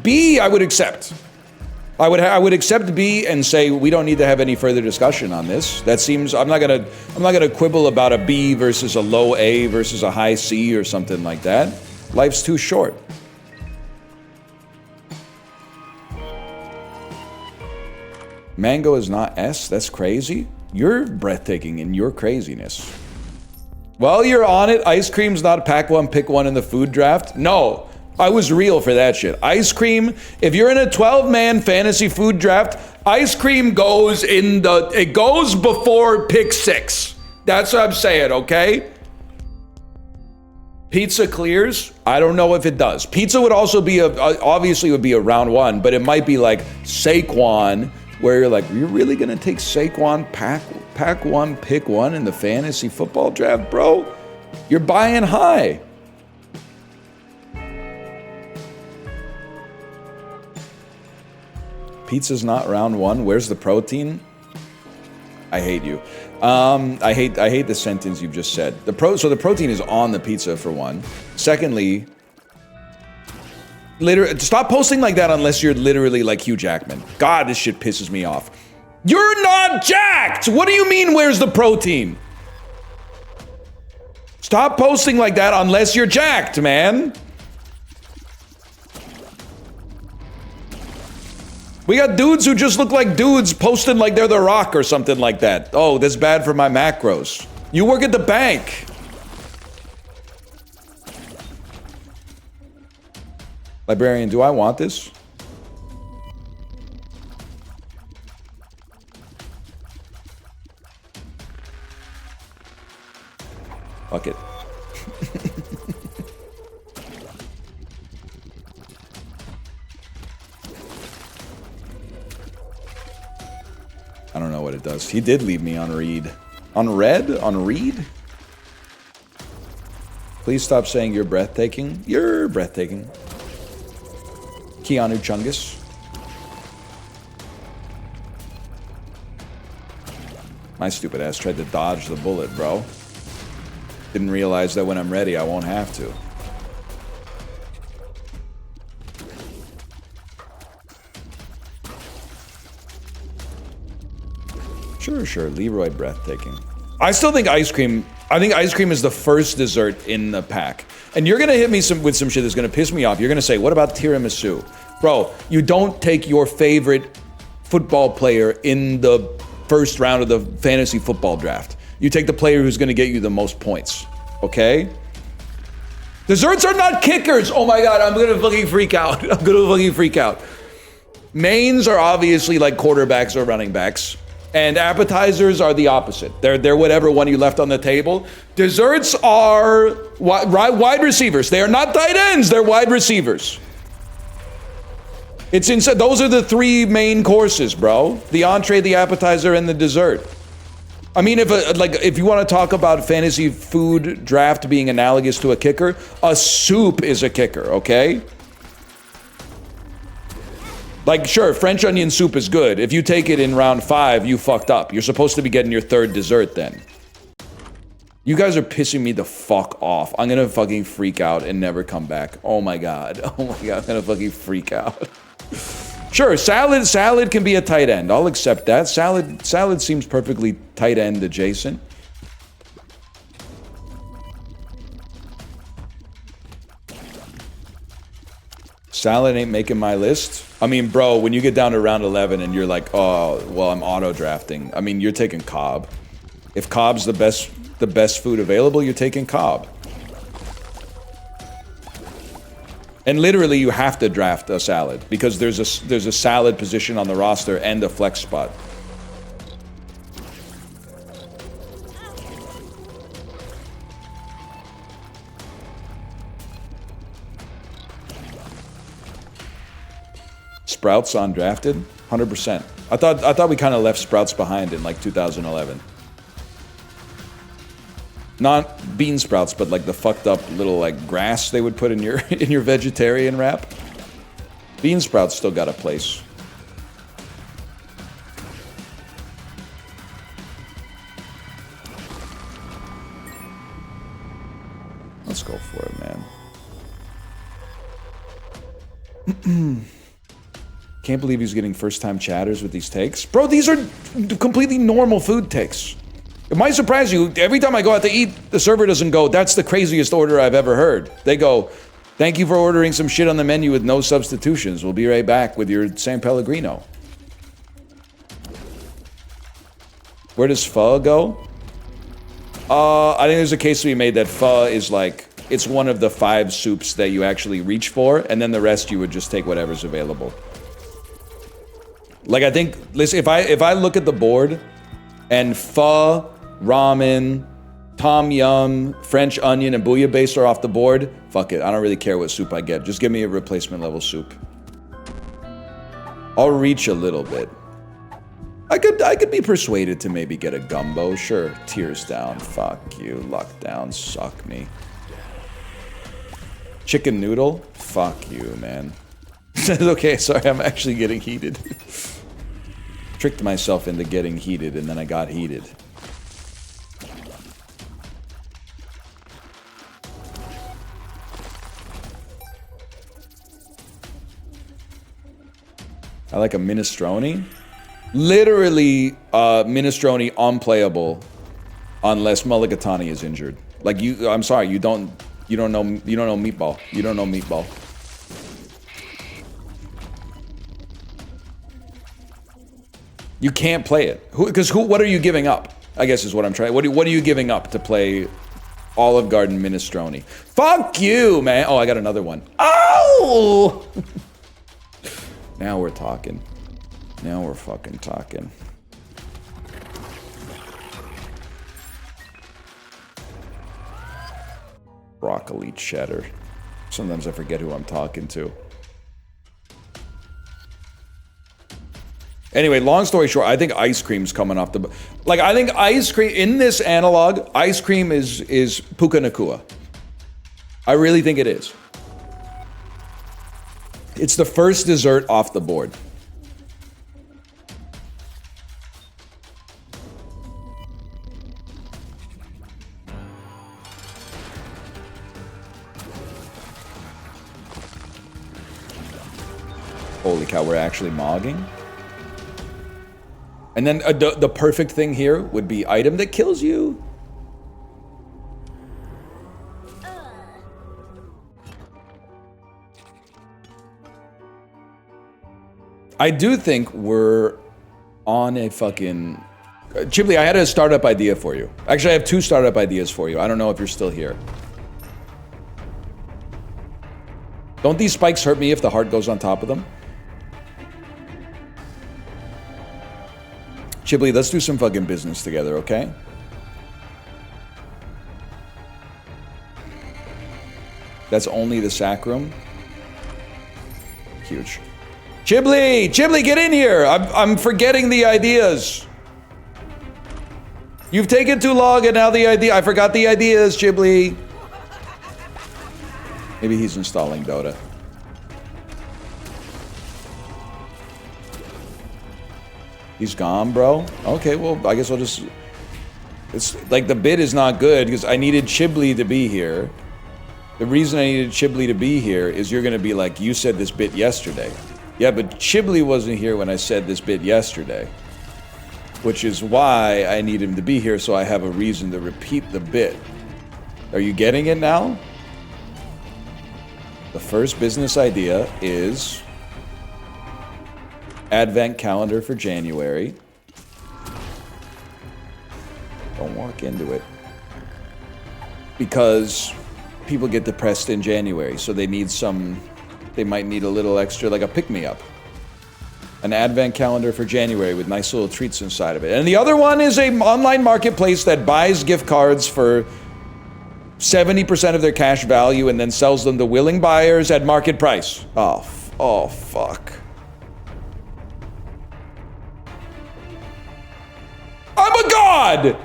B, I would accept. I would accept B and say we don't need to have any further discussion on this. That seems I'm not gonna quibble about a B versus a low A versus a high C or something like that. Life's too short. Mango is not S? That's crazy. You're breathtaking in your craziness. While you're on it, ice cream's not pack one, pick one in the food draft. No, I was real for that shit. Ice cream, if you're in a 12-man fantasy food draft, ice cream goes it goes before pick 6. That's what I'm saying, okay? Pizza clears? I don't know if it does. Pizza would also be obviously would be a round 1, but it might be like Saquon, where you're like, you're really gonna take Saquon pack one, pick one in the fantasy football draft, bro? You're buying high. Pizza's not round 1. Where's the protein? I hate you. I hate the sentence you've just said. So the protein is on the pizza for one. Secondly, stop posting like that unless you're literally like Hugh Jackman. God, this shit pisses me off. You're not jacked! What do you mean, where's the protein? Stop posting like that unless you're jacked, man. We got dudes who just look like dudes posting like they're The Rock or something like that. Oh, that's bad for my macros. You work at the bank. Librarian, do I want this? Fuck it. I don't know what it does. He did leave me on read. On red? On read? Please stop saying you're breathtaking. You're breathtaking. Keanu Chungus. My stupid ass tried to dodge the bullet, bro. Didn't realize that when I'm ready, I won't have to. Sure. Leroy breathtaking. I still think ice cream... I think ice cream is the first dessert in the pack. And you're gonna hit me with some shit that's gonna piss me off. You're gonna say, what about tiramisu? Bro, you don't take your favorite football player in the first round of the fantasy football draft. You take the player who's gonna get you the most points, okay? Desserts are not kickers! Oh my god, I'm gonna fucking freak out. I'm gonna fucking freak out. Mains are obviously like quarterbacks or running backs. And appetizers are the opposite. They're whatever one you left on the table. Desserts are wide receivers. They are not tight ends, they're wide receivers. It's inside. Those are the three main courses, bro. The entree, the appetizer, and the dessert. I mean, if you want to talk about fantasy food draft being analogous to a kicker, a soup is a kicker, okay? Like, sure, French onion soup is good. If you take it in round 5, you fucked up. You're supposed to be getting your third dessert then. You guys are pissing me the fuck off. I'm gonna fucking freak out and never come back. Oh my god. Oh my god, I'm gonna fucking freak out. Sure, salad can be a tight end. I'll accept that. Salad seems perfectly tight end adjacent. Salad ain't making my list. I mean, bro, when you get down to round 11 and you're like, oh, well, I'm auto-drafting. I mean, you're taking Cobb. If Cobb's the best food available, you're taking Cobb. And literally, you have to draft a salad because there's a salad position on the roster and a flex spot. Sprouts undrafted? 100%. I thought we kind of left Sprouts behind in like 2011. Not bean sprouts, but like the fucked up little like grass they would put in your vegetarian wrap. Bean sprouts still got a place. Let's go for it, man. Can't believe he's getting first-time chatters with these takes. Bro, these are completely normal food takes. It might surprise you. Every time I go out to eat, the server doesn't go, that's the craziest order I've ever heard. They go, thank you for ordering some shit on the menu with no substitutions. We'll be right back with your San Pellegrino. Where does pho go? I think there's a case to be made that pho is like, it's one of the 5 soups that you actually reach for, and then the rest you would just take whatever's available. Like, I think, listen, if I look at the board and pho, ramen, tom yum, French onion, and bouillabaisse are off the board, fuck it. I don't really care what soup I get. Just give me a replacement level soup. I'll reach a little bit. I could be persuaded to maybe get a gumbo. Sure, tears down. Fuck you. Luck down. Suck me. Chicken noodle? Fuck you, man. Okay, sorry, I'm actually getting heated. Tricked myself into getting heated, and then I got heated. I like a minestrone. Literally, minestrone unplayable unless Mulligatawny is injured. Like I'm sorry, you don't know meatball. You don't know meatball. You can't play it. What are you giving up? I guess is what I'm trying. What are you giving up to play Olive Garden minestrone? Fuck you, man. Oh, I got another one. Oh! Now we're talking. Now we're fucking talking. Broccoli cheddar. Sometimes I forget who I'm talking to. Anyway, long story short, I think ice cream's coming off the... Like, I think ice cream... In this analog, ice cream is Puka Nakua. I really think it is. It's the first dessert off the board. Holy cow, we're actually mogging? And then the perfect thing here would be item that kills you. I do think we're on a fucking... Chibli, I had a startup idea for you. Actually, I have 2 startup ideas for you. I don't know if you're still here. Don't these spikes hurt me if the heart goes on top of them? Chibli, let's do some fucking business together, okay? That's only the sacrum. Huge. Chibli! Chibli, get in here! I'm forgetting the ideas. You've taken too long and now the idea... I forgot the ideas, Chibli. Maybe he's installing Dota. He's gone, bro? Okay, well, I guess I'll just... It's like the bid is not good because I needed Chibli to be here. The reason I needed Chibli to be here is you're gonna be like, you said this bit yesterday. Yeah, but Chibli wasn't here when I said this bit yesterday. Which is why I need him to be here so I have a reason to repeat the bit. Are you getting it now? The first business idea is... Advent calendar for January. Don't walk into it. Because people get depressed in January, so they need some... They might need a little extra, like a pick-me-up. An advent calendar for January with nice little treats inside of it. And the other one is an online marketplace that buys gift cards for 70% of their cash value and then sells them to willing buyers at market price. Oh, fuck. I'm a god!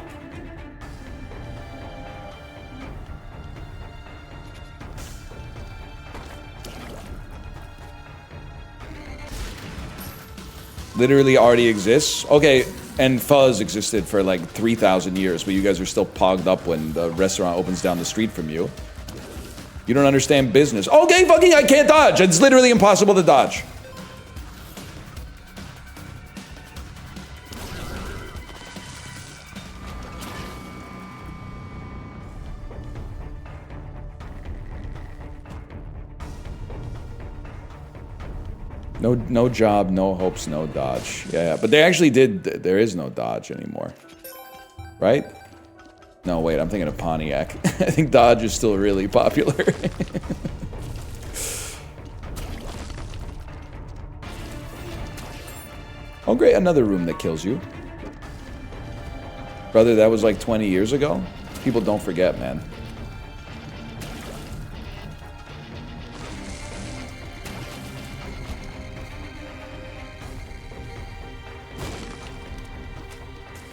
Literally already exists. Okay, and Fuzz existed for like 3,000 years, but you guys are still pogged up when the restaurant opens down the street from you. You don't understand business. Okay, fucking I can't dodge. It's literally impossible to dodge. No job, no hopes, no dodge. Yeah, but they actually did. There is no dodge anymore, right? No, wait, I'm thinking of Pontiac. I think dodge is still really popular. Oh, great, another room that kills you. Brother, that was like 20 years ago. People don't forget, man.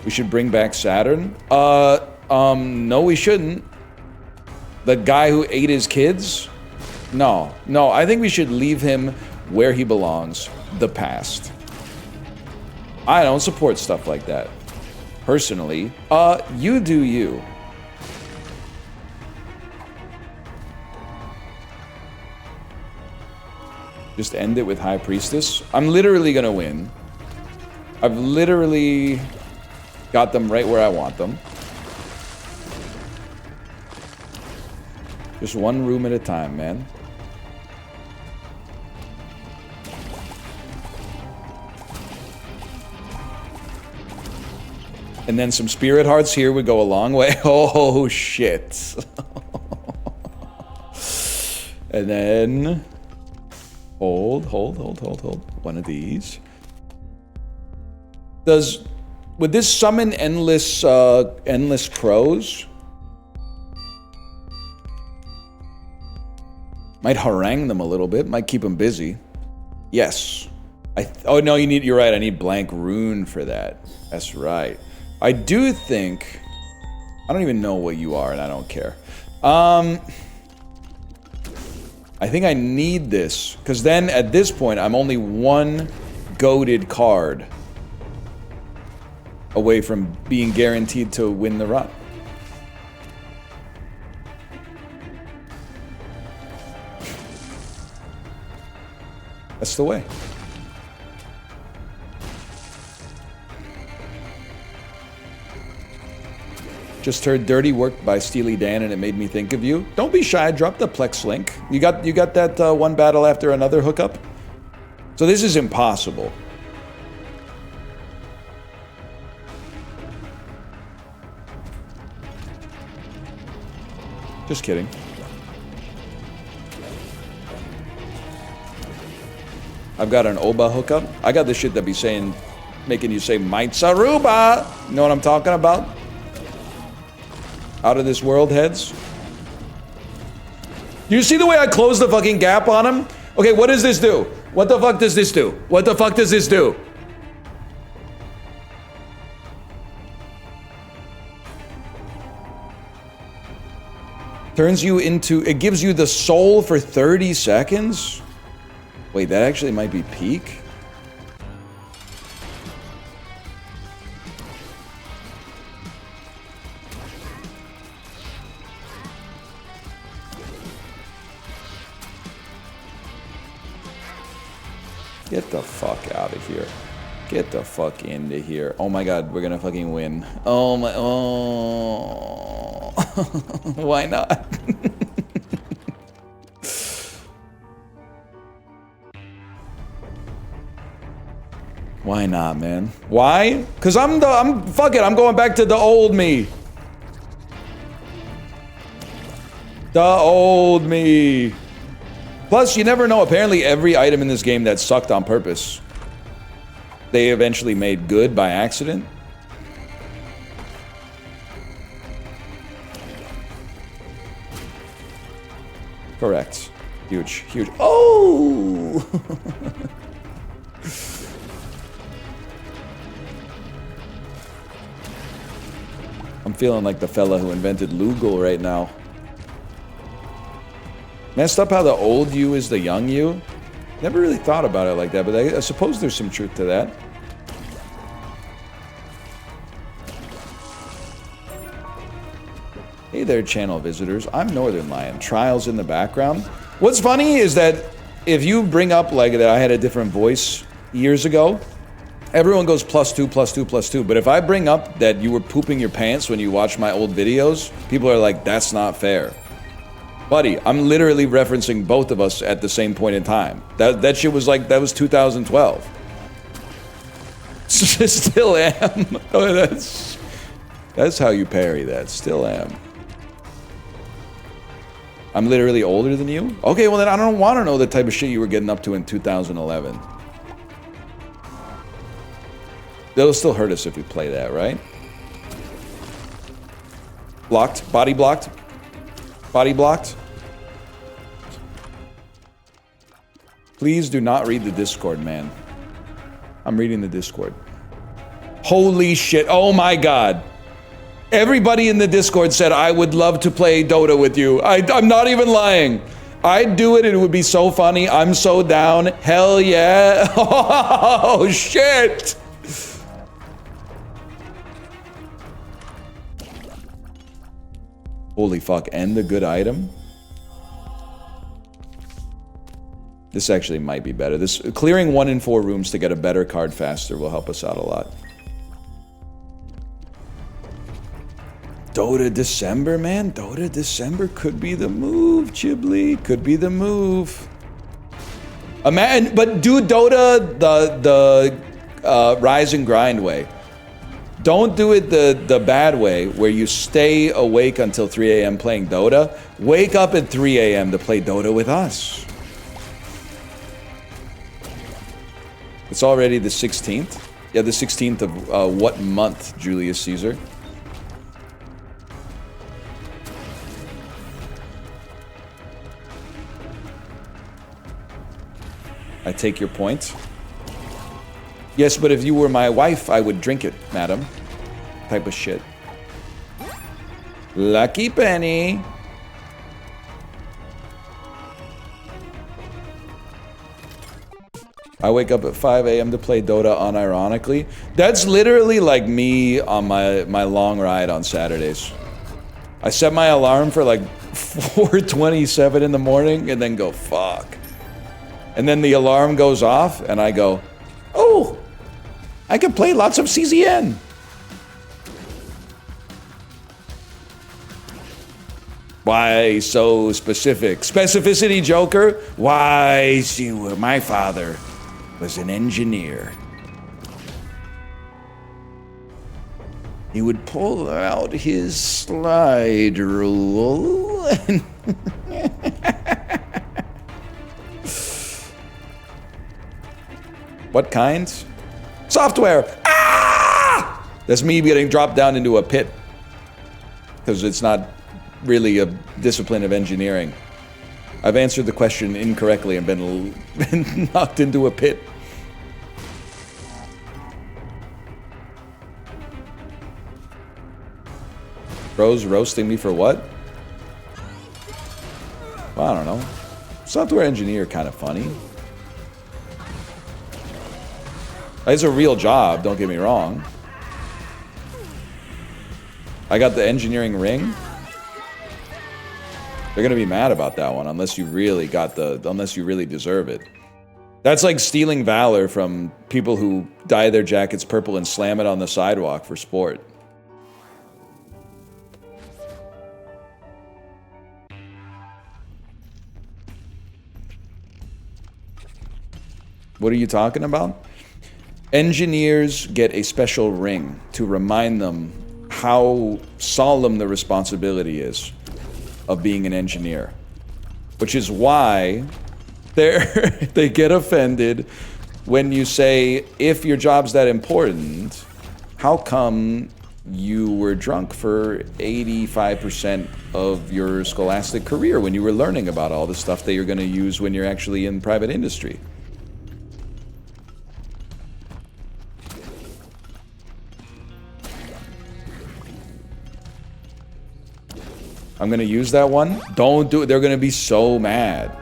We should bring back Saturn? No, we shouldn't. The guy who ate his kids? No, I think we should leave him where he belongs, the past. I don't support stuff like that. Personally, you do you. Just end it with High Priestess. I'm literally gonna win. I've literally got them right where I want them. Just one room at a time, man. And then some spirit hearts here would go a long way. Oh, shit. And then... Hold. One of these. Would this summon endless crows? Might harangue them a little bit. Might keep them busy. Yes. Oh, no, you're right. I need blank rune for that. That's right. I do think... I don't even know what you are, and I don't care. I think I need this, because then at this point I'm only one goated card away from being guaranteed to win the run. That's the way. Just heard Dirty Work by Steely Dan and it made me think of you. Don't be shy, drop the Plex link. You got that one battle after another hookup? So this is impossible. Just kidding. I've got an Oba hookup. I got this shit that be saying, making you say, Maitsaruba! You know what I'm talking about? Out of this world heads. Do you see the way I closed the fucking gap on him? Okay, what does this do? What the fuck does this do? What the fuck does this do? Turns you into, it gives you the soul for 30 seconds? Wait, that actually might be peak? Get the fuck out of here. Get the fuck into here. Oh my god, we're gonna fucking win. Oh my, oh. Why not? Why not, man? Why? Cause fuck it, I'm going back to the old me. The old me. Plus, you never know, apparently every item in this game that sucked on purpose, they eventually made good by accident. Correct. Huge, huge. Oh! I'm feeling like the fella who invented Lugal right now. Messed up how the old you is the young you. Never really thought about it like that, but I suppose there's some truth to that. Hey there, channel visitors. I'm Northernlion. Trials in the background. What's funny is that if you bring up like that I had a different voice years ago, everyone goes +2, +2, +2. But if I bring up that you were pooping your pants when you watch my old videos, people are like, that's not fair. Buddy, I'm literally referencing both of us at the same point in time. That shit was like, that was 2012. Still am. Oh, that's how you parry that. Still am. I'm literally older than you? Okay, well then I don't want to know the type of shit you were getting up to in 2011. They'll still hurt us if we play that, right? Blocked. Body blocked. Body blocked. Please do not read the Discord, man. I'm reading the Discord. Holy shit. Oh my god. Everybody in the Discord said, I would love to play Dota with you. I'm not even lying. I'd do it and it would be so funny. I'm so down. Hell yeah. Oh shit. Holy fuck, and the good item? This actually might be better. This clearing 1 in 4 rooms to get a better card faster will help us out a lot. Dota December, man. Dota December could be the move, Chiblee. Could be the move. But do Dota the rise and grind way. Don't do it the bad way, where you stay awake until 3 a.m. playing Dota. Wake up at 3 a.m. to play Dota with us. It's already the 16th? Yeah, the 16th of what month, Julius Caesar? I take your point. Yes, but if you were my wife, I would drink it, madam. Type of shit. Lucky penny. I wake up at 5 a.m. to play Dota unironically. That's literally like me on my long ride on Saturdays. I set my alarm for like 4:27 in the morning and then go, fuck. And then the alarm goes off and I go, oh, I can play lots of CZN. Why so specific? Specificity, Joker? Why, my father was an engineer. He would pull out his slide rule. What kinds? Software! Ah! That's me getting dropped down into a pit. Because it's not really a discipline of engineering. I've answered the question incorrectly and been knocked into a pit. Bro's roasting me for what? Well, I don't know. Software engineer kind of funny. It's a real job, don't get me wrong. I got the engineering ring. They're gonna be mad about that one unless you really deserve it. That's like stealing valor from people who dye their jackets purple and slam it on the sidewalk for sport. What are you talking about? Engineers get a special ring to remind them how solemn the responsibility is of being an engineer. Which is why they get offended when you say, if your job's that important, how come you were drunk for 85% of your scholastic career when you were learning about all the stuff that you're going to use when you're actually in private industry? I'm gonna use that one. Don't do it. They're gonna be so mad.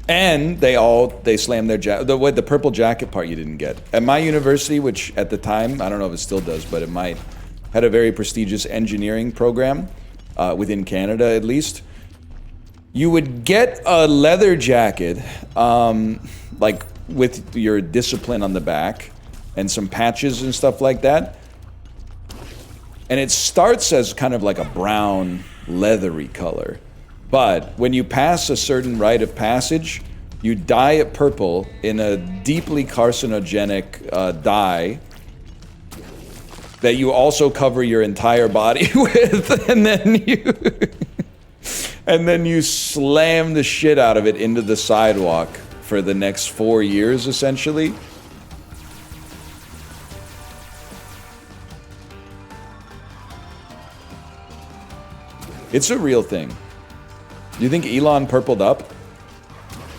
And they slammed their the purple jacket part you didn't get. At my university, which at the time, I don't know if it still does, but it might, had a very prestigious engineering program, within Canada at least. You would get a leather jacket, like with your discipline on the back, and some patches and stuff like that. And it starts as kind of like a brown, leathery color. But when you pass a certain rite of passage, you dye it purple in a deeply carcinogenic dye that you also cover your entire body with, and then you slam the shit out of it into the sidewalk for the next 4 years, essentially. It's a real thing. You think Elon purpled up?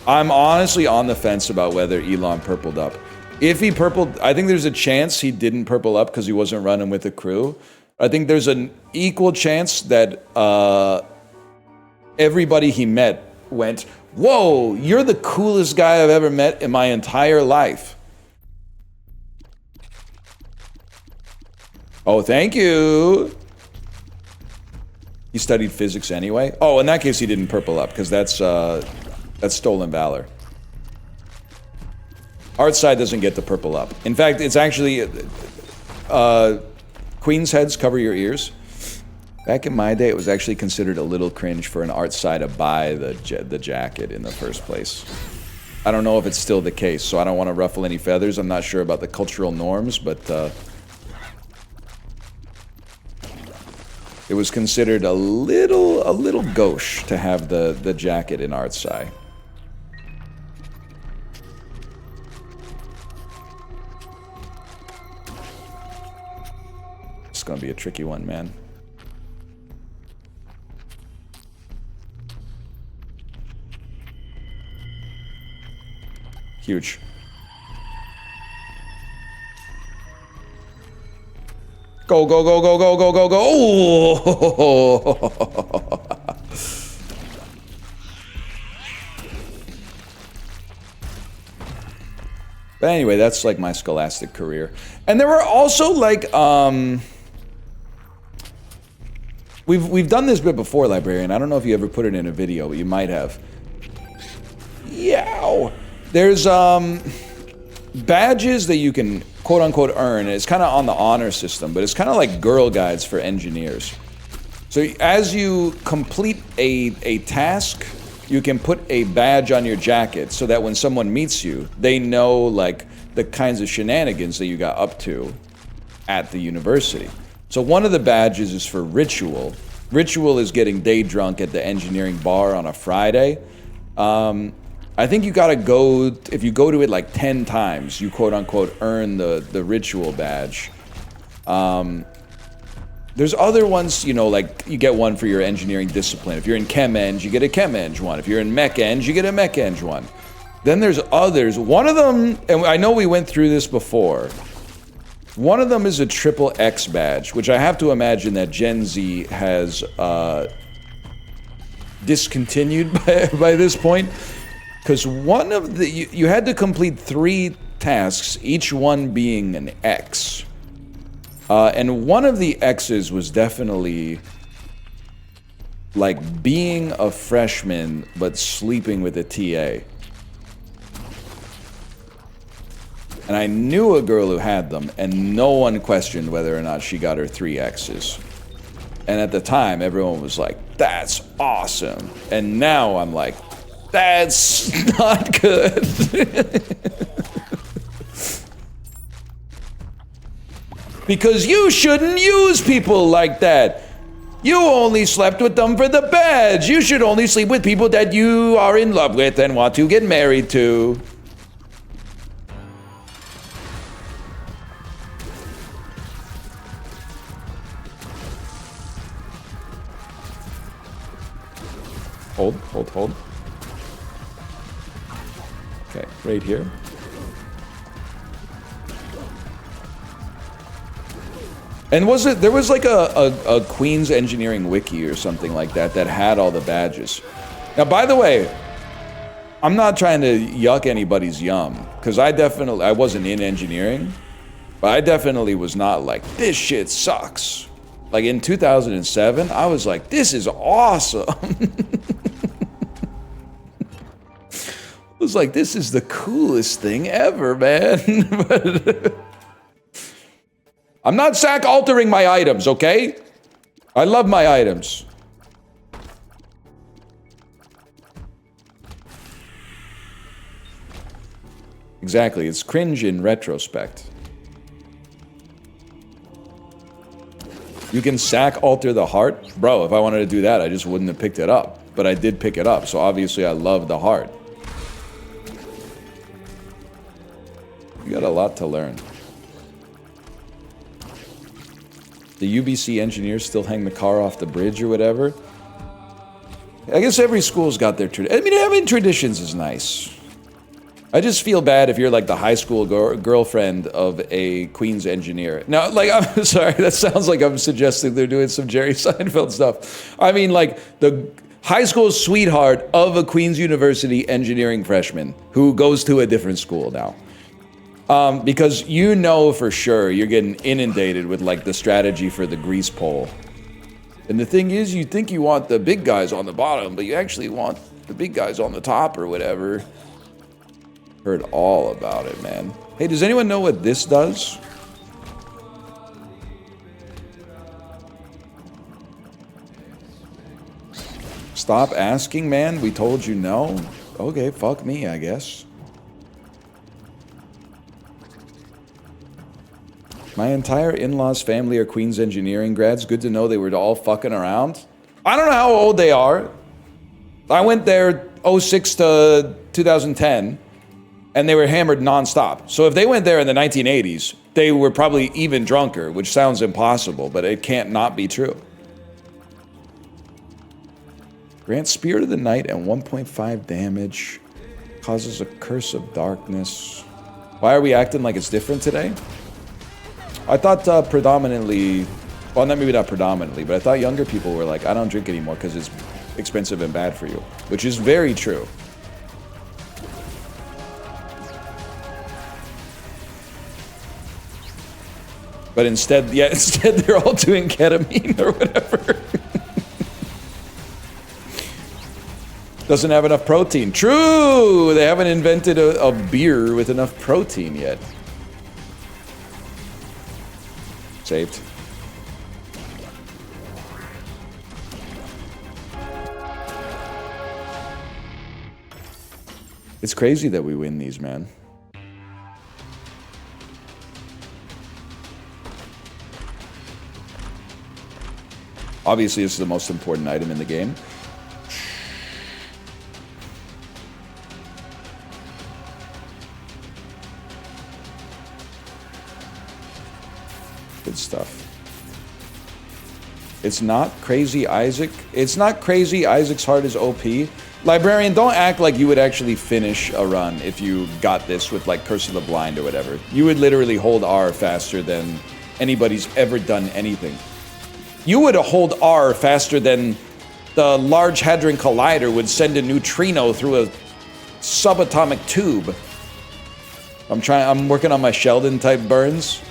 I'm honestly on the fence about whether Elon purpled up. If he purpled, I think there's a chance he didn't purple up because he wasn't running with the crew. I think there's an equal chance that everybody he met went, whoa, you're the coolest guy I've ever met in my entire life. Oh, thank you. He studied physics anyway. Oh, in that case, he didn't purple up because that's stolen valor. Art side doesn't get the purple up. In fact, it's actually Queen's heads cover your ears. Back in my day, it was actually considered a little cringe for an art side to buy the jacket in the first place. I don't know if it's still the case, so I don't want to ruffle any feathers. I'm not sure about the cultural norms, but it was considered a little gauche to have the jacket in art side. It's gonna be a tricky one, man. Huge. Go, go, go, go, go, go, go, go. Oh! But anyway, that's like my scholastic career. And there were also like, we've done this bit before, Librarian. I don't know if you ever put it in a video, but you might have. Yow! There's, badges that you can quote-unquote earn. It's kind of on the honor system, but it's kind of like Girl Guides for engineers. So as you complete a task, you can put a badge on your jacket so that when someone meets you, they know like the kinds of shenanigans that you got up to at the university. So one of the badges is for Ritual. Ritual is getting day drunk at the engineering bar on a Friday. I think you gotta go, if you go to it like 10 times, you quote-unquote earn the Ritual badge. There's other ones, you know, like you get one for your engineering discipline. If you're in Chem Eng, you get a Chem Eng one. If you're in Mech Eng, you get a Mech Eng one. Then there's others. One of them, and I know we went through this before, one of them is a triple X badge, which I have to imagine that Gen Z has discontinued by this point. Because one of the, you had to complete 3 tasks, each one being an X. And one of the X's was definitely like being a freshman but sleeping with a TA. And I knew a girl who had them, and no one questioned whether or not she got her 3 X's. And at the time, everyone was like, that's awesome. And now I'm like, that's not good. Because you shouldn't use people like that. You only slept with them for the badge. You should only sleep with people that you are in love with and want to get married to. Hold. Okay, right here. And was it, there was like a Queen's Engineering wiki or something like that that had all the badges. Now, by the way, I'm not trying to yuck anybody's yum, because I wasn't in engineering, but I definitely was not like, this shit sucks. Like in 2007, I was like, this is awesome. I was like, this is the coolest thing ever, man. But I'm not sack altering my items, okay? I love my items. Exactly, it's cringe in retrospect. You can sack alter the heart? Bro, if I wanted to do that, I just wouldn't have picked it up. But I did pick it up, so obviously I love the heart. You got a lot to learn. The UBC engineers still hang the car off the bridge or whatever. I guess every school's got their tradition. I mean, having traditions is nice. I just feel bad if you're like the high school girlfriend of a Queen's engineer. Now, like, I'm sorry, that sounds like I'm suggesting they're doing some Jerry Seinfeld stuff. I mean, like, the high school sweetheart of a Queen's University engineering freshman who goes to a different school now. Because you know for sure you're getting inundated with like the strategy for the grease pole. And the thing is, you think you want the big guys on the bottom, but you actually want the big guys on the top or whatever. Heard all about it, man. Hey, does anyone know what this does? Stop asking, man. We told you no. Okay, fuck me, I guess. My entire in-laws family are Queen's Engineering grads. Good to know they were all fucking around. I don't know how old they are. I went there 06 to 2010, and they were hammered nonstop. So if they went there in the 1980s, they were probably even drunker, which sounds impossible, but it can't not be true. Grants Spirit of the Night and 1.5 damage. Causes a Curse of Darkness. Why are we acting like it's different today? I thought predominantly, well, maybe not predominantly, but I thought younger people were like, I don't drink anymore because it's expensive and bad for you, which is very true. But instead, yeah, instead they're all doing ketamine or whatever. Doesn't have enough protein. True! They haven't invented a beer with enough protein yet. Saved. It's crazy that we win these, man. Obviously, this is the most important item in the game. Good stuff. It's not Crazy Isaac. It's not Crazy Isaac's heart is OP. Librarian, don't act like you would actually finish a run if you got this with like Curse of the Blind or whatever. You would literally hold R faster than anybody's ever done anything. You would hold R faster than the Large Hadron Collider would send a neutrino through a subatomic tube. I'm working on my Sheldon type burns.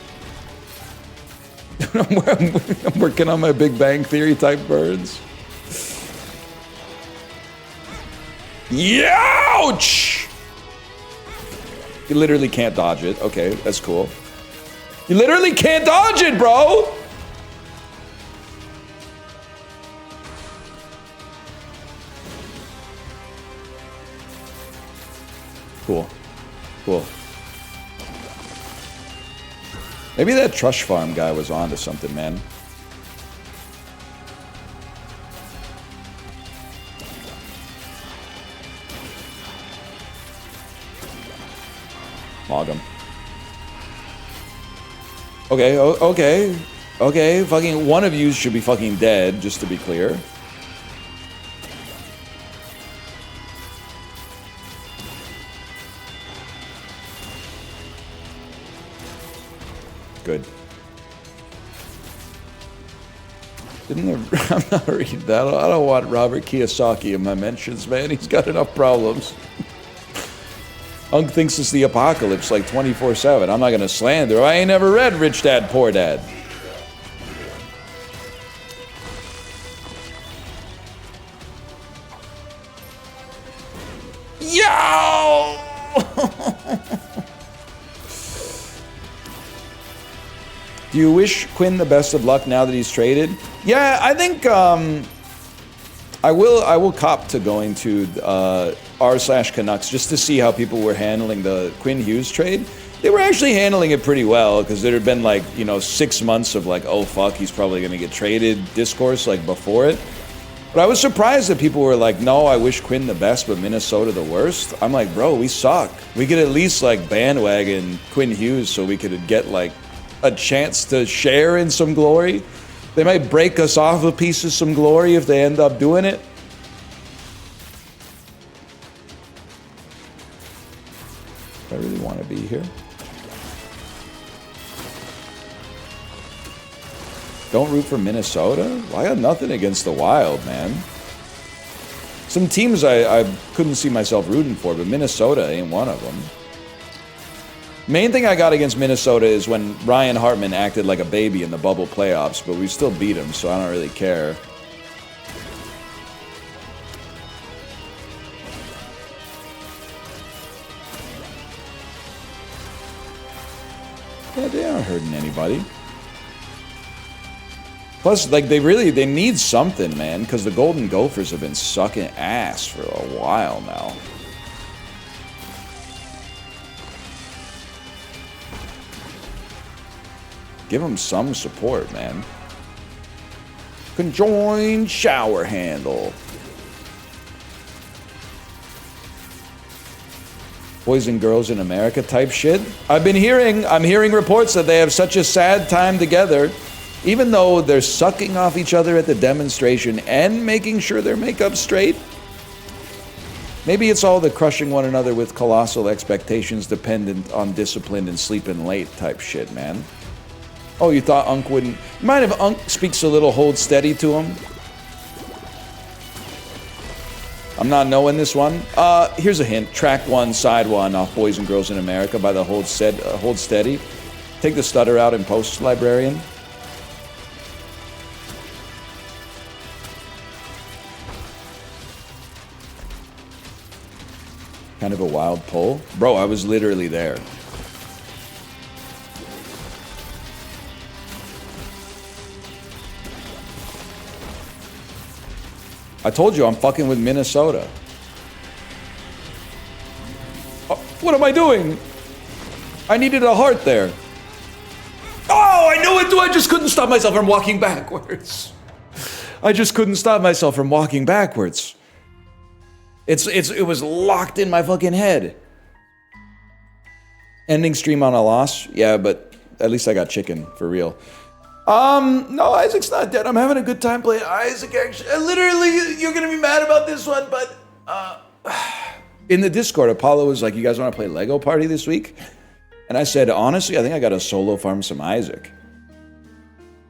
I'm working on my Big Bang Theory type burns. Youch! You literally can't dodge it. Okay, that's cool. You literally can't dodge it, bro! Cool. Cool. Maybe that Trush Farm guy was onto something, man. Log him. Okay, okay. Okay, fucking one of you should be fucking dead, just to be clear. Good. Didn't the, I'm not reading that. I don't want Robert Kiyosaki in my mentions, man. He's got enough problems. Unk thinks it's the apocalypse like 24/7. I'm not gonna slander. I ain't never read Rich Dad, Poor Dad. Yo! Do you wish Quinn the best of luck now that he's traded? Yeah, I think I will cop to going to r/Canucks just to see how people were handling the Quinn Hughes trade. They were actually handling it pretty well because there had been like, 6 months of like, oh fuck, he's probably gonna get traded discourse like before it. But I was surprised that people were like, no, I wish Quinn the best, but Minnesota the worst. I'm like, bro, we suck. We could at least like bandwagon Quinn Hughes so we could get like a chance to share in some glory. They might break us off a piece of some glory if they end up doing it. I really want to be here. Don't root for Minnesota? Well, I got nothing against the Wild, man. Some teams I couldn't see myself rooting for, but Minnesota ain't one of them. Main thing I got against Minnesota is when Ryan Hartman acted like a baby in the bubble playoffs, but we still beat him, so I don't really care. Yeah, they aren't hurting anybody. Plus, like, they need something, man, because the Golden Gophers have been sucking ass for a while now. Give them some support, man. Conjoined shower handle. Boys and girls in America type shit. I'm hearing reports that they have such a sad time together, even though they're sucking off each other at the demonstration and making sure their makeup's straight. Maybe it's all the crushing one another with colossal expectations dependent on discipline and sleeping late type shit, man. Oh, you thought Unk wouldn't... You mind if Unk speaks a little hold steady to him? I'm not knowing this one. Here's a hint. Track 1, side 1 off Boys and Girls in America by the Hold Steady. Take the stutter out in post, librarian. Kind of a wild pull. Bro, I was literally there. I told you I'm fucking with Minnesota. Oh, what am I doing? I needed a heart there. Oh, I knew it too. I just couldn't stop myself from walking backwards. I just couldn't stop myself from walking backwards. It was locked in my fucking head. Ending stream on a loss? Yeah, but at least I got chicken, for real. No, Isaac's not dead. I'm having a good time playing Isaac, actually. Literally, you're gonna be mad about this one, but, in the Discord, Apollo was like, you guys wanna play Lego Party this week? And I said, honestly, I think I gotta solo farm some Isaac.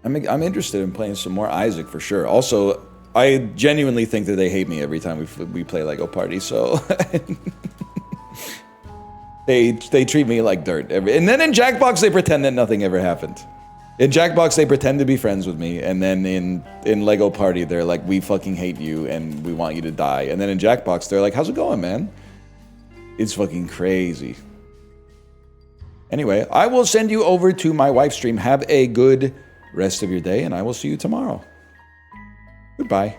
I'm interested in playing some more Isaac, for sure. Also, I genuinely think that they hate me every time we play Lego Party, so... they treat me like dirt. And then in Jackbox, they pretend that nothing ever happened. In Jackbox, they pretend to be friends with me, and then in Lego Party, they're like, we fucking hate you, and we want you to die. And then in Jackbox, they're like, how's it going, man? It's fucking crazy. Anyway, I will send you over to my wife's stream. Have a good rest of your day, and I will see you tomorrow. Goodbye.